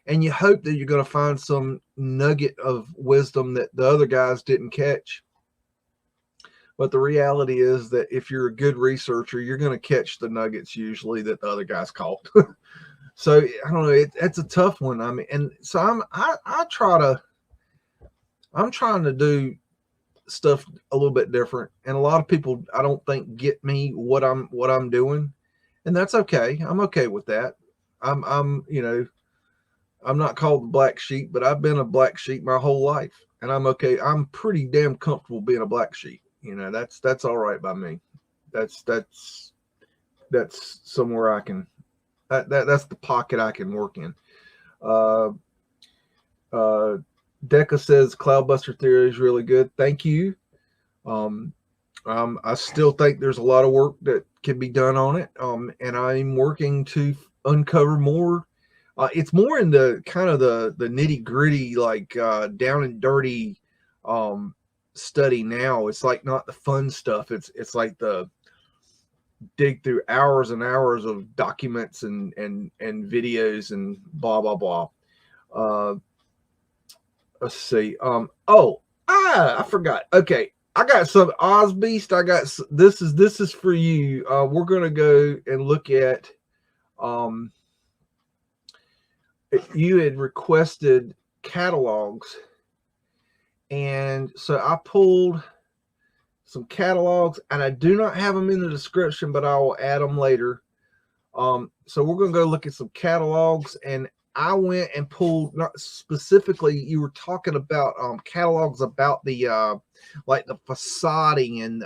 And you hope that you're going to find some nugget of wisdom that the other guys didn't catch. But the reality is that if you're a good researcher, you're going to catch the nuggets usually that the other guys caught. So I don't know. It's a tough one. I mean, and so I'm trying to do stuff a little bit different. And a lot of people, I don't think, get me what I'm doing, and that's okay. I'm okay with that. I'm you know, I'm not called the black sheep, but I've been a black sheep my whole life, and I'm okay. I'm pretty damn comfortable being a black sheep. You know, that's all right by me. That's somewhere I can. That's the pocket I can work in. Deca says Cloudbuster theory is really good. Thank you. I still think there's a lot of work that can be done on it. And I'm working to uncover more. It's more in the kind of the nitty gritty, like down and dirty study now. It's like not the fun stuff. It's like the dig through hours and hours of documents and videos and blah blah blah. Let's see. I forgot. Okay, I got some Ozbeast. I got this is for you. We're gonna go and look at. You had requested catalogs, and so I pulled some catalogs, and I do not have them in the description, but I will add them later. So we're going to go look at some catalogs, and I went and pulled, not specifically, you were talking about catalogs about the like the facading and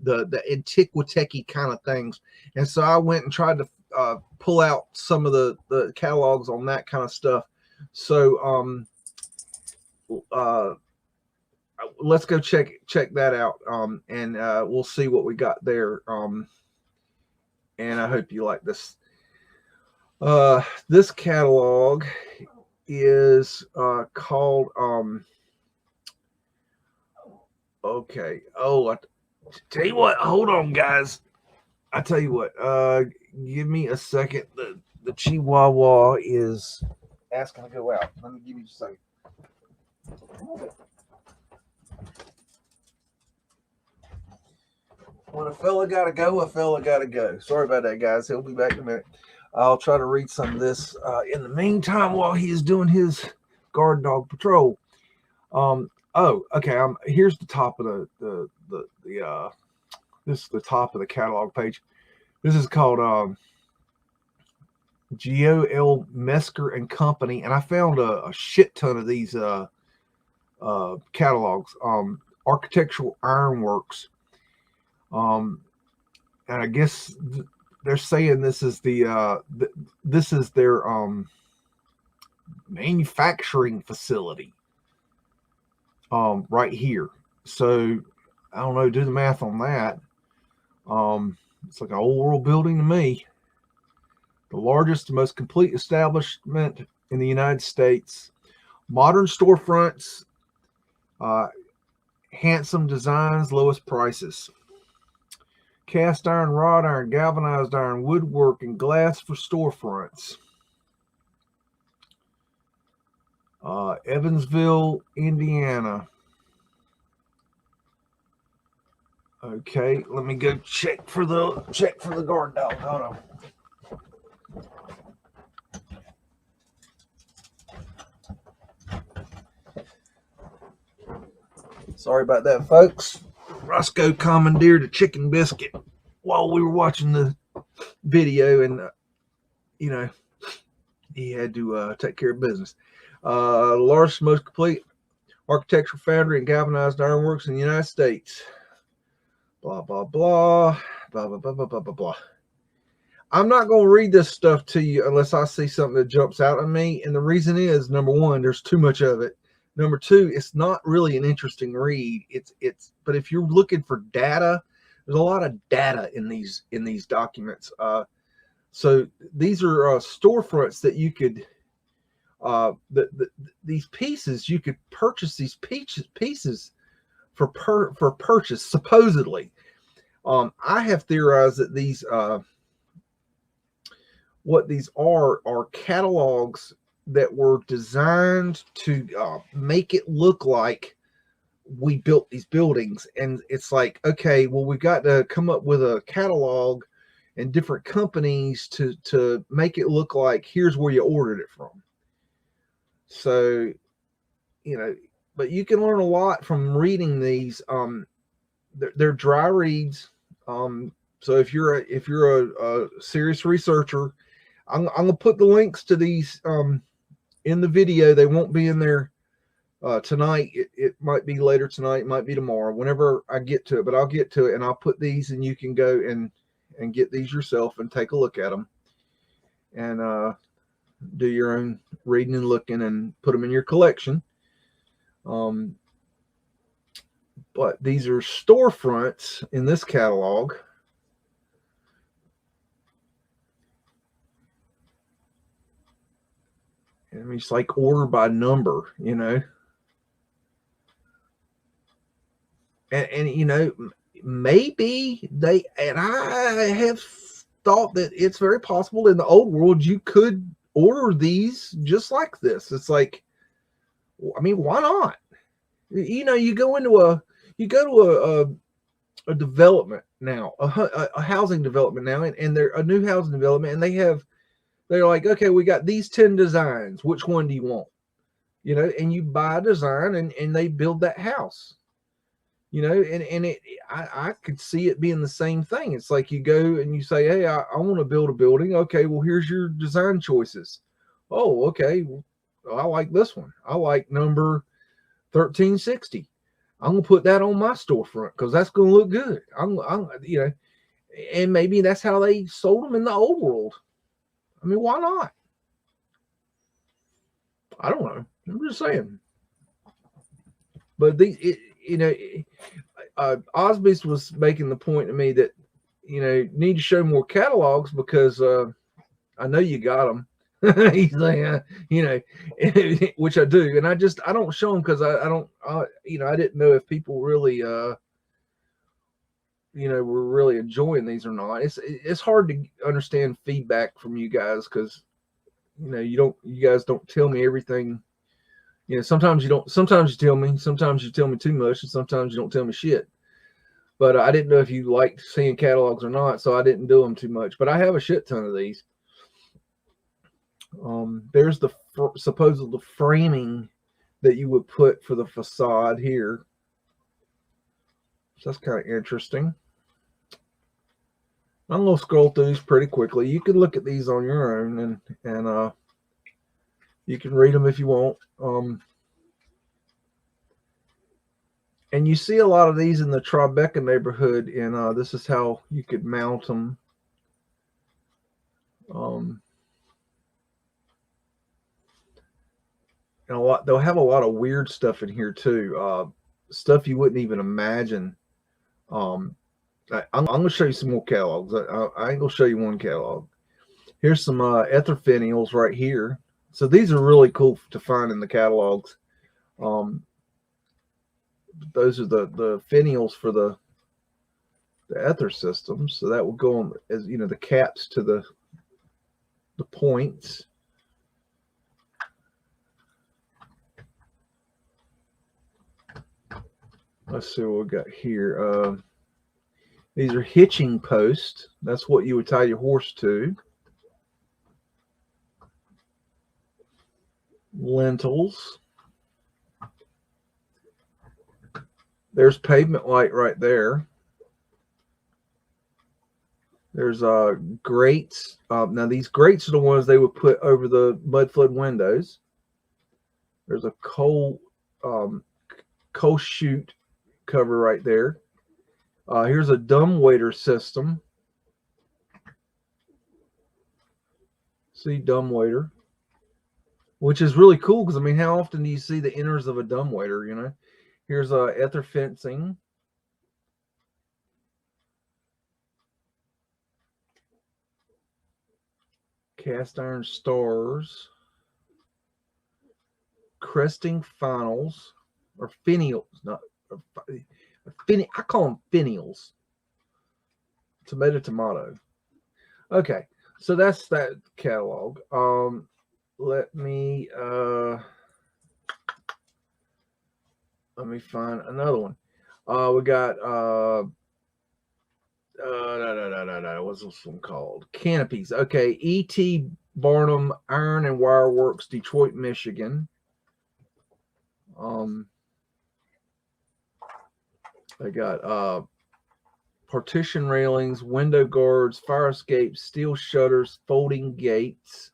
the antiquitechy kind of things, and so I went and tried to pull out some of the catalogs on that kind of stuff. So let's go check that out, and we'll see what we got there. And I hope you like this. This catalog is called okay. Oh, I tell you what, hold on, guys. I tell you what, give me a second. The Chihuahua is asking to go out. Let me give you a second. When a fella gotta go, a fella gotta go. Sorry about that, guys. He'll be back in a minute. I'll try to read some of this in the meantime while he is doing his guard dog patrol. Oh, okay. Here's the top of this is the top of the catalog page. This is called Geo L. Mesker and Company, and I found a shit ton of these catalogs. Architectural Ironworks. And I guess they're saying this is this is their manufacturing facility right here. So I don't know, do the math on that. It's like an old world building to me. The largest and most complete establishment in the United States. Modern storefronts, handsome designs, lowest prices. Cast iron, wrought iron, galvanized iron, woodwork, and glass for storefronts. Evansville, Indiana. Okay, let me go check for the guard dog. Hold on. Sorry about that, folks. Roscoe commandeered a chicken biscuit while we were watching the video, and you know, he had to take care of business. Largest, most complete architectural foundry and galvanized ironworks in the United States. Blah blah blah blah blah blah blah blah blah blah. I'm not going to read this stuff to you unless I see something that jumps out at me, and the reason is, number one, there's too much of it. Number two, it's not really an interesting read. But if you're looking for data, there's a lot of data in these documents. So these are storefronts that you could, these pieces, you could purchase these pieces for purchase, supposedly. I have theorized that these, what these are catalogs that were designed to make it look like we built these buildings. And it's like, okay, well, we've got to come up with a catalog and different companies to make it look like here's where you ordered it from. So, you know, but you can learn a lot from reading these. They're dry reads. So if you're a serious researcher, I'm gonna put the links to these in the video. They won't be in there tonight. It might be later tonight, it might be tomorrow, whenever I get to it, but I'll get to it, and I'll put these, and you can go and get these yourself and take a look at them and do your own reading and looking and put them in your collection. But these are storefronts in this catalog. I mean, it's like order by number, you know. And you know, maybe they, and I have thought that it's very possible in the old world you could order these just like this. It's like, I mean, why not? You know, you go to a development now, a housing development now, and they're a new housing development, and they're like, okay, we got these 10 designs. Which one do you want? You know, and you buy a design, and they build that house. You know, and I could see it being the same thing. It's like you go and you say, hey, I want to build a building. Okay, well, here's your design choices. Oh, okay, well, I like this one. I like number 1360. I'm gonna put that on my storefront because that's gonna look good. I'm you know, and maybe that's how they sold them in the old world. I mean, why not? I don't know. I'm just saying. But you know, Osby's was making the point to me that, you know, need to show more catalogs because I know you got them. He's like, you know, which I do, and I don't show them because I don't, you know, I didn't know if people really, you know, were really enjoying these or not. It's hard to understand feedback from you guys because, you know, you guys don't tell me everything. You know, sometimes you don't. Sometimes you tell me. Sometimes you tell me too much, and sometimes you don't tell me shit. But I didn't know if you liked seeing catalogs or not, so I didn't do them too much. But I have a shit ton of these. There's the supposed framing that you would put for the facade here. So that's kind of interesting. I'm going to scroll through these pretty quickly. You can look at these on your own, and you can read them if you want. And you see a lot of these in the Tribeca neighborhood, and this is how you could mount them. And they'll have a lot of weird stuff in here too. Stuff you wouldn't even imagine. I'm going to show you some more catalogs. I ain't going to show you one catalog. Here's some ether finials right here. So these are really cool to find in the catalogs. Those are the finials for the ether system. So that will go on as, you know, the caps to the points. Let's see what we got here. These are hitching posts. That's what you would tie your horse to. Lentils. There's pavement light right there. There's grates. Now these grates are the ones they would put over the Mudflood windows. There's a coal chute cover right there. Here's a dumbwaiter system. See, dumbwaiter, which is really cool because, I mean, how often do you see the inners of a dumbwaiter, you know? Here's ether fencing. Cast iron stars. Cresting funnels, or finials, not I call them finials. Tomato. Okay, so that's that catalog. Let me find another one. We got what's this one called? Canopies. Okay, E.T. Barnum Iron and Wire Works, Detroit, Michigan. I got partition railings, window guards, fire escapes, steel shutters, folding gates,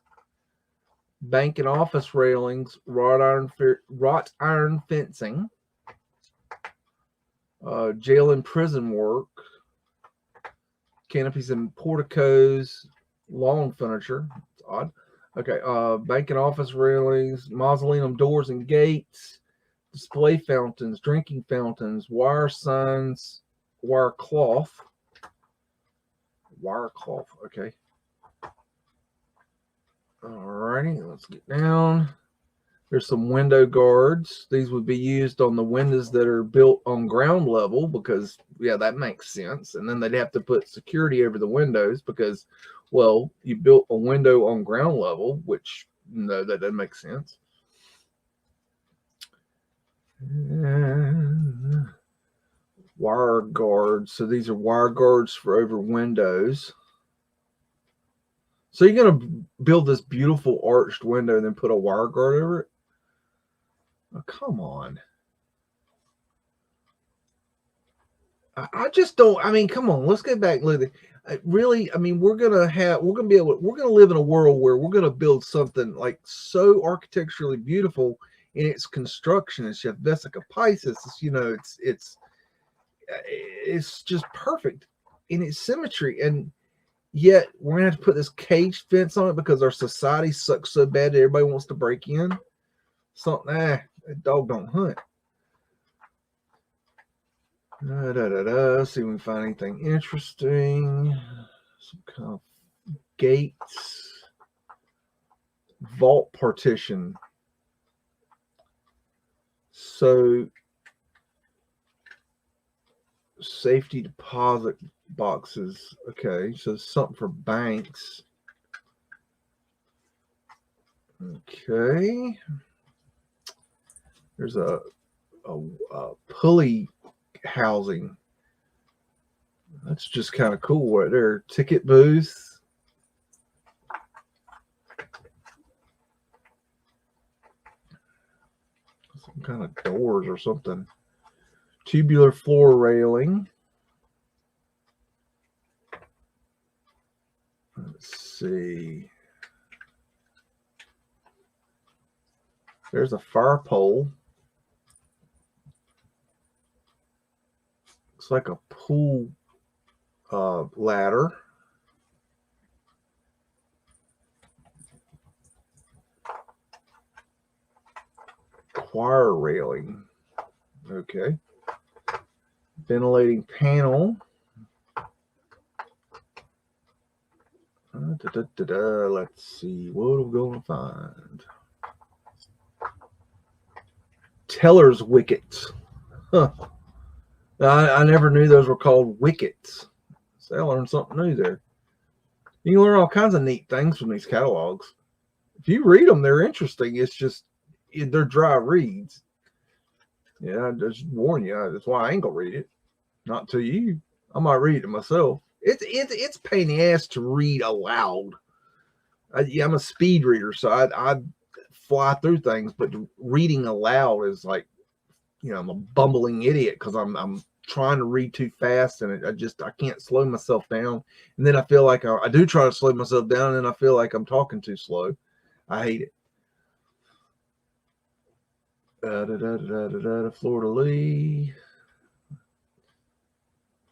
bank and office railings, wrought iron fencing, jail and prison work, canopies and porticos, lawn furniture. It's odd. Okay, bank and office railings, mausoleum doors and gates, display fountains, drinking fountains, wire signs, wire cloth. Okay. Alrighty, let's get down. There's some window guards. These would be used on the windows that are built on ground level because, yeah, that makes sense. And then they'd have to put security over the windows because, well, you built a window on ground level, which, no, that doesn't make sense. And wire guards. So these are wire guards for over windows. So you're going to build this beautiful arched window and then put a wire guard over it? Oh, come on. I just don't, I mean, come on, let's get back. Look, really, I mean, we're going to live in a world where we're going to build something like so architecturally beautiful in its construction. It's Vesica Pisces. It's, you know, it's just perfect in its symmetry. And yet we're going to have to put this cage fence on it because our society sucks so bad that everybody wants to break in. Something, that dog don't hunt. See if we can find anything interesting. Some kind of gates. Vault partition. So safety deposit boxes. Okay, so something for banks. Okay. There's a pulley housing. That's just kind of cool right there. Ticket booth. Some kind of doors or something. Tubular floor railing. Let's see. There's a fire pole. Looks like a pool ladder. Choir railing. Okay. Ventilating panel. Let's see what we're going to find. Teller's wickets. Huh. I never knew those were called wickets. So I learned something new there. You can learn all kinds of neat things from these catalogs. If you read them, they're interesting. It's just, they're dry reads. Yeah, I just warn you. That's why I ain't gonna read it. Not to you. I might read it myself. It's pain in the ass to read aloud. I'm a speed reader, so I fly through things, but reading aloud is like, you know, I'm a bumbling idiot because I'm trying to read too fast, and I can't slow myself down. And then I feel like I do try to slow myself down, and I feel like I'm talking too slow. I hate it. Florida Lee.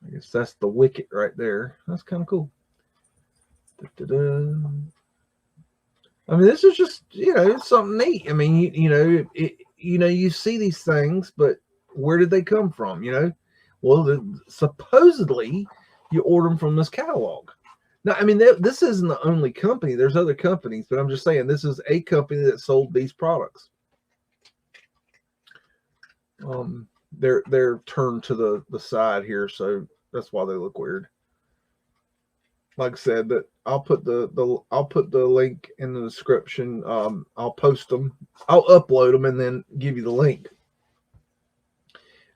I guess that's the wicket right there. That's kind of cool. I mean, this is just, you know, it's something neat. I mean, you see these things, but where did they come from? You know, well, supposedly you order them from this catalog. Now, I mean, this isn't the only company. There's other companies, but I'm just saying this is a company that sold these products. They're turned to the side here, so that's why they look weird. Like I said, that I'll put the link in the description. I'll post them. I'll upload them and then give you the link,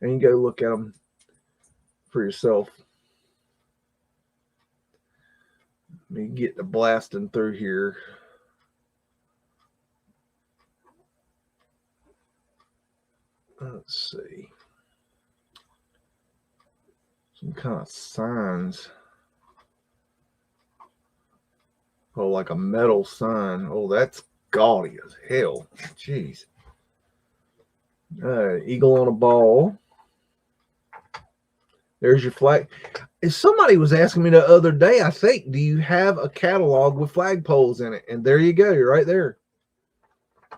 and you go look at them for yourself. Let me get the blasting through here. Let's see. Some kind of signs. Oh, like a metal sign. Oh, that's gaudy as hell. Jeez. Eagle on a ball. There's your flag. If somebody was asking me the other day, I think, do you have a catalog with flagpoles in it? And there you go. You're right there.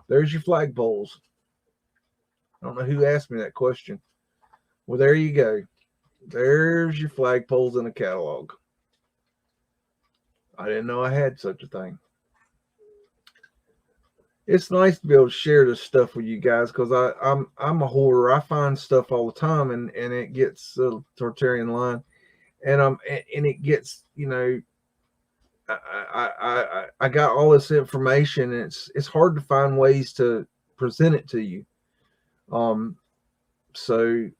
There's your flagpoles. I don't know who asked me that question. Well, there you go. There's your flagpoles in a catalog. I didn't know I had such a thing. it's nice to be able to share this stuff with you guys, because I'm a hoarder. I find stuff all the time, and it gets the Tartarian line, and it gets, you know, I got all this information, and it's hard to find ways to present it to you. So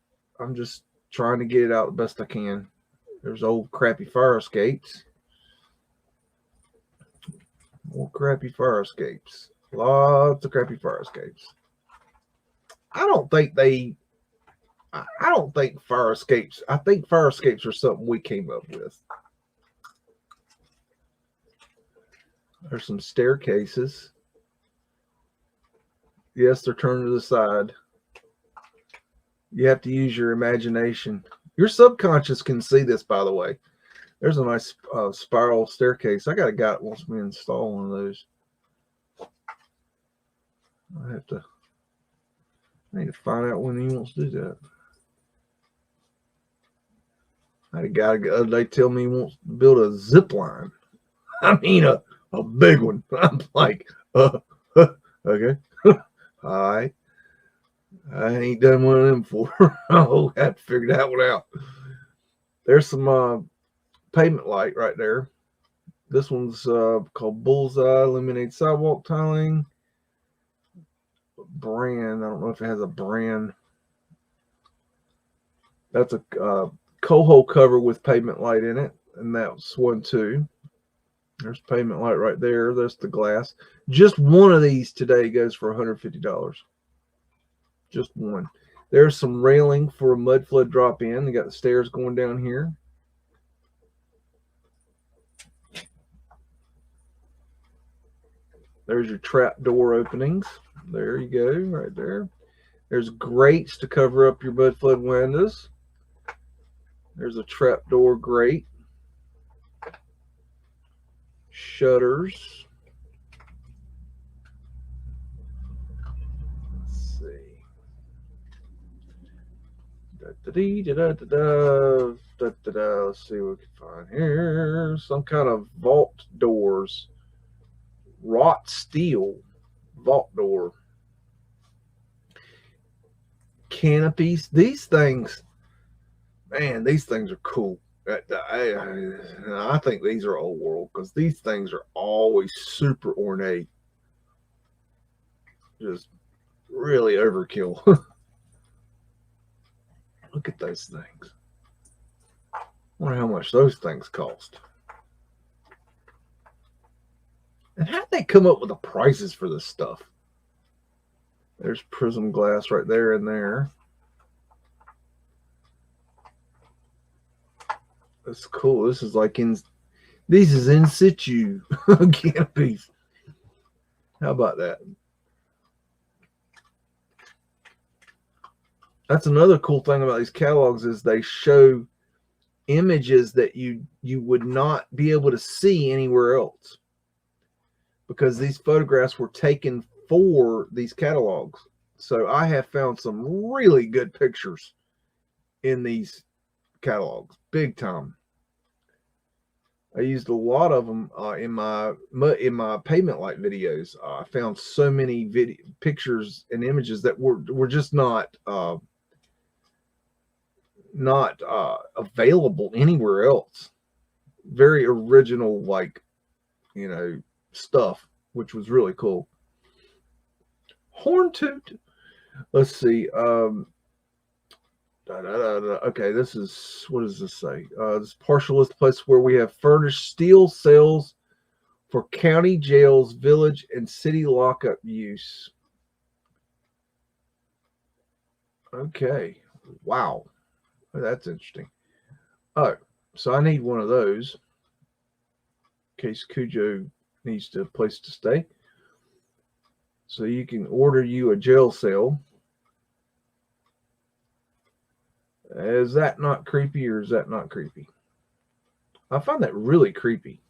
I'm just trying to get it out the best I can. There's old crappy fire escapes. More crappy fire escapes. Lots of crappy fire escapes. I don't think fire escapes. I think fire escapes are something we came up with. There's some staircases. Yes, they're turned to the side. You have to use your imagination. Your subconscious can see this, by the way. There's a nice spiral staircase. I got a guy that wants me to install one of those. I need to find out when he wants to do that. I had a guy the other day tell me he wants to build a zip line. I mean a big one. I'm like, okay. All right. I ain't done one of them before. I'll have to figure that one out. There's some pavement light right there. This one's called Bullseye Illuminated Sidewalk Tiling. Brand, I don't know if it has a brand. That's a coho cover with pavement light in it, and that's one too. There's pavement light right there. There's the glass. Just one of these today goes for $150. Just one. There's some railing for a Mudflood drop in. They got the stairs going down here. There's your trap door openings. There you go, right there. There's grates to cover up your Mudflood windows. There's a trap door grate. Shutters. Let's see. Let's see what we can find here. Some kind of vault doors. Wrought steel vault door. Canopies. These things, man, these things are cool. I think these are old world, because these things are always super ornate. Just really overkill. Look at those things. I wonder how much those things cost. And how'd they come up with the prices for this stuff? There's prism glass right there and there. That's cool. This is like these is in situ canopies. How about that? That's another cool thing about these catalogs, is they show images that you would not be able to see anywhere else, because these photographs were taken for these catalogs. So I have found some really good pictures in these catalogs, big time. I used a lot of them in my pavement light videos. I found so many pictures and images that were just not available anywhere else. Very original, like, you know, stuff, which was really cool. Horn toot. Let's see. Okay, this is, what does this say? This partial list place where we have furnished steel cells for county jails, village, and city lockup use. Okay. Wow. That's interesting. Oh, so I need one of those in case Cujo needs a place to stay. So you can order you a jail cell. Is that not creepy, or is that not creepy? I find that really creepy.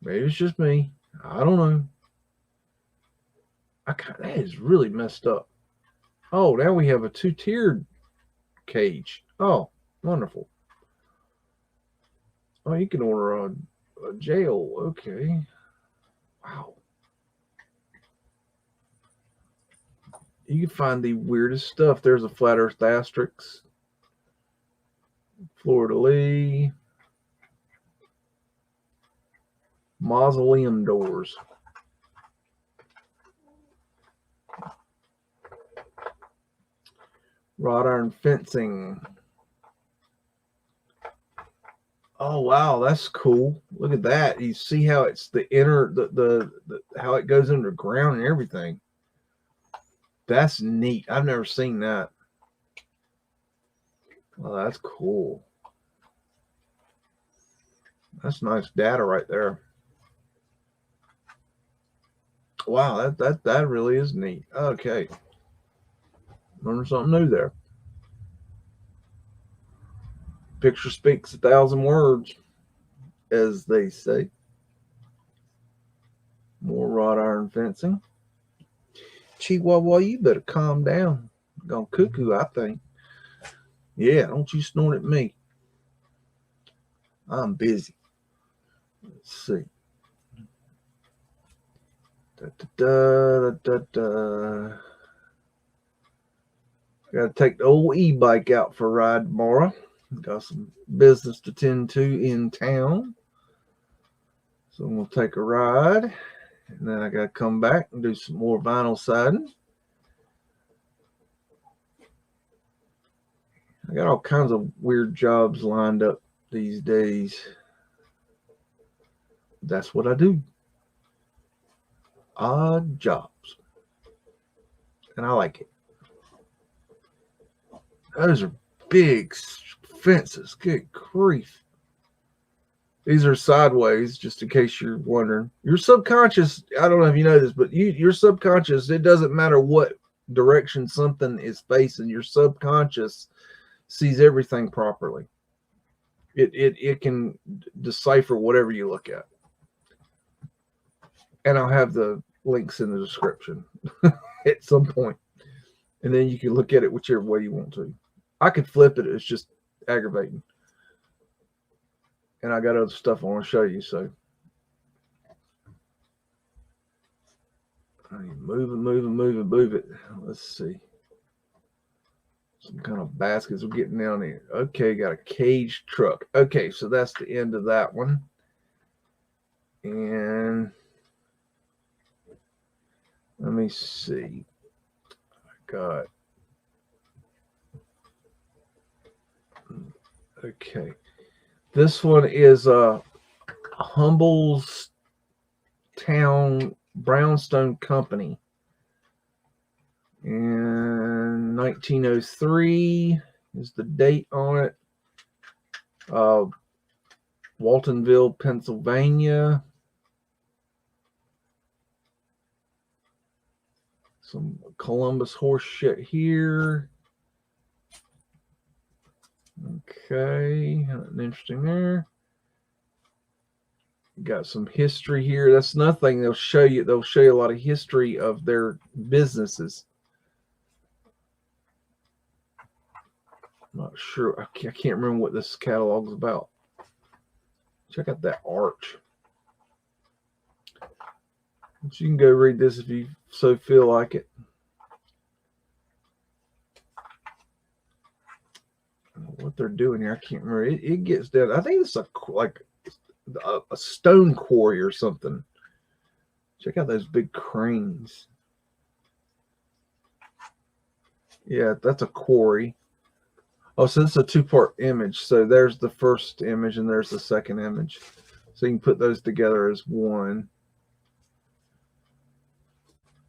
Maybe it's just me. I don't know. That is really messed up. Oh, now we have a 2-tiered cage. Oh, wonderful. Oh, you can order a jail. Okay. Wow. You can find the weirdest stuff. There's a flat earth asterisk. Fleur-de-lis. Mausoleum doors. Wrought iron fencing. Oh wow, that's cool. Look at that. You see how it's the inner the how it goes underground and everything. That's neat. I've never seen that. Oh, that's cool. That's nice data right there. Wow, that really is neat. Okay. Learn something new there. Picture speaks 1,000 words, as they say. More wrought iron fencing. Chihuahua, you better calm down. I'm going cuckoo, I think. Yeah, don't you snort at me. I'm busy. Let's see. Got to take the old e-bike out for a ride tomorrow. Got some business to tend to in town. So I'm going to take a ride. And then I got to come back and do some more vinyl siding. I got all kinds of weird jobs lined up these days. That's what I do. Odd jobs. And I like it. Those are big fences. Good grief. These are sideways, just in case you're wondering. Your subconscious, I don't know if you know this, but your subconscious, it doesn't matter what direction something is facing, your subconscious sees everything properly. It can decipher whatever you look at. And I'll have the links in the description at some point. And then you can look at it whichever way you want to. I could flip it. It's just aggravating. And I got other stuff I want to show you. So move it. Let's see. Some kind of baskets we're getting down here. Okay, got a caged truck. Okay, so that's the end of that one. And let me see. I got. Okay. This one is Humboldt Town Brownstone Company. And 1903 is the date on it. Waltonville, Pennsylvania. Some Columbus horse shit here. Okay, nothing interesting there. Got some history here. That's nothing. They'll show you a lot of history of their businesses. I'm not sure. I can't remember what this catalog is about. Check out that arch. But you can go read this if you so feel like it. What they're doing here, I can't remember. It gets down. I think it's like a stone quarry or something. Check out those big cranes. Yeah, that's a quarry. Oh, so this is a two-part image. So there's the first image and there's the second image. So you can put those together as one.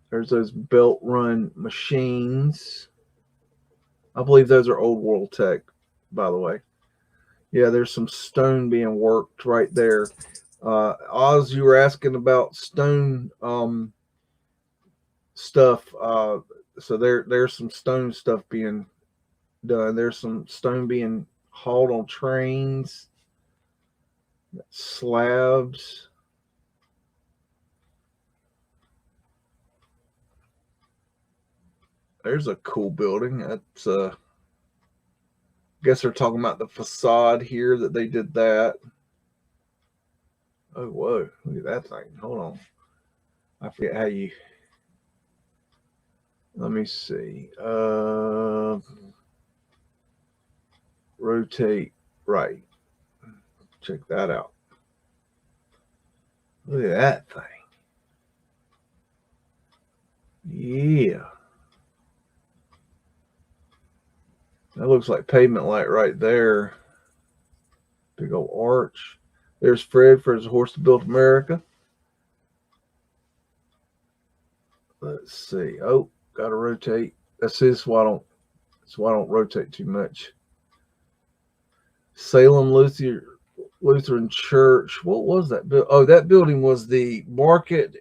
There's those belt run machines. I believe those are old world tech, by the way. Yeah, there's some stone being worked right there. Oz, you were asking about stone stuff. So there's some stone stuff being done. There's some stone being hauled on trains. Slabs. There's a cool building. That's I guess they're talking about the facade here that they did that. Oh, whoa. Look at that thing. Hold on. I forget how you. Let me see. Rotate right. Check that out. Look at that thing. Yeah. That looks like pavement light right there. Big old arch. There's Fred for his horse that built America. Let's see. Oh, gotta rotate. That's why I don't rotate too much. Salem Lutheran Church. What was that building? Oh, that building was the Market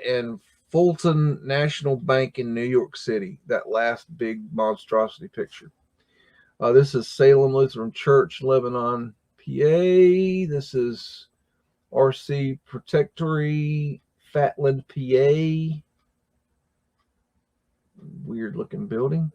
and Fulton National Bank in New York City. That last big monstrosity picture. This is Salem Lutheran Church, Lebanon, PA. This is RC Protectory, Fatland, PA. Weird looking building.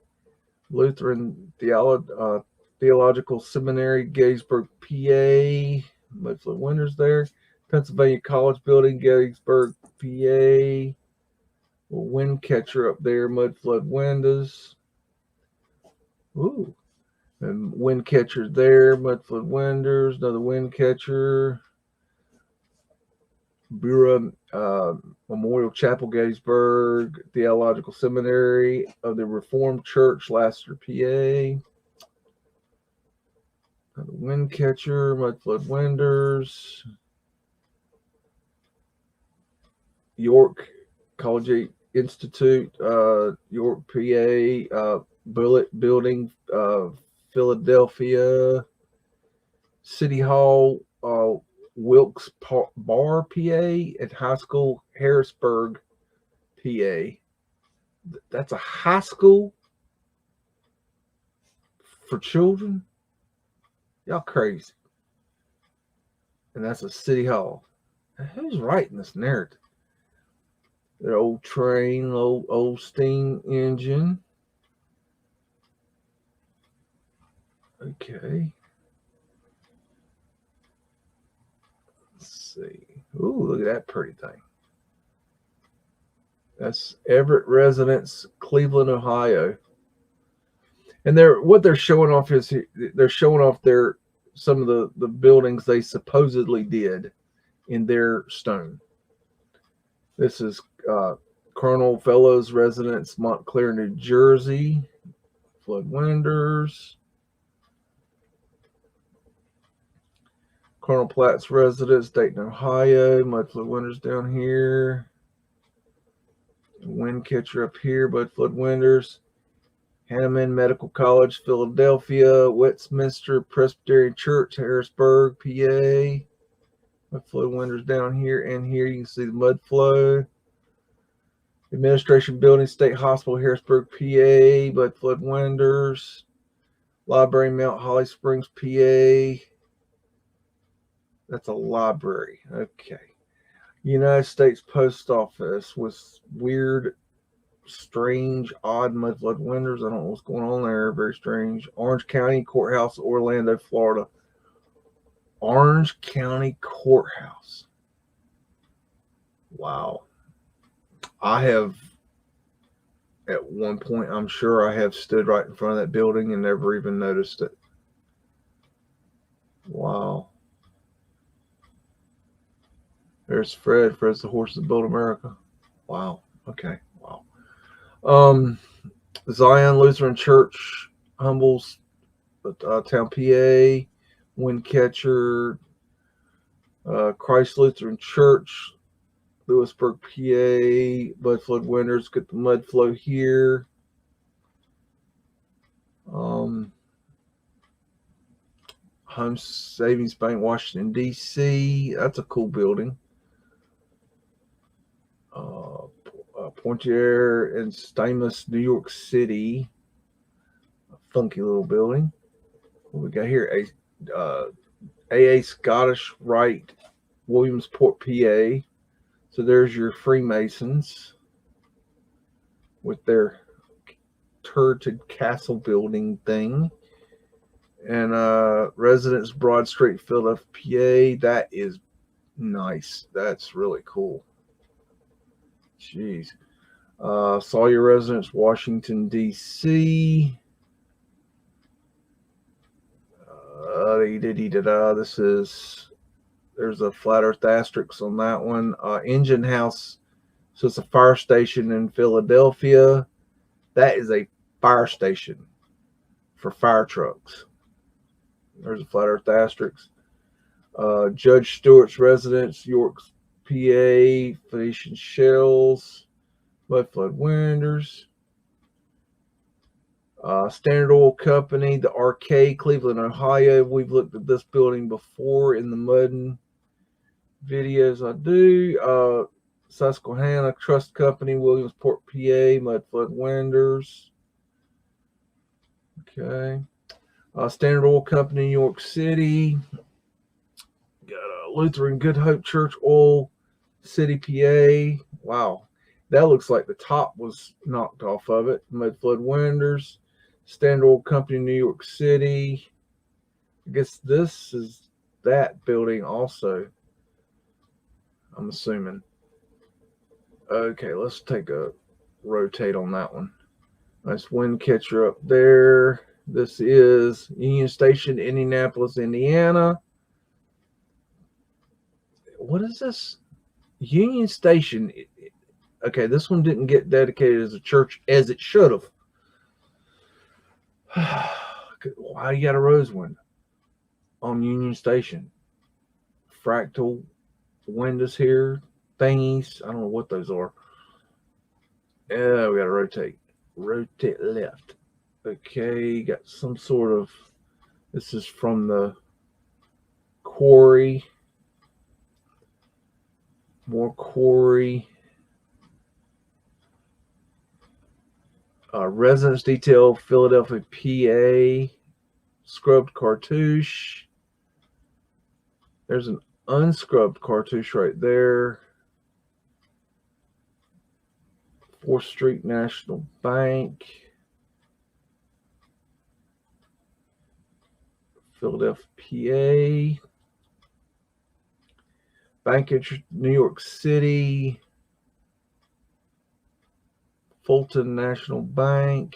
Lutheran Theological Seminary, Gettysburg, PA. Mudflood Winters there. Pennsylvania College Building, Gettysburg, PA. Wind catcher up there, Mudflood windows. Ooh. And wind catcher there, Mudflood windows. Another wind catcher. Bura Memorial Chapel, Gettysburg, Theological Seminary of the Reformed Church, Lassiter, PA. The wind catcher, Mudflood windows. York Collegiate Institute, York, PA. Bullitt Building, Philadelphia. City Hall, Wilkes Bar, PA, and High School, Harrisburg, PA. That's a high school for children? Y'all crazy. And that's a city hall. Now, who's writing this narrative? The old train, old steam engine. Okay. Let's see. Ooh, look at that pretty thing. That's Everett Residence, Cleveland, Ohio. And what they're showing off is they're showing off some of the buildings they supposedly did in their stone. This is Colonel Fellows Residence, Montclair, New Jersey. Flood Winders. Colonel Platt's Residence, Dayton, Ohio. Mudflood Winders down here. Wind catcher up here, Mudflood Winders. Hanneman Medical College, Philadelphia. Westminster Presbyterian Church, Harrisburg, PA. Mudflood Winders down here and here. You can see the mud flow. Administration Building, State Hospital, Harrisburg, PA. Mudflood Winders. Library, Mount Holly Springs, PA. That's a library. Okay. United States Post Office with weird, strange, odd Mudflood windows. I don't know what's going on there. Very strange. Orange County Courthouse, Orlando, Florida. Orange County Courthouse. Wow. I have, at one point, I'm sure I have stood right in front of that building and never even noticed it. Wow. There's Fred. Fred's the horse that built America. Wow. Okay. Wow. Zion Lutheran Church, Humbles, Town, PA. Windcatcher. Christ Lutheran Church, Lewisburg, PA. Mudflood Winters. Get the mud flow here. Home Savings Bank, Washington, D.C. That's a cool building. Poitiers and Stamos, New York City. A funky little building. What we got here? AA Scottish Rite, Williamsport, PA. So there's your Freemasons with their turreted castle building thing. And Residence Broad Street, Philadelphia, PA. That is nice. That's really cool. Jeez. Sawyer Residence, Washington, D.C. This is, there's a flat earth asterisk on that one. Engine House, so it's a fire station in Philadelphia. That is a fire station for fire trucks. There's a flat earth asterisk. Judge Stewart's Residence, York, PA, Phoenician Shells, Mudflood Windows. Standard Oil Company, the Arcade, Cleveland, Ohio. We've looked at this building before in the MUDDIN videos I do. Susquehanna Trust Company, Williamsport, PA, Mudflood Windows. Okay. Standard Oil Company, New York City. Got a Lutheran Good Hope Church, Oil City, PA. Wow. That looks like the top was knocked off of it. Mudflood Windows. Standard Oil Company, New York City. I guess this is that building also, I'm assuming. Okay, let's take a rotate on that one. Nice wind catcher up there. This is Union Station, Indianapolis, Indiana. What is this? Union Station. Okay, this one didn't get dedicated as a church as it should have. Why you got a rose window on Union Station? Fractal windows here, thingies. I don't know what those are. Yeah, we got to rotate. Rotate left. Okay, got some sort of. This is from the quarry. More quarry. Residence detail, Philadelphia, PA. Scrubbed cartouche. There's an unscrubbed cartouche right there. 4th Street National Bank. Philadelphia, PA. Bank interest, New York City. Fulton National Bank.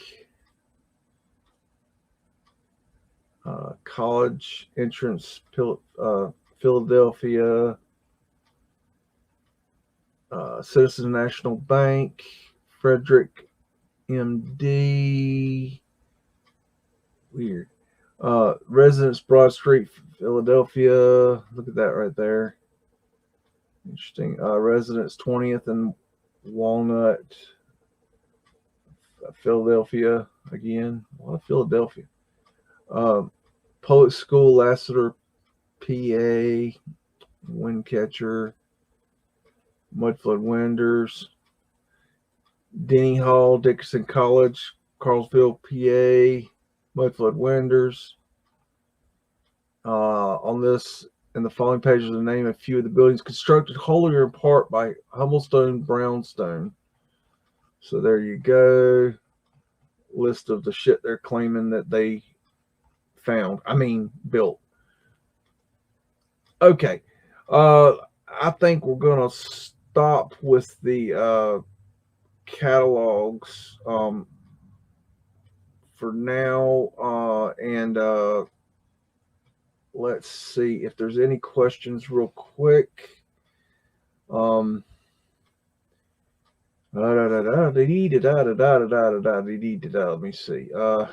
College entrance, Philadelphia. Citizen National Bank. Frederick, MD. Weird. Residence, Broad Street, Philadelphia. Look at that right there. Interesting. Residence, 20th and Walnut, Philadelphia. Again, a lot of Philadelphia. Public School, Lassiter, PA. Windcatcher. Mudflood Windows. Denny Hall, Dickinson College, Carlsville, PA. Mudflood Windows. On this, in the following pages, the name of a few of the buildings constructed wholly or in part by Humblestone Brownstone. So there you go. List of the shit they're claiming that they found. I mean, built. Okay. I think we're going to stop with the catalogs for now. And let's see if there's any questions real quick. Let me see. I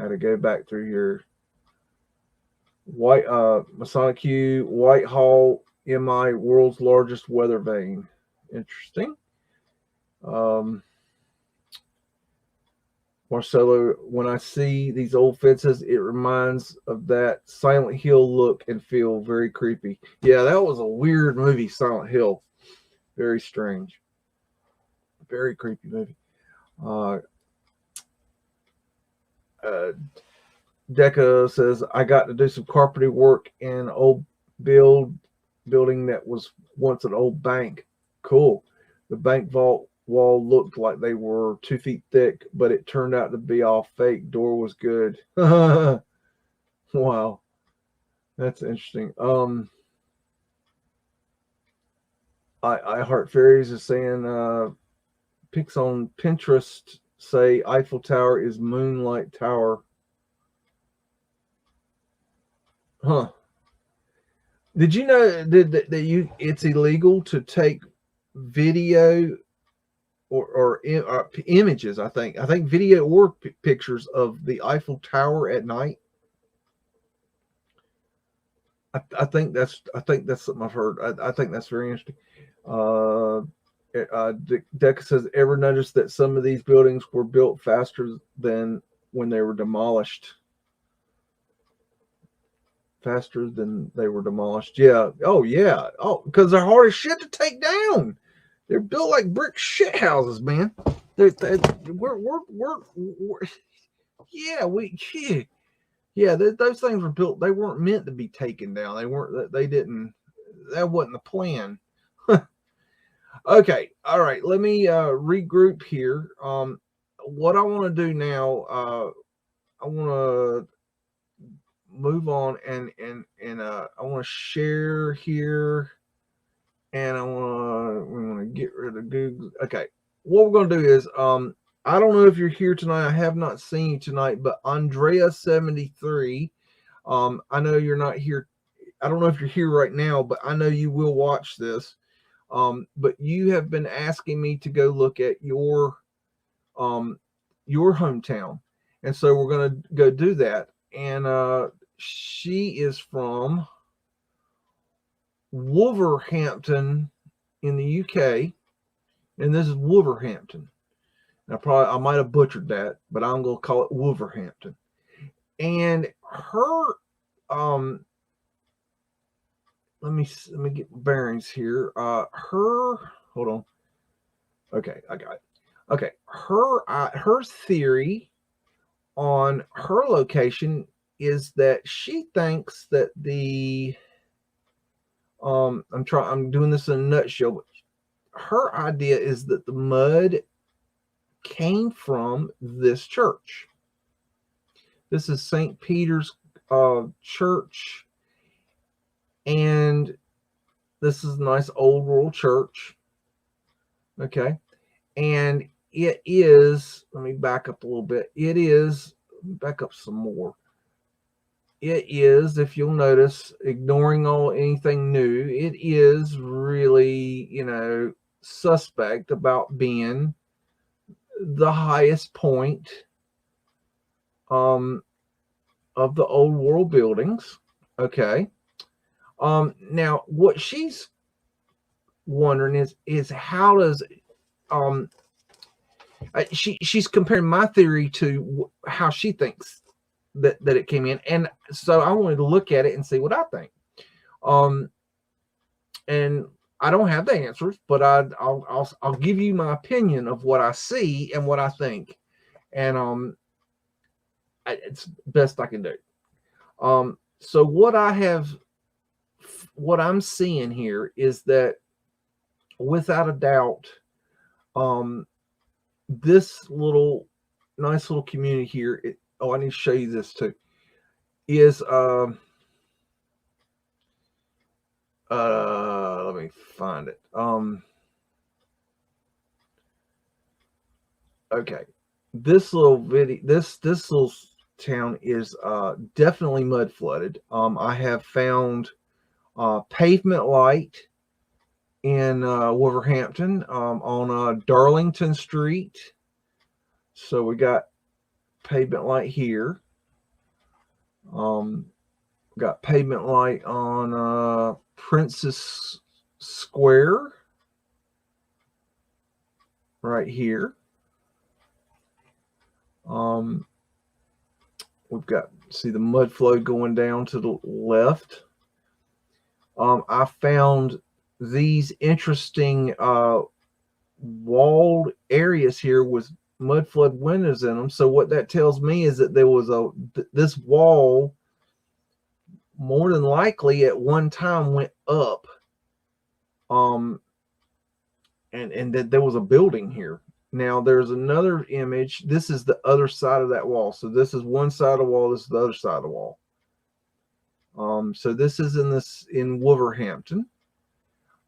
had to go back through here. Masonic Q, Whitehall, MI, world's largest weather vane. Interesting. Marcelo, when I see these old fences, it reminds of that Silent Hill look and feel. Very creepy. Yeah, that was a weird movie, Silent Hill. Very strange. Very creepy movie. Deca says, I got to do some carpentry work in an old building that was once an old bank. Cool. The bank vault wall looked like they were 2 feet thick, but it turned out to be all fake. Door was good. Wow. That's interesting. I Heart Fairies is saying pics on Pinterest say Eiffel Tower is Moonlight Tower. Huh. Did you know that it's illegal to take video or images? I think video or pictures of the Eiffel Tower at night. I think that's something I've heard. I think that's very interesting. Deca says, ever noticed that some of these buildings were built faster than when they were demolished? Faster than they were demolished. Yeah. Oh, yeah. Oh, because they're hard as shit to take down. They're built like brick shit houses, man. We're yeah, those things were built. They weren't meant to be taken down. They weren't. They didn't. That wasn't the plan. Okay. All right. Let me regroup here. What I want to do now. I want to move on and I want to share here, and we want to get rid of Google. Okay. What we're going to do is I don't know if you're here tonight. I have not seen you tonight, but Andrea73, I know you're not here. I don't know if you're here right now, but I know you will watch this. But you have been asking me to go look at your hometown. And so we're going to go do that. And she is from Wolverhampton in the UK. And this is Wolverhampton. I might have butchered that, but I'm going to call it Wolverhampton. And her, let me get bearings here. Hold on. Okay, I got it. Okay, her theory on her location is that she thinks that the I'm doing this in a nutshell, but her idea is that the mud came from this church. This is St. Peter's church, and this is a nice old rural church. Okay, and it is, let me back up a little bit. It is, back up some more. It is, if you'll notice, ignoring anything new, it is really, suspect about being the highest point of the old world buildings. Okay. Now what she's wondering is how does she's comparing my theory to how she thinks that it came in, and so I wanted to look at it and see what I think. And I don't have the answers, but I'll give you my opinion of what I see and what I think, and it's best I can do. So what I'm seeing here is that without a doubt, this nice little community here. I need to show you this too. Is let me find it. Okay, this little video, this little town is definitely mud flooded. I have found pavement light in Wolverhampton on Darlington Street. So we got pavement light here. Got pavement light on Princess Square right here. We've got, see the mud flow going down to the left. I found these interesting walled areas here with mud flood windows in them. So what that tells me is that there was this wall more than likely at one time went up, and that there was a building here. Now there's another image. This is the other side of that wall. So this is one side of the wall. This is the other side of the wall. So this is in Wolverhampton.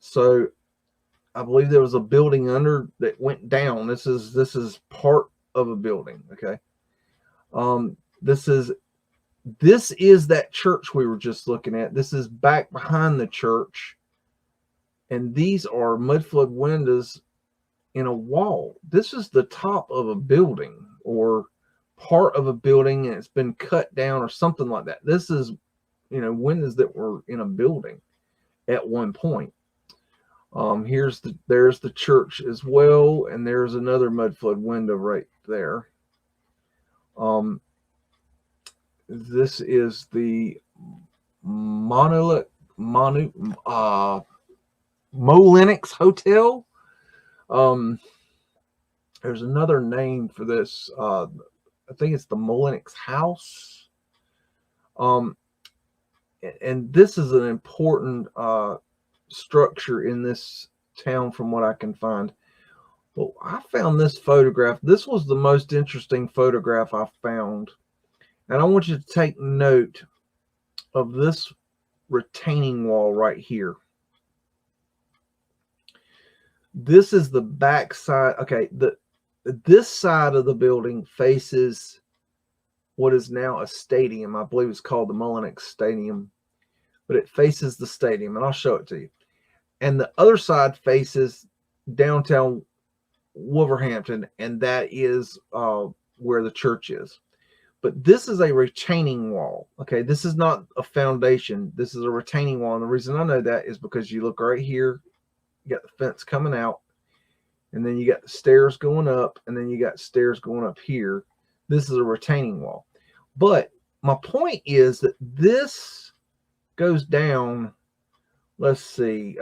So I believe there was a building under that went down. This is part of a building. Okay. This is that church we were just looking at. This is back behind the church, and these are mudflood windows in a wall. This is the top of a building or part of a building, and it's been cut down or something like that. This is, you know, windows that were in a building at one point. There's the church as well, and there's another mudflood window right there. This is the Molinix Hotel. There's another name for this. I think it's the Molinix House. And this is an important structure in this town from what I can find. Well, I found this photograph. This was the most interesting photograph I found. And I want you to take note of this retaining wall right here. This is the back side. Okay, this side of the building faces what is now a stadium. I believe it's called the Molinix Stadium, but it faces the stadium, and I'll show it to you. And the other side faces downtown Wolverhampton, and that is where the church is. But this is a retaining wall. Okay, this is not a foundation. This is a retaining wall. And the reason I know that is because you look right here, you got the fence coming out, and then you got the stairs going up, and then you got stairs going up here. This is a retaining wall. But my point is that this goes down, let's see,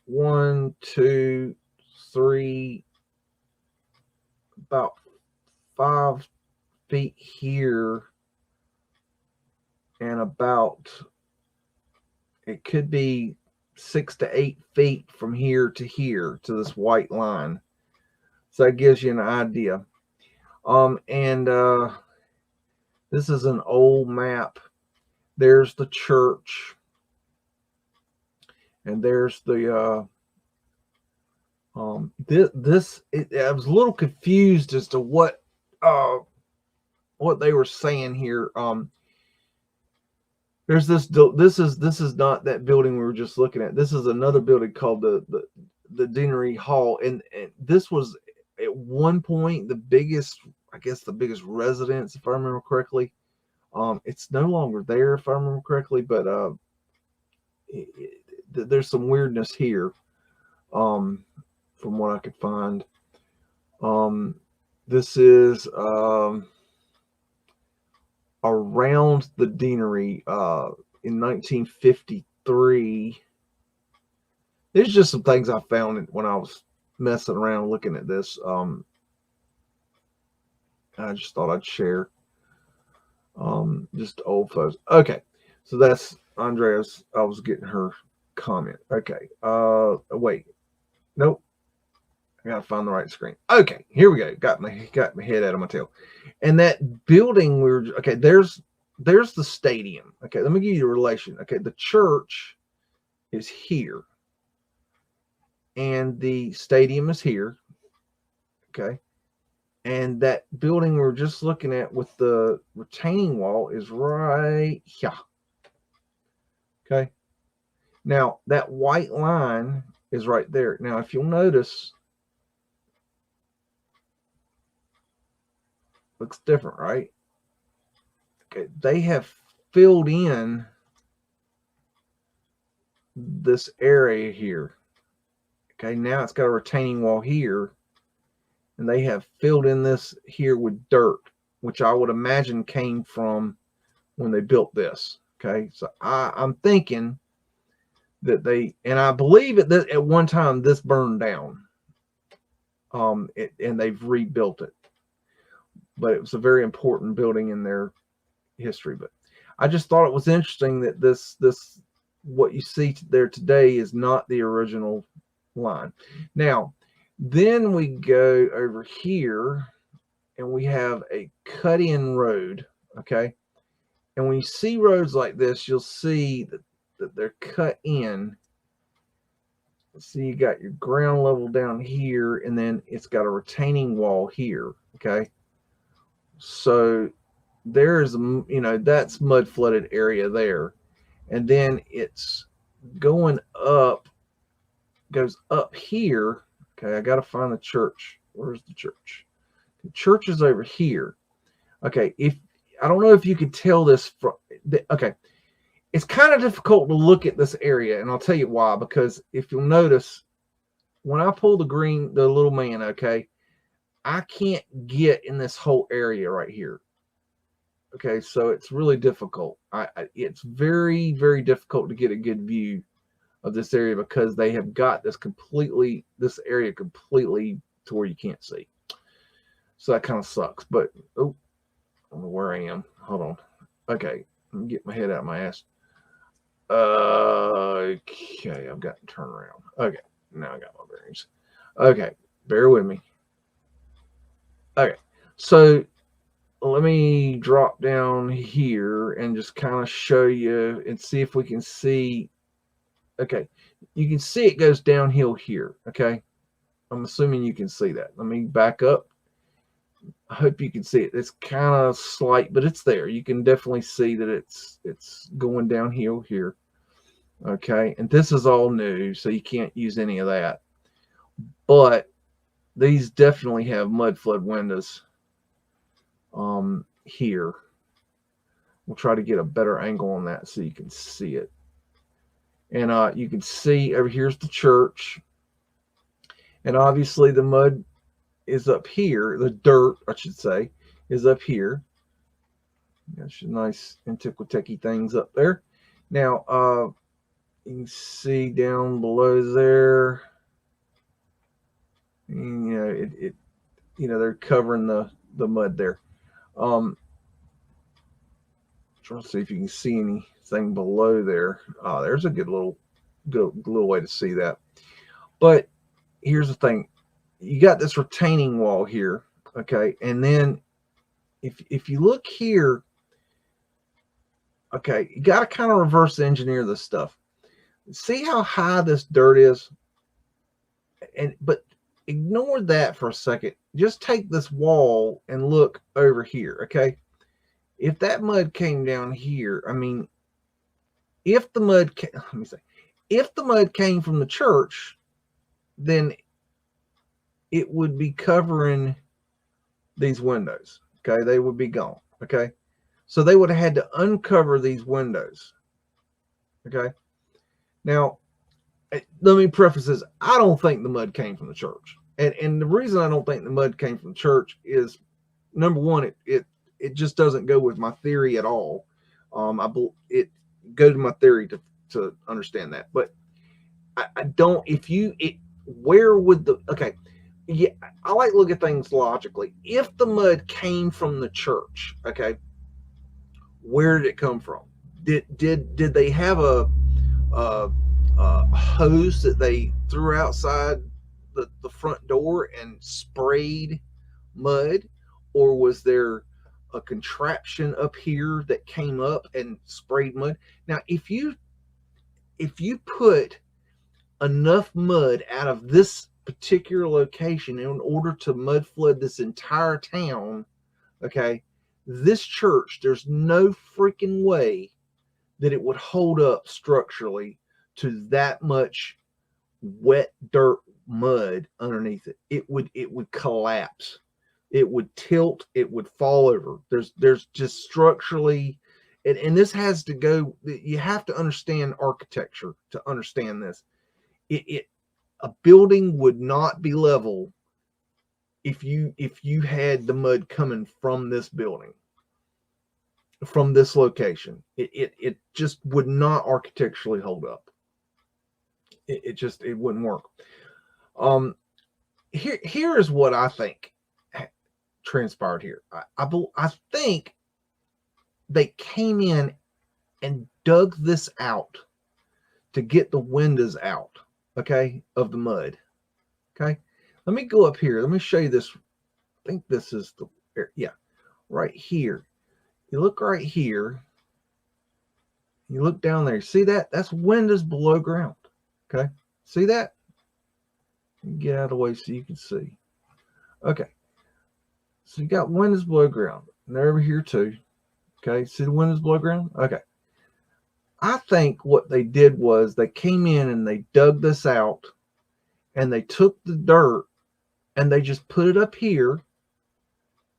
1, 2, 3, about 5 feet here, and about, it could be 6 to 8 feet from here to this white line. So that gives you an idea. This is an old map. There's the church, and there's the I was a little confused as to what they were saying here. There's this is not that building we were just looking at. This is another building called the Deanery Hall, and this was at one point the biggest, I guess, the biggest residence, if I remember correctly. It's no longer there, if I remember correctly, but there's some weirdness here, from what I could find. This is around the deanery in 1953. There's just some things I found when I was messing around looking at this. I just thought I'd share. Just old photos. Okay, so that's Andrea's. I was getting her comment. Okay. Wait. Nope. I gotta find the right screen. Okay, here we go. Got my head out of my tail. And that building okay, there's the stadium. Okay, let me give you a relation. Okay, the church is here, and the stadium is here. Okay, and that building we were just looking at with the retaining wall is right here. Okay, now that white line is right there. Now, if you'll notice, looks different, right? Okay, they have filled in this area here. Okay, now it's got a retaining wall here, and they have filled in this here with dirt, which I would imagine came from when they built this. Okay, so I'm thinking that and I believe that at one time this burned down, and they've rebuilt it. But it was a very important building in their history. But I just thought it was interesting that this what you see there today is not the original line. Now, then we go over here, and we have a cut-in road. Okay, and when you see roads like this, you'll see that they're cut in see, you got your ground level down here, and then it's got a retaining wall here. Okay, so there's, you know, that's mud flooded area there, and then it's going up, goes up here. Okay, I got to find the church. Where's the church? The church is over here. Okay, if I don't know if you could tell this from okay, it's kind of difficult to look at this area, and I'll tell you why. Because if you'll notice, when I pull the little man, okay, I can't get in this whole area right here. Okay, so it's really difficult. It's very, very difficult to get a good view of this area because they have got this area completely to where you can't see. So that kind of sucks. But oh, I don't know where I am. Hold on. Okay, let me get my head out of my ass. Okay, I've got to turn around. Okay, now I got my bearings. Okay, bear with me. Okay, so let me drop down here and just kind of show you and see if we can see. Okay, you can see it goes downhill here. Okay, I'm assuming you can see that. Let me back up. I hope you can see it. It's kind of slight, but it's there. You can definitely see that it's going downhill here. Okay, and this is all new, so you can't use any of that. But these definitely have mud flood windows here. We'll try to get a better angle on that so you can see it. And you can see over here's the church, and obviously the mud is up here. The dirt, I should say, is up here. Got some nice antiquity things up there. Now you can see down below there, and, you know, they're covering the mud there. Trying to see if you can see anything below there. Oh, there's a good little way to see that. But here's the thing: you got this retaining wall here, okay, and then if you look here, okay, you got to kind of reverse engineer this stuff. See how high this dirt is, but ignore that for a second. Just take this wall and look over here, okay? If that mud came down here, I mean, if the mud came from the church, then it would be covering these windows. Okay, they would be gone. Okay, so they would have had to uncover these windows. Okay, now let me preface this: I don't think the mud came from the church, and the reason I don't think the mud came from the church is, number one, it just doesn't go with my theory at all. It goes to my theory to understand that, but I don't. Where would the yeah, I like to look at things logically. If the mud came from the church, okay, where did it come from? Did they have a hose that they threw outside the front door and sprayed mud, or was there a contraption up here that came up and sprayed mud? Now, if you put enough mud out of this particular location in order to mud flood this entire town, okay, this church, there's no freaking way that it would hold up structurally to that much wet dirt mud underneath it. It would collapse. It would tilt. It would fall over. There's just structurally, and this has to go. You have to understand architecture to understand this. A building would not be level if you had the mud coming from this building, from this location. It just would not architecturally hold up. It wouldn't work. Here is what I think transpired here. I think they came in and dug this out to get the windows out, okay, of the mud. Okay, let me go up here. Let me show you this. I think this is right here. You look right here. You look down there. See that? That's windows below ground. Okay, see that? Get out of the way so you can see. Okay. So you got windows below ground. And they're over here too. Okay. See the windows below ground? Okay. I think what they did was they came in and they dug this out and they took the dirt and they just put it up here.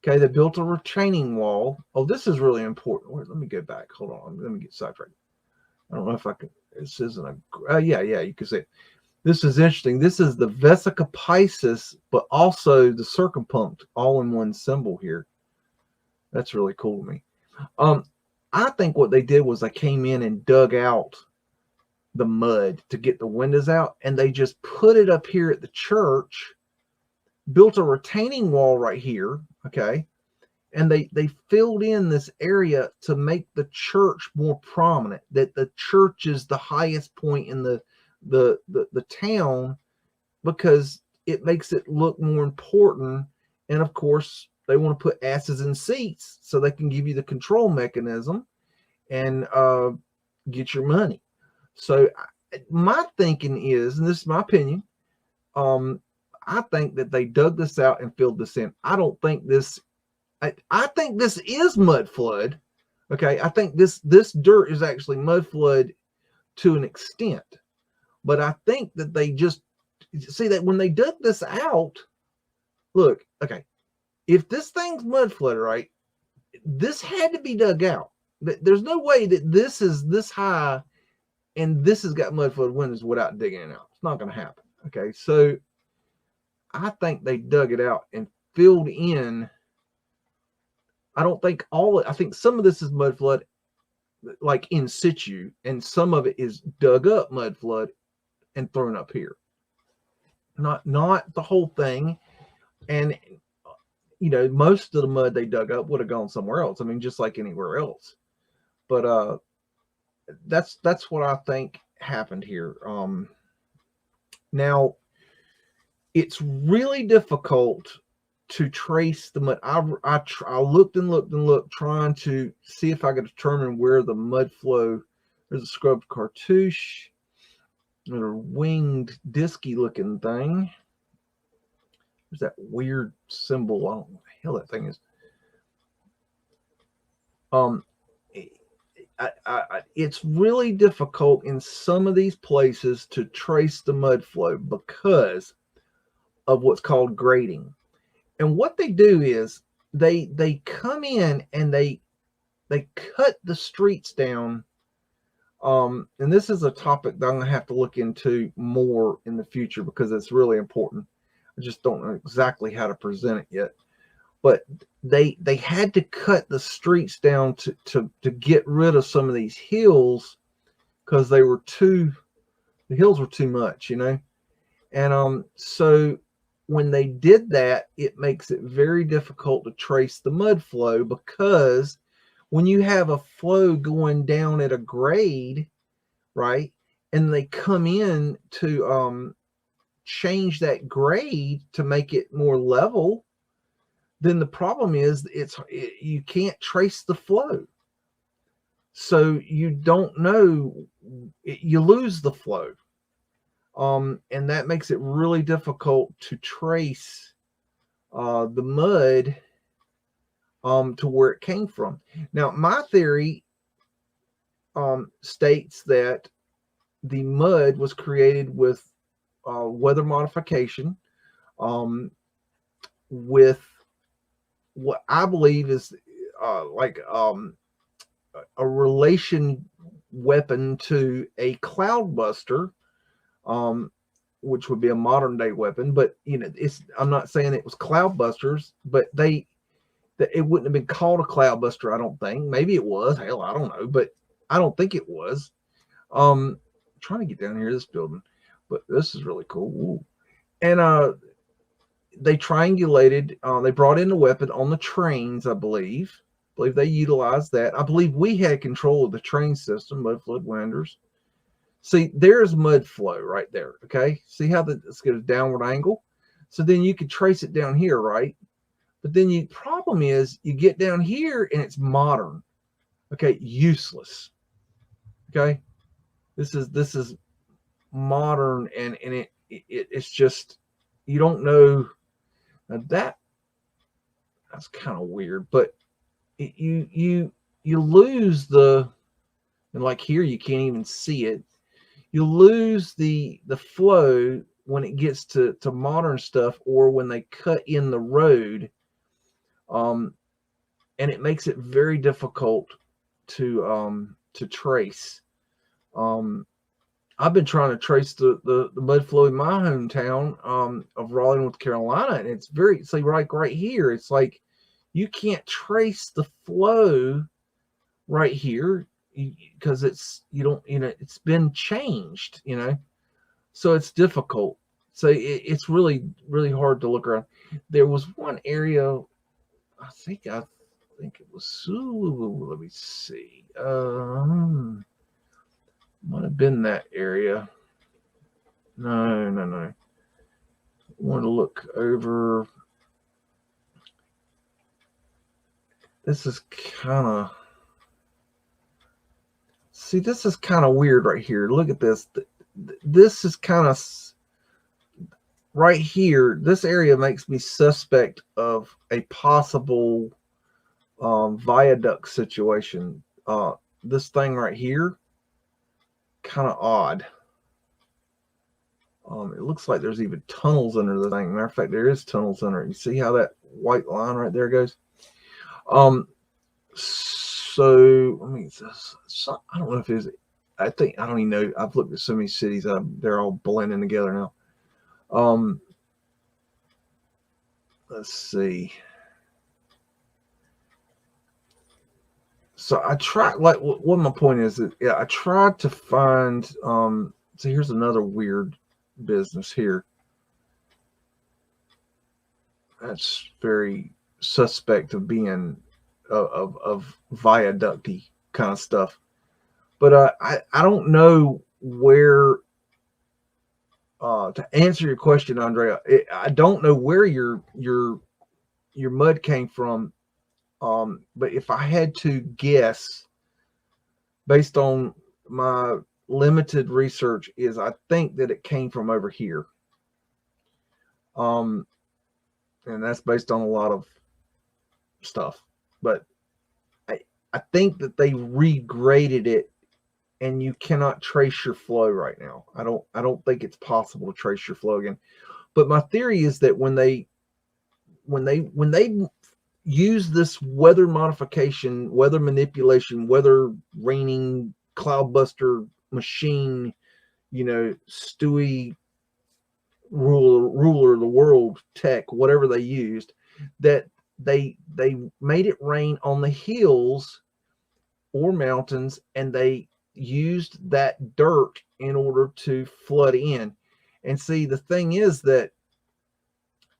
Okay. They built a retaining wall. Oh, this is really important. Wait, let me go back. Hold on. Let me get sidetracked. I don't know if I can. This isn't a. Yeah, you can see it. This is interesting. This is the Vesica Pisces, but also the circumpunct, all in one symbol here. That's really cool to me. I think what they did was they came in and dug out the mud to get the windows out, and they just put it up here at the church, built a retaining wall right here, okay, and they filled in this area to make the church more prominent, that the church is the highest point in the town, because it makes it look more important. And of course they want to put asses in seats so they can give you the control mechanism and get your money. So my thinking is, and this is my opinion, I think that they dug this out and filled this in. I don't think this, I think this is Mudflood. Okay, I think this dirt is actually Mudflood to an extent. But I think that they just see that when they dug this out, look, okay, if this thing's Mudflood, right, this had to be dug out. There's no way that this is this high and this has got Mudflood windows without digging it out. It's not going to happen. Okay, so I think they dug it out and filled in. I don't think all, I think some of this is Mudflood, like in situ, and some of it is dug up Mudflood and thrown up here. Not the whole thing. And you know, most of the mud they dug up would have gone somewhere else. I mean, just like anywhere else. But that's what I think happened here. Now it's really difficult to trace the mud. I looked and looked and looked, trying to see if I could determine where the mud flow. There's a scrubbed cartouche, and a winged disky looking thing. There's that weird symbol. I don't know what the hell that thing is. It's really difficult in some of these places to trace the mud flow because of what's called grading. And what they do is they come in and they cut the streets down. And this is a topic that I'm going to have to look into more in the future because it's really important. I just don't know exactly how to present it yet. But they had to cut the streets down to get rid of some of these hills because they were the hills were too much, you know. And so when they did that, it makes it very difficult to trace the mud flow, because when you have a flow going down at a grade, right, and they come in to change that grade to make it more level, then the problem is you can't trace the flow. So you don't know, you lose the flow. And that makes it really difficult to trace the mud to where it came from. Now, my theory states that the mud was created with weather modification, with what I believe is like a relation weapon to a cloudbuster, which would be a modern day weapon. But you know, I'm not saying it was cloudbusters, but it wouldn't have been called a cloudbuster, I don't think. Maybe it was, hell, I don't know, but I don't think it was. I'm trying to get down here to this building, but this is really cool. Ooh. And they triangulated, they brought in the weapon on the trains, I believe they utilized that. I believe we had control of the train system, Mudflood Winders. See, there's mud flow right there. Okay, see how it's got a downward angle? So then you could trace it down here, right? But then the problem is you get down here and it's modern. Okay, useless. Okay, this is modern, and it's just, you don't know. Now that's kind of weird, but you lose the, and like here you can't even see it. You lose the flow when it gets to modern stuff, or when they cut in the road, and it makes it very difficult to trace. I've been trying to trace the mud flow in my hometown of Raleigh, North Carolina, and it's very, see, right here, it's like you can't trace the flow right here because it's, you don't, it's been changed, so it's difficult. So it's really, really hard to look around. There was one area, I think it was, let me see, might have been that area. No. I want to look over. This is kind of, see, this is kind of weird right here. Look at this. This is kind of right here. This area makes me suspect of a possible viaduct situation. This thing right here, kind of odd. It looks like there's even tunnels under the thing. Matter of fact, there is tunnels under it. You see how that white line right there goes? So I mean, I don't know if it's, I don't even know. I've looked at so many cities. They're all blending together now. Let's see. So I tried, like, what my point is that, yeah, I tried to find, so here's another weird business here. That's very suspect of being of viaducty kind of stuff. But I don't know where, to answer your question, Andrea, I don't know where your mud came from. But if I had to guess, based on my limited research, is I think that it came from over here. And that's based on a lot of stuff. But I think that they regraded it, and you cannot trace your flow right now. I don't think it's possible to trace your flow again. But my theory is that when they use this weather modification, weather manipulation, weather raining cloudbuster machine, Stewie ruler of the world tech, whatever they used, that they made it rain on the hills or mountains, and they used that dirt in order to flood in. And see, the thing is that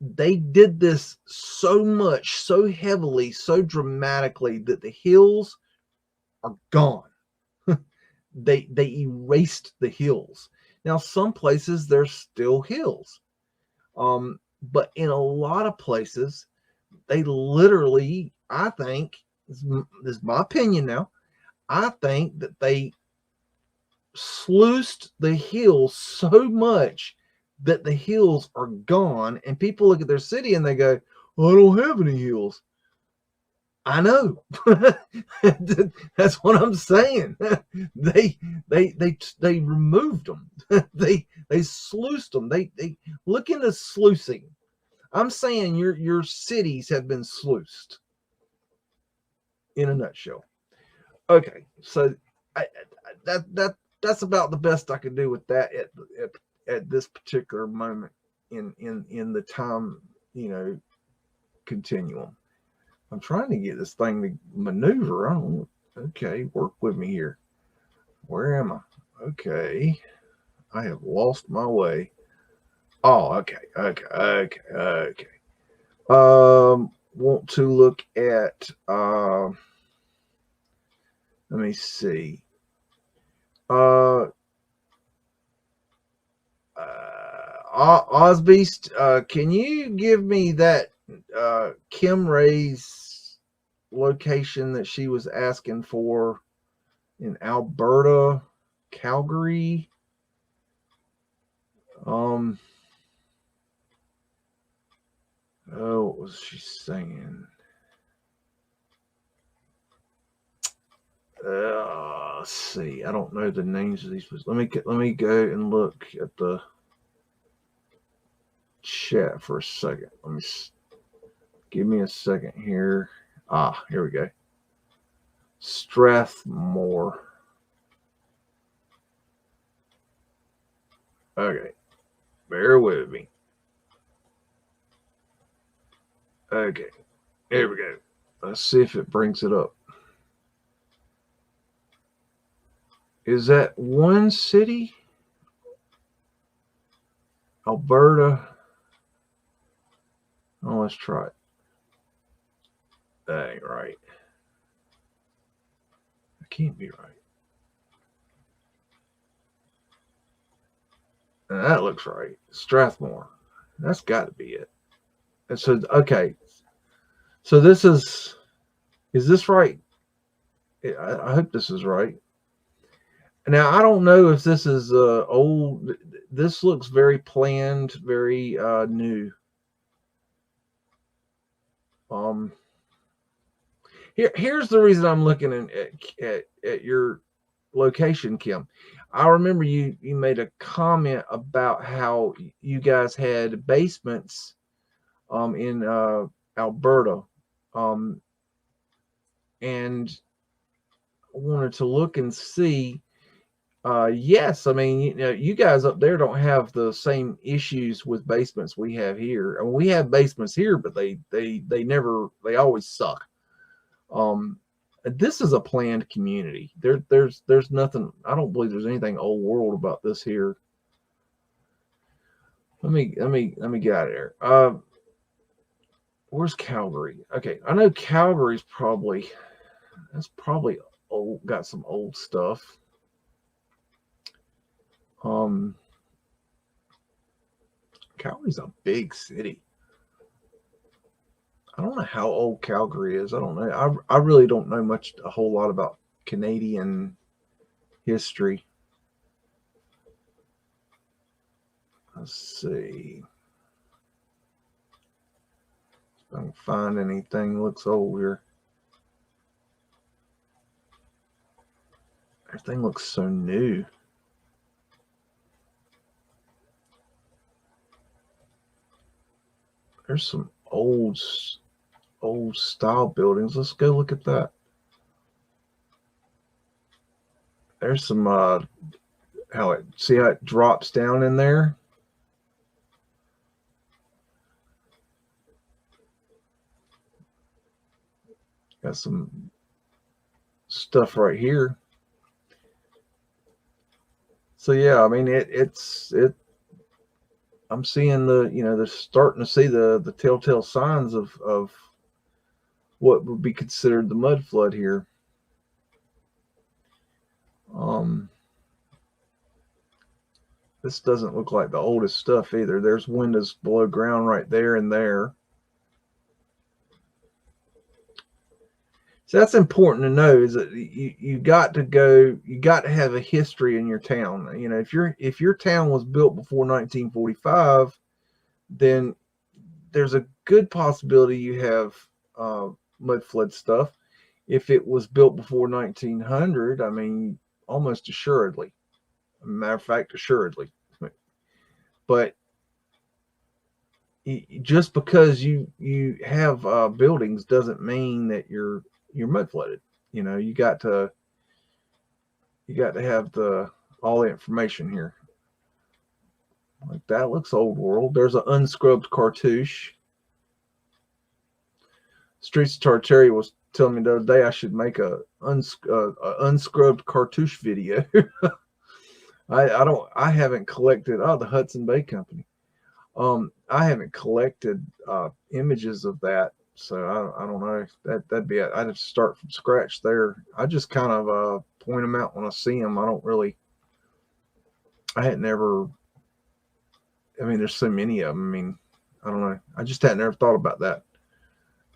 they did this so much, so heavily, so dramatically, that the hills are gone. They erased the hills. Now, some places there's still hills, but in a lot of places, they literally, I think, this is my opinion now, I think that they sluiced the hills so much that the hills are gone, and people look at their city and they go, "Oh, I don't have any hills." I know. That's what I'm saying. They removed them. they sluiced them. They look into sluicing. I'm saying your cities have been sluiced, in a nutshell. Okay, so that's about the best I could do with that at this particular moment in the time, continuum. I'm trying to get this thing to maneuver. I don't know. Okay, work with me here. Where am I? Okay, I have lost my way. Oh, okay. Want to look at, let me see. Ozbeast, can you give me that Kim Ray's location that she was asking for in Alberta, Calgary? was she saying? Let's see. I don't know the names of these. Let me go and look at the chat for a second. Give me a second here. Here we go. Strathmore. Okay, bear with me. Okay, here we go. Let's see if it brings it up. Is that one city? Alberta. Oh, let's try it. That ain't right. It can't be right. And that looks right. Strathmore. That's got to be it. And so, okay. So this is this right? I hope this is right. Now, I don't know if this is old. This looks very planned, very new. Here's the reason I'm looking at your location, Kim. I remember you made a comment about how you guys had basements in Alberta, and I wanted to look and see. Yes, I mean, you guys up there don't have the same issues with basements we have here. I mean, we have basements here, but they always suck. This is a planned community. There's nothing. I don't believe there's anything old world about this here. Let me get out of there. Where's Calgary? Okay, I know Calgary's probably old. Got some old stuff. Calgary's a big city. I don't know how old Calgary is. I don't know. I really don't know a whole lot about Canadian history. Let's see. If I can find anything that looks old here. Everything looks so new. There's some old style buildings. Let's go look at that. There's some see how it drops down in there? Got some stuff right here. So yeah, I mean it's I'm seeing they're starting to see the telltale signs of what would be considered the mud flood here. This doesn't look like the oldest stuff either. There's windows below ground right there and there. So that's important to know, is that you got to have a history in your town. If your town was built before 1945, then there's a good possibility you have mud flood stuff. If it was built before 1900, I mean, almost assuredly. Matter of fact, assuredly. But just because you have buildings doesn't mean that you're mud flooded. You got to have all the information here. Like that looks old world. There's an unscrubbed cartouche. Streets of Tartaria was telling me the other day I should make a unscrubbed cartouche video. I haven't collected the Hudson Bay Company. I haven't collected images of that, so I don't know. That'd be it. I'd have to start from scratch there. I just kind of point them out when I see them. I had never. I mean, there's so many of them. I mean, I don't know. I just hadn't ever thought about that.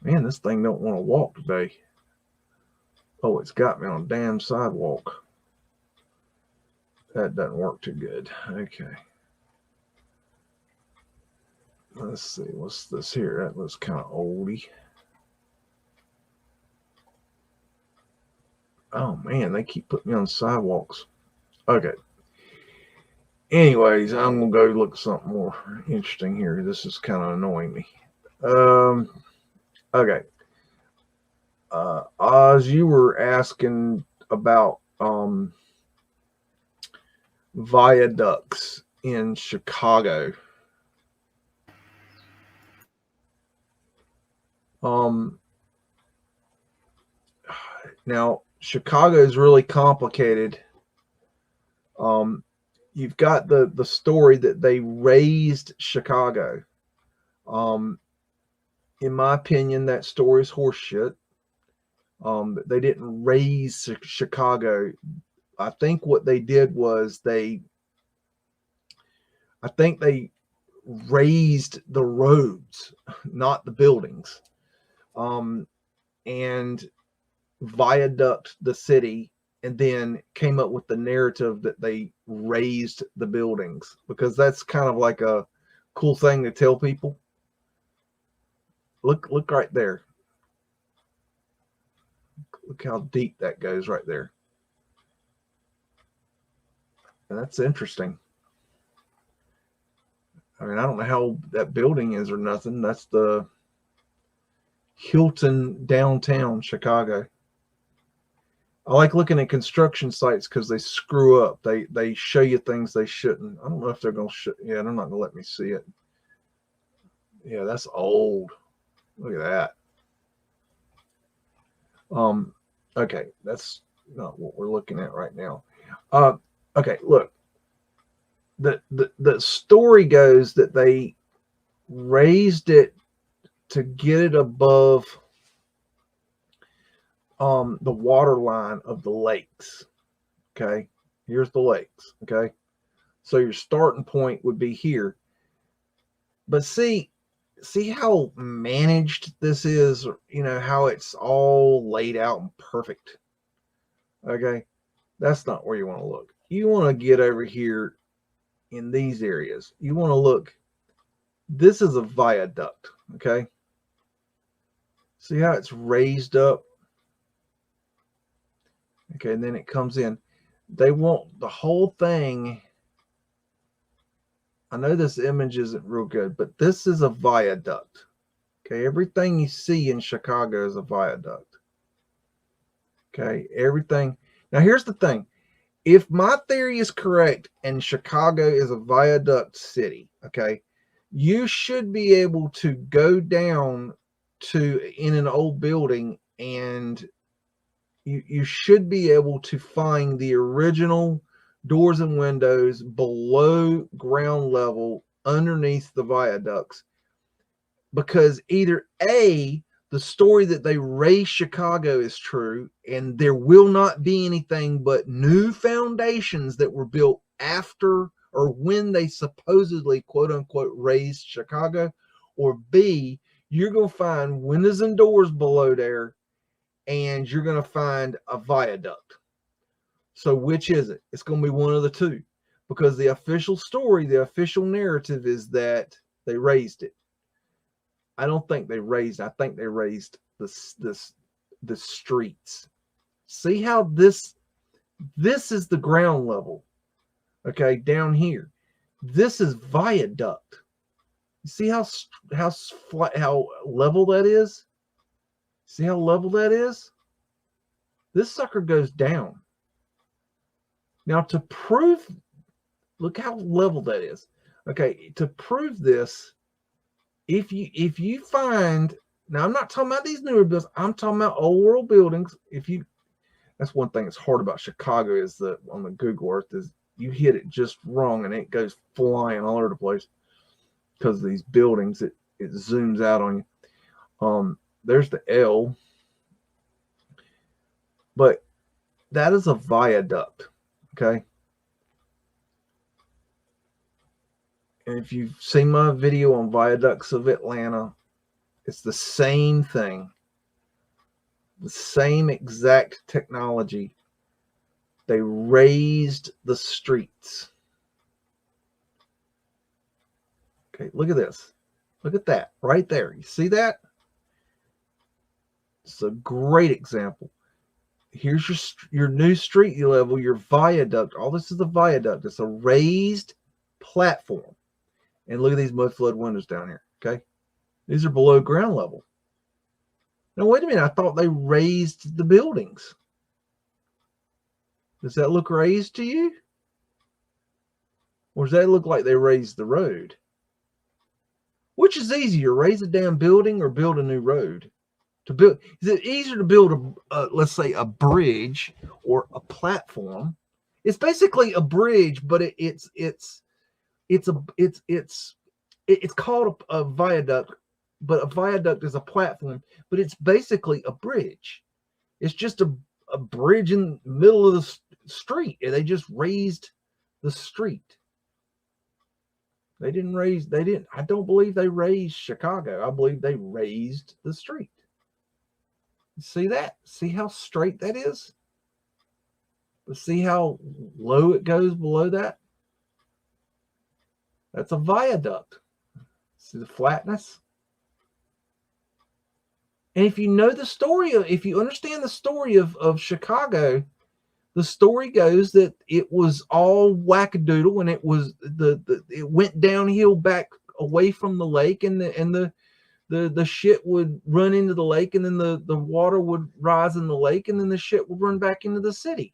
Man, this thing don't want to walk today. Oh, it's got me on a damn sidewalk. That doesn't work too good. Okay. Let's see, what's this here? That looks kind of oldie. Oh man, they keep putting me on sidewalks. Okay. Anyways, I'm gonna go look at something more interesting here. This is kind of annoying me. Okay. Oz, you were asking about viaducts in Chicago. Now Chicago is really complicated. You've got the story that they raised Chicago. In my opinion, that story is horseshit. They didn't raise Chicago. I think what they did was they raised the roads, not the buildings, and viaduct the city, and then came up with the narrative that they raised the buildings, because that's kind of like a cool thing to tell people. Look right there. Look how deep that goes right there. And that's interesting. I mean, I don't know how that building is or nothing. That's the Hilton downtown Chicago. I like looking at construction sites because they screw up. They show you things they shouldn't. I don't know if they're going to yeah, they're not going to let me see it. Yeah, that's old. Look at that. Okay, that's not what we're looking at right now. Okay, look. The story goes that they raised it to get it above the water line of the lakes. Okay, here's the lakes. Okay, so your starting point would be here. But see how managed this is, you know, how it's all laid out and perfect. Okay, that's not where you want to look. You want to get over here in these areas. You want to look. This is a viaduct. Okay, see how it's raised up. Okay, and then it comes in. They want the whole thing. I know this image isn't real good, but this is a viaduct. Okay, everything you see in Chicago is a viaduct. Okay, everything. Now, here's the thing. If my theory is correct and Chicago is a viaduct city, okay, you should be able to go down in an old building, and you should be able to find the original doors and windows below ground level underneath the viaducts, because either A, the story that they raised Chicago is true, and there will not be anything but new foundations that were built after or when they supposedly quote unquote raised Chicago, or B, you're going to find windows and doors below there, and you're going to find a viaduct. So which is it? It's going to be one of the two, because the official story, the official narrative is that they raised it. I don't think they raised. I think they raised the streets. See how this is the ground level. Okay, down here, this is viaduct. You see how level that is? See how level that is? This sucker goes down. Now to prove, look how level that is. Okay, to prove this, if you find, now I'm not talking about these newer buildings, I'm talking about old world buildings. That's one thing that's hard about Chicago, is that on the Google Earth is you hit it just wrong and it goes flying all over the place because of these buildings. It zooms out on you. There's the L, but that is a viaduct. Okay. And if you've seen my video on viaducts of Atlanta, it's the same thing. The same exact technology. They raised the streets. Okay, look at this. Look at that right there. You see that? It's a great example. Here's your new street level, your viaduct. All this is a viaduct. It's a raised platform. And look at these mud flood windows down here. Okay. These are below ground level. Now, wait a minute. I thought they raised the buildings. Does that look raised to you? Or does that look like they raised the road? Which is easier, raise a damn building or build a new road? To build, is it easier to build let's say a bridge or a platform? It's basically a bridge, but it's called a viaduct, but a viaduct is a platform, but it's basically a bridge. It's just a bridge in the middle of the street. They just raised the street. I don't believe they raised Chicago. I believe they raised the street. See that? See how straight that is? But see how low it goes below that? That's a viaduct. See the flatness? And if you know the story if you understand the story of Chicago, the story goes that it was all wackadoodle, and it was it went downhill back away from the lake, and the shit would run into the lake, and then the water would rise in the lake, and then the shit would run back into the city.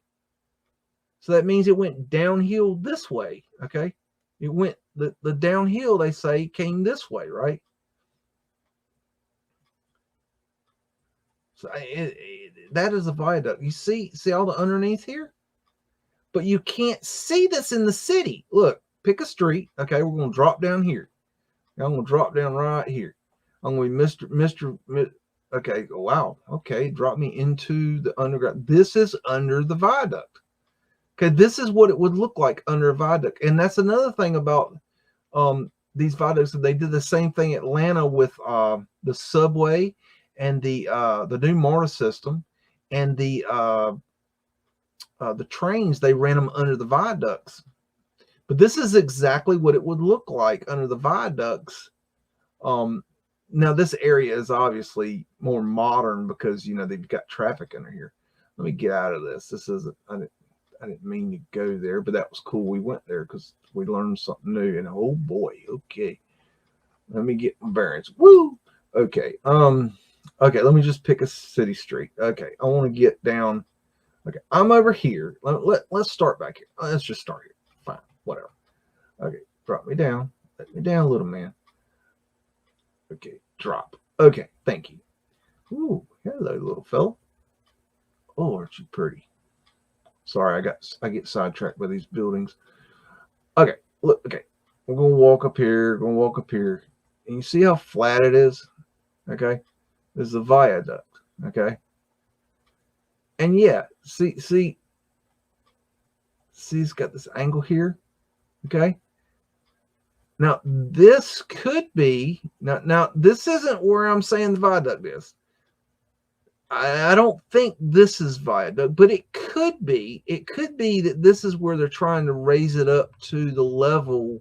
So that means it went downhill this way. Okay, it went the downhill, they say, came this way, right? So that is a viaduct. You see all the underneath here? But you can't see this in the city. Look, pick a street. Okay, we're going to drop down here. I'm going to drop down right here. I'm going to be okay, wow. Okay, drop me into the underground. This is under the viaduct. Okay, this is what it would look like under a viaduct. And that's another thing about these viaducts. They did the same thing in Atlanta with the subway and the new MARTA system, and the trains. They ran them under the viaducts. But this is exactly what it would look like under the viaducts. Now this area is obviously more modern because they've got traffic under here. Let me get out of this. This isn't. I didn't mean to go there, but that was cool. We went there because we learned something new. And oh boy, okay. Let me get my bearings. Woo. Okay. Okay, let me just pick a city street. Okay, I want to get down. Okay, I'm over here. Let's start back here. Let's just start here. Fine, whatever. Okay, drop me down. Let me down, little man. Okay, drop. Okay, thank you. Ooh, hello, little fella. Oh, aren't you pretty? Sorry, I get sidetracked by these buildings. Okay, look. Okay, we're gonna walk up here. And you see how flat it is? Okay. This is a viaduct, okay? And yeah, see, it's got this angle here, okay? Now, this could be, now this isn't where I'm saying the viaduct is. I don't think this is viaduct, but it could be that this is where they're trying to raise it up to the level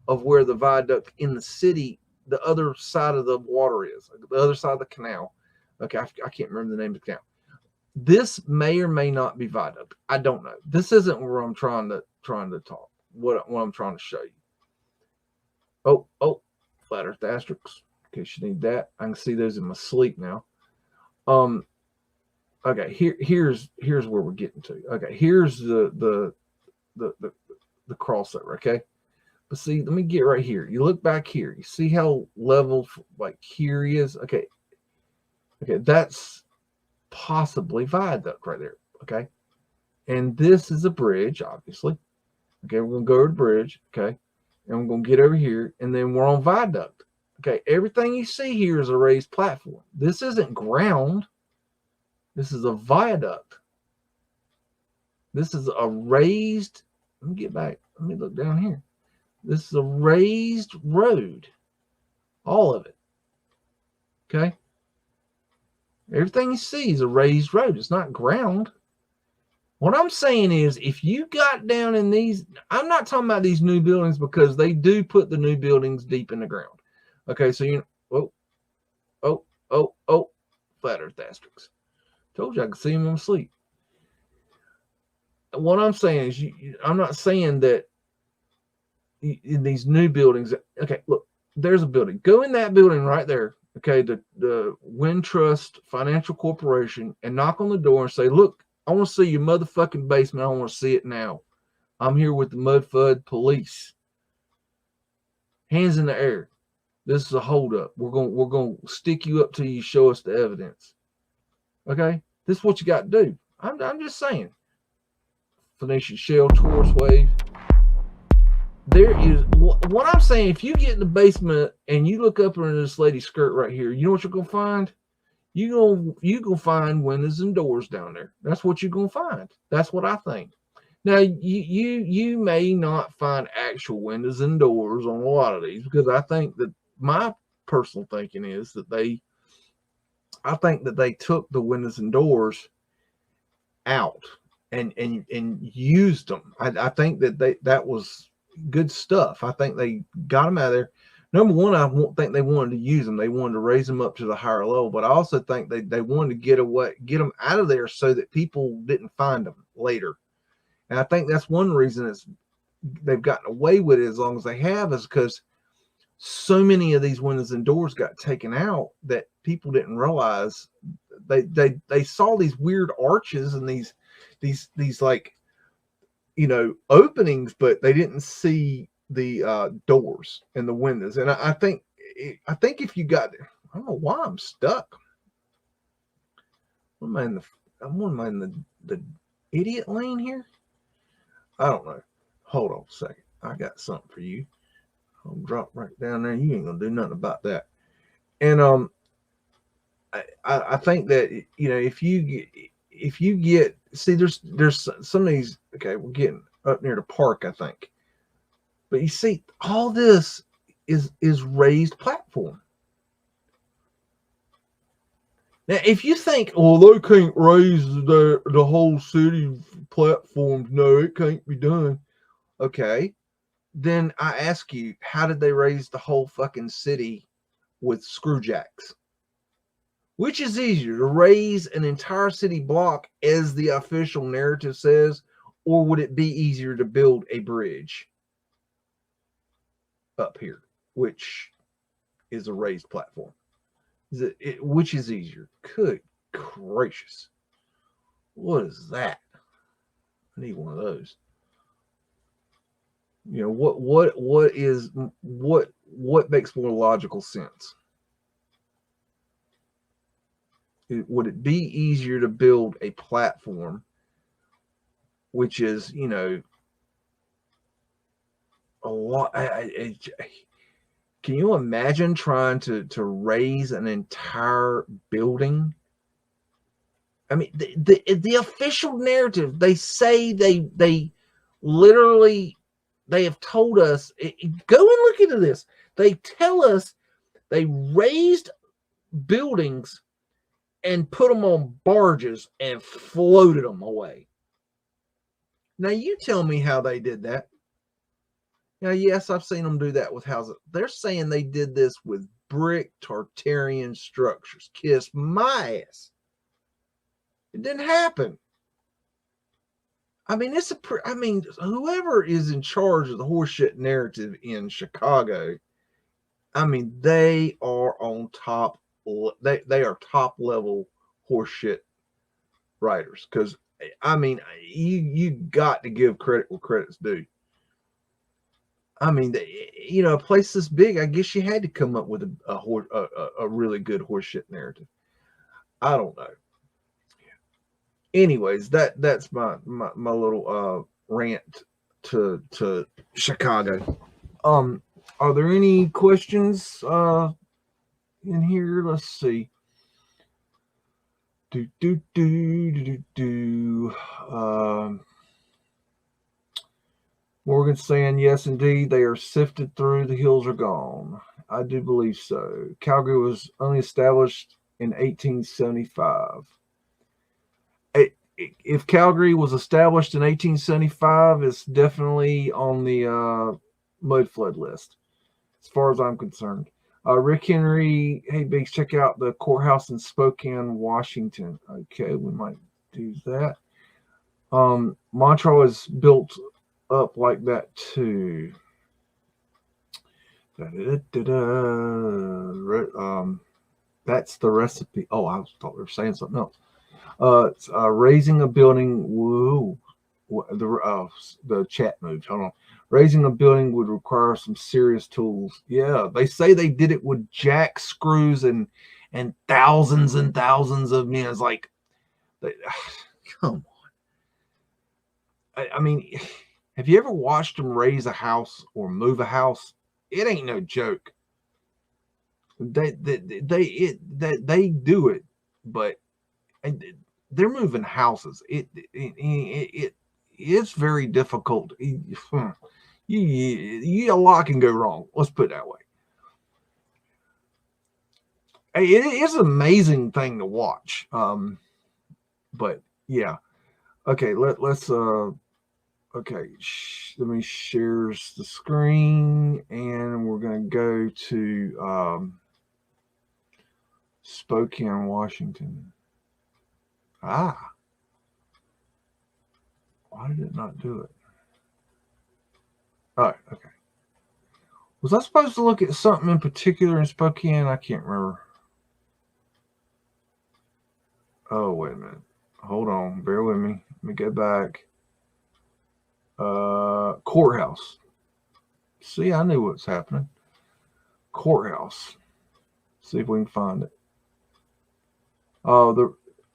of where the viaduct in the city, the other side of the water is, the other side of the canal. Okay, I can't remember the name of the canal. This may or may not be viaduct. I don't know. This isn't where I'm trying to talk. What I'm trying to show you. Oh, flat earth asterisks. In case you need that. I can see those in my sleep now. Okay, here's where we're getting to. Okay, here's the crossover, okay? But see, let me get right here. You look back here. You see how level, like here he is? Okay. Okay, that's possibly viaduct right there. Okay. And this is a bridge, obviously. Okay, we're going to go to the bridge. Okay. And we're going to get over here. And then we're on viaduct. Okay, everything you see here is a raised platform. This isn't ground. This is a viaduct. This is a raised, let me get back. Let me look down here. This is a raised road. All of it. Okay? Everything you see is a raised road. It's not ground. What I'm saying is, if you got down in these, I'm not talking about these new buildings because they do put the new buildings deep in the ground. Okay, so flat Earth asterisks. Told you I could see him on sleep. What I'm saying is, I'm not saying that in these new buildings. Okay, look, there's a building. Go in that building right there. Okay, the Wintrust Financial Corporation, and knock on the door and say, "Look, I want to see your motherfucking basement. I want to see it now. I'm here with the Mudflood police. Hands in the air. This is a holdup. We're gonna stick you up till you show us the evidence." Okay, this is what you got to do. I'm just saying. Phoenician shell, Taurus wave. There is what I'm saying. If you get in the basement and you look up into this lady's skirt right here, you know what you're gonna find? You gonna find windows and doors down there. That's what you're gonna find. That's what I think. Now you may not find actual windows and doors on a lot of these, because I think that my personal thinking is that they took the windows and doors out and used them. I think that was good stuff. I think they got them out of there. Number one, I don't think they wanted to use them. They wanted to raise them up to the higher level, but I also think they wanted to get them out of there so that people didn't find them later. And I think that's one reason they've gotten away with it as long as they have, is because so many of these windows and doors got taken out that people didn't realize. They saw these weird arches and these like, openings, but they didn't see the doors and the windows. And I think if you got, I don't know why I'm stuck. Am I in the idiot lane here? I don't know. Hold on a second. I got something for you. I'll drop right down there. You ain't gonna do nothing about that. And I think that if you get see, there's some of these. Okay, we're getting up near the park, I think. But you see, all this is raised platform. Now, if you think, oh, they can't raise the whole city platforms, no, it can't be done. Okay, then I ask you, how did they raise the whole fucking city with screw jacks? Which is easier, to raise an entire city block as the official narrative says, or would it be easier to build a bridge up here, which is a raised platform? Which is easier? Good gracious. What is that? I need one of those. What makes more logical sense? Would it be easier to build a platform, which is, a lot? Can you imagine trying to raise an entire building? I mean, the official narrative, they say they literally, they have told us, go and look into this. They tell us they raised buildings and put them on barges and floated them away. Now, you tell me how they did that. Now, yes, I've seen them do that with houses. They're saying they did this with brick Tartarian structures. Kiss my ass. It didn't happen. I mean, whoever is in charge of the horseshit narrative in Chicago, I mean, they are on top. They are top level horseshit writers. Because, I mean, you got to give credit where credit's due. I mean, a place this big, I guess you had to come up with a really good horseshit narrative. I don't know. Anyways, that's my little rant to Chicago. Are there any questions in here? Let's see. Morgan saying, yes, indeed, they are sifted through. The hills are gone. I do believe so. Calgary was only established in 1875. If Calgary was established in 1875, it's definitely on the Mudflood list, as far as I'm concerned. Rick Henry, hey, Biggs, check out the courthouse in Spokane, Washington. Okay, we might do that. Montreal is built up like that too. That's the recipe. Oh, I thought we were saying something else. It's, raising a building. Whoa, the chat moved. Hold on. Raising a building would require some serious tools. Yeah, they say they did it with jack screws and thousands of men. It's like, come on. I mean, have you ever watched them raise a house or move a house? It ain't no joke. They do it, but they're moving houses. It's very difficult. A lot can go wrong. Let's put it that way. It is an amazing thing to watch. But yeah. Okay, let's okay, let me share the screen, and we're going to go to Spokane, Washington. Why did it not do it? All right, okay. Was I supposed to look at something in particular in Spokane? I can't remember. Oh, wait a minute. Hold on. Bear with me. Let me go back. Courthouse. See, I knew what's happening. Courthouse. See if we can find it.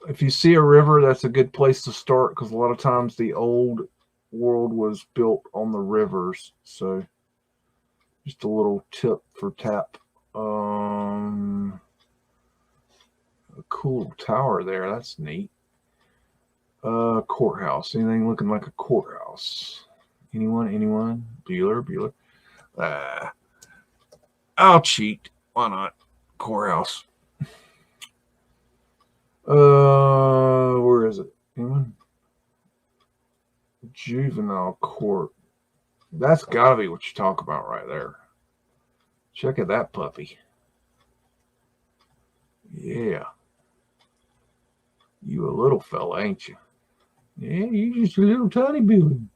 If you see a river, that's a good place to start, because a lot of times the old world was built on the rivers. So just a little tip for tap. A cool tower there. That's neat. Courthouse. Anything looking like a courthouse? Anyone? Bueller. I'll cheat. Why not? Courthouse. Where is it? Anyone? Juvenile court. That's gotta be what you talk about right there. Check out that puppy. Yeah. You a little fella, ain't you? Yeah, you just a little tiny building.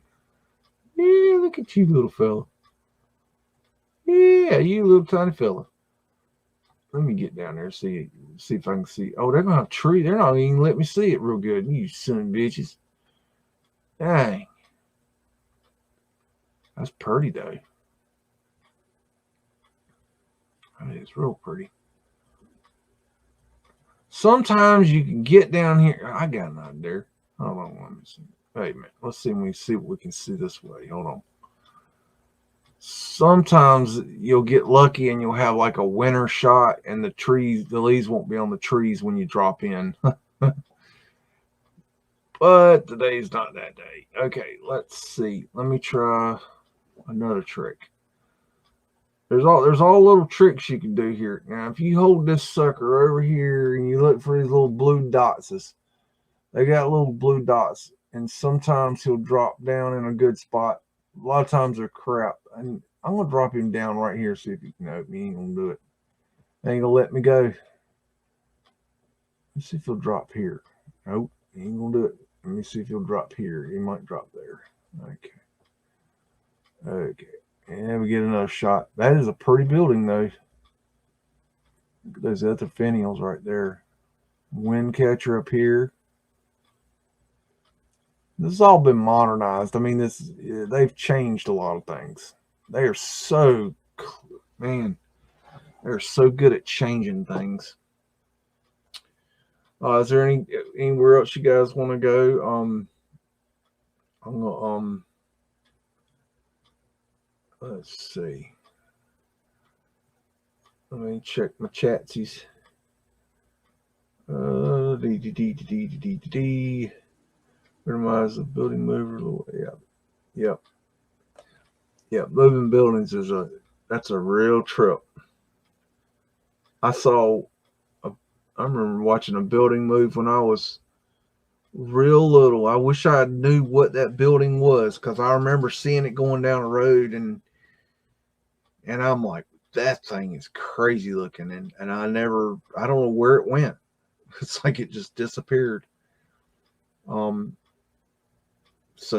Yeah, look at you, little fella. Yeah, you little tiny fella. Let me get down there and see if I can see. Oh, they're gonna have a tree. They're not even let me see it real good. You son of bitches. Dang. That's pretty though. I mean, it's real pretty. Sometimes you can get down here. I got an idea there. Hold on, let me see. Hey man, let's see what we can see this way. Hold on. Sometimes you'll get lucky and you'll have like a winter shot, and the leaves won't be on the trees when you drop in. But today's not that day. Okay, let's see. Let me try another trick. There's all little tricks you can do here. Now, if you hold this sucker over here and you look for these little blue dots, they got little blue dots, and sometimes he'll drop down in a good spot. A lot of times they're crap. And I'm gonna drop him down right here, see if he can help me. He ain't gonna do it. Ain't gonna let me go. Let's see if he'll drop here. Nope, he ain't gonna do it. Let me see if he'll drop here. He might drop there. Okay. And we get another shot. That is a pretty building, though. Look at those other finials right there. Wind catcher up here. This has all been modernized. I mean, they've changed a lot of things. They are so, man, they're so good at changing things. Is there anywhere else you guys want to go? I'm gonna let's see. Let me check my chatsies. Minimize the building mover. Yep. Moving buildings that's a real trip. I remember watching a building move when I was real little. I wish I knew what that building was, because I remember seeing it going down the road, and I'm like, that thing is crazy looking, and I don't know where it went. It's like it just disappeared. So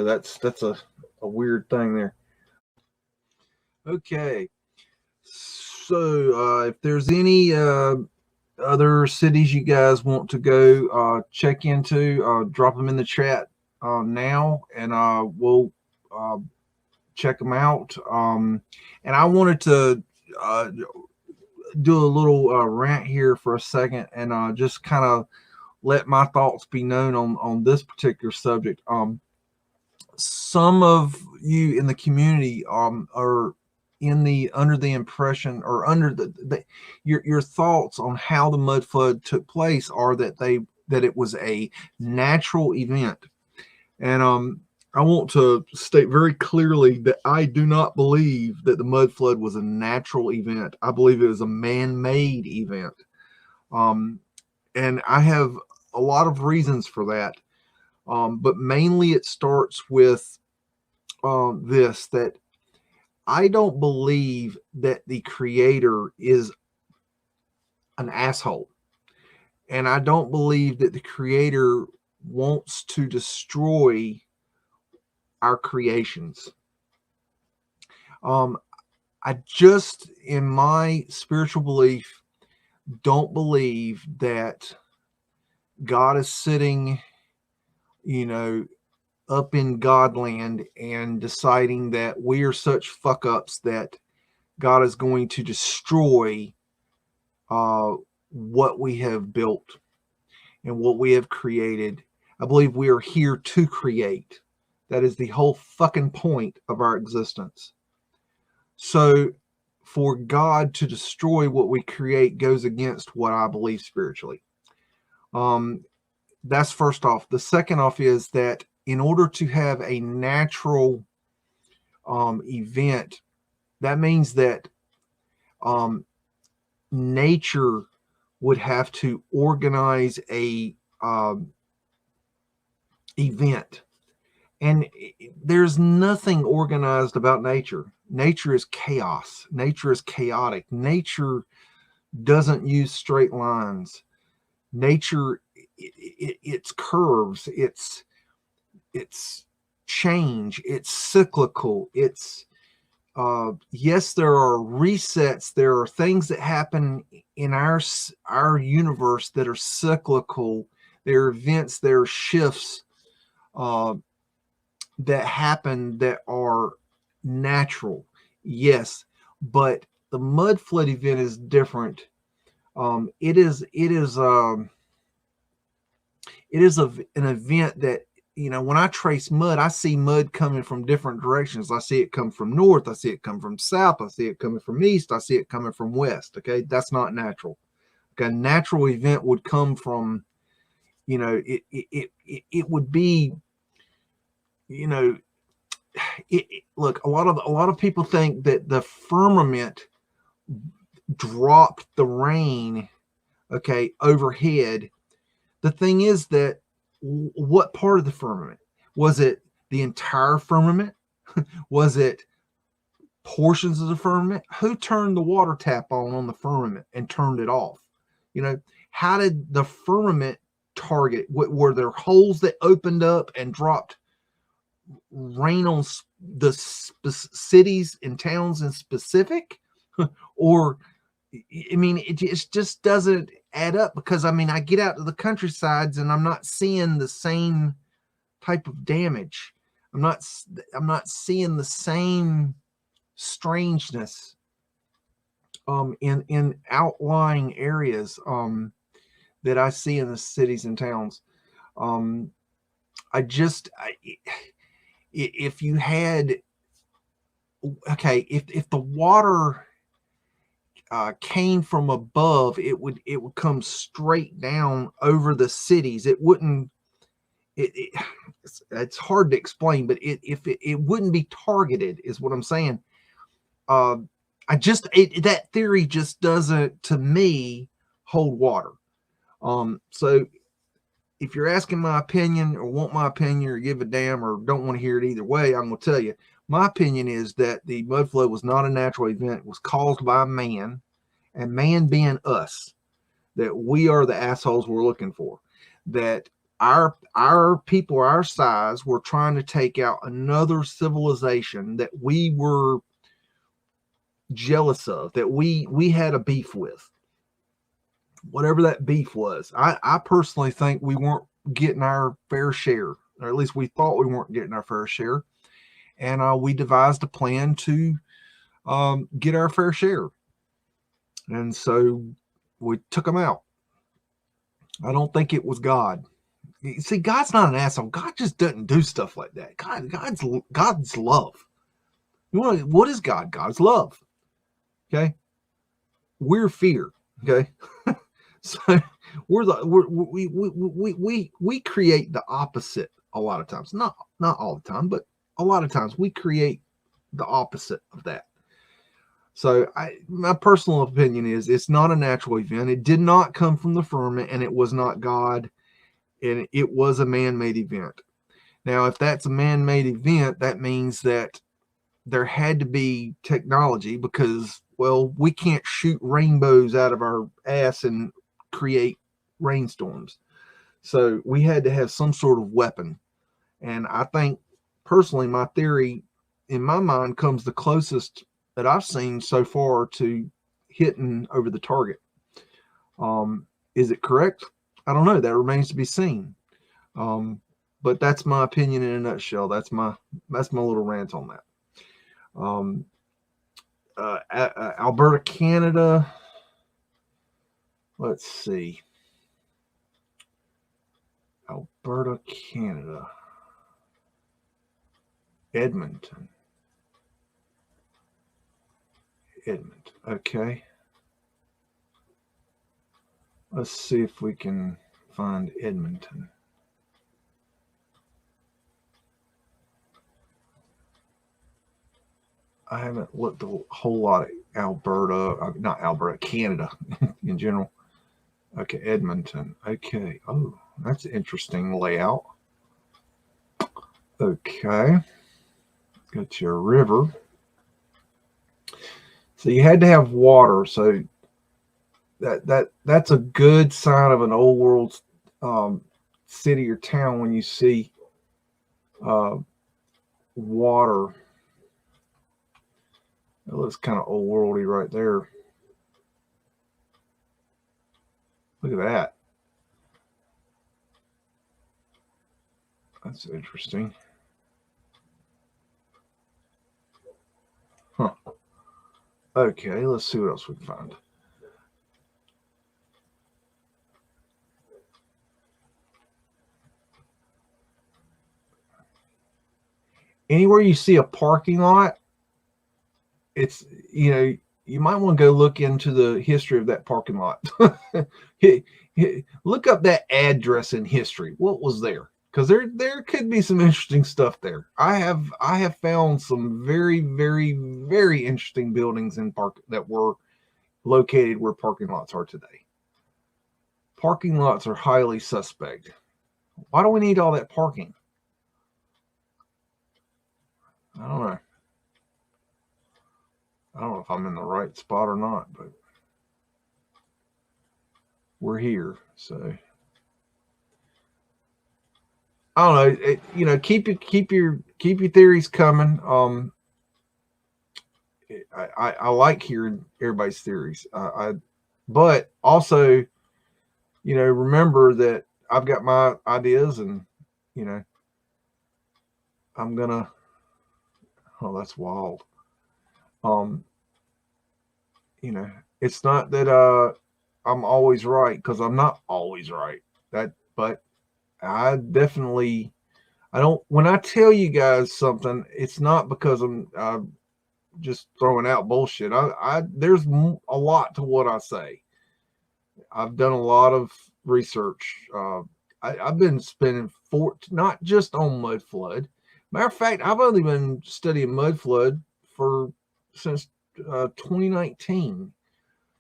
that's a weird thing there. Okay, so if there's any other cities you guys want to go check into, drop them in the chat now, and we'll check them out. And I wanted to do a little rant here for a second, and just kind of let my thoughts be known on this particular subject. Some of you in the community are under the impression, or under your thoughts on how the mud flood took place are that it was a natural event. And I want to state very clearly that I do not believe that the mud flood was a natural event. I believe it was a man-made event. And I have a lot of reasons for that. But mainly it starts with that I don't believe that the creator is an asshole. And I don't believe that the creator wants to destroy our creations. I just, in my spiritual belief, don't believe that God is sitting, up in Godland and deciding that we are such fuck ups that God is going to destroy what we have built and what we have created. I believe we are here to create. That is the whole fucking point of our existence. So for God to destroy what we create goes against what I believe spiritually. That's first off. The second off is that in order to have a natural event, that means that nature would have to organize a event. And there's nothing organized about nature. Nature is chaos. Nature is chaotic. Nature doesn't use straight lines. Nature, it's curves. It's change. It's cyclical. It's yes, there are resets. There are things that happen in our universe that are cyclical. There are events. There are shifts that happen that are natural. Yes, but the mud flood event is different. It is an event that, when I trace mud, I see mud coming from different directions. I see it come from north. I see it come from south. I see it coming from east. I see it coming from west. Okay, that's not natural. Okay, a natural event would come from, it would be, look, a lot of people think that the firmament dropped the rain, okay, overhead. The thing is that what part of the firmament? Was it the entire firmament? Was it portions of the firmament? Who turned the water tap on the firmament and turned it off? How did the firmament target? Were there holes that opened up and dropped rain on the cities and towns in specific? Or, it just doesn't add up, because I get out to the countrysides and I'm not seeing the same type of damage. I'm not seeing the same strangeness in outlying areas that I see in the cities and towns. If you had, okay, if the water came from above, it would come straight down over the cities. It wouldn't. It's hard to explain, but it wouldn't be targeted, is what I'm saying. That theory just doesn't, to me, hold water. So if you're asking my opinion or want my opinion or give a damn or don't want to hear it either way, I'm going to tell you, my opinion is that the mud flood was not a natural event. It was caused by man, and man being us, that we are the assholes we're looking for, that our people our size were trying to take out another civilization that we were jealous of, that we had a beef with, whatever that beef was. I personally think we weren't getting our fair share, or at least we thought we weren't getting our fair share, and we devised a plan to get our fair share, and so we took them out. I don't think it was God. See, God's not an asshole. God just doesn't do stuff like that. God's love. What is God? God's love. Okay, we're fear. Okay, so we create the opposite a lot of times. Not all the time, but a lot of times we create the opposite of that. So my personal opinion is it's not a natural event. It did not come from the firmament, and it was not God, and it was a man-made event. Now, if that's a man-made event, that means that there had to be technology, because, well, we can't shoot rainbows out of our ass and create rainstorms. So we had to have some sort of weapon. And I think, personally, my theory, in my mind, comes the closest that I've seen so far to hitting over the target. Is it correct? I don't know. That remains to be seen. But that's my opinion in a nutshell. That's my little rant on that. Alberta, Canada. Let's see. Alberta, Canada. Edmonton. Okay. Let's see if we can find Edmonton. I haven't looked a whole lot at Alberta, not Alberta, Canada in general. Okay, Edmonton. Okay. Oh, that's an interesting layout. Okay. Got your river. So you had to have water. So that's a good sign of an old world city or town when you see water. It looks kind of old worldy right there. Look at that. That's interesting. Huh. Okay, let's see what else we can find. Anywhere you see a parking lot, it's, you might want to go look into the history of that parking lot. Look up that address in history. What was there? Because there could be some interesting stuff there. I have found some very, very, very interesting buildings in park that were located where parking lots are today. Parking lots are highly suspect. Why do we need all that parking? I don't know. I don't know if I'm in the right spot or not, but we're here, so I don't know. Keep your theories coming. I like hearing everybody's theories. But also, remember that I've got my ideas, and I'm gonna. Oh, that's wild. It's not that I'm always right, because I'm not always right. But I definitely, when I tell you guys something, it's not because I'm just throwing out bullshit. There's a lot to what I say. I've done a lot of research. I've been spending not just on Mudflood. Matter of fact, I've only been studying Mudflood since 2019.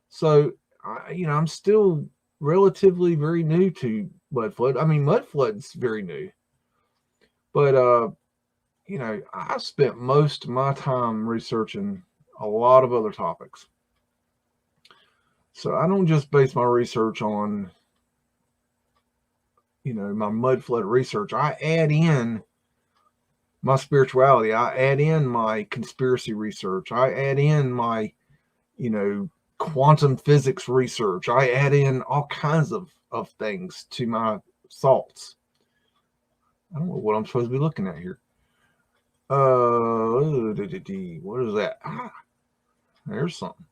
So, I'm still relatively very new to Mudflood. I mean, Mudflood's very new. But, you know, I spent most of my time researching a lot of other topics. So I don't just base my research on, you know, my Mudflood research. I add in my spirituality. I add in my conspiracy research. I add in my, you know, quantum physics research. I add in all kinds of things to my salts. I don't know what I'm supposed to be looking at here. What is that? There's something.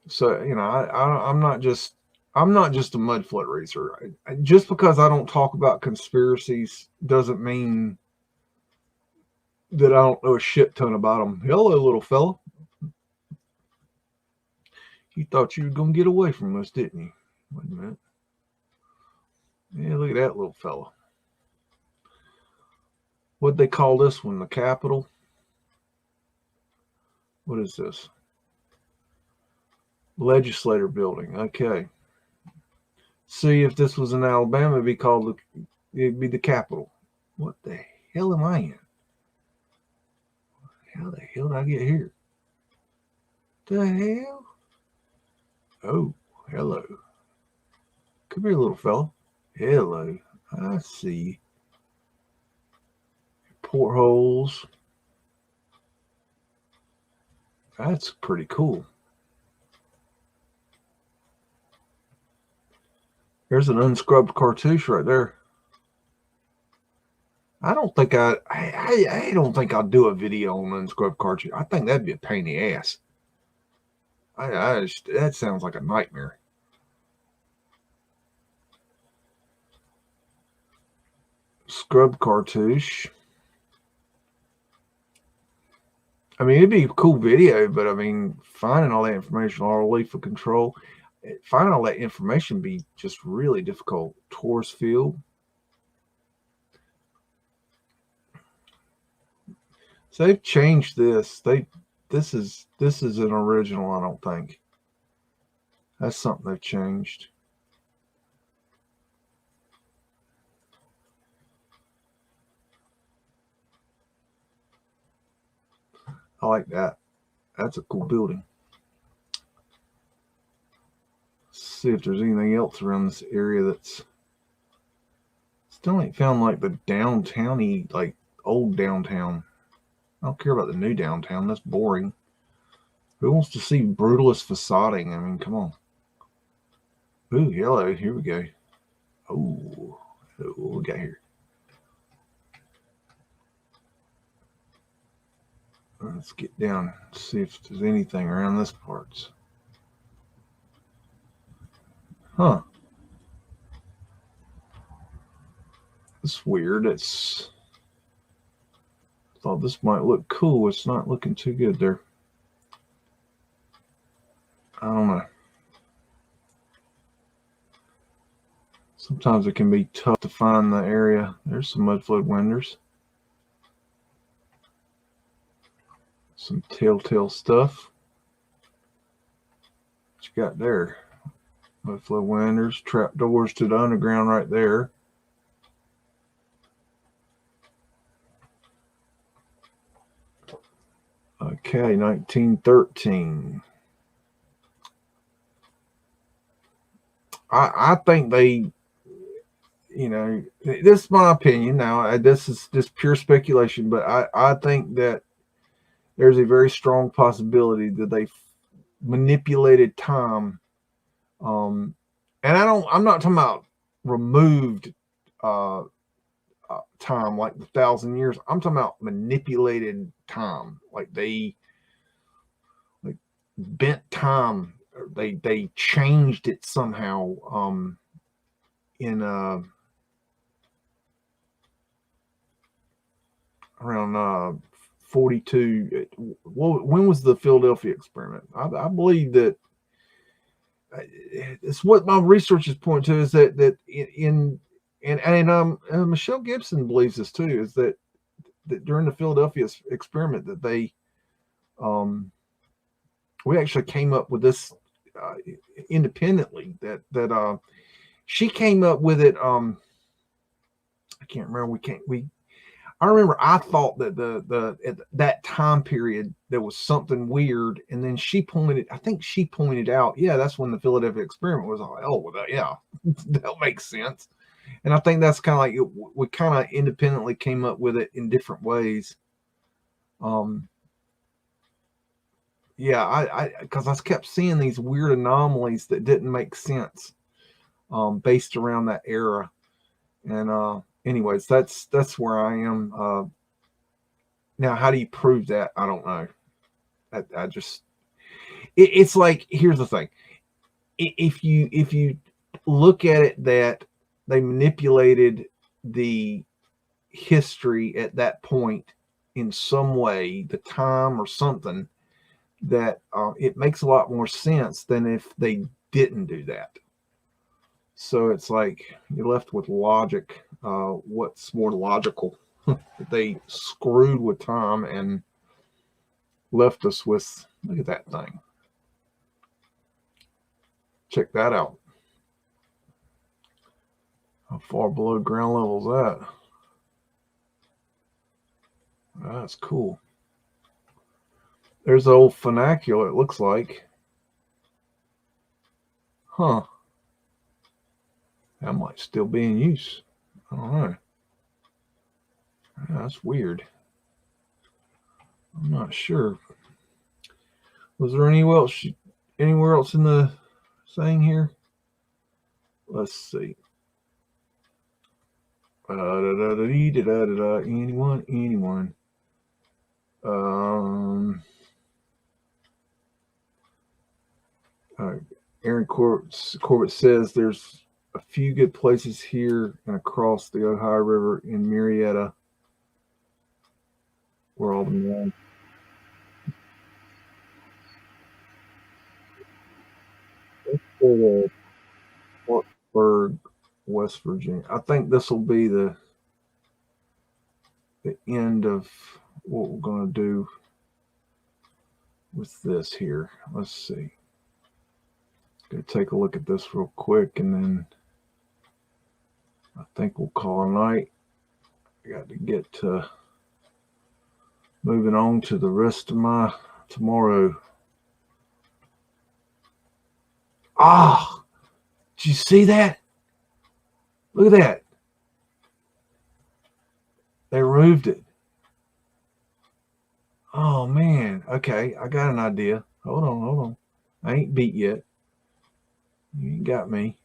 So, you know, I'm not just a Mudflood researcher. Just because I don't talk about conspiracies doesn't mean that I don't know a shit ton about them. Hello, little fella. You thought you were going to get away from us, didn't you? Wait a minute. Yeah, look at that little fella. What'd they call this one? The Capitol? What is this? Legislature building. Okay. See, if this was in Alabama, it'd be the Capitol. What the hell am I in? How the hell did I get here? The hell? Oh, hello. Come here, little fella. Hello. I see. Portholes. That's pretty cool. There's an unscrubbed cartouche right there. I don't think I don't think I'll do a video on unscrubbed cartouche. I think that'd be a pain in the ass. That sounds like a nightmare. Scrubbed cartouche. I mean, it'd be a cool video, but I mean, finding all that information, all leaf of control, finding all that information be just really difficult. Torus field. So they've changed this. This is an original, I don't think. That's something they've changed. I like that. That's a cool building. Let's see if there's anything else around this area that's still ain't found like the downtown-y, like old downtown. I don't care about the new downtown. That's boring. Who wants to see brutalist facading? I mean, come on. Ooh, hello. Here we go. Oh, what we got here? Let's get down, see if there's anything around this parts. Huh. It's weird. Thought this might look cool. It's not looking too good there. I don't know. Sometimes it can be tough to find the area. There's some Mudflood windows. Some telltale stuff. What you got there? Mudflood windows, trapdoors to the underground right there. Okay, 1913. I think they, you know, this is my opinion now. This is just pure speculation, but I think that there's a very strong possibility that they manipulated time. And I'm not talking about removed time like the 1,000 years. I'm talking about manipulated time. Like they bent time. They changed it somehow in around 42. When was the Philadelphia experiment? I believe that it's what my research is pointing to, is that Michelle Gibson believes this too, is that during the Philadelphia experiment that they we actually came up with this independently, that she came up with it. I can't remember. I remember I thought that at that time period there was something weird, and then I think she pointed out, yeah, that's when the Philadelphia experiment was. Like, oh, well, yeah, that makes sense. And I think that's kind of like we kind of independently came up with it in different ways. Yeah, because I kept seeing these weird anomalies that didn't make sense, based around that era. And anyways, that's where I am. Now, how do you prove that? I don't know. I just, it's like, here's the thing. If you look at it that they manipulated the history at that point in some way, the time or something, that it makes a lot more sense than if they didn't do that. So it's like you're left with logic. What's more logical? They screwed with time and left us with, look at that thing. Check that out. How far below ground level is that? That's cool. There's the old funicular, it looks like. Huh. That might still be in use. I don't know. That's weird. I'm not sure. Was there anywhere else in the thing here? Let's see. Anyone? Aaron Corbett says there's a few good places here and across the Ohio River in Marietta where all the men. Let's go to Parkersburg, West Virginia. I think this will be the end of what we're going to do with this here. Let's see. Going to take a look at this real quick, and then I think we'll call a night. I got to get to moving on to the rest of my tomorrow. Ah, did you see that? Look at that. They removed it. Oh, man. Okay, I got an idea. Hold on. I ain't beat yet. You ain't got me.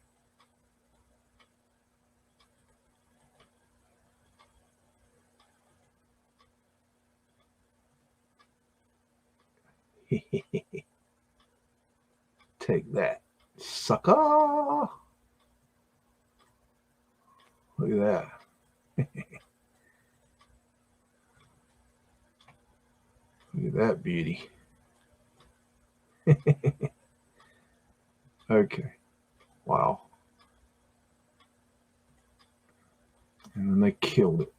Take that, sucker. Look at that. Look at that beauty. Okay. Wow. And then they killed it.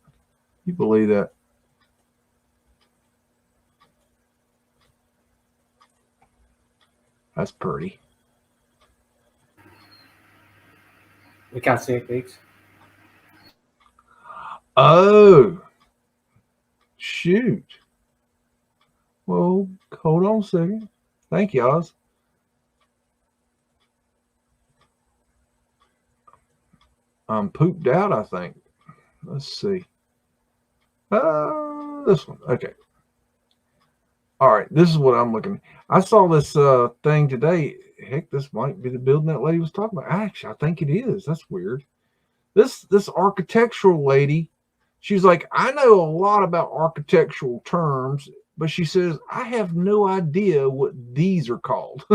You believe that? That's pretty. We can't see it, Biggs. Oh, shoot. Well, hold on a second. Thank you, Oz. I'm pooped out, I think. Let's see. This one. Okay. All right. This is what I'm looking at. I saw this thing today. Heck, this might be the building that lady was talking about. Actually, I think it is. That's weird. This architectural lady, she's like, I know a lot about architectural terms, but she says, I have no idea what these are called.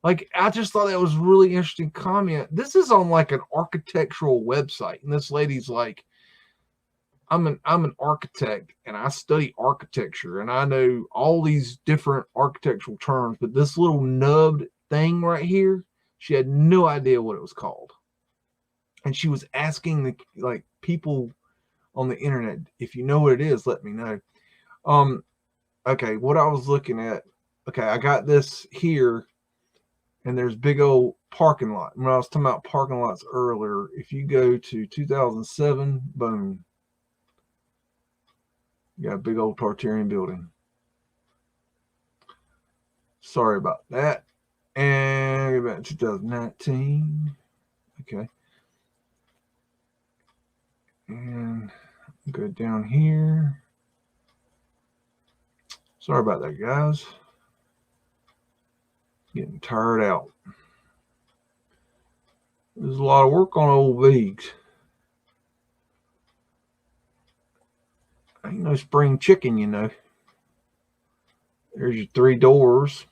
Like, I just thought that was a really interesting comment. This is on like an architectural website, and this lady's like, I'm an architect, and I study architecture, and I know all these different architectural terms, but this little nubbed thing right here, she had no idea what it was called. And she was asking the people on the internet, if you know what it is, let me know. Okay, what I was looking at, okay, I got this here, and there's big old parking lot. When I was talking about parking lots earlier, if you go to 2007, boom, you got a big old Tartarian building. Sorry about that. And go back to 2019. Okay. And go down here. Sorry about that, guys. Getting tired out. There's a lot of work on old BEAGS. Ain't no spring chicken, you know. There's your 3 doors.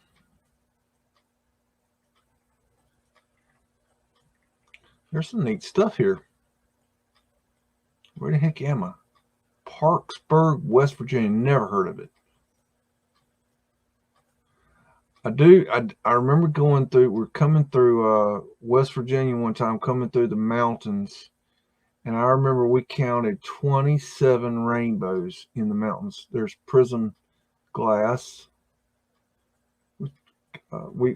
There's some neat stuff here. Where the heck am I? Parksburg, West Virginia. Never heard of it. I remember going through, we're coming through West Virginia one time, coming through the mountains. And I remember we counted 27 rainbows in the mountains. There's prism glass. We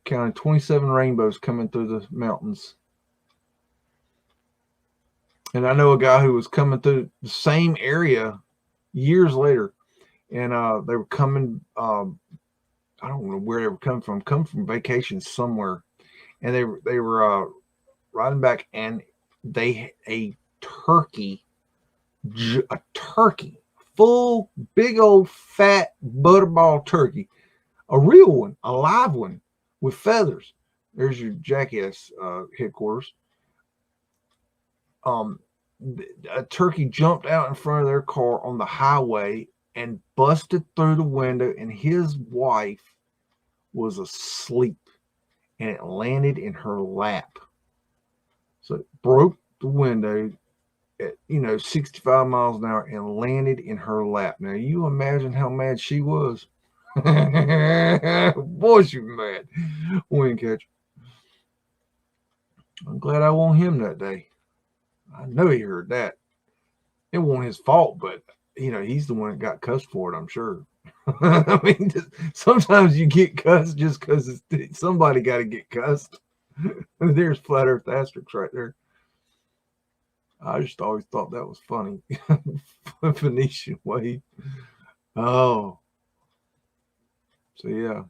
counted 27 rainbows coming through the mountains. And I know a guy who was coming through the same area years later. And they were coming, I don't know where they were coming from vacation somewhere. And they were riding back, and a turkey, full, big old fat butterball turkey, a real one, a live one with feathers. There's your Jackass headquarters. A turkey jumped out in front of their car on the highway and busted through the window, and his wife was asleep, and it landed in her lap. So it broke the window at 65 miles an hour and landed in her lap. Now you imagine how mad she was. Boy, she was mad. Wind catcher. I'm glad I won him that day. I know he heard that. It wasn't his fault, but he's the one that got cussed for it, I'm sure. I mean, sometimes you get cussed just because somebody got to get cussed. There's Flat Earth Asterix right there. I just always thought that was funny. Phoenician wave. Oh. So, yeah.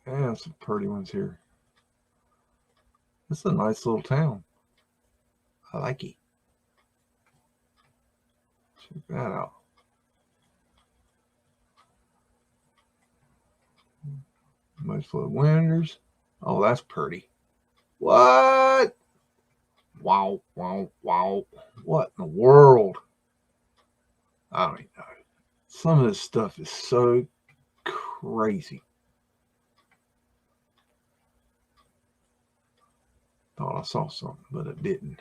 Yeah, some pretty ones here. It's a nice little town. I like it. Check that out. Mudflood Winters. Oh, that's pretty. What? Wow, wow, wow. What in the world? I don't even know. Some of this stuff is so crazy. Thought I saw something, but I didn't.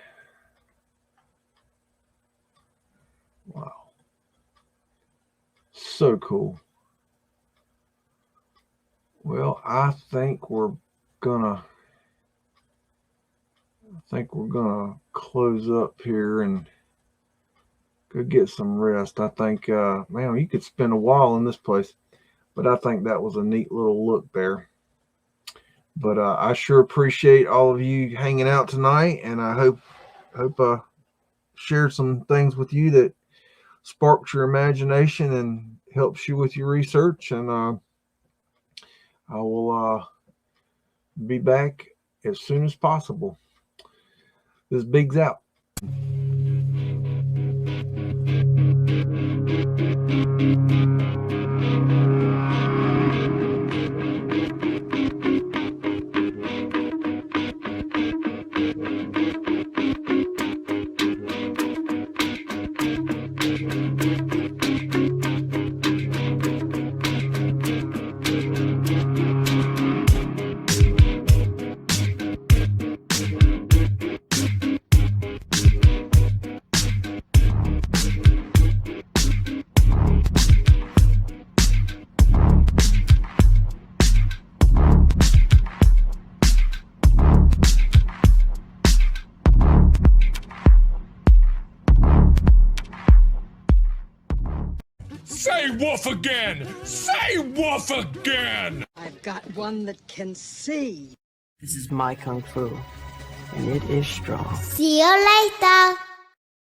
Wow. So cool. Well, I think we're gonna close up here and go get some rest. I think, man, you could spend a while in this place, but I think that was a neat little look there. But I sure appreciate all of you hanging out tonight, and I hope I shared some things with you that sparked your imagination and helps you with your research. And I will be back as soon as possible. This BEAGS out. Say woof again! Say woof again! I've got one that can see. This is my kung fu, and it is strong. See you later.